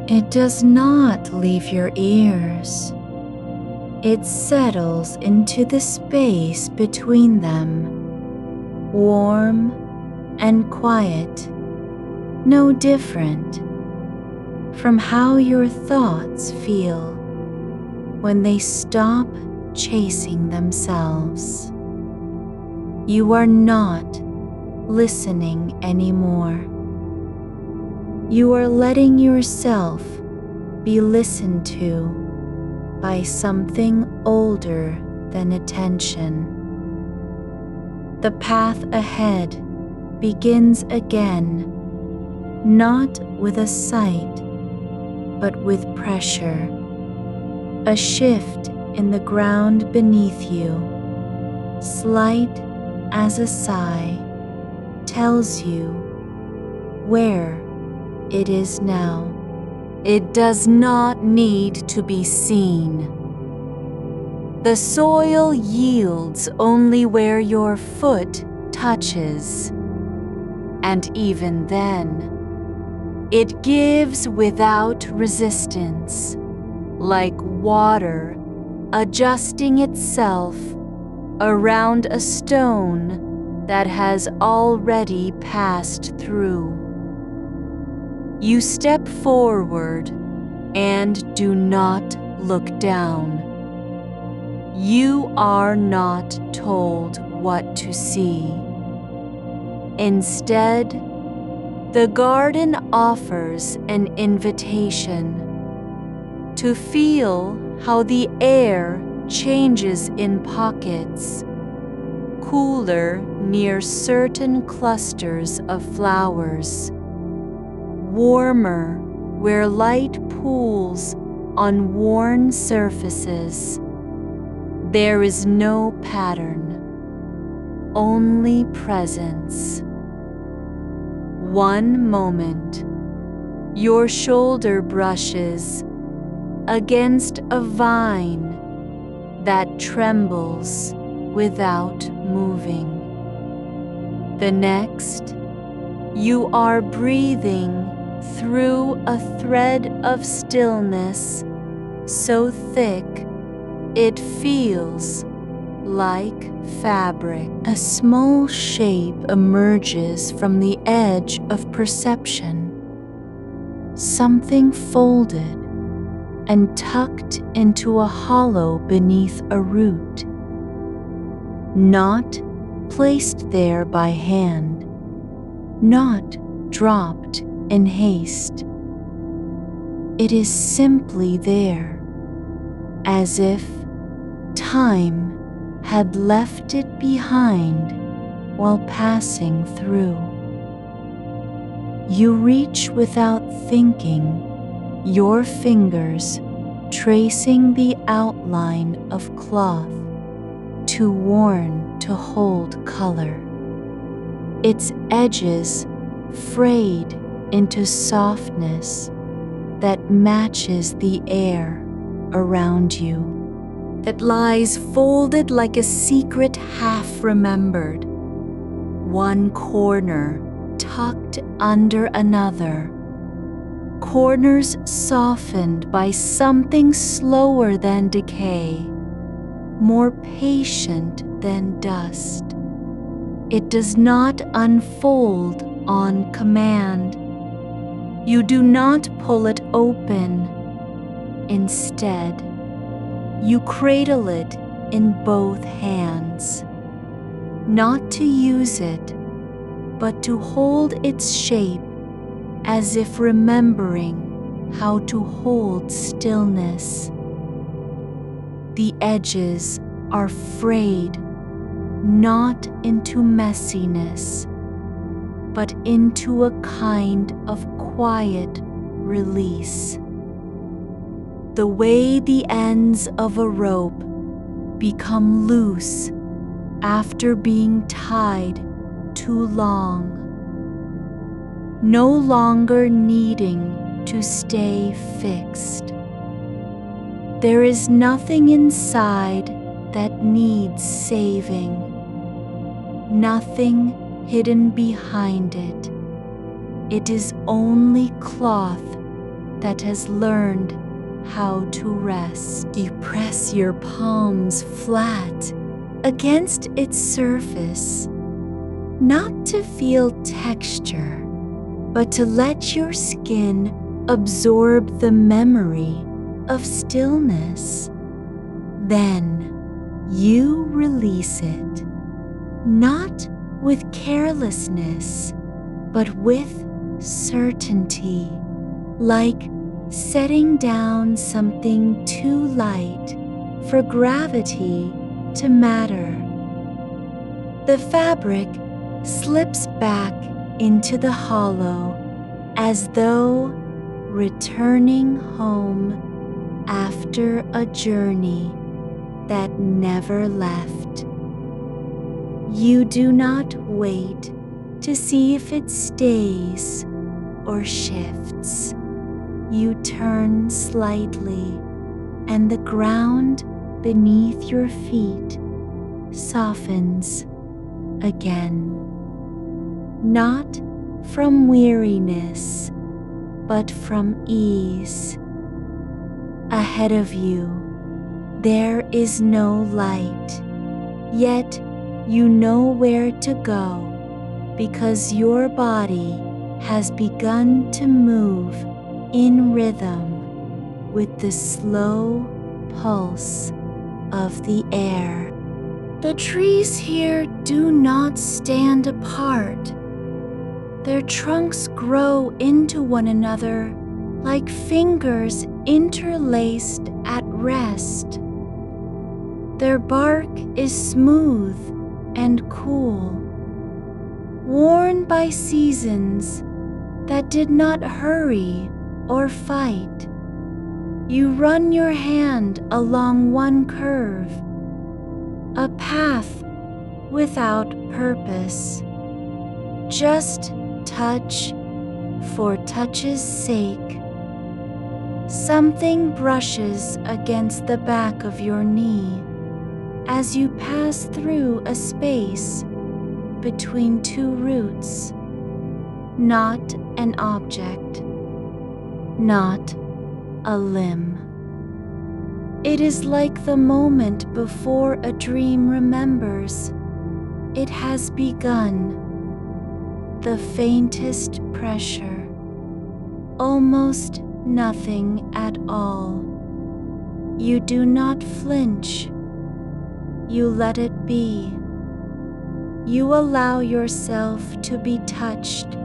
It does not leave your ears. It settles into the space between them, warm and quiet, no different from how your thoughts feel when they stop chasing themselves. You are not listening anymore. You are letting yourself be listened to by something older than attention. The path ahead begins again, not with a sight, but with pressure. A shift in the ground beneath you, slight as a sigh, tells you where it is now. It does not need to be seen. The soil yields only where your foot touches, and even then, it gives without resistance, like water adjusting itself around a stone that has already passed through. You step forward and do not look down. You are not told what to see. Instead, the garden offers an invitation to feel how the air changes in pockets, cooler near certain clusters of flowers, warmer where light pools on worn surfaces. There is no pattern, only presence. One moment, your shoulder brushes against a vine that trembles without moving. The next, you are breathing through a thread of stillness so thick it feels like fabric. A small shape emerges from the edge of perception, something folded and tucked into a hollow beneath a root, not placed there by hand, not dropped in haste. It is simply there, as if time had left it behind while passing through. You reach without thinking, your fingers tracing the outline of cloth, too worn to hold color. Its edges frayed into softness that matches the air around you. That lies folded like a secret half remembered, one corner tucked under another, corners softened by something slower than decay, more patient than dust. It does not unfold on command. You do not pull it open. Instead, you cradle it in both hands, not to use it, but to hold its shape as if remembering how to hold stillness. The edges are frayed, not into messiness, but into a kind of quiet release. The way the ends of a rope become loose after being tied too long, no longer needing to stay fixed. There is nothing inside that needs saving, nothing hidden behind it. It is only cloth that has learned how to rest. You press your palms flat against its surface, not to feel texture, but to let your skin absorb the memory of stillness. Then you release it, not with carelessness, but with certainty, like setting down something too light for gravity to matter. The fabric slips back into the hollow as though returning home after a journey that never left. You do not wait to see if it stays or shifts. You turn slightly, and the ground beneath your feet softens again. Not from weariness, but from ease. Ahead of you, there is no light, yet you know where to go because your body has begun to move in rhythm with the slow pulse of the air. The trees here do not stand apart. Their trunks grow into one another like fingers interlaced at rest. Their bark is smooth and cool, worn by seasons that did not hurry or fight. You run your hand along one curve, a path without purpose, just touch for touch's sake. Something brushes against the back of your knee as you pass through a space between two roots. Not an object, not a limb. It is like the moment before a dream remembers it has begun. The faintest pressure, almost nothing at all. You do not flinch. You let it be. You allow yourself to be touched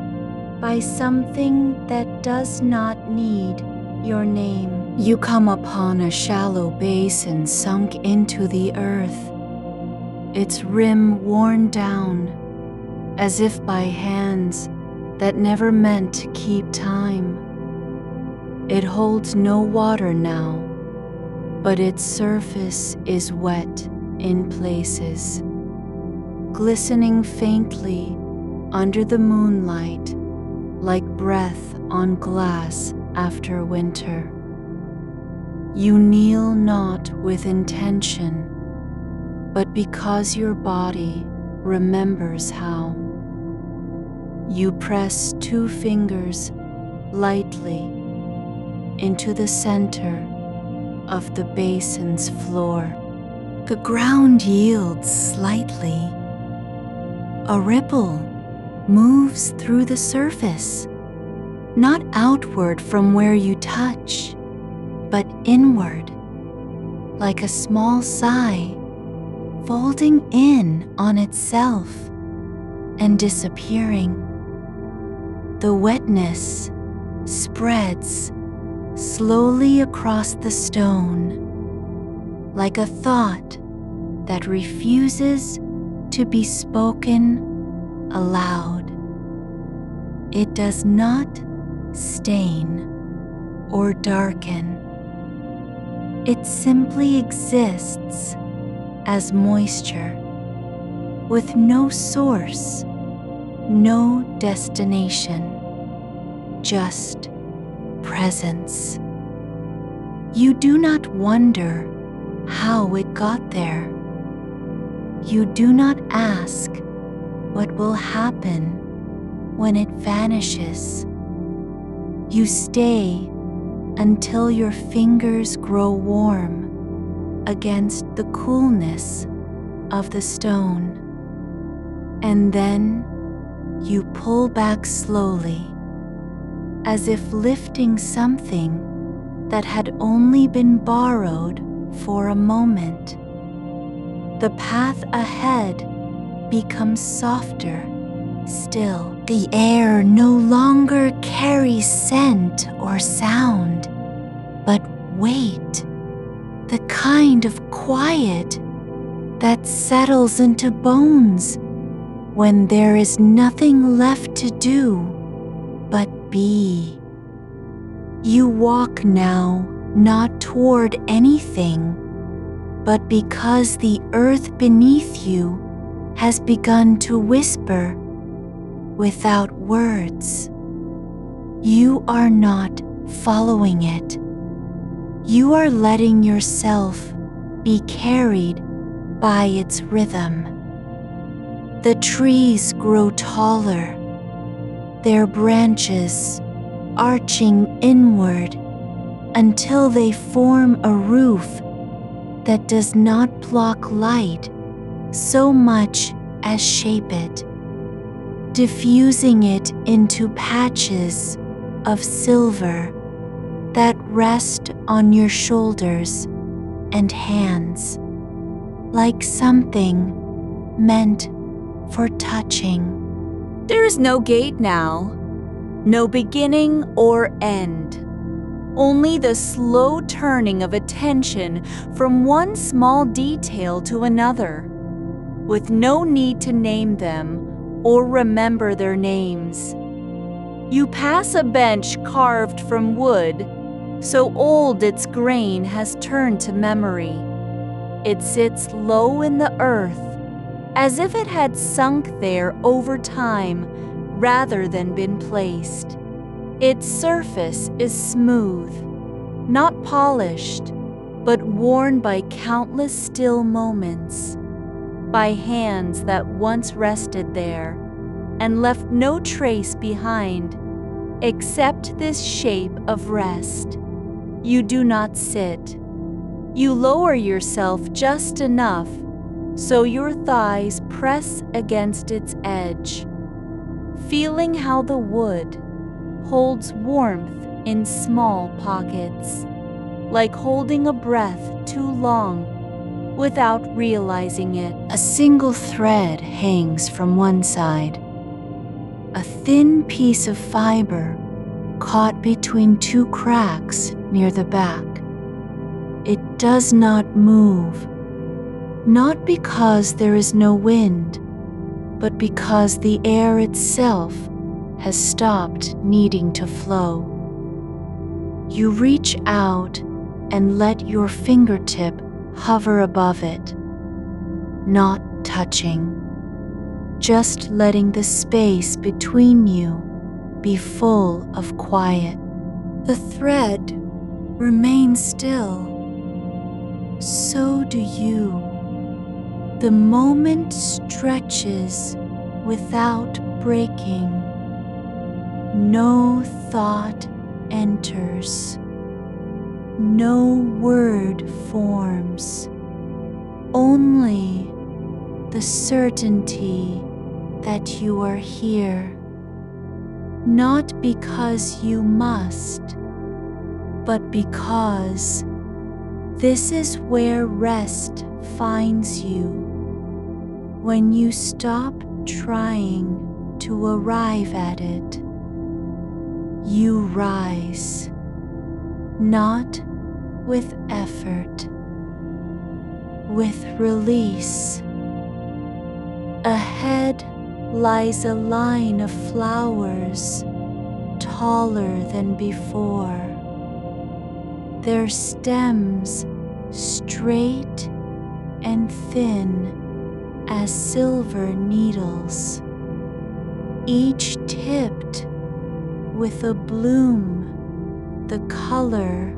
by something that does not need your name. You come upon a shallow basin sunk into the earth, its rim worn down, as if by hands that never meant to keep time. It holds no water now, but its surface is wet in places, glistening faintly under the moonlight like breath on glass after winter. You kneel not with intention, but because your body remembers how. You press two fingers lightly into the center of the basin's floor. The ground yields slightly. A ripple moves through the surface, not outward from where you touch, but inward, like a small sigh, folding in on itself and disappearing. The wetness spreads slowly across the stone, like a thought that refuses to be spoken aloud. It does not stain or darken. It simply exists as moisture, with no source, no destination, just presence. You do not wonder how it got there. You do not ask what will happen when it vanishes. You stay until your fingers grow warm against the coolness of the stone. And then you pull back slowly, as if lifting something that had only been borrowed for a moment. The path ahead becomes softer still. The air no longer carries scent or sound, but weight, the kind of quiet that settles into bones when there is nothing left to do but be. You walk now not toward anything, but because the earth beneath you has begun to whisper without words. You are not following it. You are letting yourself be carried by its rhythm. The trees grow taller, their branches arching inward until they form a roof that does not block light so much as shape it, diffusing it into patches of silver that rest on your shoulders and hands, like something meant for touching. There is no gate now, no beginning or end. Only the slow turning of attention from one small detail to another, with no need to name them or remember their names. You pass a bench carved from wood, so old its grain has turned to memory. It sits low in the earth, as if it had sunk there over time rather than been placed. Its surface is smooth, not polished, but worn by countless still moments, by hands that once rested there and left no trace behind except this shape of rest. You do not sit. You lower yourself just enough so your thighs press against its edge, feeling how the wood holds warmth in small pockets, like holding a breath too long without realizing it. A single thread hangs from one side, a thin piece of fiber caught between two cracks near the back. It does not move, not because there is no wind, but because the air itself has stopped needing to flow. You reach out and let your fingertip hover above it, not touching, just letting the space between you be full of quiet. The thread remains still. So do you. The moment stretches without breaking. No thought enters. No word forms. Only the certainty that you are here. Not because you must, but because this is where rest finds you. When you stop trying to arrive at it, you rise, not with effort, with release. Ahead lies a line of flowers taller than before, their stems straight and thin as silver needles, each tipped with a bloom the color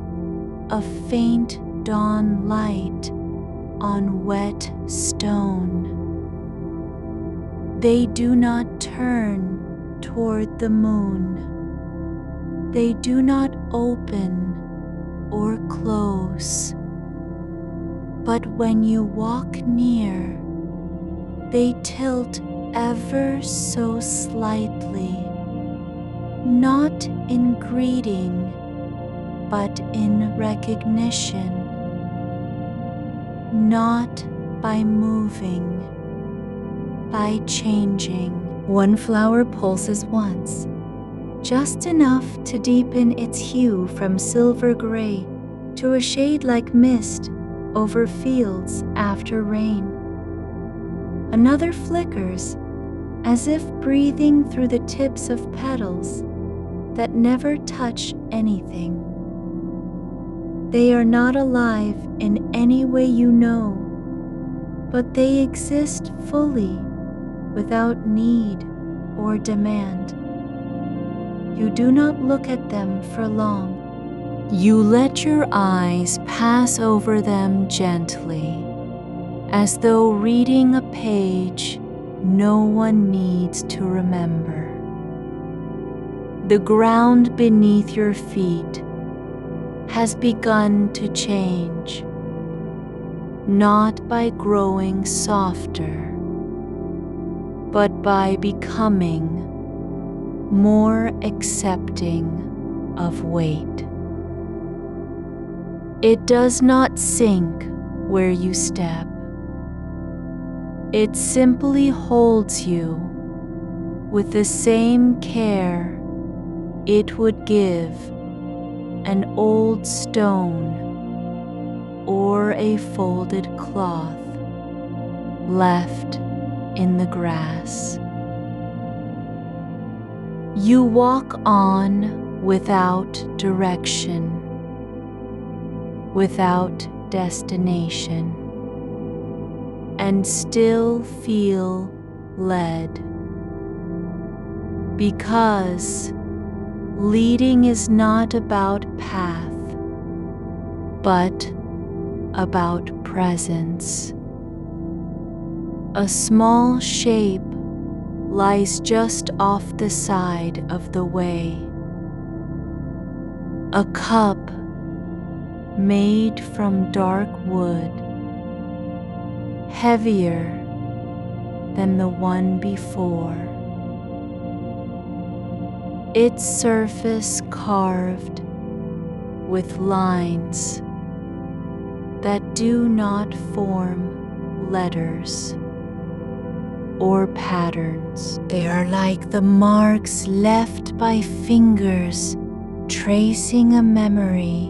of faint dawn light on wet stone. They do not turn toward the moon. They do not open or close. But when you walk near, they tilt ever so slightly, not in greeting, but in recognition, not by moving, by changing. One flower pulses once, just enough to deepen its hue from silver gray to a shade like mist over fields after rain. Another flickers, as if breathing through the tips of petals that never touch anything. They are not alive in any way you know, but they exist fully, without need or demand. You do not look at them for long. You let your eyes pass over them gently, as though reading a page no one needs to remember. The ground beneath your feet has begun to change, not by growing softer, but by becoming more accepting of weight. It does not sink where you step. It simply holds you with the same care it would give an old stone or a folded cloth left in the grass. You walk on without direction, without destination, and still feel led. Because leading is not about path, but about presence. A small shape lies just off the side of the way. A cup made from dark wood, heavier than the one before. Its surface carved with lines that do not form letters or patterns. They are like the marks left by fingers tracing a memory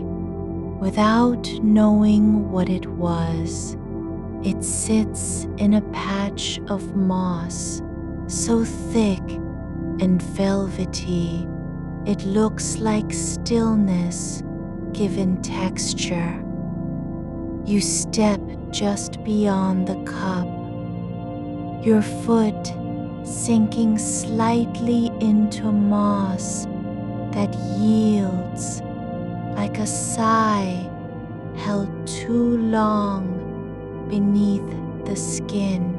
without knowing what it was. It sits in a patch of moss so thick and velvety it looks like stillness given texture. You step just beyond the cup, your foot sinking slightly into moss that yields like a sigh held too long beneath the skin.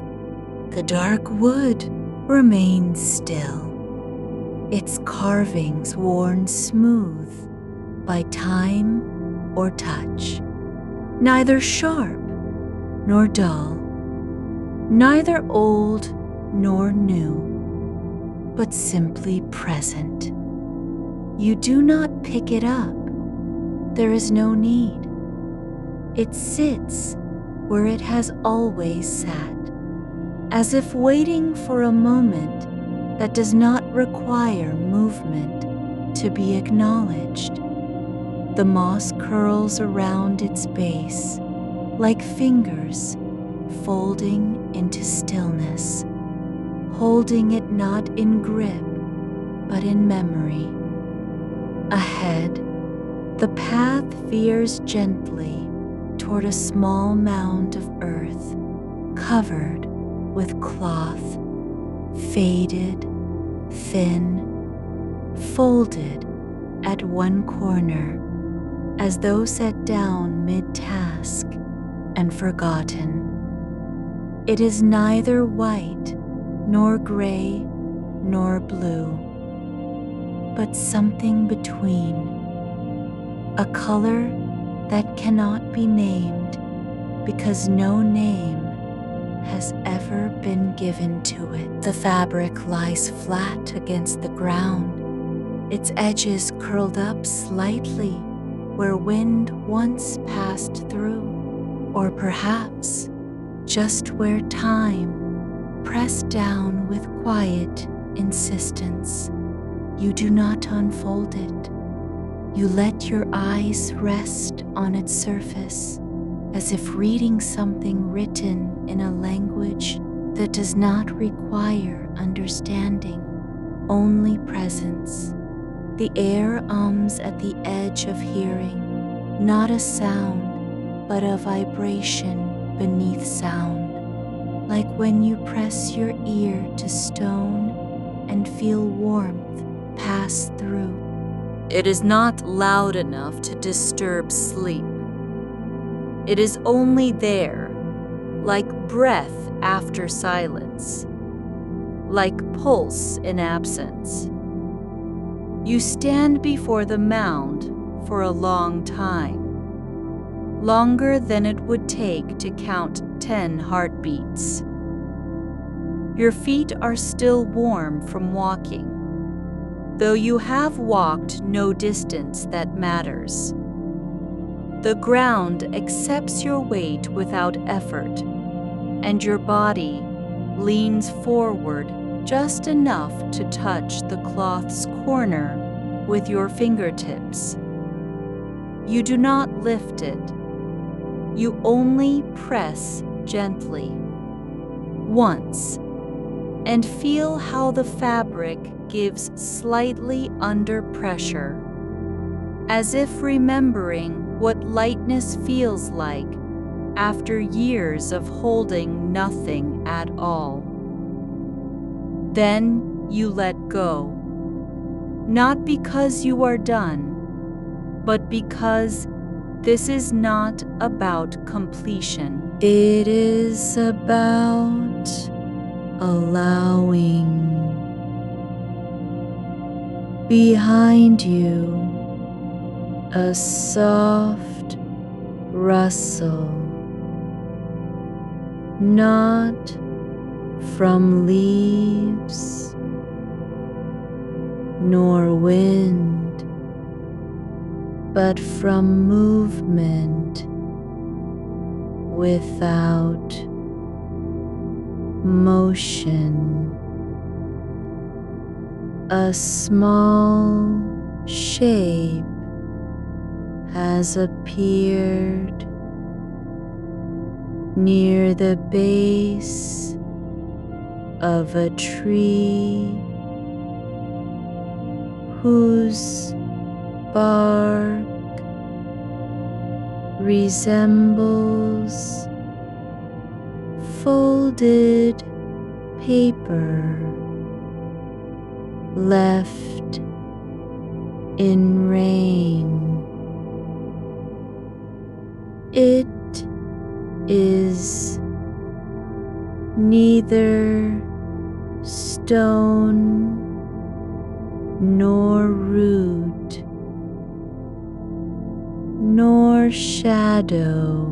The dark wood remains still, its carvings worn smooth by time or touch, neither sharp nor dull, neither old nor new, but simply present. You do not pick it up. There is no need. It sits where it has always sat, as if waiting for a moment that does not require movement to be acknowledged. The moss curls around its base like fingers folding into stillness, holding it not in grip but in memory. Ahead, the path veers gently toward a small mound of earth covered with cloth, faded, thin, folded at one corner as though set down mid-task and forgotten. It is neither white nor gray nor blue, but something between, a color that cannot be named because no name has ever been given to it. The fabric lies flat against the ground, its edges curled up slightly where wind once passed through, or perhaps just where time pressed down with quiet insistence. You do not unfold it. You let your eyes rest on its surface, as if reading something written in a language that does not require understanding, only presence. The air ums at the edge of hearing, not a sound, but a vibration beneath sound, like when you press your ear to stone and feel warmth pass through. It is not loud enough to disturb sleep. It is only there, like breath after silence, like pulse in absence. You stand before the mound for a long time, longer than it would take to count 10 heartbeats. Your feet are still warm from walking, though you have walked no distance that matters. The ground accepts your weight without effort, and your body leans forward just enough to touch the cloth's corner with your fingertips. You do not lift it. You only press gently, once, and feel how the fabric gives slightly under pressure, as if remembering what lightness feels like after years of holding nothing at all. Then you let go, not because you are done, but because this is not about completion. It is about allowing. Behind you, a soft rustle, not from leaves nor wind, but from movement without motion. A small shape has appeared near the base of a tree whose bark resembles folded paper left in rain. It is neither stone nor root nor shadow,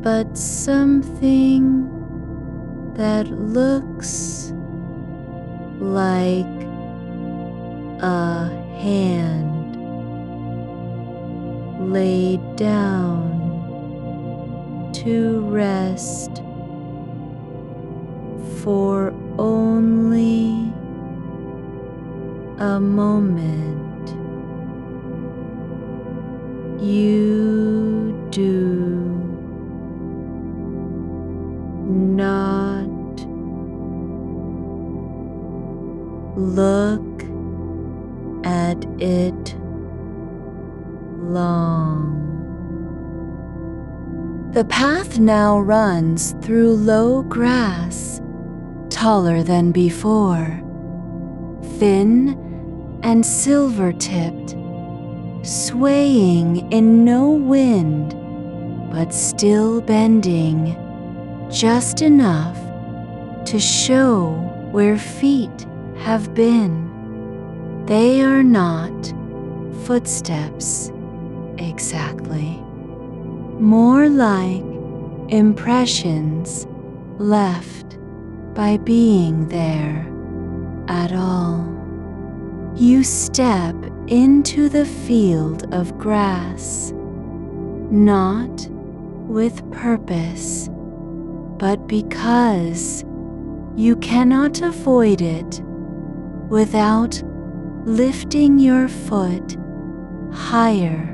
but something that looks like a hand laid down to rest for only a moment. You do not look at it long. The path now runs through low grass, taller than before, thin and silver-tipped, swaying in no wind, but still bending just enough to show where feet have been. They are not footsteps exactly, more like impressions left by being there at all. You step into the field of grass, not with purpose, but because you cannot avoid it without lifting your foot higher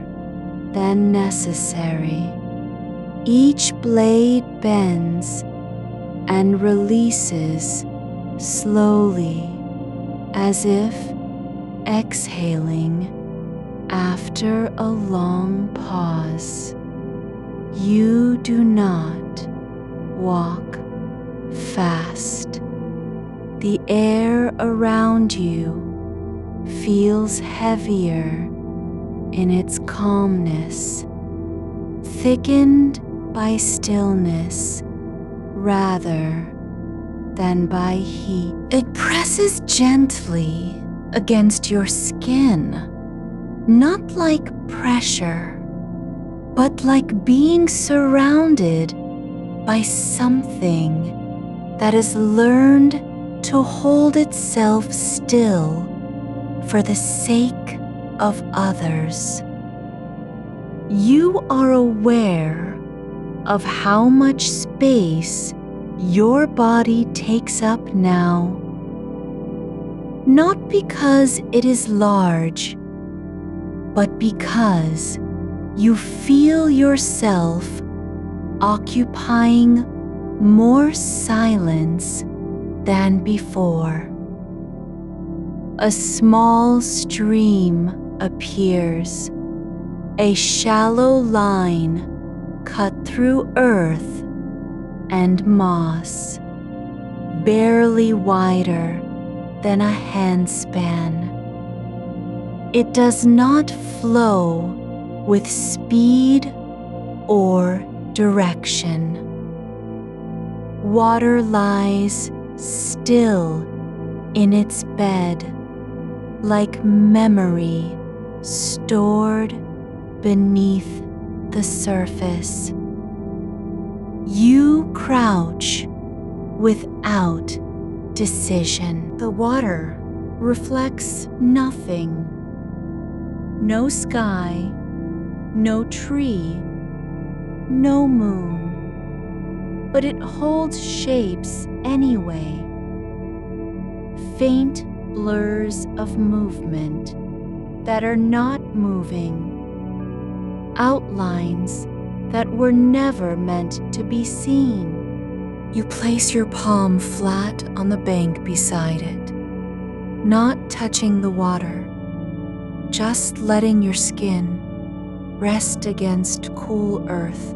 than necessary. Each blade bends and releases slowly, as if exhaling after a long pause. You do not walk fast. The air around you feels heavier in its calmness, thickened by stillness rather than by heat. It presses gently against your skin, not like pressure, but like being surrounded by something that has learned to hold itself still for the sake of others. You are aware of how much space your body takes up now, not because it is large, but because you feel yourself occupying more silence than before. A small stream appears, a shallow line cut through earth and moss, barely wider than a handspan. It does not flow with speed or direction. Water lies still in its bed, like memory stored beneath the surface. You crouch without decision. The water reflects nothing. No sky, no tree, no moon. But it holds shapes anyway. Faint blurs of movement that are not moving. Outlines that were never meant to be seen. You place your palm flat on the bank beside it, not touching the water, just letting your skin rest against cool earth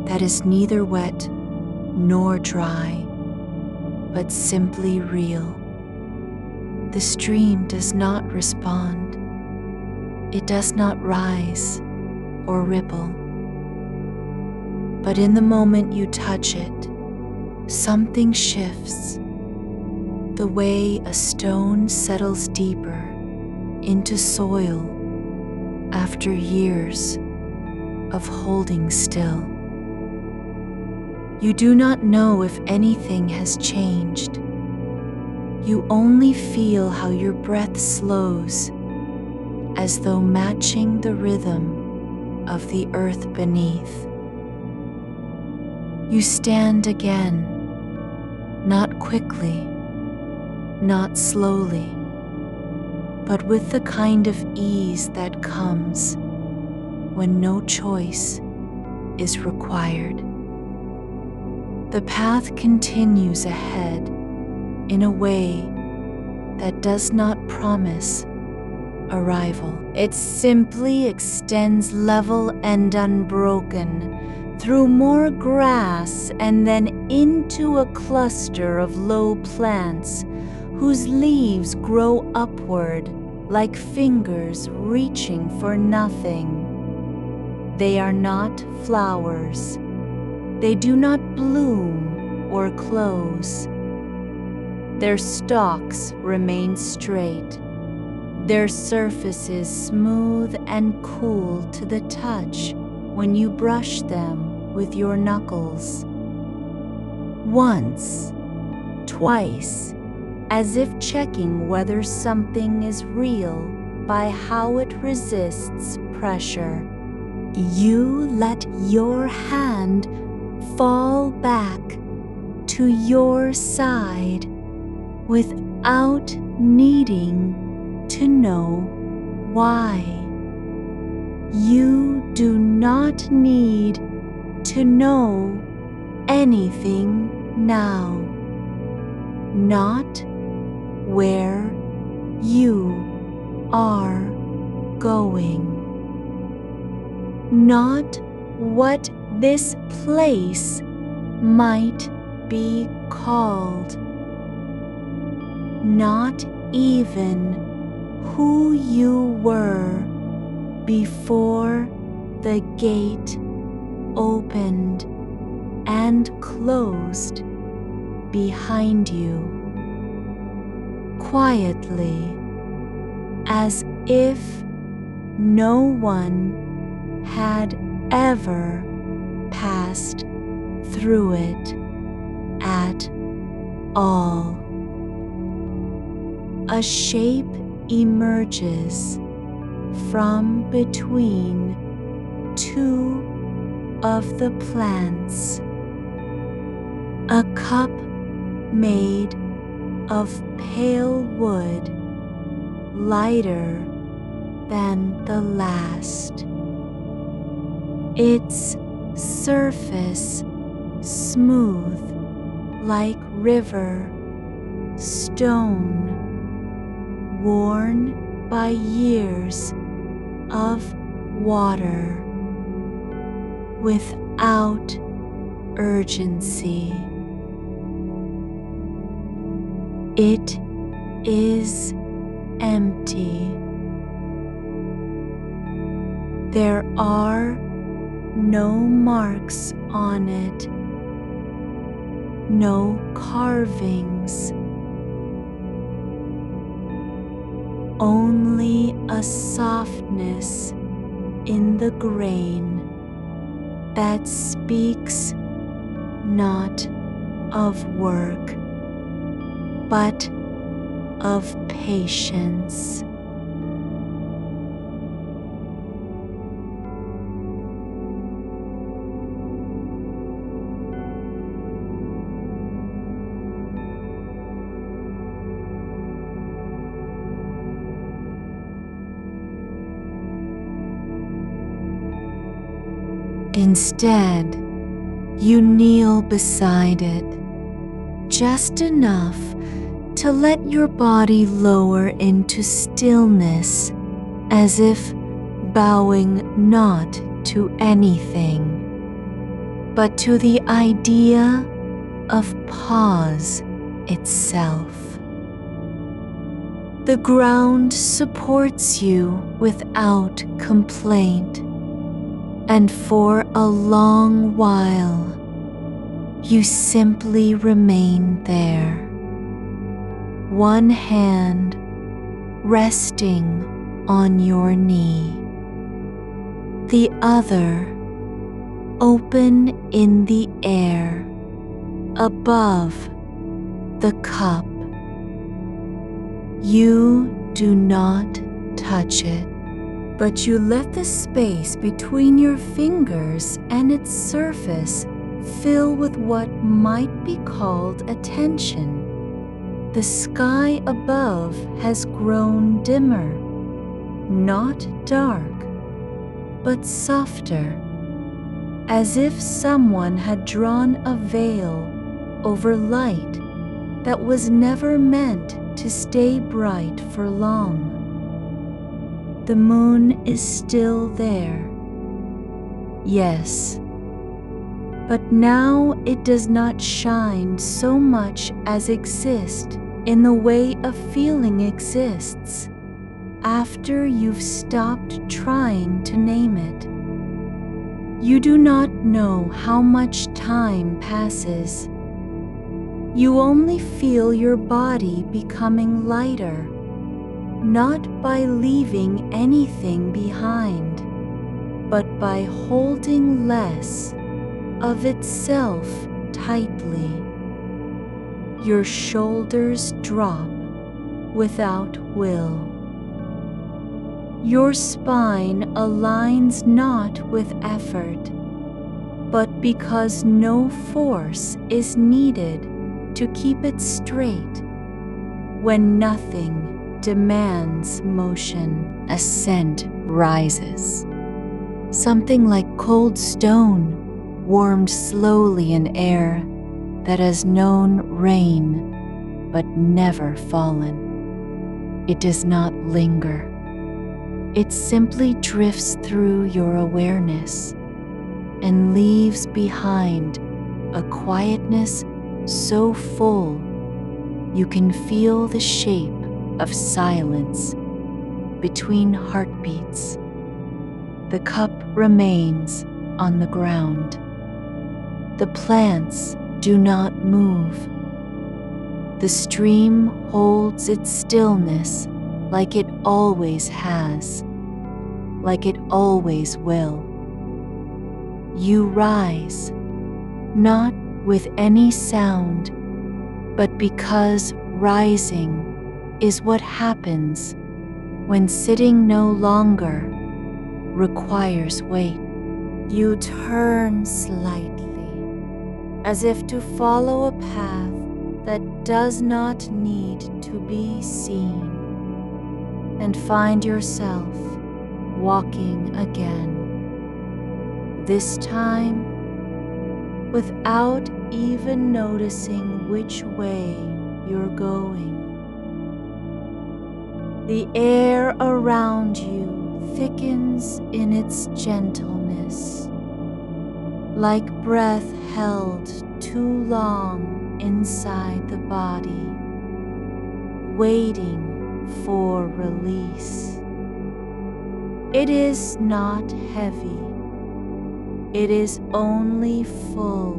that is neither wet nor dry, but simply real. The stream does not respond. It does not rise or ripple. But in the moment you touch it, something shifts. The way a stone settles deeper into soil after years of holding still. You do not know if anything has changed. You only feel how your breath slows, as though matching the rhythm of the earth beneath. You stand again, not quickly, not slowly, but with the kind of ease that comes when no choice is required. The path continues ahead in a way that does not promise arrival. It simply extends level and unbroken through more grass and then into a cluster of low plants whose leaves grow upward like fingers reaching for nothing. They are not flowers. They do not bloom or close. Their stalks remain straight, their surfaces smooth and cool to the touch when you brush them with your knuckles. Once, twice, as if checking whether something is real by how it resists pressure. You let your hand fall back to your side without needing to know why. You do not need to know anything now. Not where you are going. Not what this place might be called. Not even who you were before the gate opened and closed behind you, quietly, as if no one had ever passed through it at all. A shape emerges from between two of the plants, a cup made of pale wood, lighter than the last, its surface smooth like river stone, worn by years of water, without urgency. It is empty. There are no marks on it, no carvings, only a softness in the grain that speaks not of work, but of patience. Instead, you kneel beside it, just enough to let your body lower into stillness, as if bowing not to anything, but to the idea of pause itself. The ground supports you without complaint, and for a long while, you simply remain there, one hand resting on your knee, the other open in the air above the cup. You do not touch it, but you let the space between your fingers and its surface fill with what might be called attention. The sky above has grown dimmer, not dark, but softer, as if someone had drawn a veil over light that was never meant to stay bright for long. The moon is still there, yes, but now it does not shine so much as exist in the way a feeling exists after you've stopped trying to name it. You do not know how much time passes. You only feel your body becoming lighter, not by leaving anything behind, but by holding less of itself tightly. Your shoulders drop without will. Your spine aligns not with effort, but because no force is needed to keep it straight. When nothing demands motion, a scent rises, something like cold stone warmed slowly in air that has known rain but never fallen. It does not linger. It simply drifts through your awareness and leaves behind a quietness so full you can feel the shape of silence between heartbeats. The cup remains on the ground. The plants do not move. The stream holds its stillness like it always has, like it always will. You rise, not with any sound, but because rising is what happens when sitting no longer requires weight. You turn slightly, as if to follow a path that does not need to be seen, and find yourself walking again. This time, without even noticing which way you're going. The air around you thickens in its gentleness, like breath held too long inside the body, waiting for release. It is not heavy. It is only full,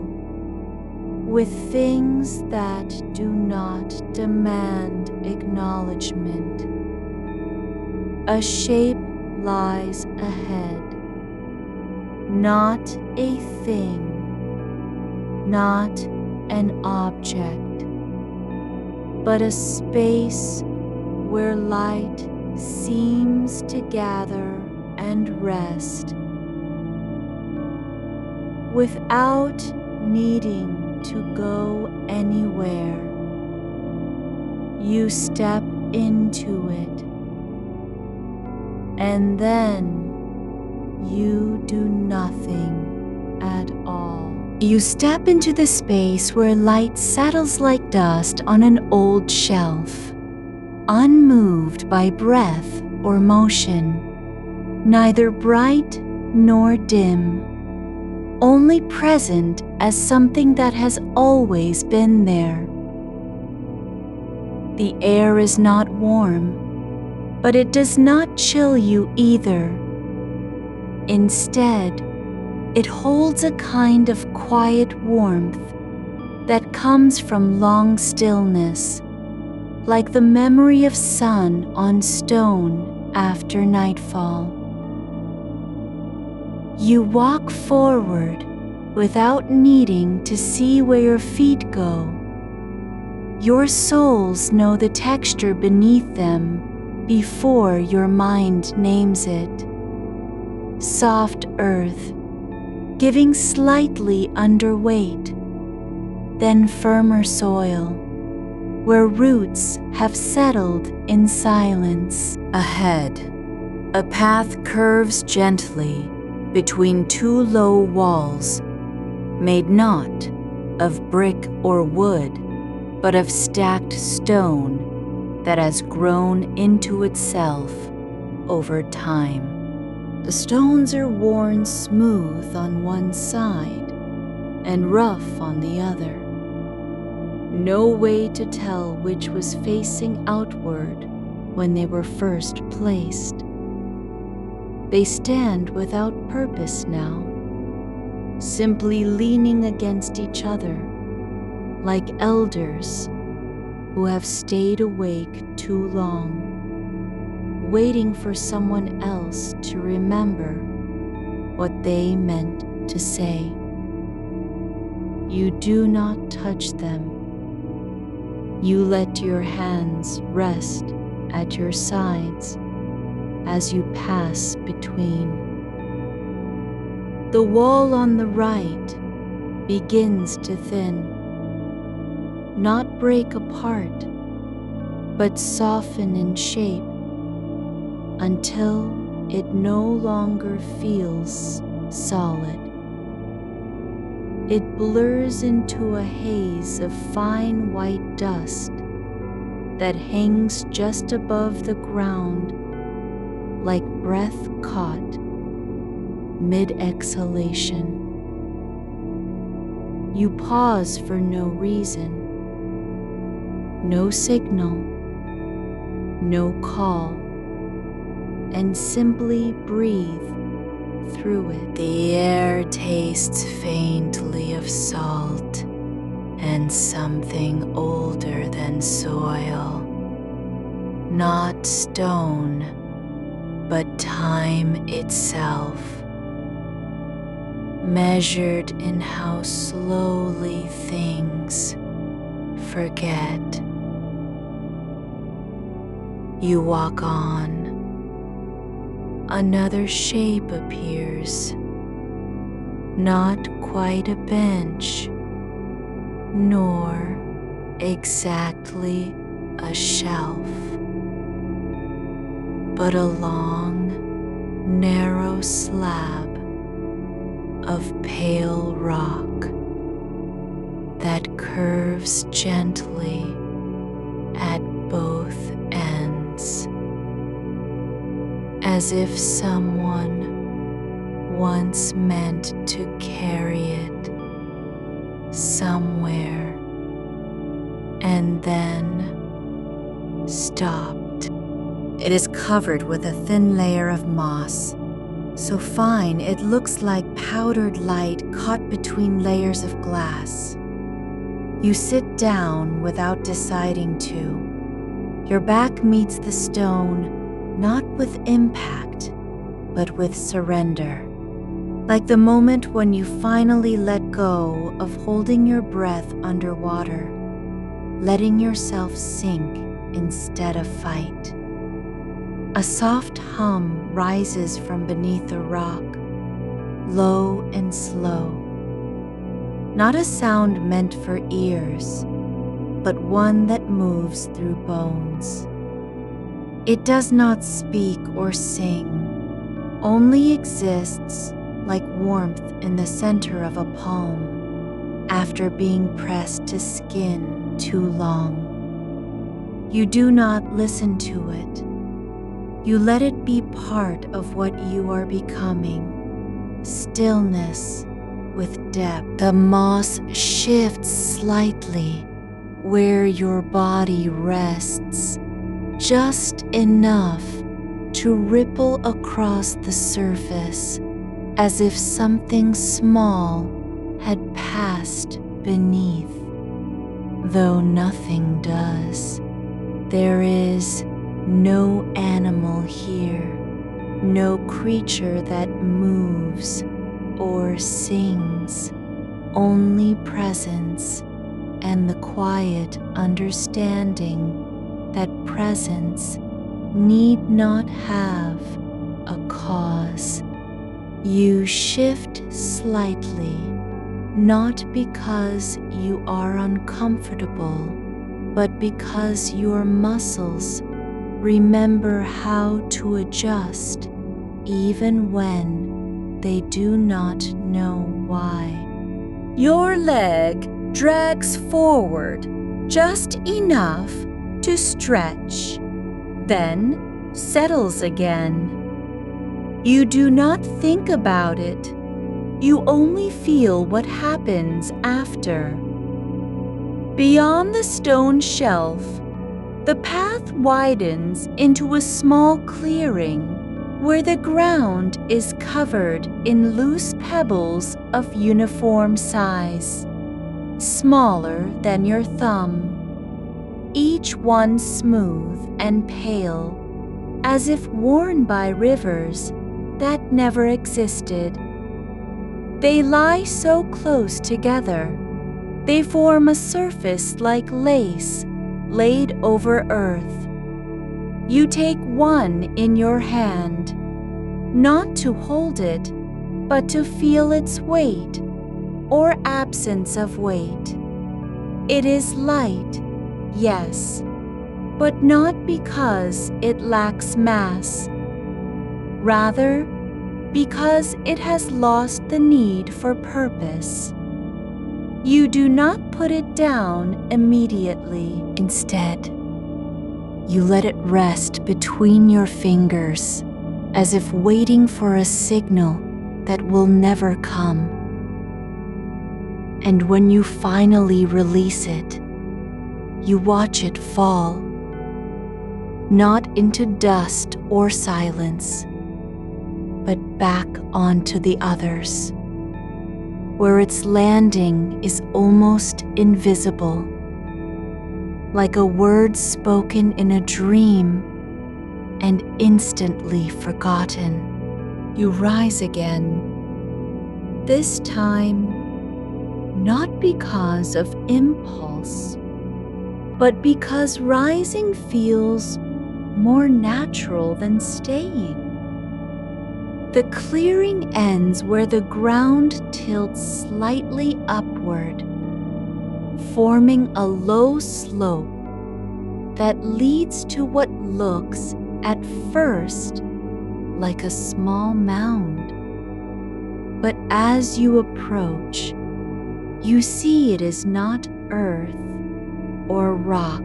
with things that do not demand acknowledgement. A shape lies ahead, not a thing, not an object, but a space where light seems to gather and rest, without needing to go anywhere. You step into it, and then you do nothing at all. You step into the space where light settles like dust on an old shelf, unmoved by breath or motion, neither bright nor dim, only present as something that has always been there. The air is not warm, but it does not chill you either. Instead, it holds a kind of quiet warmth that comes from long stillness, like the memory of sun on stone after nightfall. You walk forward without needing to see where your feet go. Your soles know the texture beneath them before your mind names it. Soft earth, giving slightly underweight, then firmer soil, where roots have settled in silence. Ahead, a path curves gently between two low walls, made not of brick or wood, but of stacked stone that has grown into itself over time. The stones are worn smooth on one side and rough on the other. No way to tell which was facing outward when they were first placed. They stand without purpose now, simply leaning against each other, like elders who have stayed awake too long, waiting for someone else to remember what they meant to say. You do not touch them. You let your hands rest at your sides as you pass between. The wall on the right begins to thin, not break apart, but soften in shape until it no longer feels solid. It blurs into a haze of fine white dust that hangs just above the ground, like breath caught mid-exhalation. You pause for no reason, no signal, no call, and simply breathe through it. The air tastes faintly of salt and something older than soil. Not stone, but time itself, measured in how slowly things forget. You walk on. Another shape appears, not quite a bench, nor exactly a shelf, but a long, narrow slab of pale rock that curves gently at both ends, as if someone once meant to carry it somewhere and then stopped. It is covered with a thin layer of moss, so fine it looks like powdered light caught between layers of glass. You sit down without deciding to. Your back meets the stone, not with impact, but with surrender. Like the moment when you finally let go of holding your breath underwater, letting yourself sink instead of fight. A soft hum rises from beneath the rock, low and slow. Not a sound meant for ears, but one that moves through bones. It does not speak or sing, only exists like warmth in the center of a palm after being pressed to skin too long. You do not listen to it. You let it be part of what you are becoming. Stillness with depth. The moss shifts slightly where your body rests, just enough to ripple across the surface as if something small had passed beneath. Though nothing does. There is no animal here, no creature that moves or sings, only presence and the quiet understanding that presence need not have a cause. You shift slightly, not because you are uncomfortable, but because your muscles remember how to adjust even when they do not know why. Your leg drags forward just enough to stretch, then settles again. You do not think about it. You only feel what happens after. Beyond the stone shelf, the path widens into a small clearing where the ground is covered in loose pebbles of uniform size, smaller than your thumb, each one smooth and pale, as if worn by rivers that never existed. They lie so close together, they form a surface like lace laid over earth. You take one in your hand, not to hold it, but to feel its weight or absence of weight. It is light, yes, but not because it lacks mass. Rather, because it has lost the need for purpose. You do not put it down immediately. Instead, you let it rest between your fingers, as if waiting for a signal that will never come. And when you finally release it, you watch it fall, not into dust or silence, but back onto the others, where its landing is almost invisible, like a word spoken in a dream and instantly forgotten. You rise again, this time not because of impulse, but because rising feels more natural than staying. The clearing ends where the ground tilts slightly upward, forming a low slope that leads to what looks at first like a small mound. But as you approach, you see it is not earth or rock.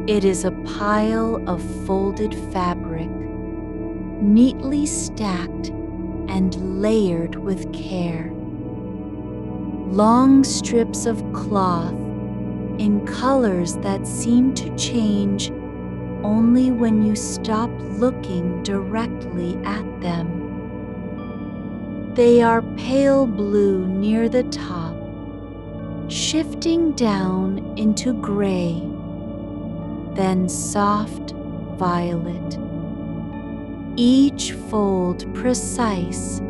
It is a pile of folded fabric, neatly stacked and layered with care. Long strips of cloth in colors that seem to change only when you stop looking directly at them. They are pale blue near the top, shifting down into gray, then soft violet. Each fold precise,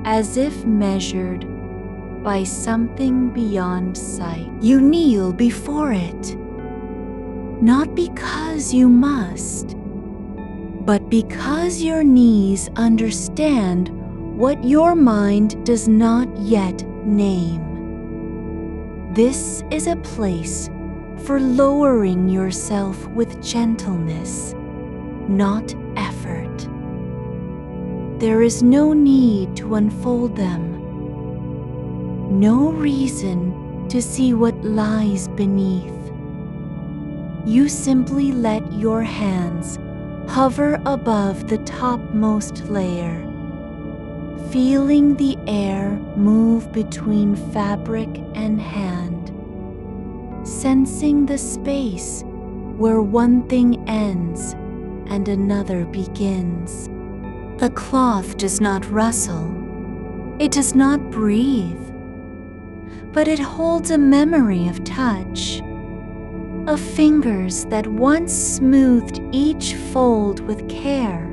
as if measured by something beyond sight. You kneel before it, not because you must, but because your knees understand what your mind does not yet name. This is a place for lowering yourself with gentleness, not effort. There is no need to unfold them, no reason to see what lies beneath. You simply let your hands hover above the topmost layer, feeling the air move between fabric and hand, sensing the space where one thing ends and another begins. The cloth does not rustle, it does not breathe, but it holds a memory of touch, of fingers that once smoothed each fold with care,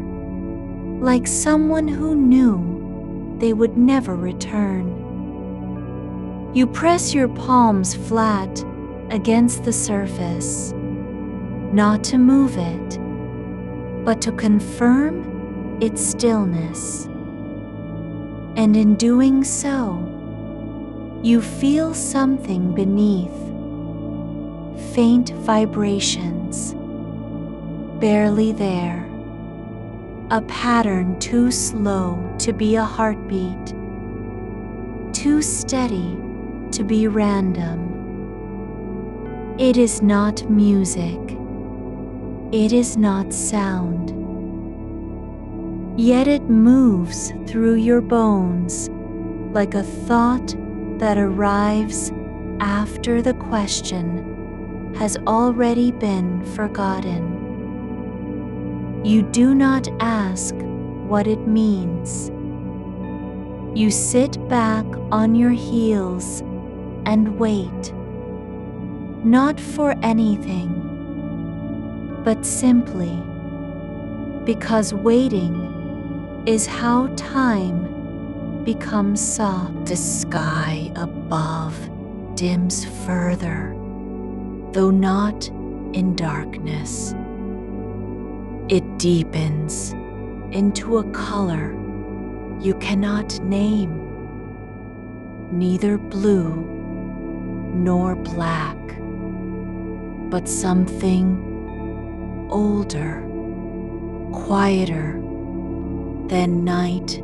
like someone who knew they would never return. You press your palms flat against the surface, not to move it, but to confirm its stillness. And in doing so, you feel something beneath, faint vibrations, barely there, a pattern too slow to be a heartbeat, too steady to be random. It is not music, it is not sound, yet it moves through your bones like a thought that arrives after the question has already been forgotten. You do not ask what it means. You sit back on your heels and wait, not for anything, but simply because waiting is how time becomes soft. The sky above dims further, though not in darkness. It deepens into a color you cannot name, neither blue nor black, but something older, quieter than night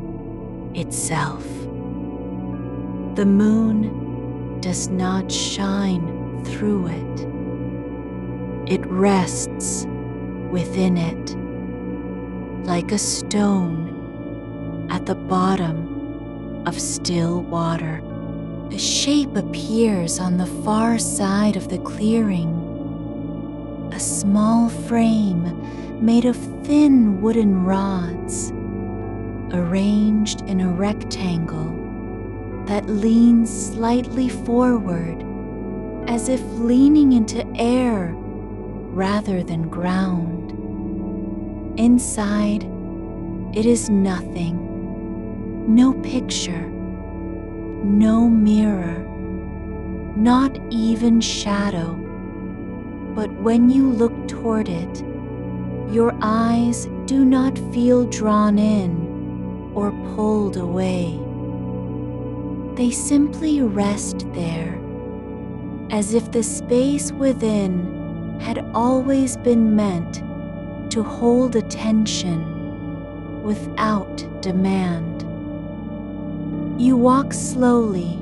itself. The moon does not shine through it. It rests within it, like a stone at the bottom of still water. A shape appears on the far side of the clearing, a small frame made of thin wooden rods, arranged in a rectangle that leans slightly forward, as if leaning into air rather than ground. Inside, it is nothing. No picture, no mirror, not even shadow. But when you look toward it, your eyes do not feel drawn in or pulled away. They simply rest there, as if the space within had always been meant to hold attention without demand. You walk slowly,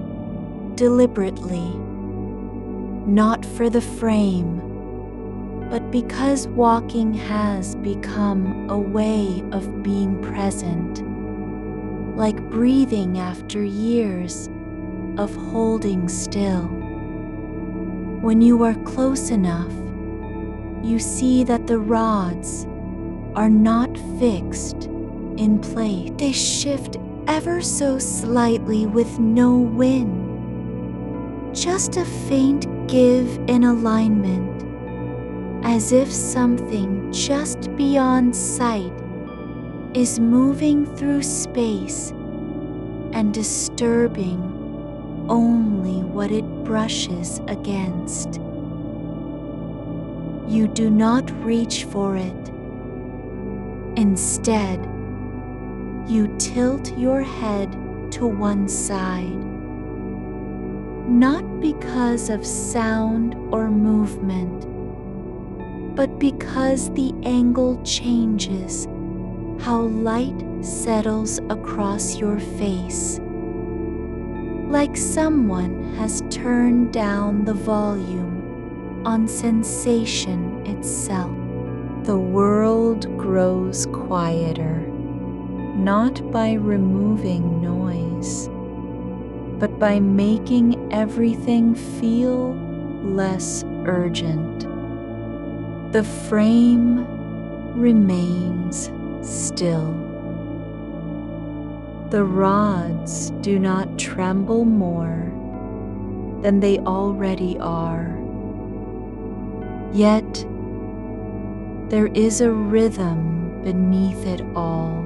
deliberately, not for the frame, but because walking has become a way of being present, like breathing after years of holding still. When you are close enough, you see that the rods are not fixed in place. They shift ever so slightly with no wind, just a faint give in alignment, as if something just beyond sight is moving through space and disturbing only what it brushes against. You do not reach for it. Instead, you tilt your head to one side, not because of sound or movement, but because the angle changes how light settles across your face, like someone has turned down the volume on sensation itself. The world grows quieter, not by removing noise, but by making everything feel less urgent. The frame remains still. The rods do not tremble more than they already are. Yet, there is a rhythm beneath it all,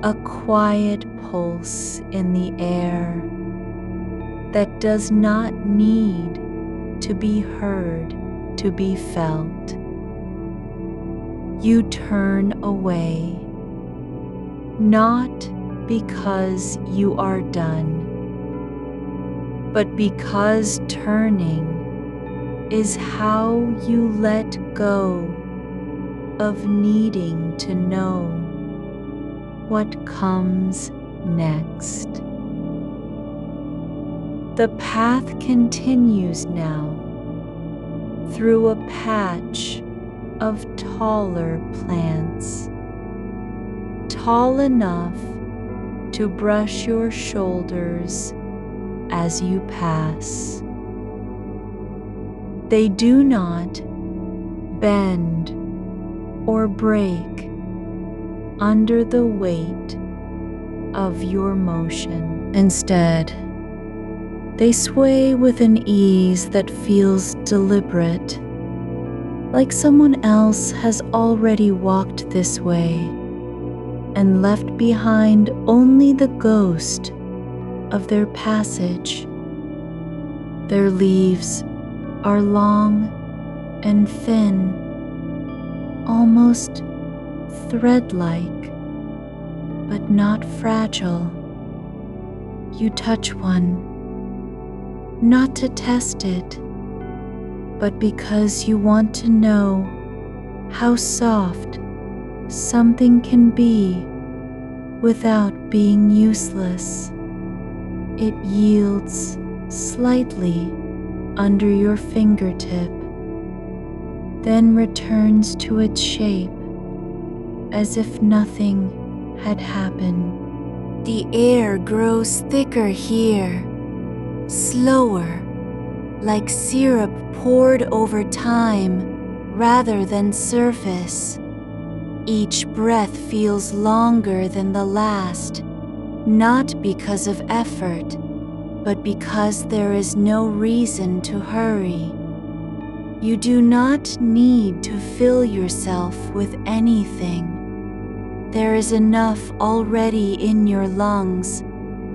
a quiet pulse in the air that does not need to be heard to be felt. You turn away, not because you are done, but because turning is how you let go of needing to know what comes next. The path continues now through a patch of taller plants, tall enough to brush your shoulders as you pass. They do not bend or break under the weight of your motion. Instead, they sway with an ease that feels deliberate, like someone else has already walked this way and left behind only the ghost of their passage. Their leaves are long and thin, almost thread-like, but not fragile. You touch one, not to test it, but because you want to know how soft something can be without being useless. It yields slightly under your fingertip, then returns to its shape as if nothing had happened. The air grows thicker here, slower, like syrup poured over time rather than surface. Each breath feels longer than the last, not because of effort, but because there is no reason to hurry. You do not need to fill yourself with anything. There is enough already in your lungs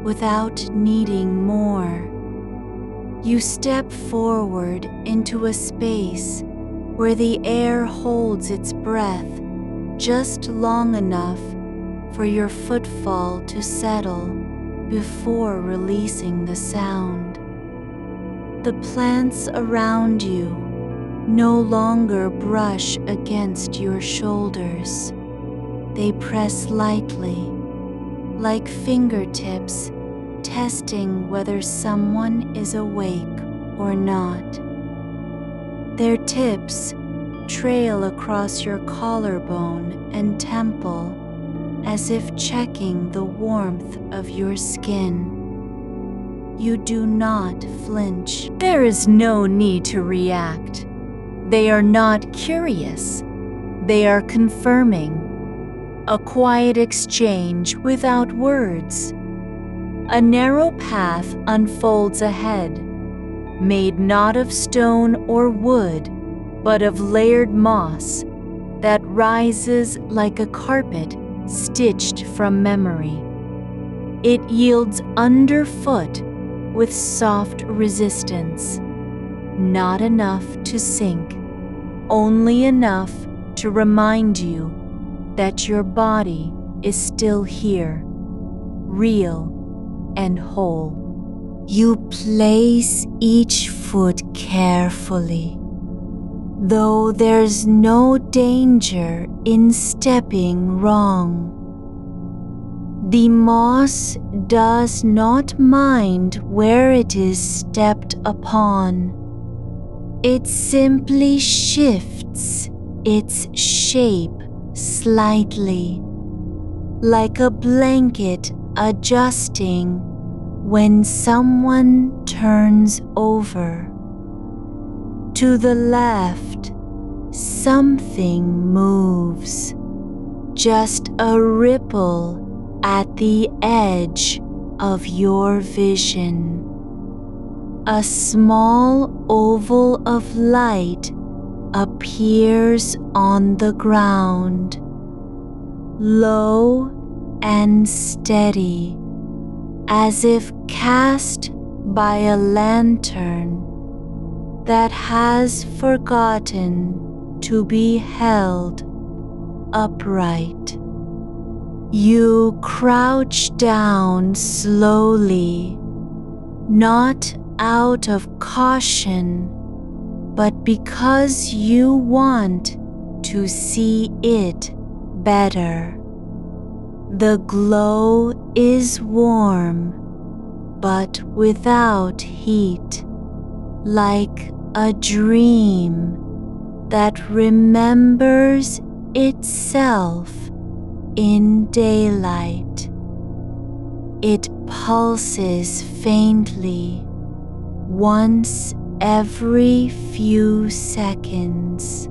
without needing more. You step forward into a space where the air holds its breath just long enough for your footfall to settle before releasing the sound. The plants around you no longer brush against your shoulders. They press lightly, like fingertips testing whether someone is awake or not. Their tips trail across your collarbone and temple as if checking the warmth of your skin. You do not flinch. There is no need to react. They are not curious. They are confirming. A quiet exchange without words. A narrow path unfolds ahead, made not of stone or wood, but of layered moss that rises like a carpet stitched from memory. It yields underfoot with soft resistance, not enough to sink, only enough to remind you that your body is still here, real and whole. You place each foot carefully, though there's no danger in stepping wrong. The moss does not mind where it is stepped upon. It simply shifts its shape slightly, like a blanket adjusting when someone turns over. To the left, something moves, just a ripple at the edge of your vision. A small oval of light appears on the ground, low and steady, as if cast by a lantern that has forgotten to be held upright. You crouch down slowly, not out of caution, but because you want to see it better. The glow is warm, but without heat, like a dream that remembers itself in daylight. It pulses faintly, once every few seconds,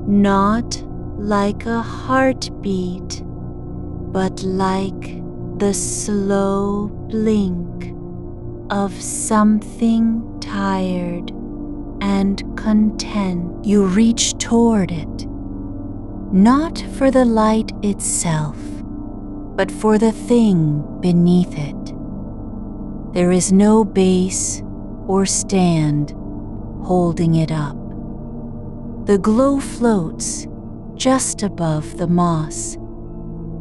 not like a heartbeat, but like the slow blink of something tired and content. You reach toward it, not for the light itself, but for the thing beneath it. There is no base or stand holding it up. The glow floats just above the moss,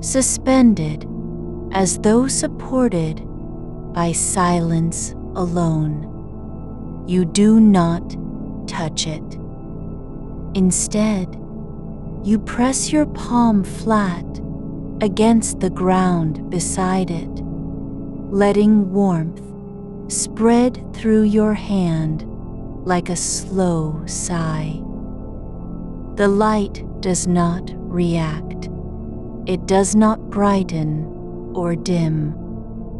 suspended as though supported by silence alone. You do not touch it. Instead, you press your palm flat against the ground beside it, letting warmth spread through your hand like a slow sigh. The light does not react. It does not brighten or dim.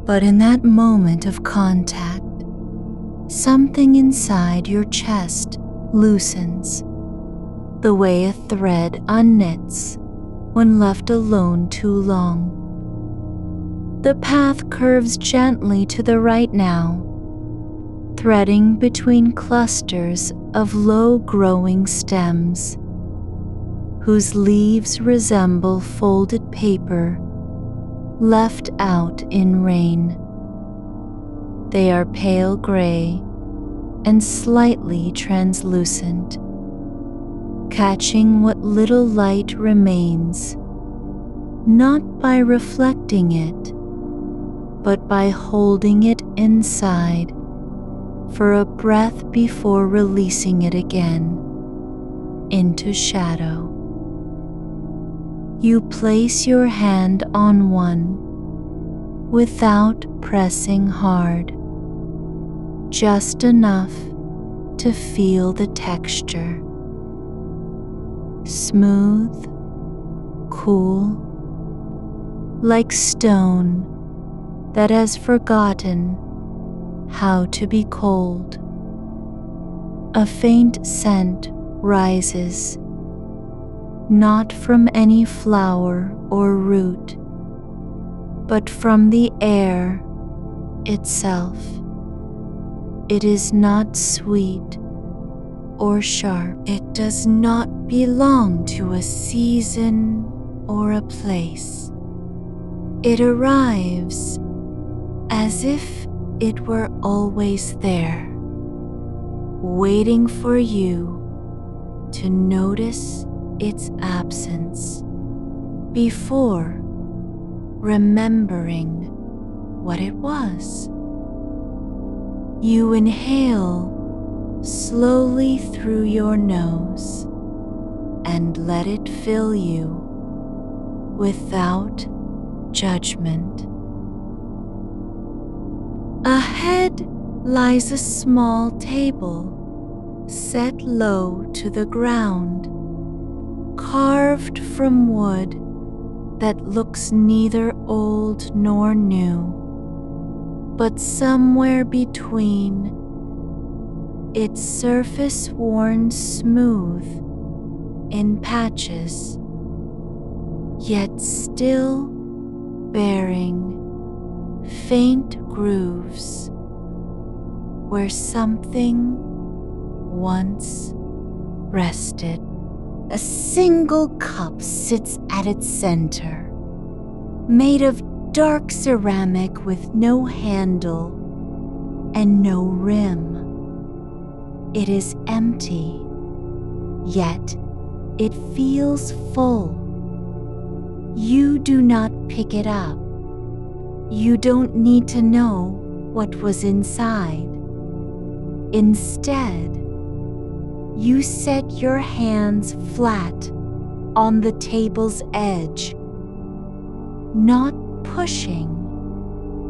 But in that moment of contact, something inside your chest loosens, the way a thread unknits when left alone too long. The path curves gently to the right now, threading between clusters of low-growing stems, whose leaves resemble folded paper left out in rain. They are pale gray and slightly translucent, catching what little light remains, not by reflecting it, but by holding it inside for a breath before releasing it again into shadow. You place your hand on one without pressing hard, just enough to feel the texture. Smooth, cool, like stone that has forgotten how to be cold. A faint scent rises, not from any flower or root, but from the air itself. It is not sweet or sharp. It does not belong to a season or a place. It arrives as if it were always there, waiting for you to notice its absence before remembering what it was. You inhale slowly through your nose and let it fill you without judgment. Ahead lies a small table set low to the ground, carved from wood that looks neither old nor new, but somewhere between, its surface worn smooth in patches, yet still bearing faint grooves where something once rested. A single cup sits at its center, made of dark ceramic with no handle and no rim. It is empty, yet it feels full. You do not pick it up. You don't need to know what was inside. Instead, you set your hands flat on the table's edge, not pushing,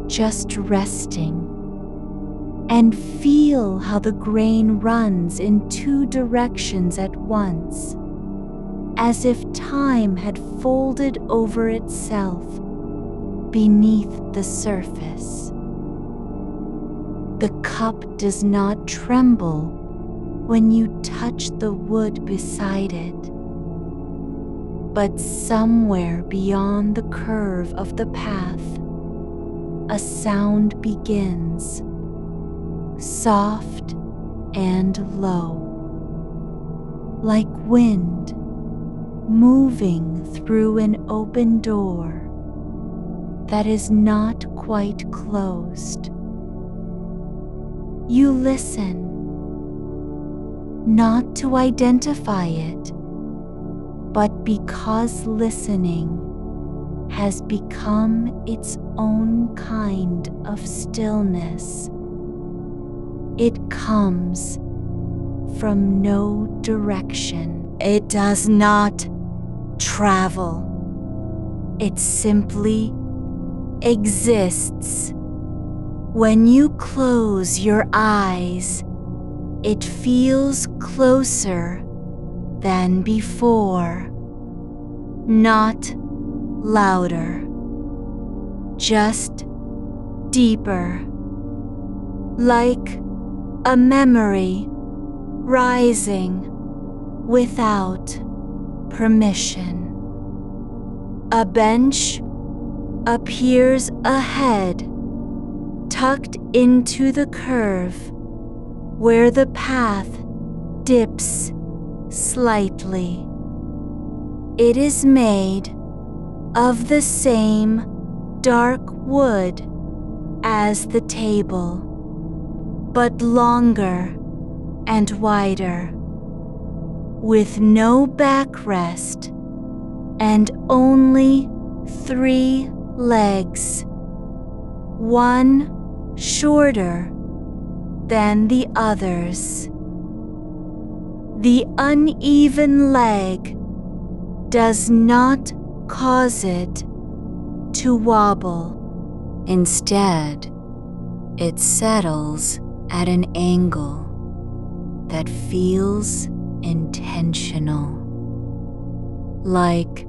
just resting, and feel how the grain runs in two directions at once, as if time had folded over itself beneath the surface. The cup does not tremble when you touch the wood beside it, but somewhere beyond the curve of the path, a sound begins, soft and low, like wind moving through an open door that is not quite closed. You listen, not to identify it, but because listening has become its own kind of stillness. It comes from no direction. It does not travel. It simply exists. When you close your eyes, it feels closer than before, not louder, just deeper, like a memory rising without permission. A bench appears ahead, tucked into the curve where the path dips slightly. It is made of the same dark wood as the table, but longer and wider, with no backrest and only 3 legs, one shorter than the others. The uneven leg does not cause it to wobble. Instead, it settles at an angle that feels intentional, like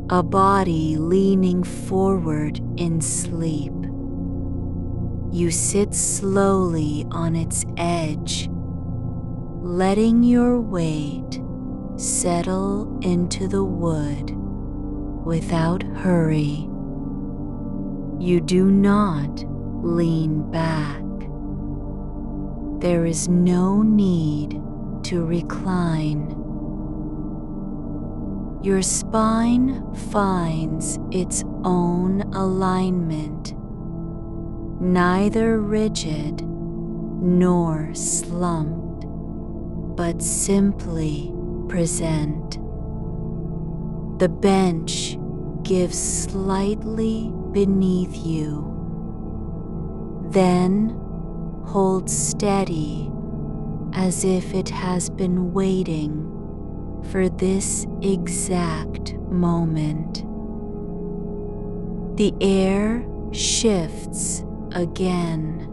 a body leaning forward in sleep. You sit slowly on its edge, letting your weight settle into the wood without hurry. You do not lean back. There is no need to recline. Your spine finds its own alignment, neither rigid nor slumped, but simply present. The bench gives slightly beneath you, then holds steady as if it has been waiting for this exact moment. The air shifts again,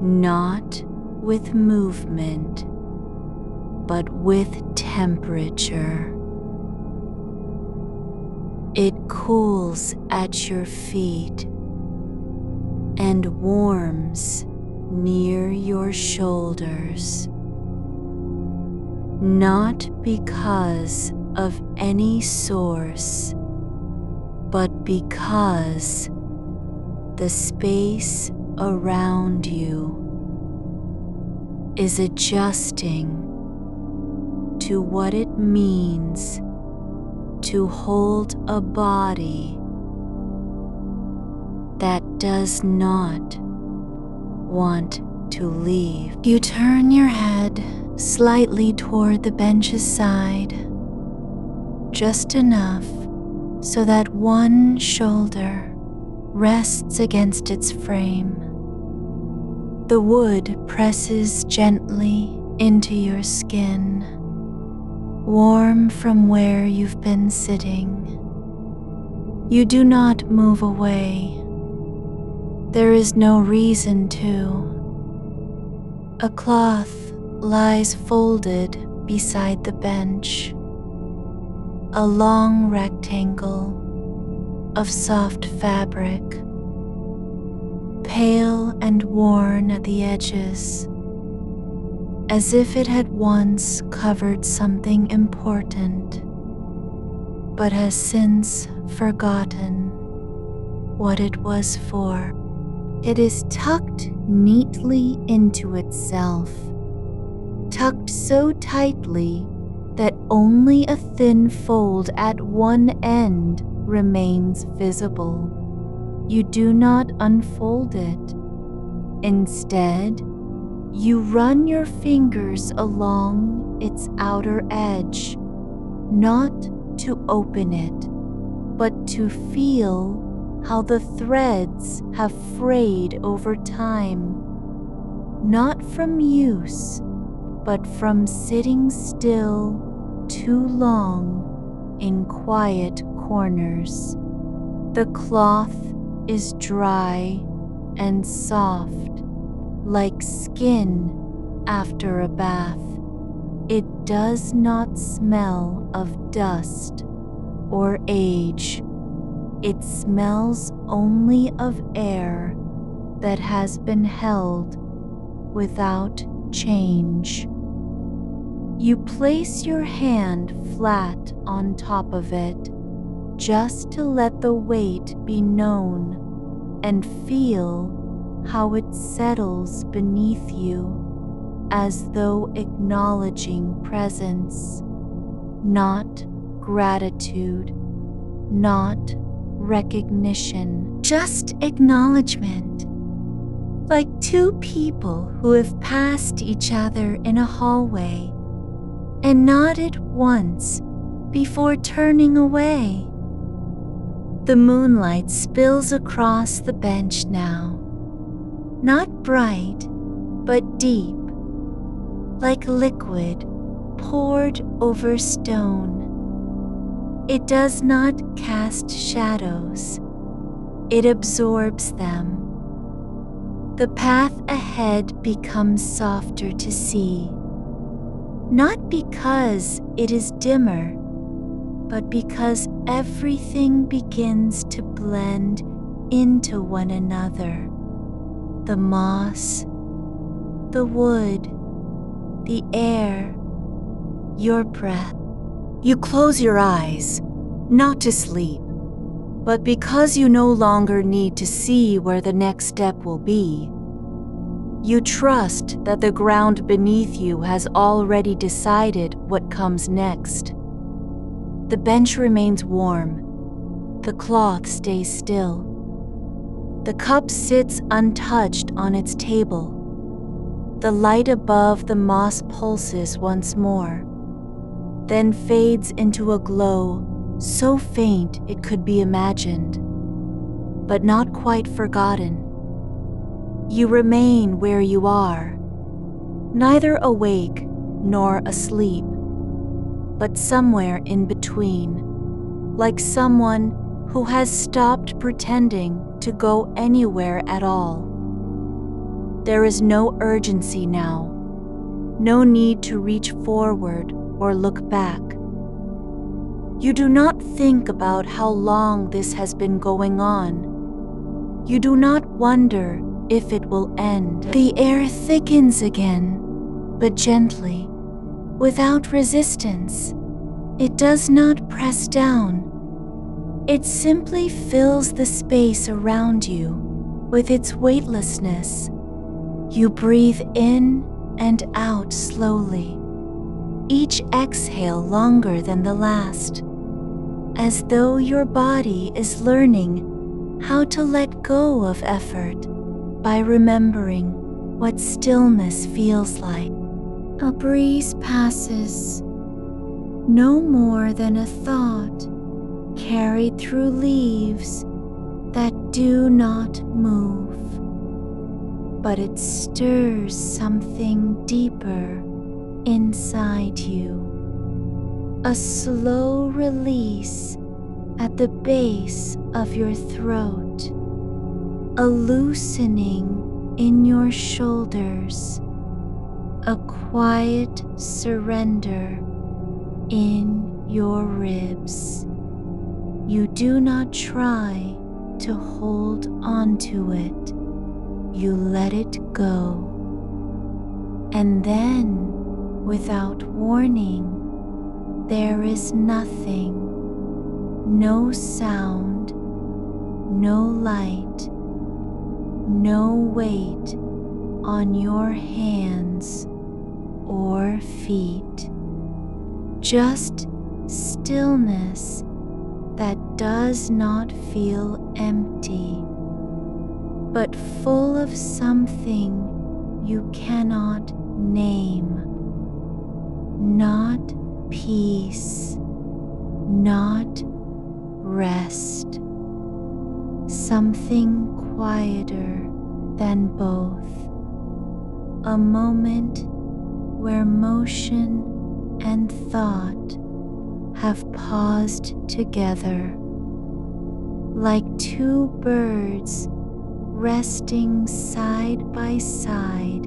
not with movement, but with temperature. It cools at your feet and warms near your shoulders, not because of any source, but because the space around you is adjusting to what it means to hold a body that does not want to leave. You turn your head slightly toward the bench's side, just enough so that one shoulder rests against its frame. The wood presses gently into your skin, warm from where you've been sitting. You do not move away. There is no reason to. A cloth lies folded beside the bench, a long rectangle of soft fabric, pale and worn at the edges, as if it had once covered something important, but has since forgotten what it was for. It is tucked neatly into itself, tucked so tightly that only a thin fold at one end remains visible. You do not unfold it. Instead, you run your fingers along its outer edge, not to open it, but to feel how the threads have frayed over time, not from use, but from sitting still too long in quiet corners. The cloth is dry and soft, like skin after a bath. It does not smell of dust or age. It smells only of air that has been held without change. You place your hand flat on top of it, just to let the weight be known and feel how it settles beneath you, as though acknowledging presence, not gratitude, not recognition, just acknowledgement. Like two people who have passed each other in a hallway and nodded once before turning away. The moonlight spills across the bench now, not bright, but deep, like liquid poured over stone. It does not cast shadows, it absorbs them. The path ahead becomes softer to see, not because it is dimmer, but because everything begins to blend into one another. The moss, the wood, the air, your breath. You close your eyes, not to sleep, but because you no longer need to see where the next step will be. You trust that the ground beneath you has already decided what comes next. The bench remains warm. The cloth stays still. The cup sits untouched on its table. The light above the moss pulses once more, then fades into a glow so faint it could be imagined, but not quite forgotten. You remain where you are, neither awake nor asleep, but somewhere in between, like someone who has stopped pretending to go anywhere at all. There is no urgency now, no need to reach forward or look back. You do not think about how long this has been going on. You do not wonder if it will end. The air thickens again, but gently, without resistance. It does not press down. It simply fills the space around you with its weightlessness. You breathe in and out slowly, each exhale longer than the last, as though your body is learning how to let go of effort by remembering what stillness feels like. A breeze passes, no more than a thought carried through leaves that do not move, but it stirs something deeper inside you. A slow release at the base of your throat, a loosening in your shoulders, a quiet surrender in your ribs. You do not try to hold onto it. You let it go. And then, without warning, there is nothing. No sound, no light, no weight on your hands or feet. Just stillness that does not feel empty, but full of something you cannot name. Not peace, not rest. Something quieter than both. A moment where motion and thought have paused together, like two birds resting side by side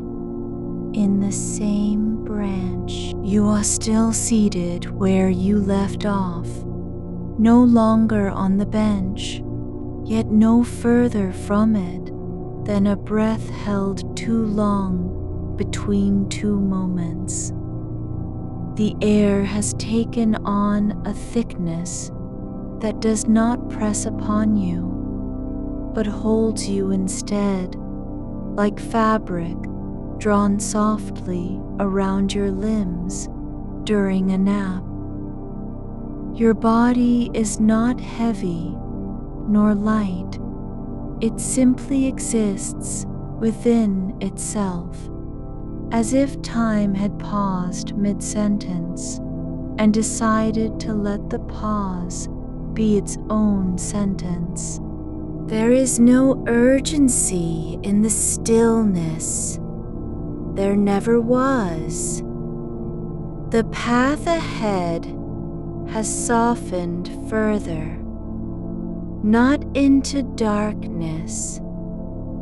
in the same branch. You are still seated where you left off, no longer on the bench, yet no further from it than a breath held too long between two moments. The air has taken on a thickness that does not press upon you, but holds you instead, like fabric drawn softly around your limbs during a nap. Your body is not heavy nor light. It simply exists within itself, as if time had paused mid-sentence and decided to let the pause be its own sentence. There is no urgency in the stillness. There never was. The path ahead has softened further, not into darkness,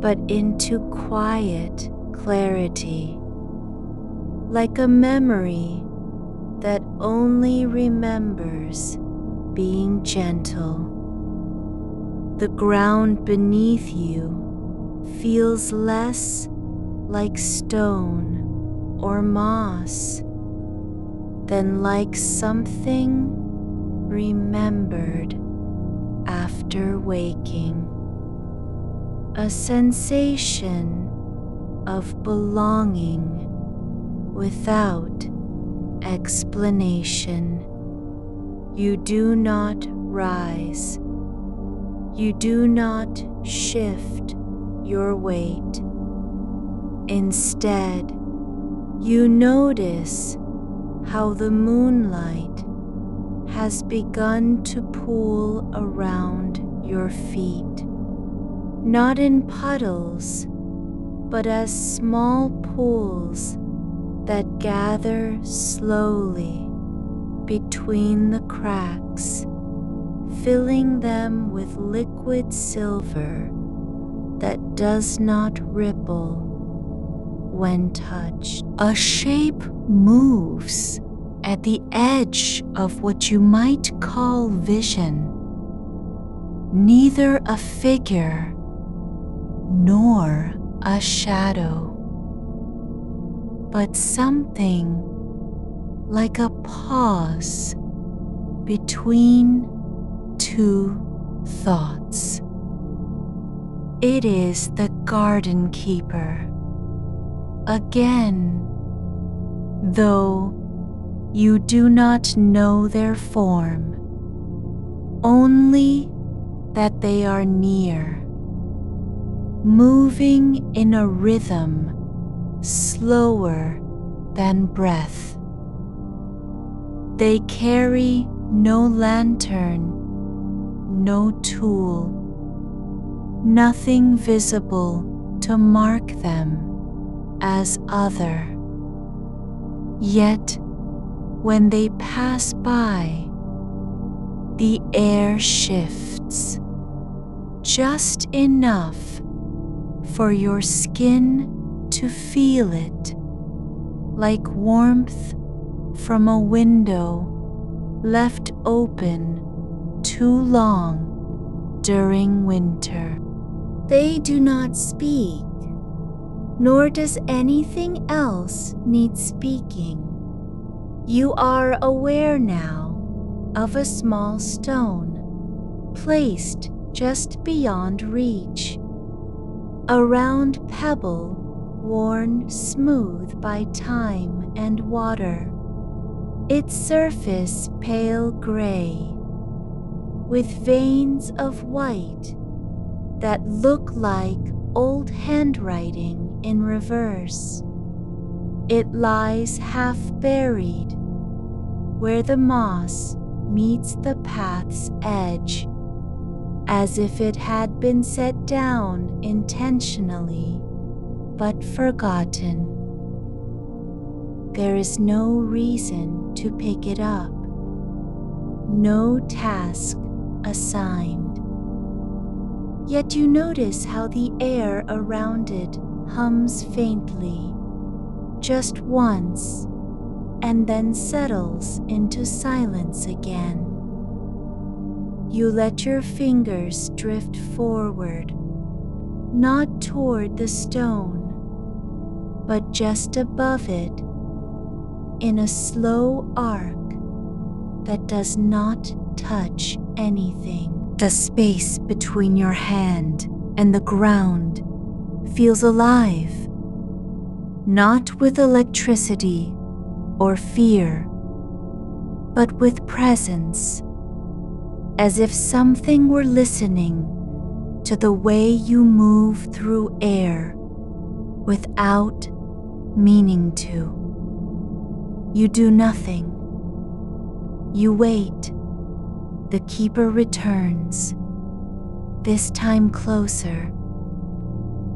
but into quiet clarity, like a memory that only remembers being gentle. The ground beneath you feels less like stone or moss than like something remembered after waking. A sensation of belonging without explanation. You do not rise. You do not shift your weight. Instead, you notice how the moonlight has begun to pool around your feet, not in puddles, but as small pools that gather slowly between the cracks, filling them with liquid silver that does not ripple when touched. A shape moves at the edge of what you might call vision, neither a figure nor a shadow, but something like a pause between two thoughts. It is the garden keeper again, though you do not know their form, only that they are near, moving in a rhythm slower than breath. They carry no lantern, no tool, nothing visible to mark them as other. Yet, when they pass by, the air shifts just enough for your skin to feel it, like warmth from a window left open too long during winter. They do not speak, nor does anything else need speaking. You are aware now of a small stone placed just beyond reach, a round pebble worn smooth by time and water, its surface pale gray, with veins of white that look like old handwriting in reverse. It lies half buried where the moss meets the path's edge, as if it had been set down intentionally but forgotten. There is no reason to pick it up, no task assigned. Yet you notice how the air around it hums faintly, just once, and then settles into silence again. You let your fingers drift forward, not toward the stone, but just above it, in a slow arc that does not touch anything. The space between your hand and the ground feels alive, not with electricity or fear, but with presence, as if something were listening to the way you move through air without meaning to. You do nothing. You wait. The keeper returns, this time closer,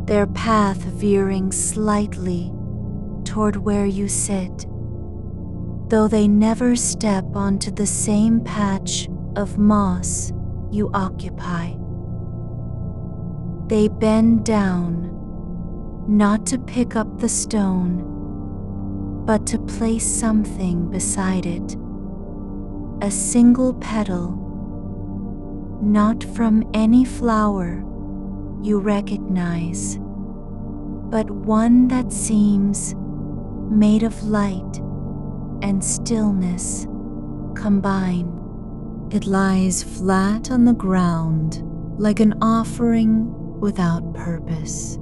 their path veering slightly toward where you sit, though they never step onto the same patch of moss you occupy. They bend down, not to pick up the stone, but to place something beside it, a single petal, not from any flower you recognize, but one that seems made of light and stillness combined. It lies flat on the ground like an offering without purpose,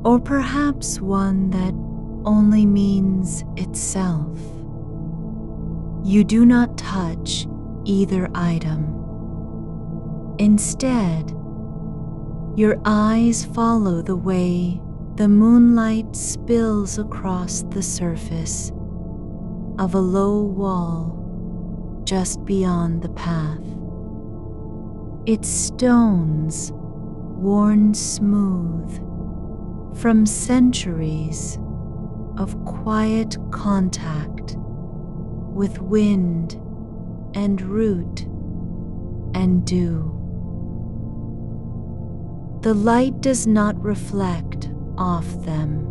or perhaps one that only means itself. You do not touch either item. Instead, your eyes follow the way the moonlight spills across the surface of a low wall just beyond the path. Its stones worn smooth from centuries of quiet contact with wind and root and dew. The light does not reflect off them.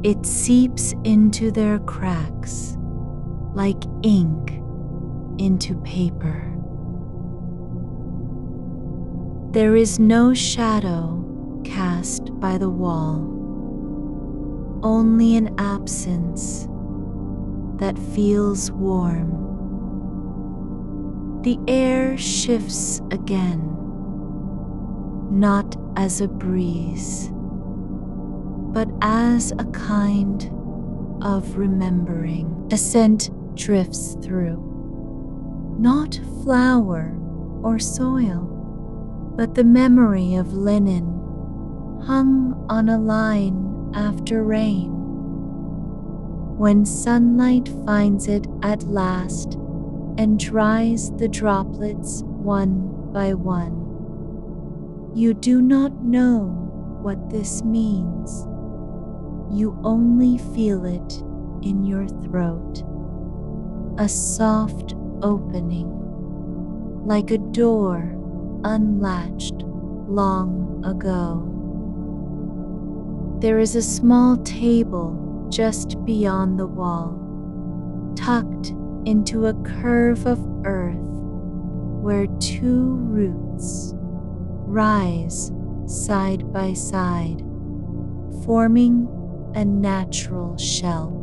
It seeps into their cracks like ink into paper. There is no shadow cast by the wall, only an absence that feels warm. The air shifts again, not as a breeze, but as a kind of remembering. A scent drifts through, not flower or soil, but the memory of linen hung on a line after rain. When sunlight finds it at last and dries the droplets one by one, you do not know what this means. You only feel it in your throat, a soft opening, like a door unlatched long ago. There is a small table just beyond the wall, tucked into a curve of earth where two roots rise side by side, forming a natural shelf.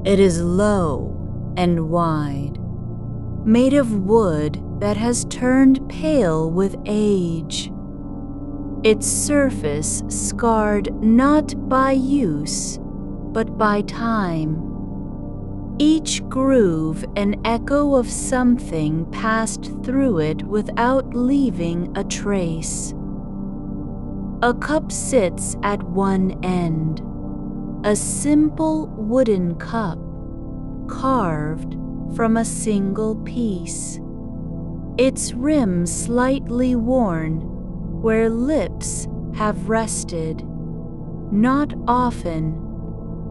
It is low and wide, made of wood that has turned pale with age, its surface scarred not by use, but by time. Each groove an echo of something passed through it without leaving a trace. A cup sits at one end, a simple wooden cup, carved from a single piece, its rim slightly worn where lips have rested, not often,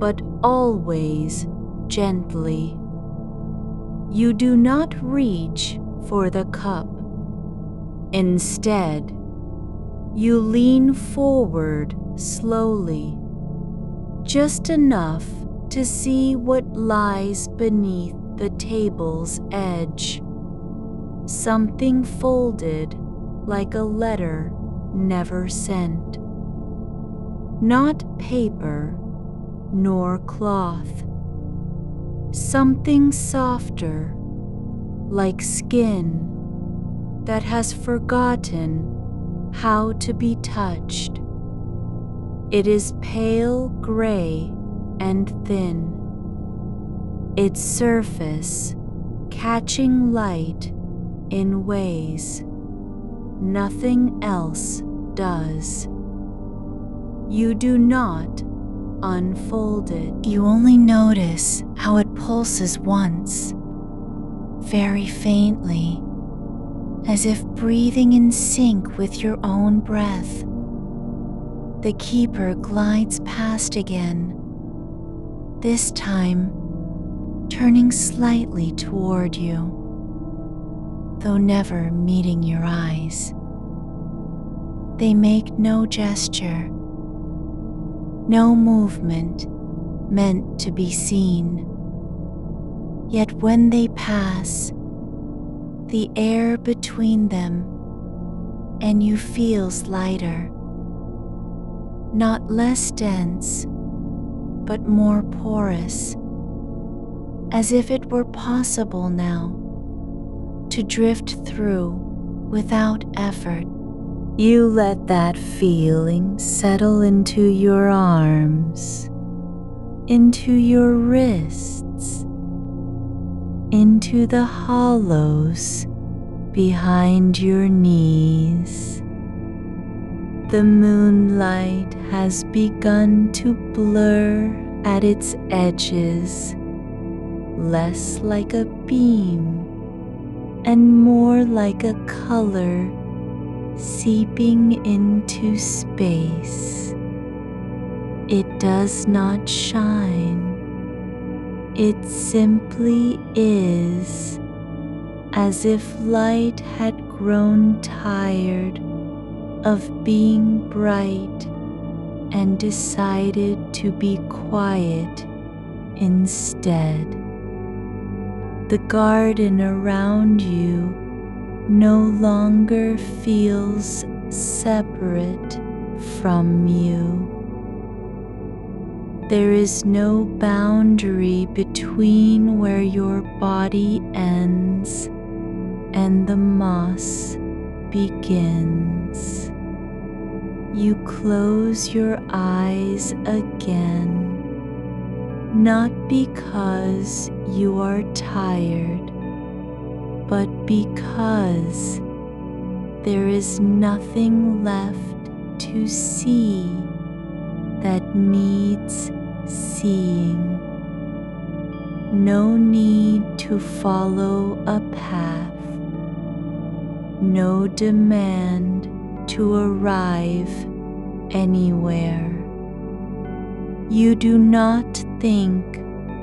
but always gently. You do not reach for the cup. Instead, you lean forward slowly, just enough to see what lies beneath the table's edge. Something folded like a letter never sent. not paper nor cloth. Something softer, like skin that has forgotten how to be touched. It is pale gray and thin, its surface catching light in ways nothing else does. You do not unfold it. You only notice how it pulses once, very faintly, as if breathing in sync with your own breath. The keeper glides past again, this time turning slightly toward you, though never meeting your eyes. They make no gesture, no movement meant to be seen. Yet when they pass, the air between them and you feels lighter, not less dense, but more porous, as if it were possible now to drift through without effort. You let that feeling settle into your arms, into your wrists, into the hollows behind your knees. The moonlight has begun to blur at its edges, less like a beam and more like a color seeping into space. It does not shine. It simply is, as if light had grown tired of being bright and decided to be quiet instead. The garden around you no longer feels separate from you. There is no boundary between where your body ends and the moss begins. You close your eyes again, not because you are tired, but because there is nothing left to see that needs seeing. No need to follow a path, no demand to arrive anywhere. You do not think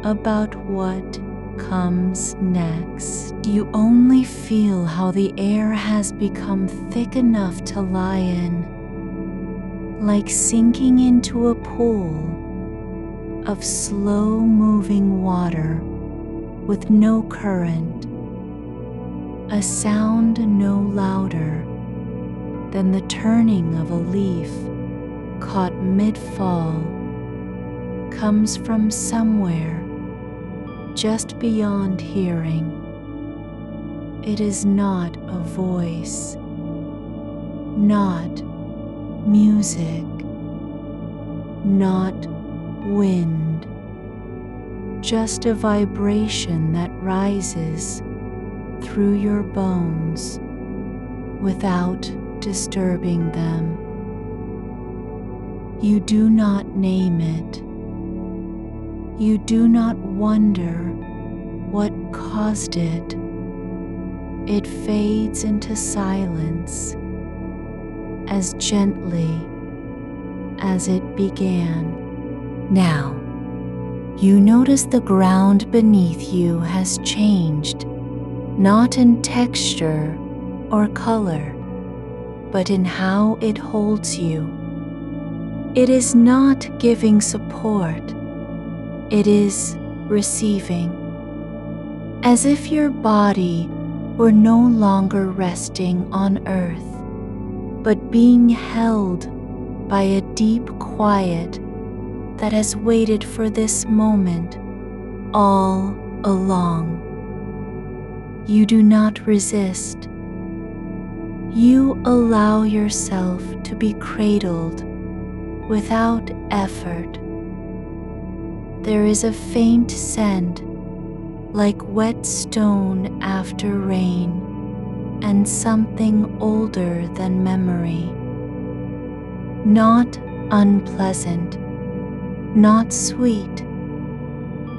about what comes next. You only feel how the air has become thick enough to lie in, like sinking into a pool of slow-moving water with no current, a sound no louder than the turning of a leaf caught mid-fall comes from somewhere just beyond hearing. It is not a voice, not music, not wind, just a vibration that rises through your bones without disturbing them. You do not name it. You do not wonder what caused it. It fades into silence as gently as it began. Now, you notice the ground beneath you has changed, not in texture or color, but in how it holds you. It is not giving support, it is receiving, as if your body were no longer resting on earth, but being held by a deep quiet that has waited for this moment all along. You do not resist. You allow yourself to be cradled without effort. There is a faint scent like wet stone after rain and something older than memory. Not unpleasant, not sweet,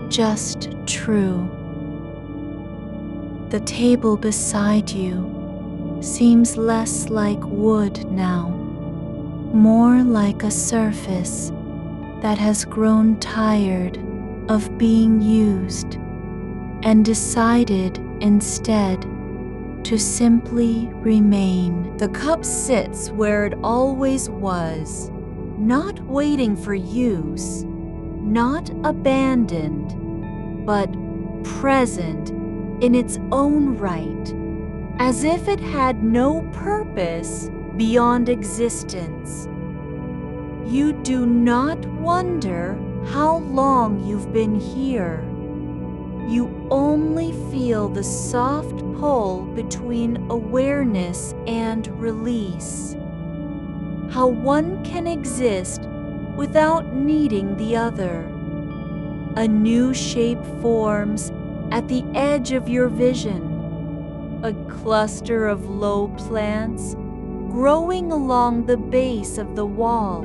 just true. The table beside you seems less like wood now, more like a surface that has grown tired of being used and decided instead to simply remain. The cup sits where it always was, not waiting for use, not abandoned, but present in its own right, as if it had no purpose beyond existence. You do not wonder how long you've been here. You only feel the soft pull between awareness and release. How one can exist without needing the other. A new shape forms at the edge of your vision. A cluster of low plants growing along the base of the wall.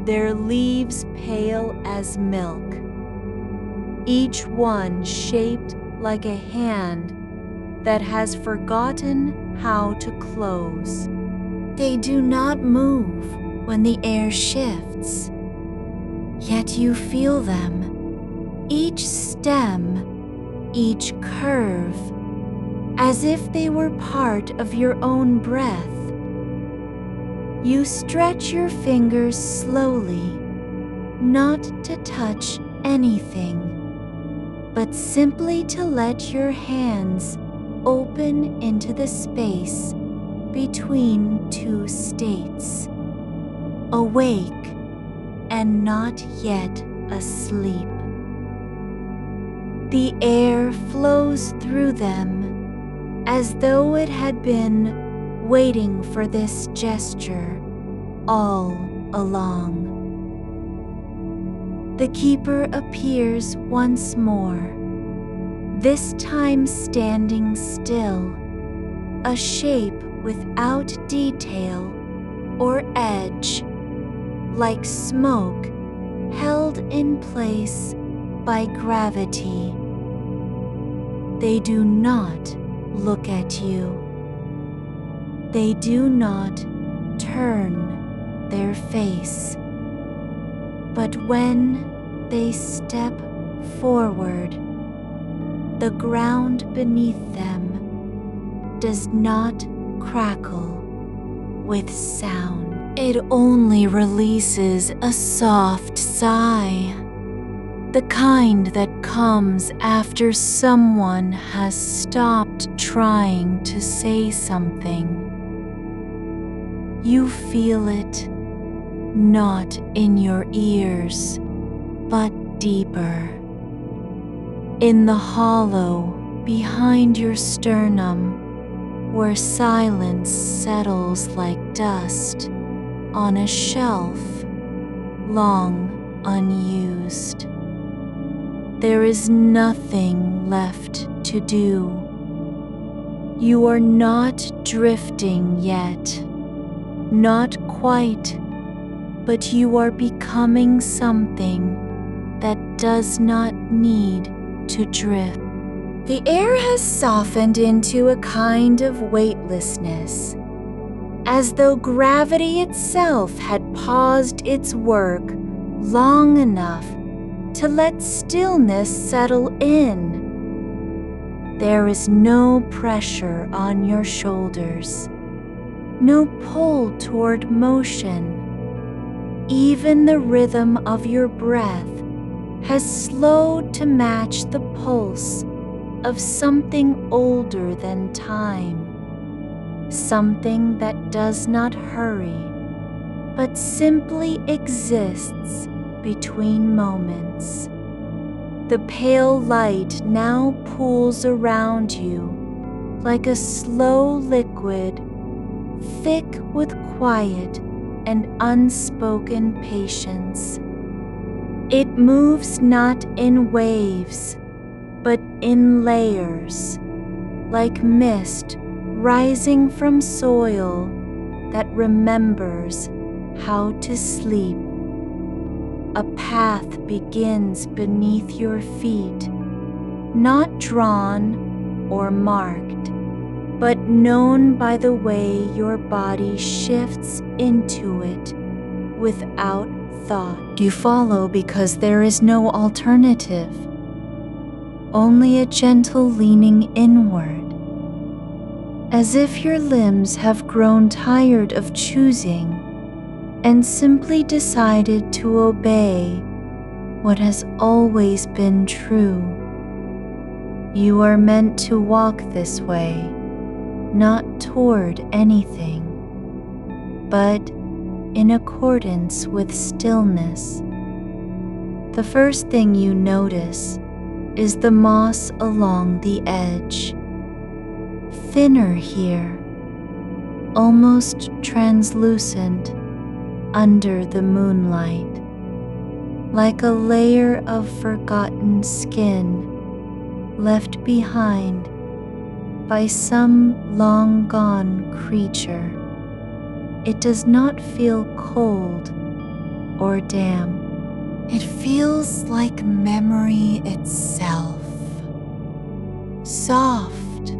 Their leaves pale as milk. Each one shaped like a hand that has forgotten how to close. They do not move when the air shifts, yet you feel them, each stem, each curve, as if they were part of your own breath. You stretch your fingers slowly, not to touch anything, but simply to let your hands open into the space between two states, awake and not yet asleep. The air flows through them as though it had been waiting for this gesture all along. The keeper appears once more, this time standing still, a shape without detail or edge, like smoke held in place by gravity. They do not look at you. They do not turn their face. But when they step forward, the ground beneath them does not crackle with sound. It only releases a soft sigh, the kind that comes after someone has stopped trying to say something. You feel it, not in your ears, but deeper, in the hollow behind your sternum, where silence settles like dust on a shelf long unused. There is nothing left to do. You are not drifting yet, not quite, but you are becoming something that does not need to drift. The air has softened into a kind of weightlessness, as though gravity itself had paused its work long enough to let stillness settle in. There is no pressure on your shoulders, no pull toward motion. Even the rhythm of your breath has slowed to match the pulse of something older than time, something that does not hurry, but simply exists between moments. The pale light now pools around you like a slow liquid, thick with quiet and unspoken patience. It moves not in waves, but in layers, like mist rising from soil that remembers how to sleep. A path begins beneath your feet, not drawn or marked, but known by the way your body shifts into it without thought. You follow because there is no alternative, only a gentle leaning inward, as if your limbs have grown tired of choosing and simply decided to obey what has always been true. You are meant to walk this way, not toward anything, but in accordance with stillness. The first thing you notice is the moss along the edge. Thinner here, almost translucent under the moonlight, like a layer of forgotten skin left behind by some long-gone creature. It does not feel cold or damp. It feels like memory itself, soft,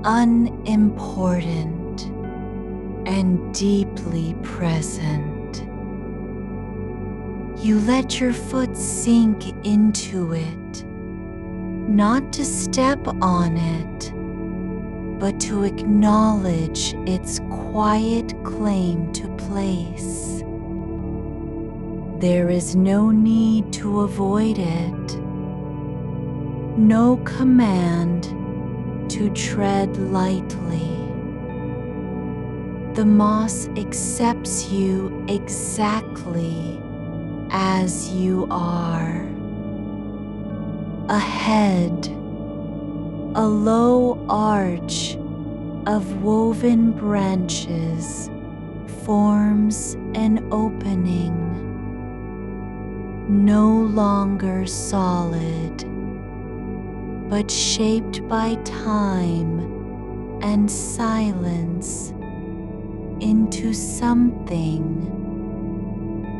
unimportant, and deeply present. You let your foot sink into it, not to step on it, but to acknowledge its quiet claim to place. There is no need to avoid it, no command to tread lightly. The moss accepts you exactly as you are. A head, a low arch of woven branches forms an opening, no longer solid, but shaped by time and silence into something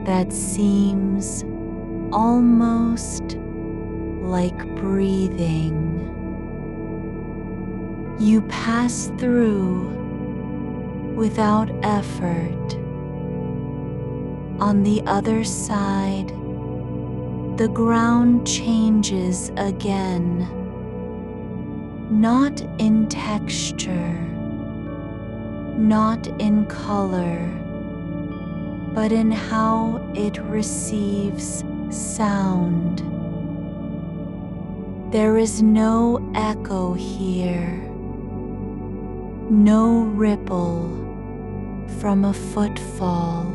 that seems almost like breathing. You pass through without effort. On the other side, the ground changes again, not in texture, not in color, but in how it receives sound. There is no echo here, no ripple from a footfall.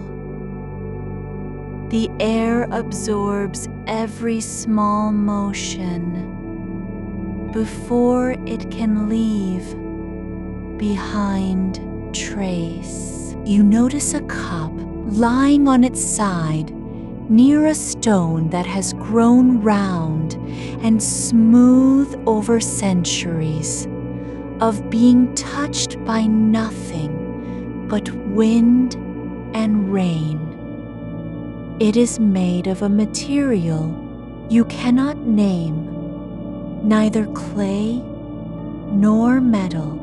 The air absorbs every small motion before it can leave behind trace. You notice a cup lying on its side near a stone that has grown round and smooth over centuries of being touched by nothing but wind and rain. It is made of a material you cannot name, neither clay nor metal,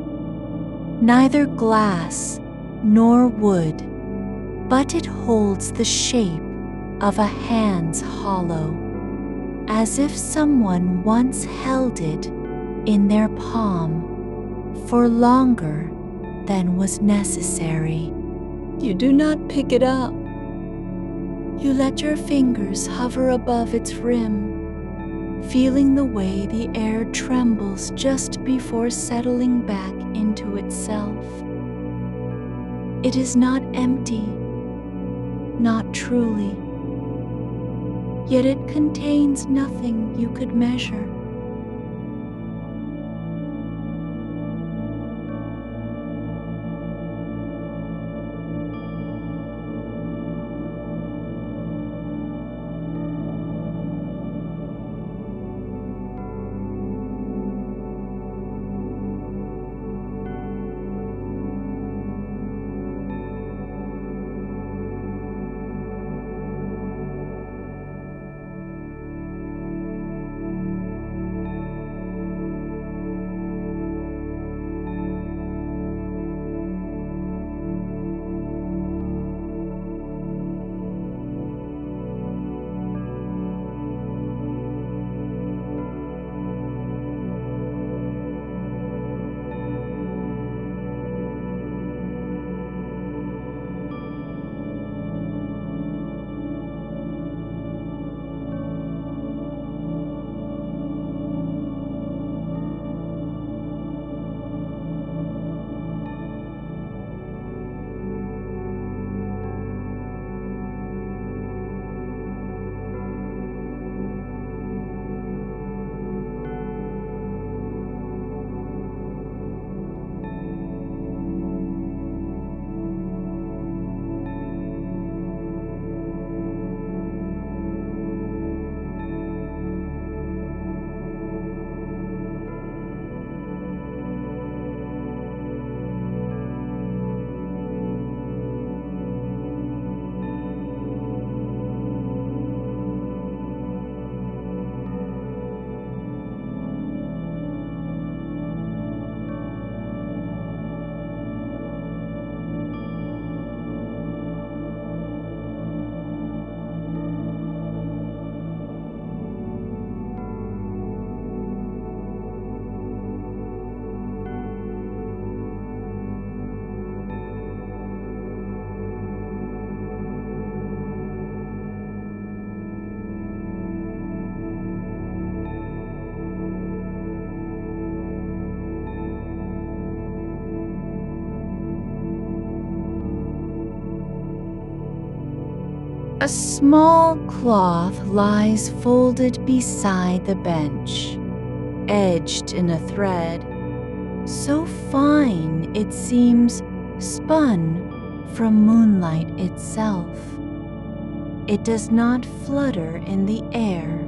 neither glass nor wood, but it holds the shape of a hand's hollow, as if someone once held it in their palm for longer than was necessary. You do not pick it up. You let your fingers hover above its rim, feeling the way the air trembles just before settling back into itself. It is not empty, not truly. Yet it contains nothing you could measure. A small cloth lies folded beside the bench, edged in a thread, so fine it seems spun from moonlight itself. It does not flutter in the air.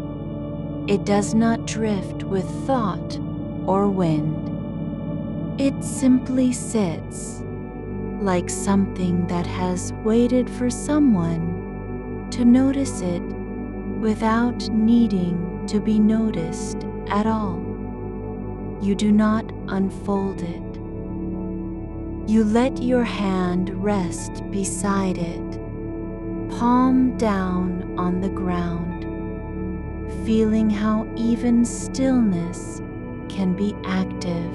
It does not drift with thought or wind. It simply sits, like something that has waited for someone to notice it without needing to be noticed at all. You do not unfold it. You let your hand rest beside it, palm down on the ground, feeling how even stillness can be active.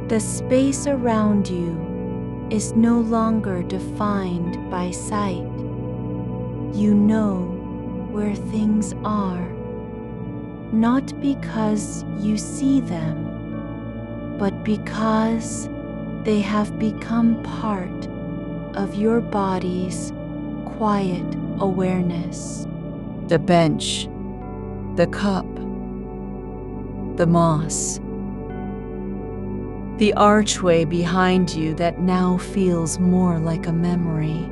The space around you is no longer defined by sight. You know where things are, not because you see them, but because they have become part of your body's quiet awareness. The bench, the cup, the moss, the archway behind you that now feels more like a memory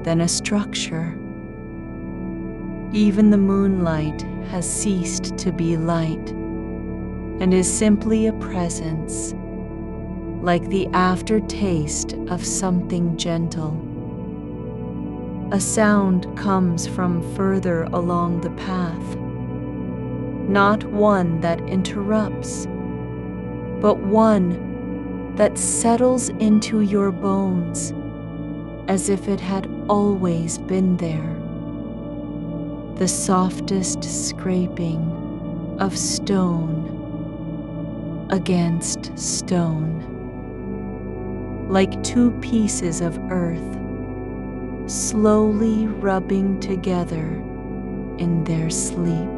than a structure. Even the moonlight has ceased to be light and is simply a presence, like the aftertaste of something gentle. A sound comes from further along the path, not one that interrupts, but one that settles into your bones as if it had always been there. The softest scraping of stone against stone, like two pieces of earth slowly rubbing together in their sleep.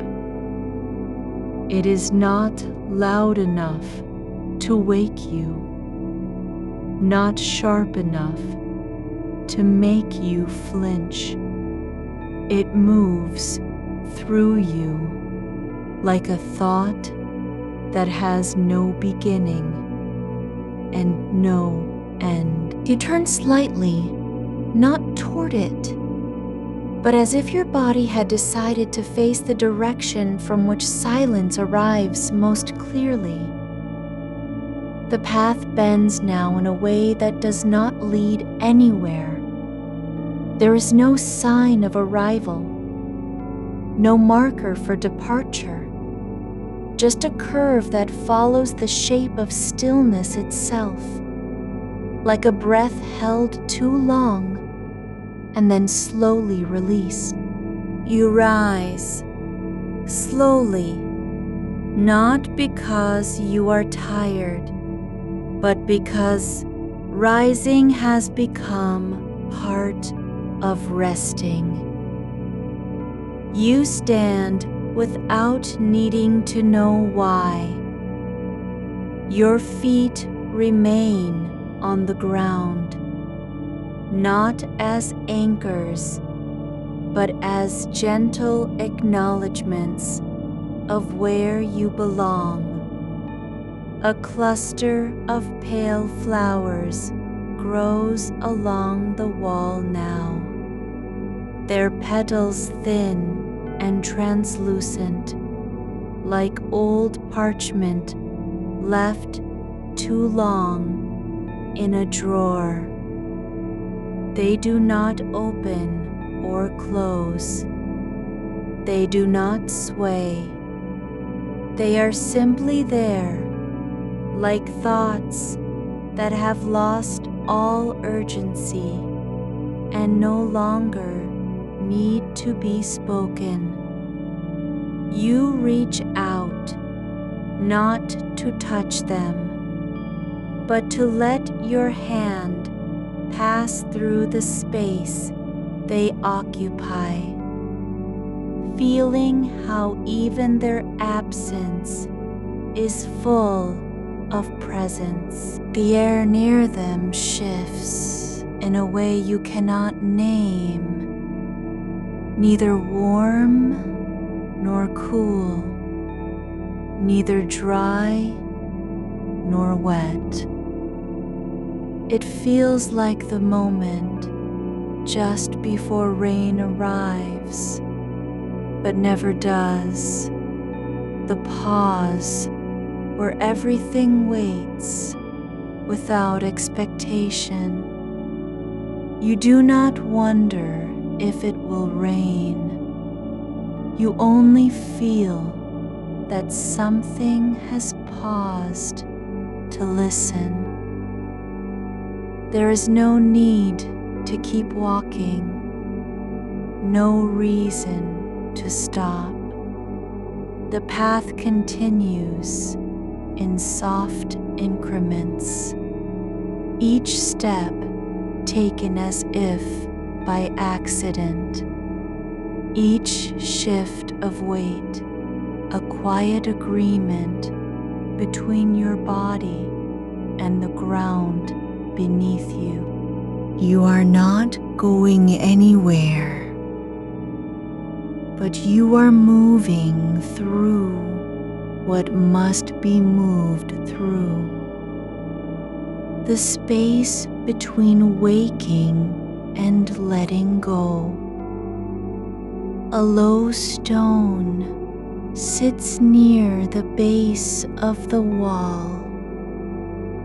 It is not loud enough to wake you, not sharp enough to make you flinch. It moves through you like a thought that has no beginning and no end. You turn slightly, not toward it, but as if your body had decided to face the direction from which silence arrives most clearly. The path bends now in a way that does not lead anywhere. There is no sign of arrival, no marker for departure, just a curve that follows the shape of stillness itself, like a breath held too long and then slowly released. You rise, slowly, not because you are tired, but because rising has become part of resting. You stand without needing to know why. Your feet remain on the ground, not as anchors, but as gentle acknowledgments of where you belong. A cluster of pale flowers grows along the wall now, their petals thin and translucent, like old parchment left too long in a drawer. They do not open or close. They do not sway. They are simply there, like thoughts that have lost all urgency and no longer need to be spoken. You reach out, not to touch them, but to let your hand pass through the space they occupy, feeling how even their absence is full of presence. The air near them shifts in a way you cannot name, neither warm nor cool, neither dry nor wet. It feels like the moment just before rain arrives, but never does. The pause where everything waits without expectation. You do not wonder if it will rain. You only feel that something has paused to listen. There is no need to keep walking, no reason to stop. The path continues in soft increments, each step taken as if by accident, each shift of weight a quiet agreement between your body and the ground beneath you. You are not going anywhere, but you are moving through what must be moved through. The space between waking and letting go. A low stone sits near the base of the wall,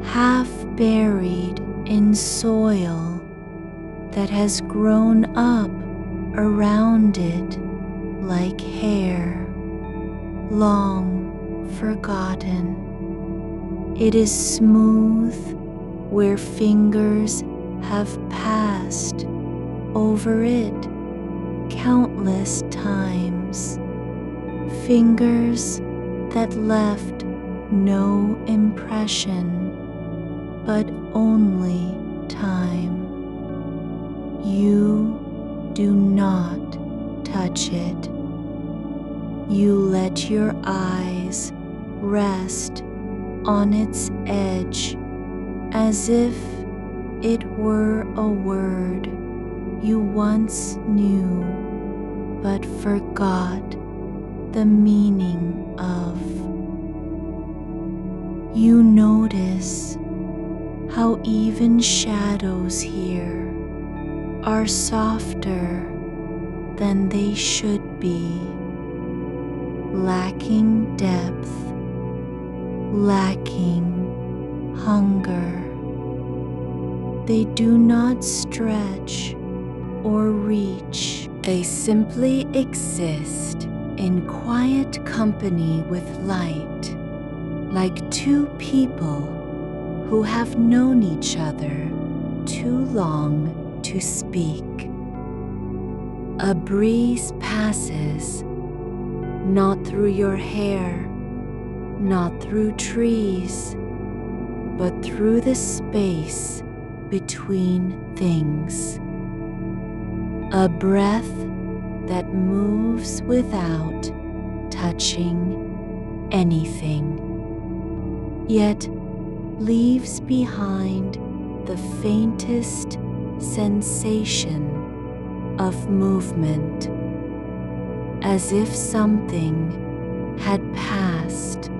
half buried in soil that has grown up around it like hair, long forgotten. It is smooth where fingers have passed over it countless times, fingers that left no impression, but only time. You do not touch it. You let your eyes rest on its edge as if it were a word you once knew but forgot the meaning of. You notice how even shadows here are softer than they should be, lacking depth, lacking hunger. They do not stretch or reach. They simply exist in quiet company with light, like two people who have known each other too long to speak. A breeze passes, not through your hair, not through trees, but through the space between things. A breath that moves without touching anything, yet leaves behind the faintest sensation of movement, as if something had passed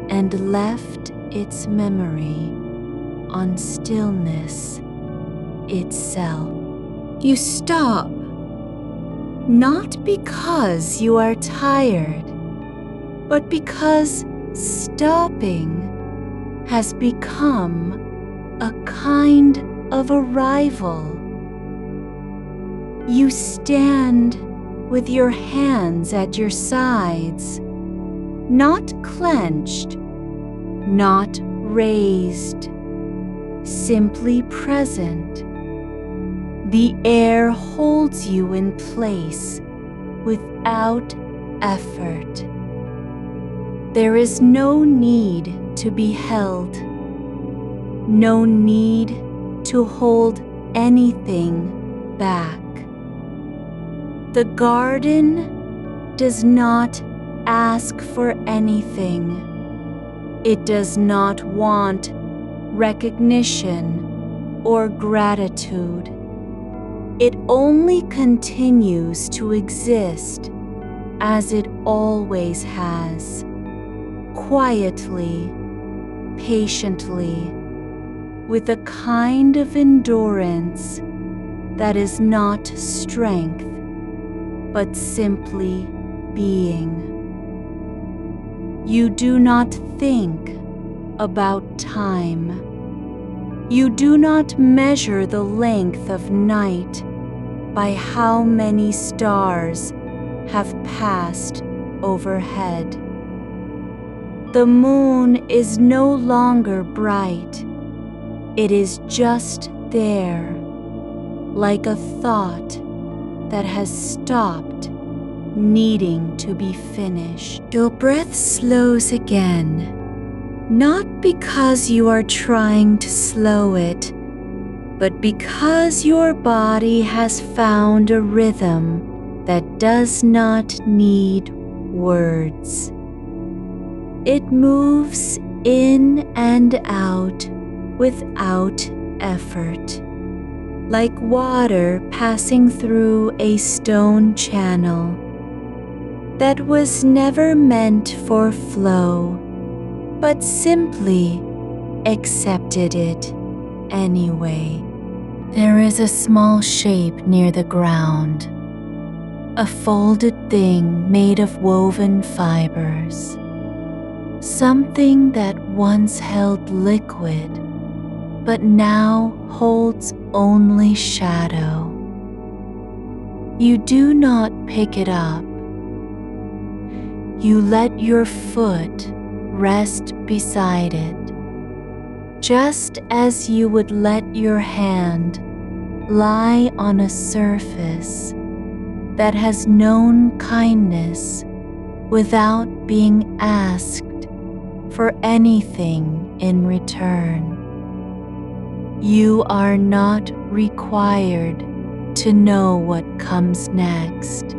and left its memory on stillness itself. You stop, not because you are tired, but because stopping has become a kind of arrival. You stand with your hands at your sides, not clenched, not raised, simply present. The air holds you in place without effort. There is no need to be held, no need to hold anything back. The garden does not ask for anything. It does not want recognition or gratitude. It only continues to exist as it always has, quietly, patiently, with a kind of endurance that is not strength, but simply being. You do not think about time. You do not measure the length of night by how many stars have passed overhead. The moon is no longer bright. It is just there, like a thought that has stopped needing to be finished. Your breath slows again, not because you are trying to slow it, but because your body has found a rhythm that does not need words. It moves in and out without effort, like water passing through a stone channel that was never meant for flow, but simply accepted it anyway. There is a small shape near the ground, a folded thing made of woven fibers, something that once held liquid, but now holds only shadow. You do not pick it up. You let your foot rest beside it, just as you would let your hand lie on a surface that has known kindness without being asked for anything in return. You are not required to know what comes next.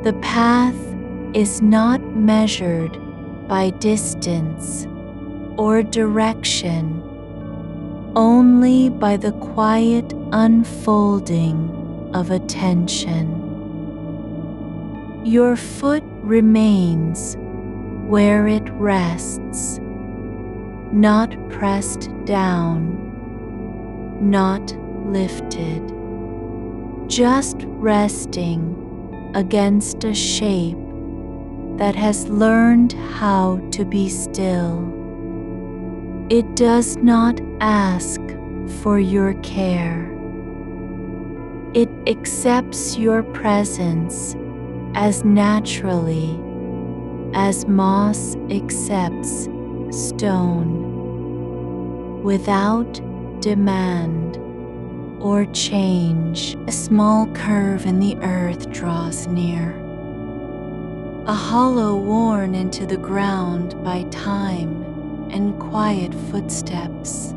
The path is not measured by distance or direction. only by the quiet unfolding of attention. Your foot remains where it rests, not pressed down, not lifted, just resting against a shape that has learned how to be still. It does not ask for your care. It accepts your presence as naturally as moss accepts stone, without demand or change. A small curve in the earth draws near, a hollow worn into the ground by time and quiet footsteps.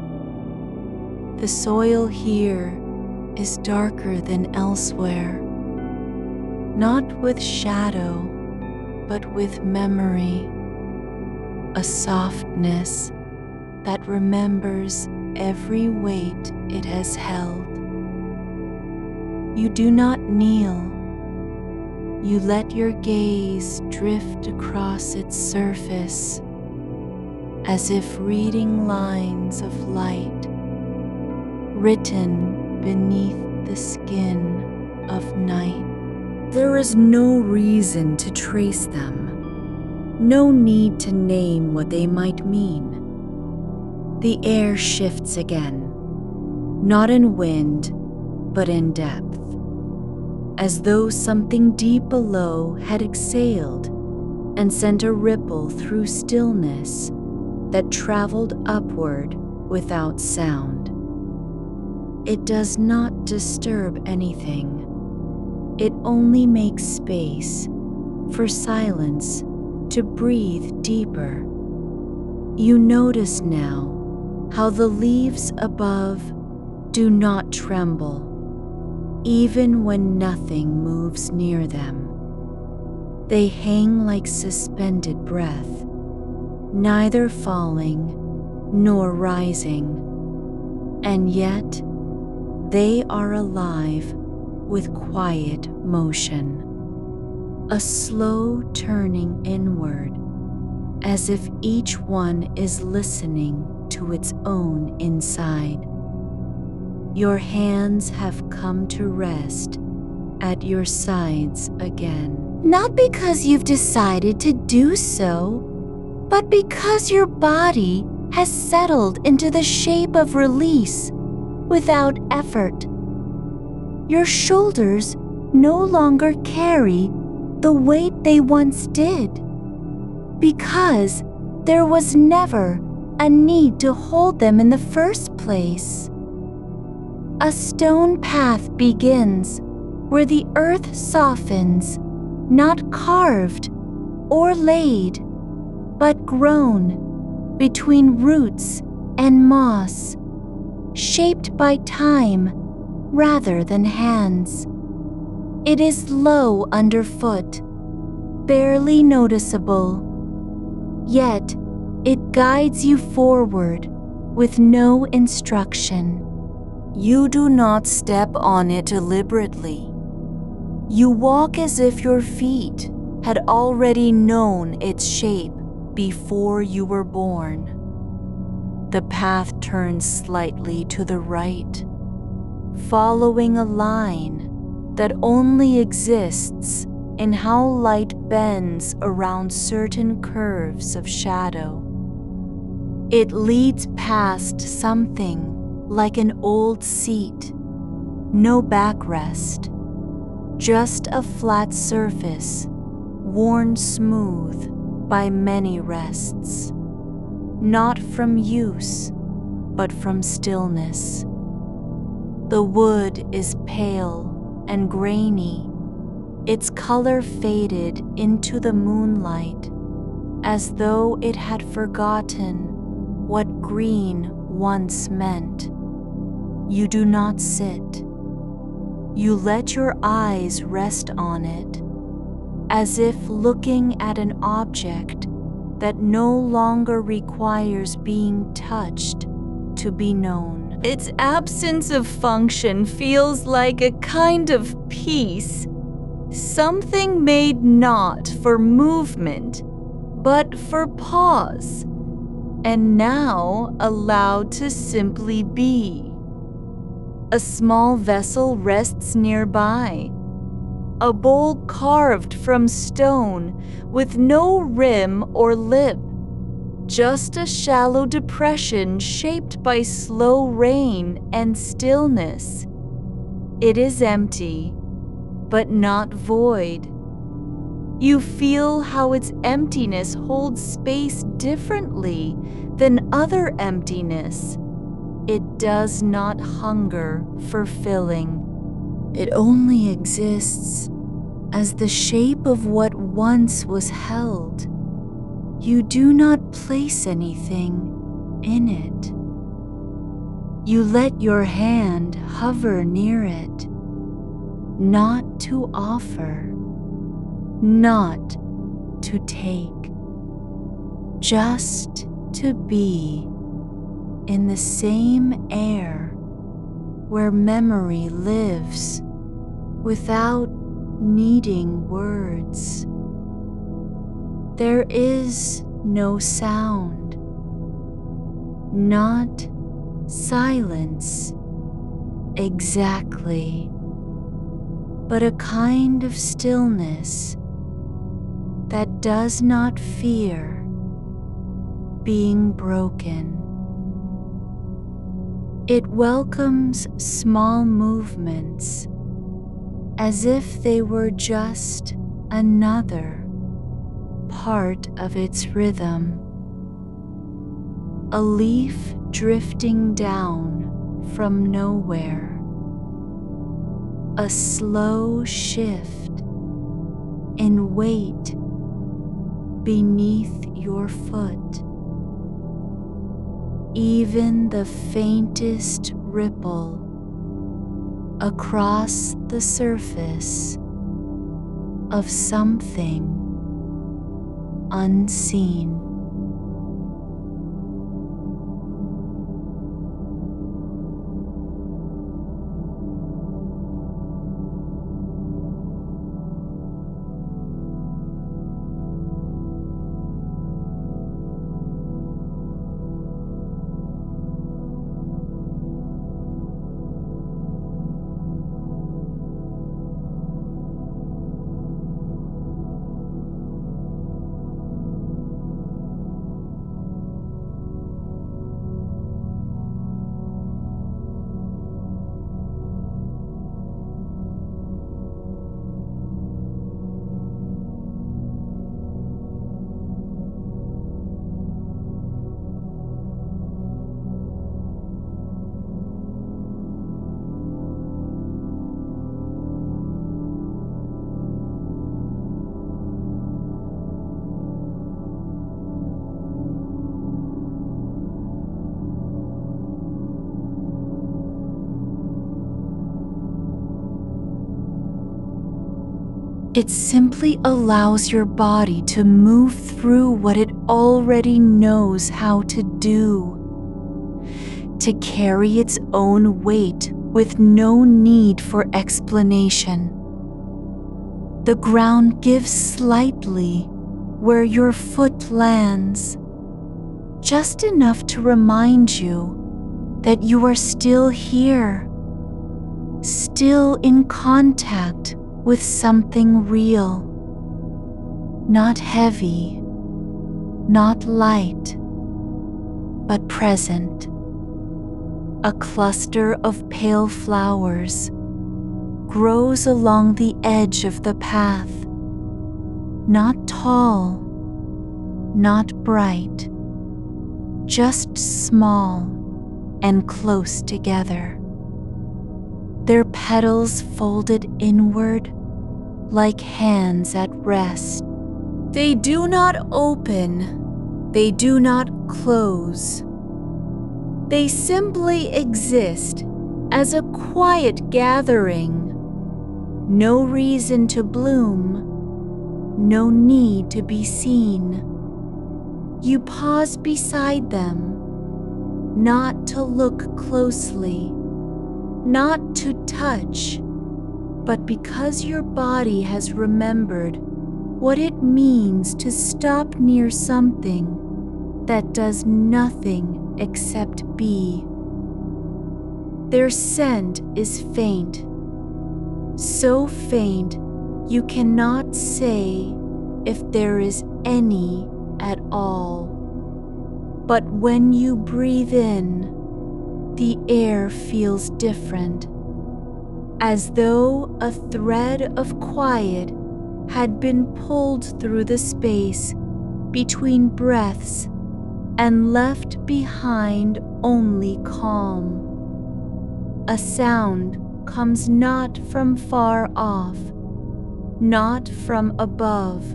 The soil here is darker than elsewhere, not with shadow, but with memory, a softness that remembers every weight it has held. You do not kneel. You let your gaze drift across its surface, as if reading lines of light written beneath the skin of night. There is no reason to trace them, no need to name what they might mean. The air shifts again, not in wind, but in depth, as though something deep below had exhaled and sent a ripple through stillness that traveled upward without sound. It does not disturb anything. It only makes space for silence to breathe deeper. You notice now how the leaves above do not tremble, even when nothing moves near them. They hang like suspended breath, neither falling nor rising, and yet they are alive with quiet motion, a slow turning inward, as if each one is listening to its own inside. Your hands have come to rest at your sides again. Not because you've decided to do so, but because your body has settled into the shape of release without effort. Your shoulders no longer carry the weight they once did, because there was never a need to hold them in the first place. A stone path begins where the earth softens, not carved or laid, but grown between roots and moss, shaped by time rather than hands. It is low underfoot, barely noticeable, yet it guides you forward with no instruction. You do not step on it deliberately. You walk as if your feet had already known its shape before you were born. The path turns slightly to the right, following a line that only exists in how light bends around certain curves of shadow. It leads past something like an old seat, no backrest, just a flat surface worn smooth by many rests, not from use, but from stillness. The wood is pale and grainy, its color faded into the moonlight, as though it had forgotten what green once meant. You do not sit. You let your eyes rest on it, as if looking at an object that no longer requires being touched to be known. Its absence of function feels like a kind of peace, something made not for movement, but for pause, and now allowed to simply be. A small vessel rests nearby, a bowl carved from stone with no rim or lip, just a shallow depression shaped by slow rain and stillness. It is empty, but not void. You feel how its emptiness holds space differently than other emptiness. It does not hunger for filling. It only exists as the shape of what once was held. You do not place anything in it. You let your hand hover near it, not to offer, not to take, just to be in the same air where memory lives without needing words. There is no sound, not silence exactly, but a kind of stillness that does not fear being broken. It welcomes small movements as if they were just another part of its rhythm. A leaf drifting down from nowhere. A slow shift in weight beneath your foot. Even the faintest ripple across the surface of something unseen. It simply allows your body to move through what it already knows how to do, to carry its own weight with no need for explanation. The ground gives slightly where your foot lands, just enough to remind you that you are still here, still in contact with something real, not heavy, not light, but present. A cluster of pale flowers grows along the edge of the path, not tall, not bright, just small and close together. Their petals folded inward like hands at rest. They do not open, they do not close. They simply exist as a quiet gathering. No reason to bloom, no need to be seen. You pause beside them, not to look closely, not to touch, but because your body has remembered what it means to stop near something that does nothing except be. Their scent is faint, so faint you cannot say if there is any at all. But when you breathe in, the air feels different, as though a thread of quiet had been pulled through the space between breaths and left behind only calm. A sound comes not from far off, not from above,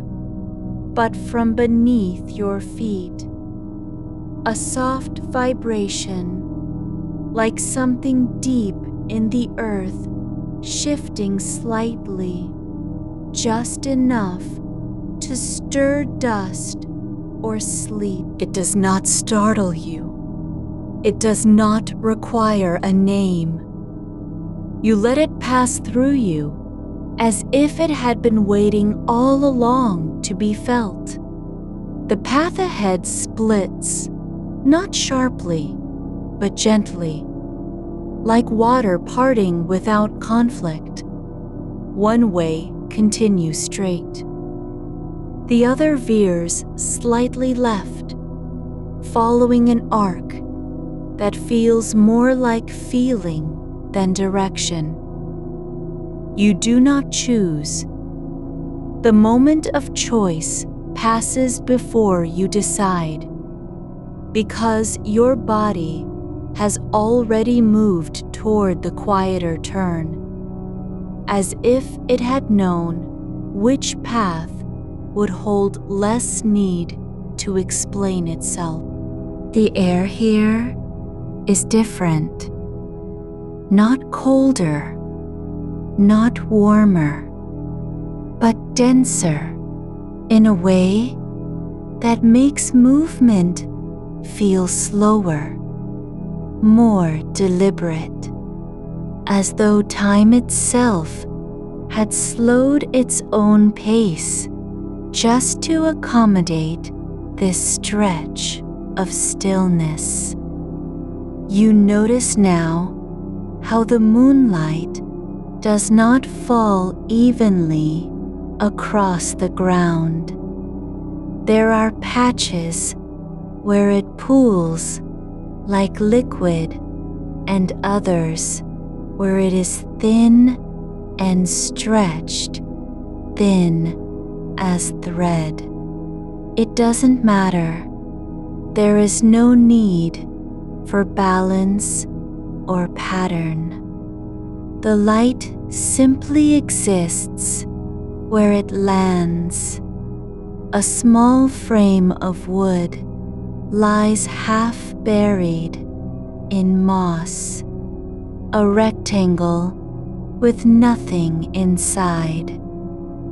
but from beneath your feet. A soft vibration, like something deep in the earth shifting slightly, just enough to stir dust or sleep. It does not startle you. It does not require a name. You let it pass through you as if it had been waiting all along to be felt. The path ahead splits, not sharply, but gently, like water parting without conflict. One way continues straight. The other veers slightly left, following an arc that feels more like feeling than direction. You do not choose. The moment of choice passes before you decide, because your body has already moved toward the quieter turn, as if it had known which path would hold less need to explain itself. The air here is different, not colder, not warmer, but denser in a way that makes movement feel slower, more deliberate, as though time itself had slowed its own pace just to accommodate this stretch of stillness. You notice now how the moonlight does not fall evenly across the ground. There are patches where it pools like liquid, and others where it is thin and stretched, thin as thread. It doesn't matter. There is no need for balance or pattern. The light simply exists where it lands. A small frame of wood lies half buried in moss, a rectangle with nothing inside,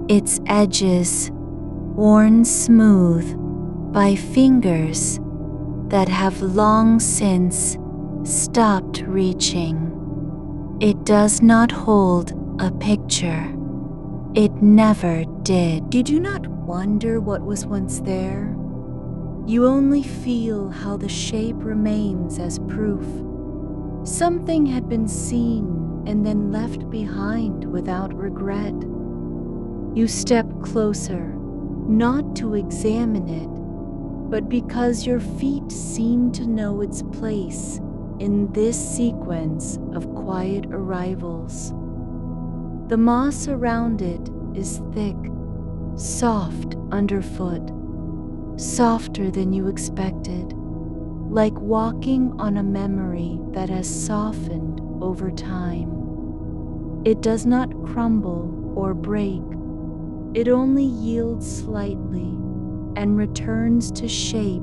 its edges worn smooth by fingers that have long since stopped reaching. It does not hold a picture. It never did. You do not wonder what was once there. You only feel how the shape remains as proof. Something had been seen and then left behind without regret. You step closer, not to examine it, but because your feet seem to know its place in this sequence of quiet arrivals. The moss around it is thick, soft underfoot, softer than you expected, like walking on a memory that has softened over time. It does not crumble or break. It only yields slightly and returns to shape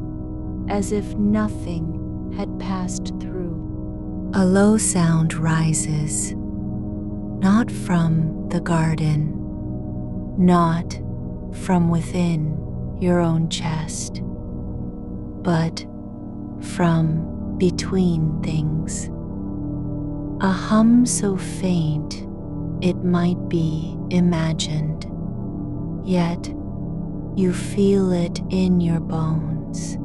as if nothing had passed through. A low sound rises, not from the garden, not from within your own chest, but from between things. A hum so faint it might be imagined, yet you feel it in your bones,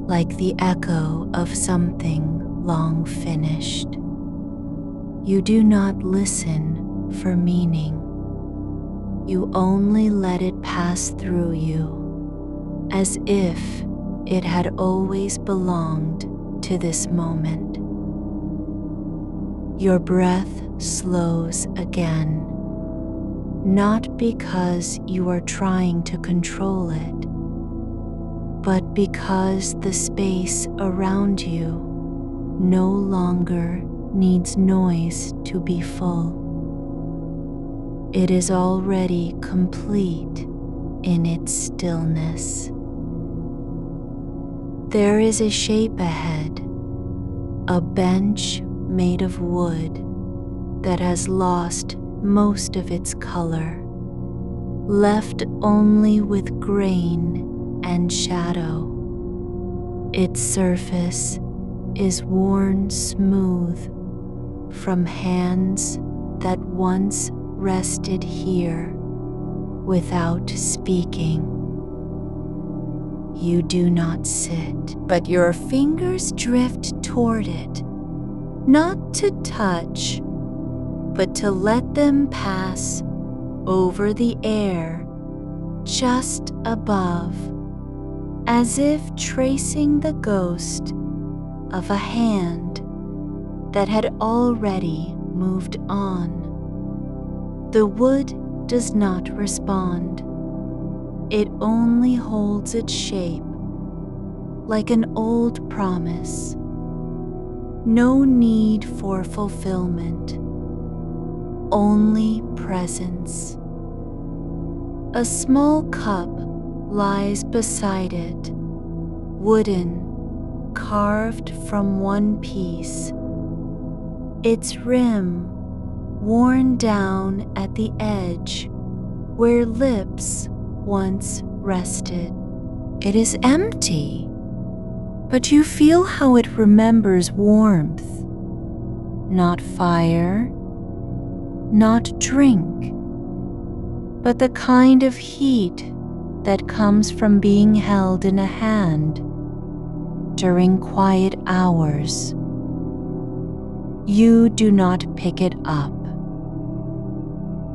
like the echo of something long finished. You do not listen for meaning. You only let it pass through you, as if it had always belonged to this moment. Your breath slows again, not because you are trying to control it, but because the space around you no longer needs noise to be full. It is already complete in its stillness. There is a shape ahead, a bench made of wood that has lost most of its color, left only with grain and shadow. Its surface is worn smooth from hands that once rested here without speaking. You do not sit, but your fingers drift toward it, not to touch, but to let them pass over the air just above, as if tracing the ghost of a hand that had already moved on. The wood does not respond. It only holds its shape, like an old promise. No need for fulfillment, only presence. A small cup lies beside it, wooden, carved from one piece. Its rim worn down at the edge where lips once rested. It is empty, but you feel how it remembers warmth, not fire, not drink, but the kind of heat that comes from being held in a hand during quiet hours. You do not pick it up.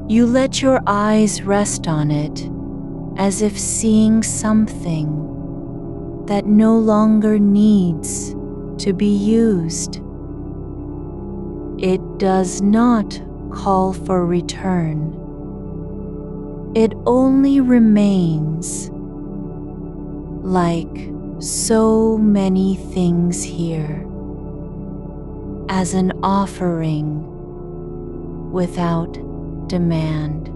You let your eyes rest on it, as if seeing something that no longer needs to be used. It does not call for return. It only remains, like so many things here, as an offering without demand.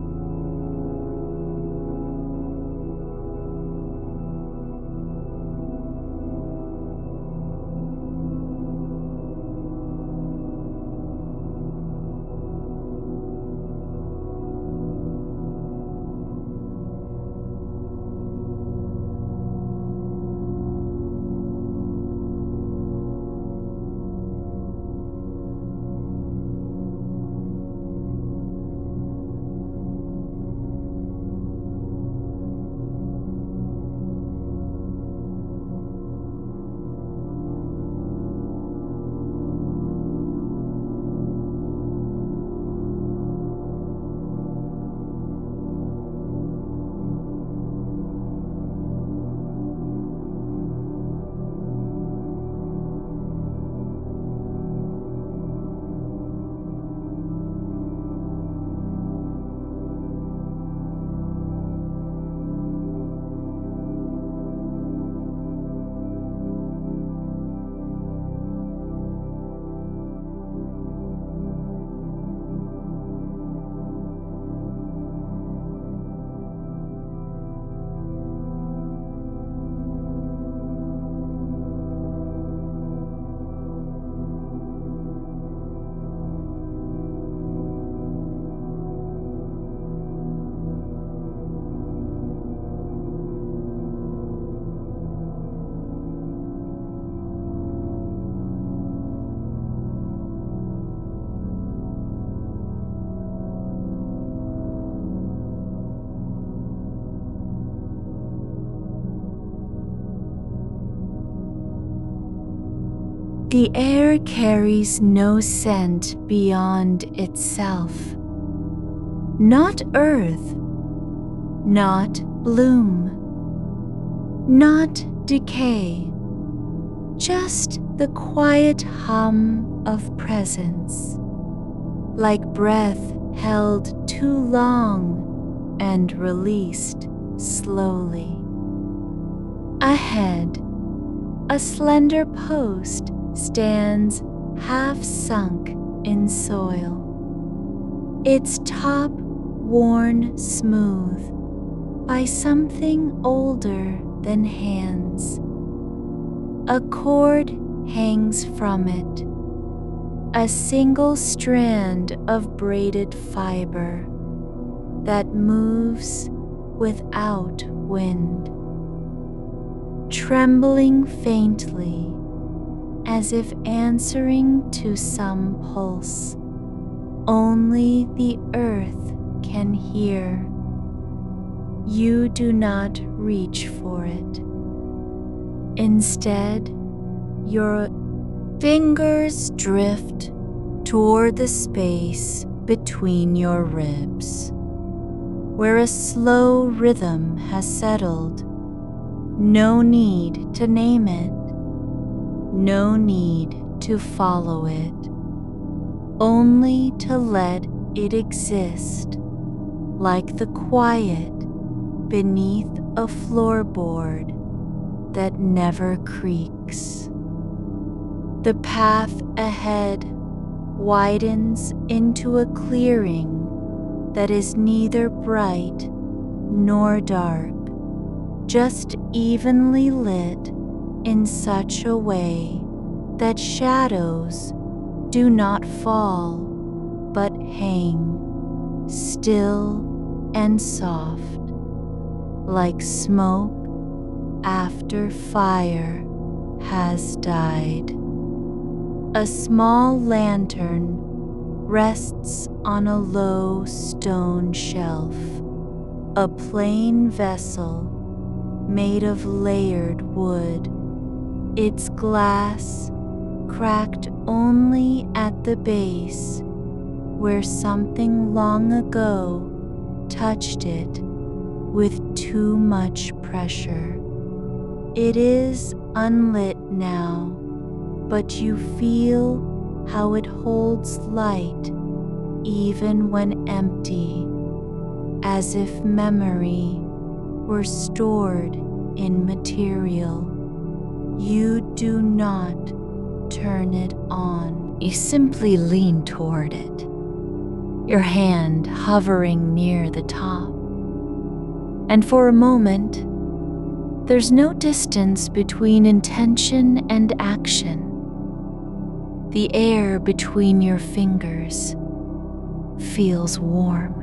The air carries no scent beyond itself. Not earth, not bloom, not decay, just the quiet hum of presence, like breath held too long and released slowly. Ahead, a slender post stands half sunk in soil, its top worn smooth by something older than hands. A cord hangs from it, a single strand of braided fiber that moves without wind, trembling faintly as if answering to some pulse only the earth can hear. You do not reach for it. Instead, your fingers drift toward the space between your ribs, where a slow rhythm has settled. No need to name it, no need to follow it, only to let it exist like the quiet beneath a floorboard that never creaks. The path ahead widens into a clearing that is neither bright nor dark, just evenly lit in such a way that shadows do not fall but hang, still and soft, like smoke after fire has died. A small lantern rests on a low stone shelf, a plain vessel made of layered wood, its glass cracked only at the base where something long ago touched it with too much pressure. It is unlit now, but you feel how it holds light even when empty, as if memory were stored in material. You do not turn it on. You simply lean toward it, your hand hovering near the top. And for a moment, there's no distance between intention and action. The air between your fingers feels warm,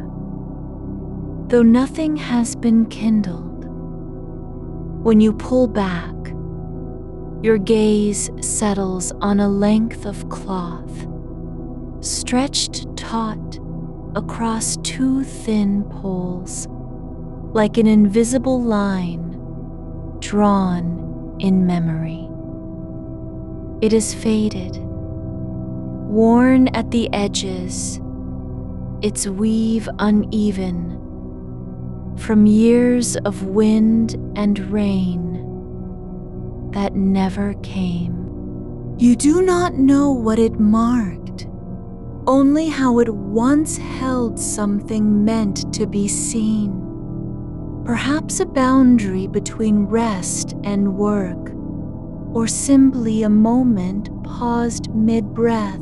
though nothing has been kindled. When you pull back, your gaze settles on a length of cloth, stretched taut across two thin poles, like an invisible line drawn in memory. It is faded, worn at the edges, its weave uneven from years of wind and rain that never came. You do not know what it marked, only how it once held something meant to be seen. Perhaps a boundary between rest and work, or simply a moment paused mid-breath.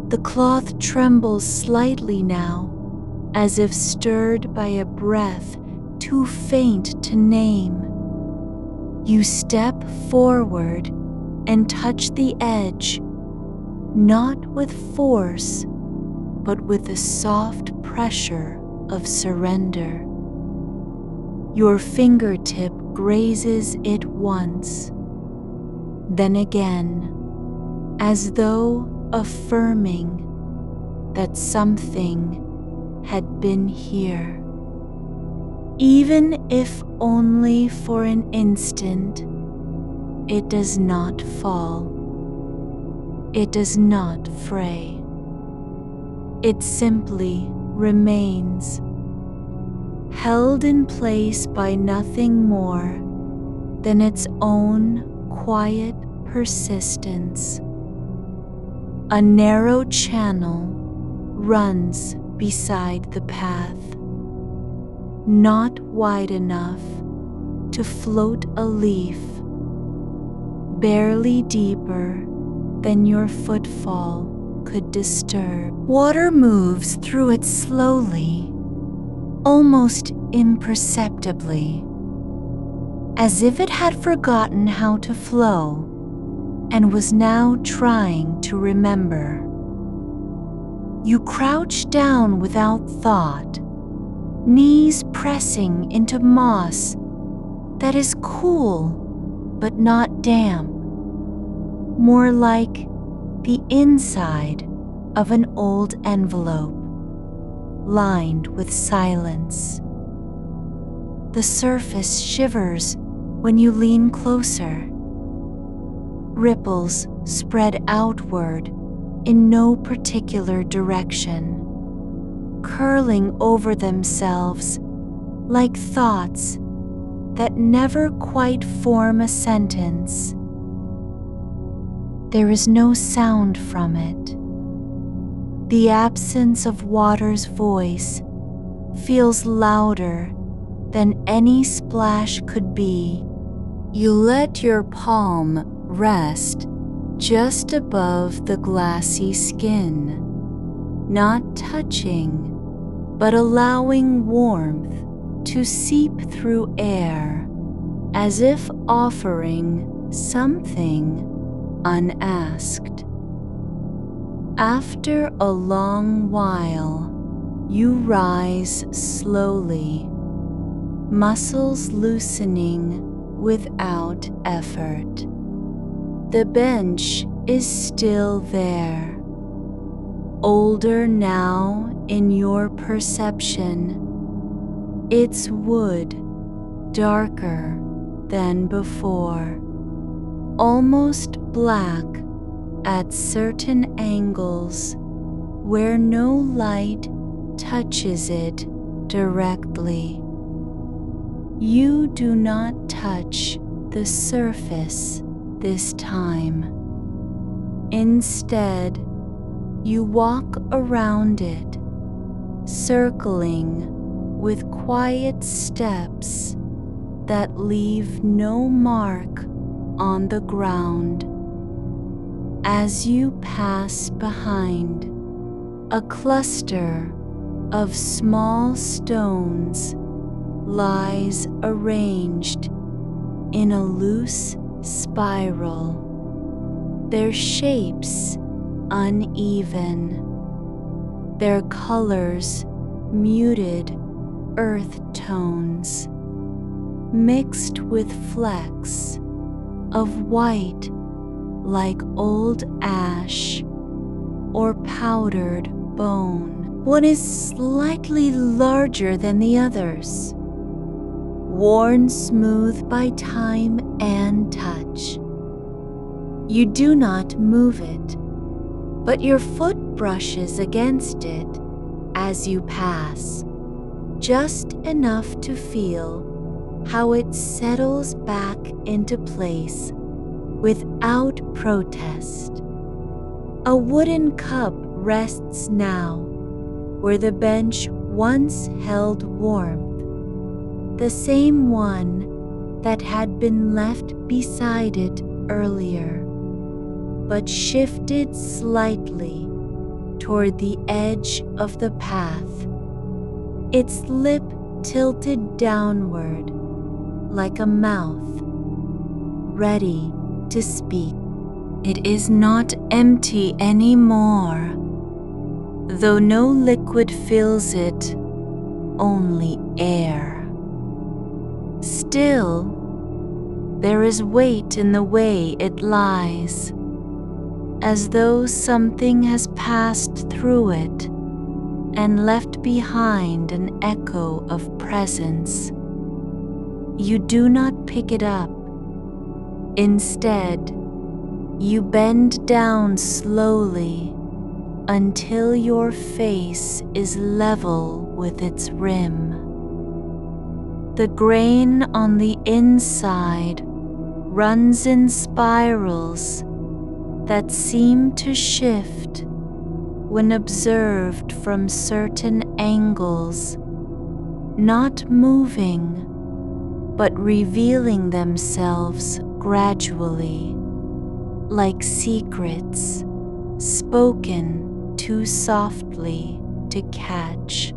The cloth trembles slightly now, as if stirred by a breath too faint to name. You step forward and touch the edge, not with force, but with the soft pressure of surrender. Your fingertip grazes it once, then again, as though affirming that something had been here. Even if only for an instant, it does not fall. It does not fray. It simply remains, held in place by nothing more than its own quiet persistence. A narrow channel runs beside the path, not wide enough to float a leaf, barely deeper than your footfall could disturb. Water moves through it slowly, almost imperceptibly, as if it had forgotten how to flow and was now trying to remember. You crouch down without thought, knees pressing into moss that is cool but not damp, more like the inside of an old envelope lined with silence. The surface shivers when you lean closer. Ripples spread outward in no particular direction, curling over themselves like thoughts that never quite form a sentence. There is no sound from it. The absence of water's voice feels louder than any splash could be. You let your palm rest just above the glassy skin, not touching, but allowing warmth to seep through air, as if offering something unasked. After a long while, you rise slowly, muscles loosening without effort. The bench is still there, older now in your perception, its wood darker than before, almost black at certain angles where no light touches it directly. You do not touch the surface this time. Instead, you walk around it, circling with quiet steps that leave no mark on the ground. As you pass behind a cluster of small stones lies arranged in a loose spiral, their shapes uneven, their colors muted earth tones, mixed with flecks of white like old ash or powdered bone. One is slightly larger than the others, worn smooth by time and touch. You do not move it, but your foot brushes against it as you pass, just enough to feel how it settles back into place without protest. A wooden cup rests now where the bench once held warmth, the same one that had been left beside it earlier, but shifted slightly toward the edge of the path, its lip tilted downward like a mouth, ready to speak. It is not empty anymore, though no liquid fills it, only air. Still, there is weight in the way it lies, as though something has passed through it and left behind an echo of presence. You do not pick it up. Instead, You bend down slowly until your face is level with its rim. The grain on the inside runs in spirals that seem to shift when observed from certain angles, not moving but revealing themselves gradually, like secrets spoken too softly to catch.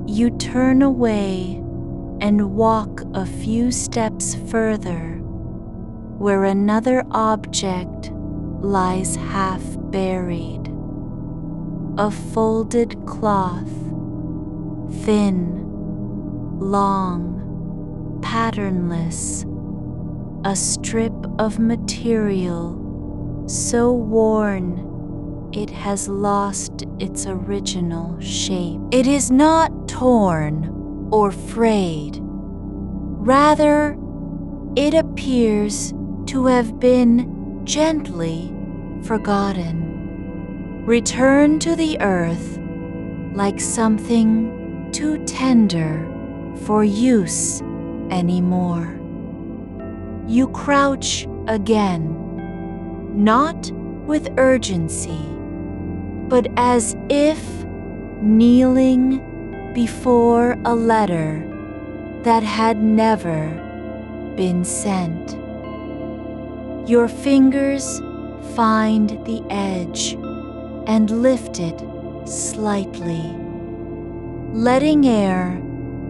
You turn away and walk a few steps further, where another object lies half buried. A folded cloth, thin, long, patternless, a strip of material so worn it has lost its original shape. It is not torn or frayed. Rather, it appears to have been gently forgotten, returned to the earth like something too tender for use anymore. You crouch again, not with urgency, but as if kneeling before a letter that had never been sent. Your fingers find the edge and lift it slightly, letting air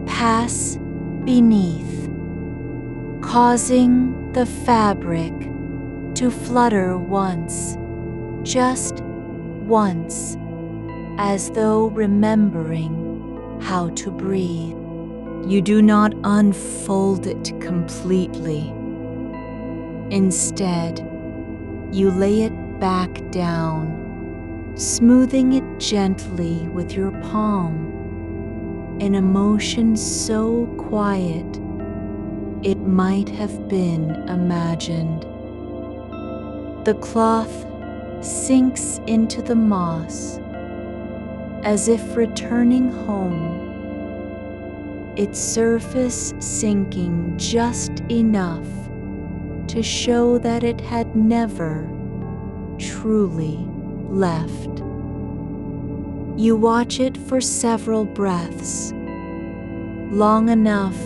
pass beneath, causing the fabric to flutter once, just once, as though remembering how to breathe. You do not unfold it completely. Instead, you lay it back down, smoothing it gently with your palm, an emotion so quiet it might have been imagined. The cloth sinks into the moss as if returning home, its surface sinking just enough to show that it had never truly left. You watch it for several breaths, long enough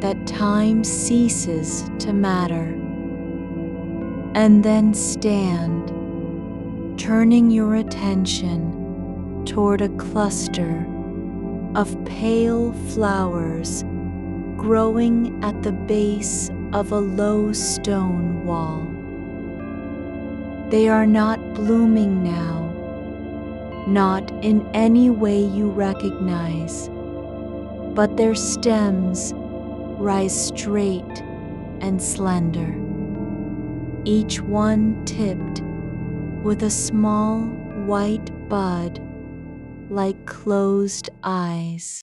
that time ceases to matter, and then stand, turning your attention toward a cluster of pale flowers growing at the base of a low stone wall. They are not blooming now, not in any way you recognize, but their stems rise straight and slender, each one tipped with a small white bud like closed eyes.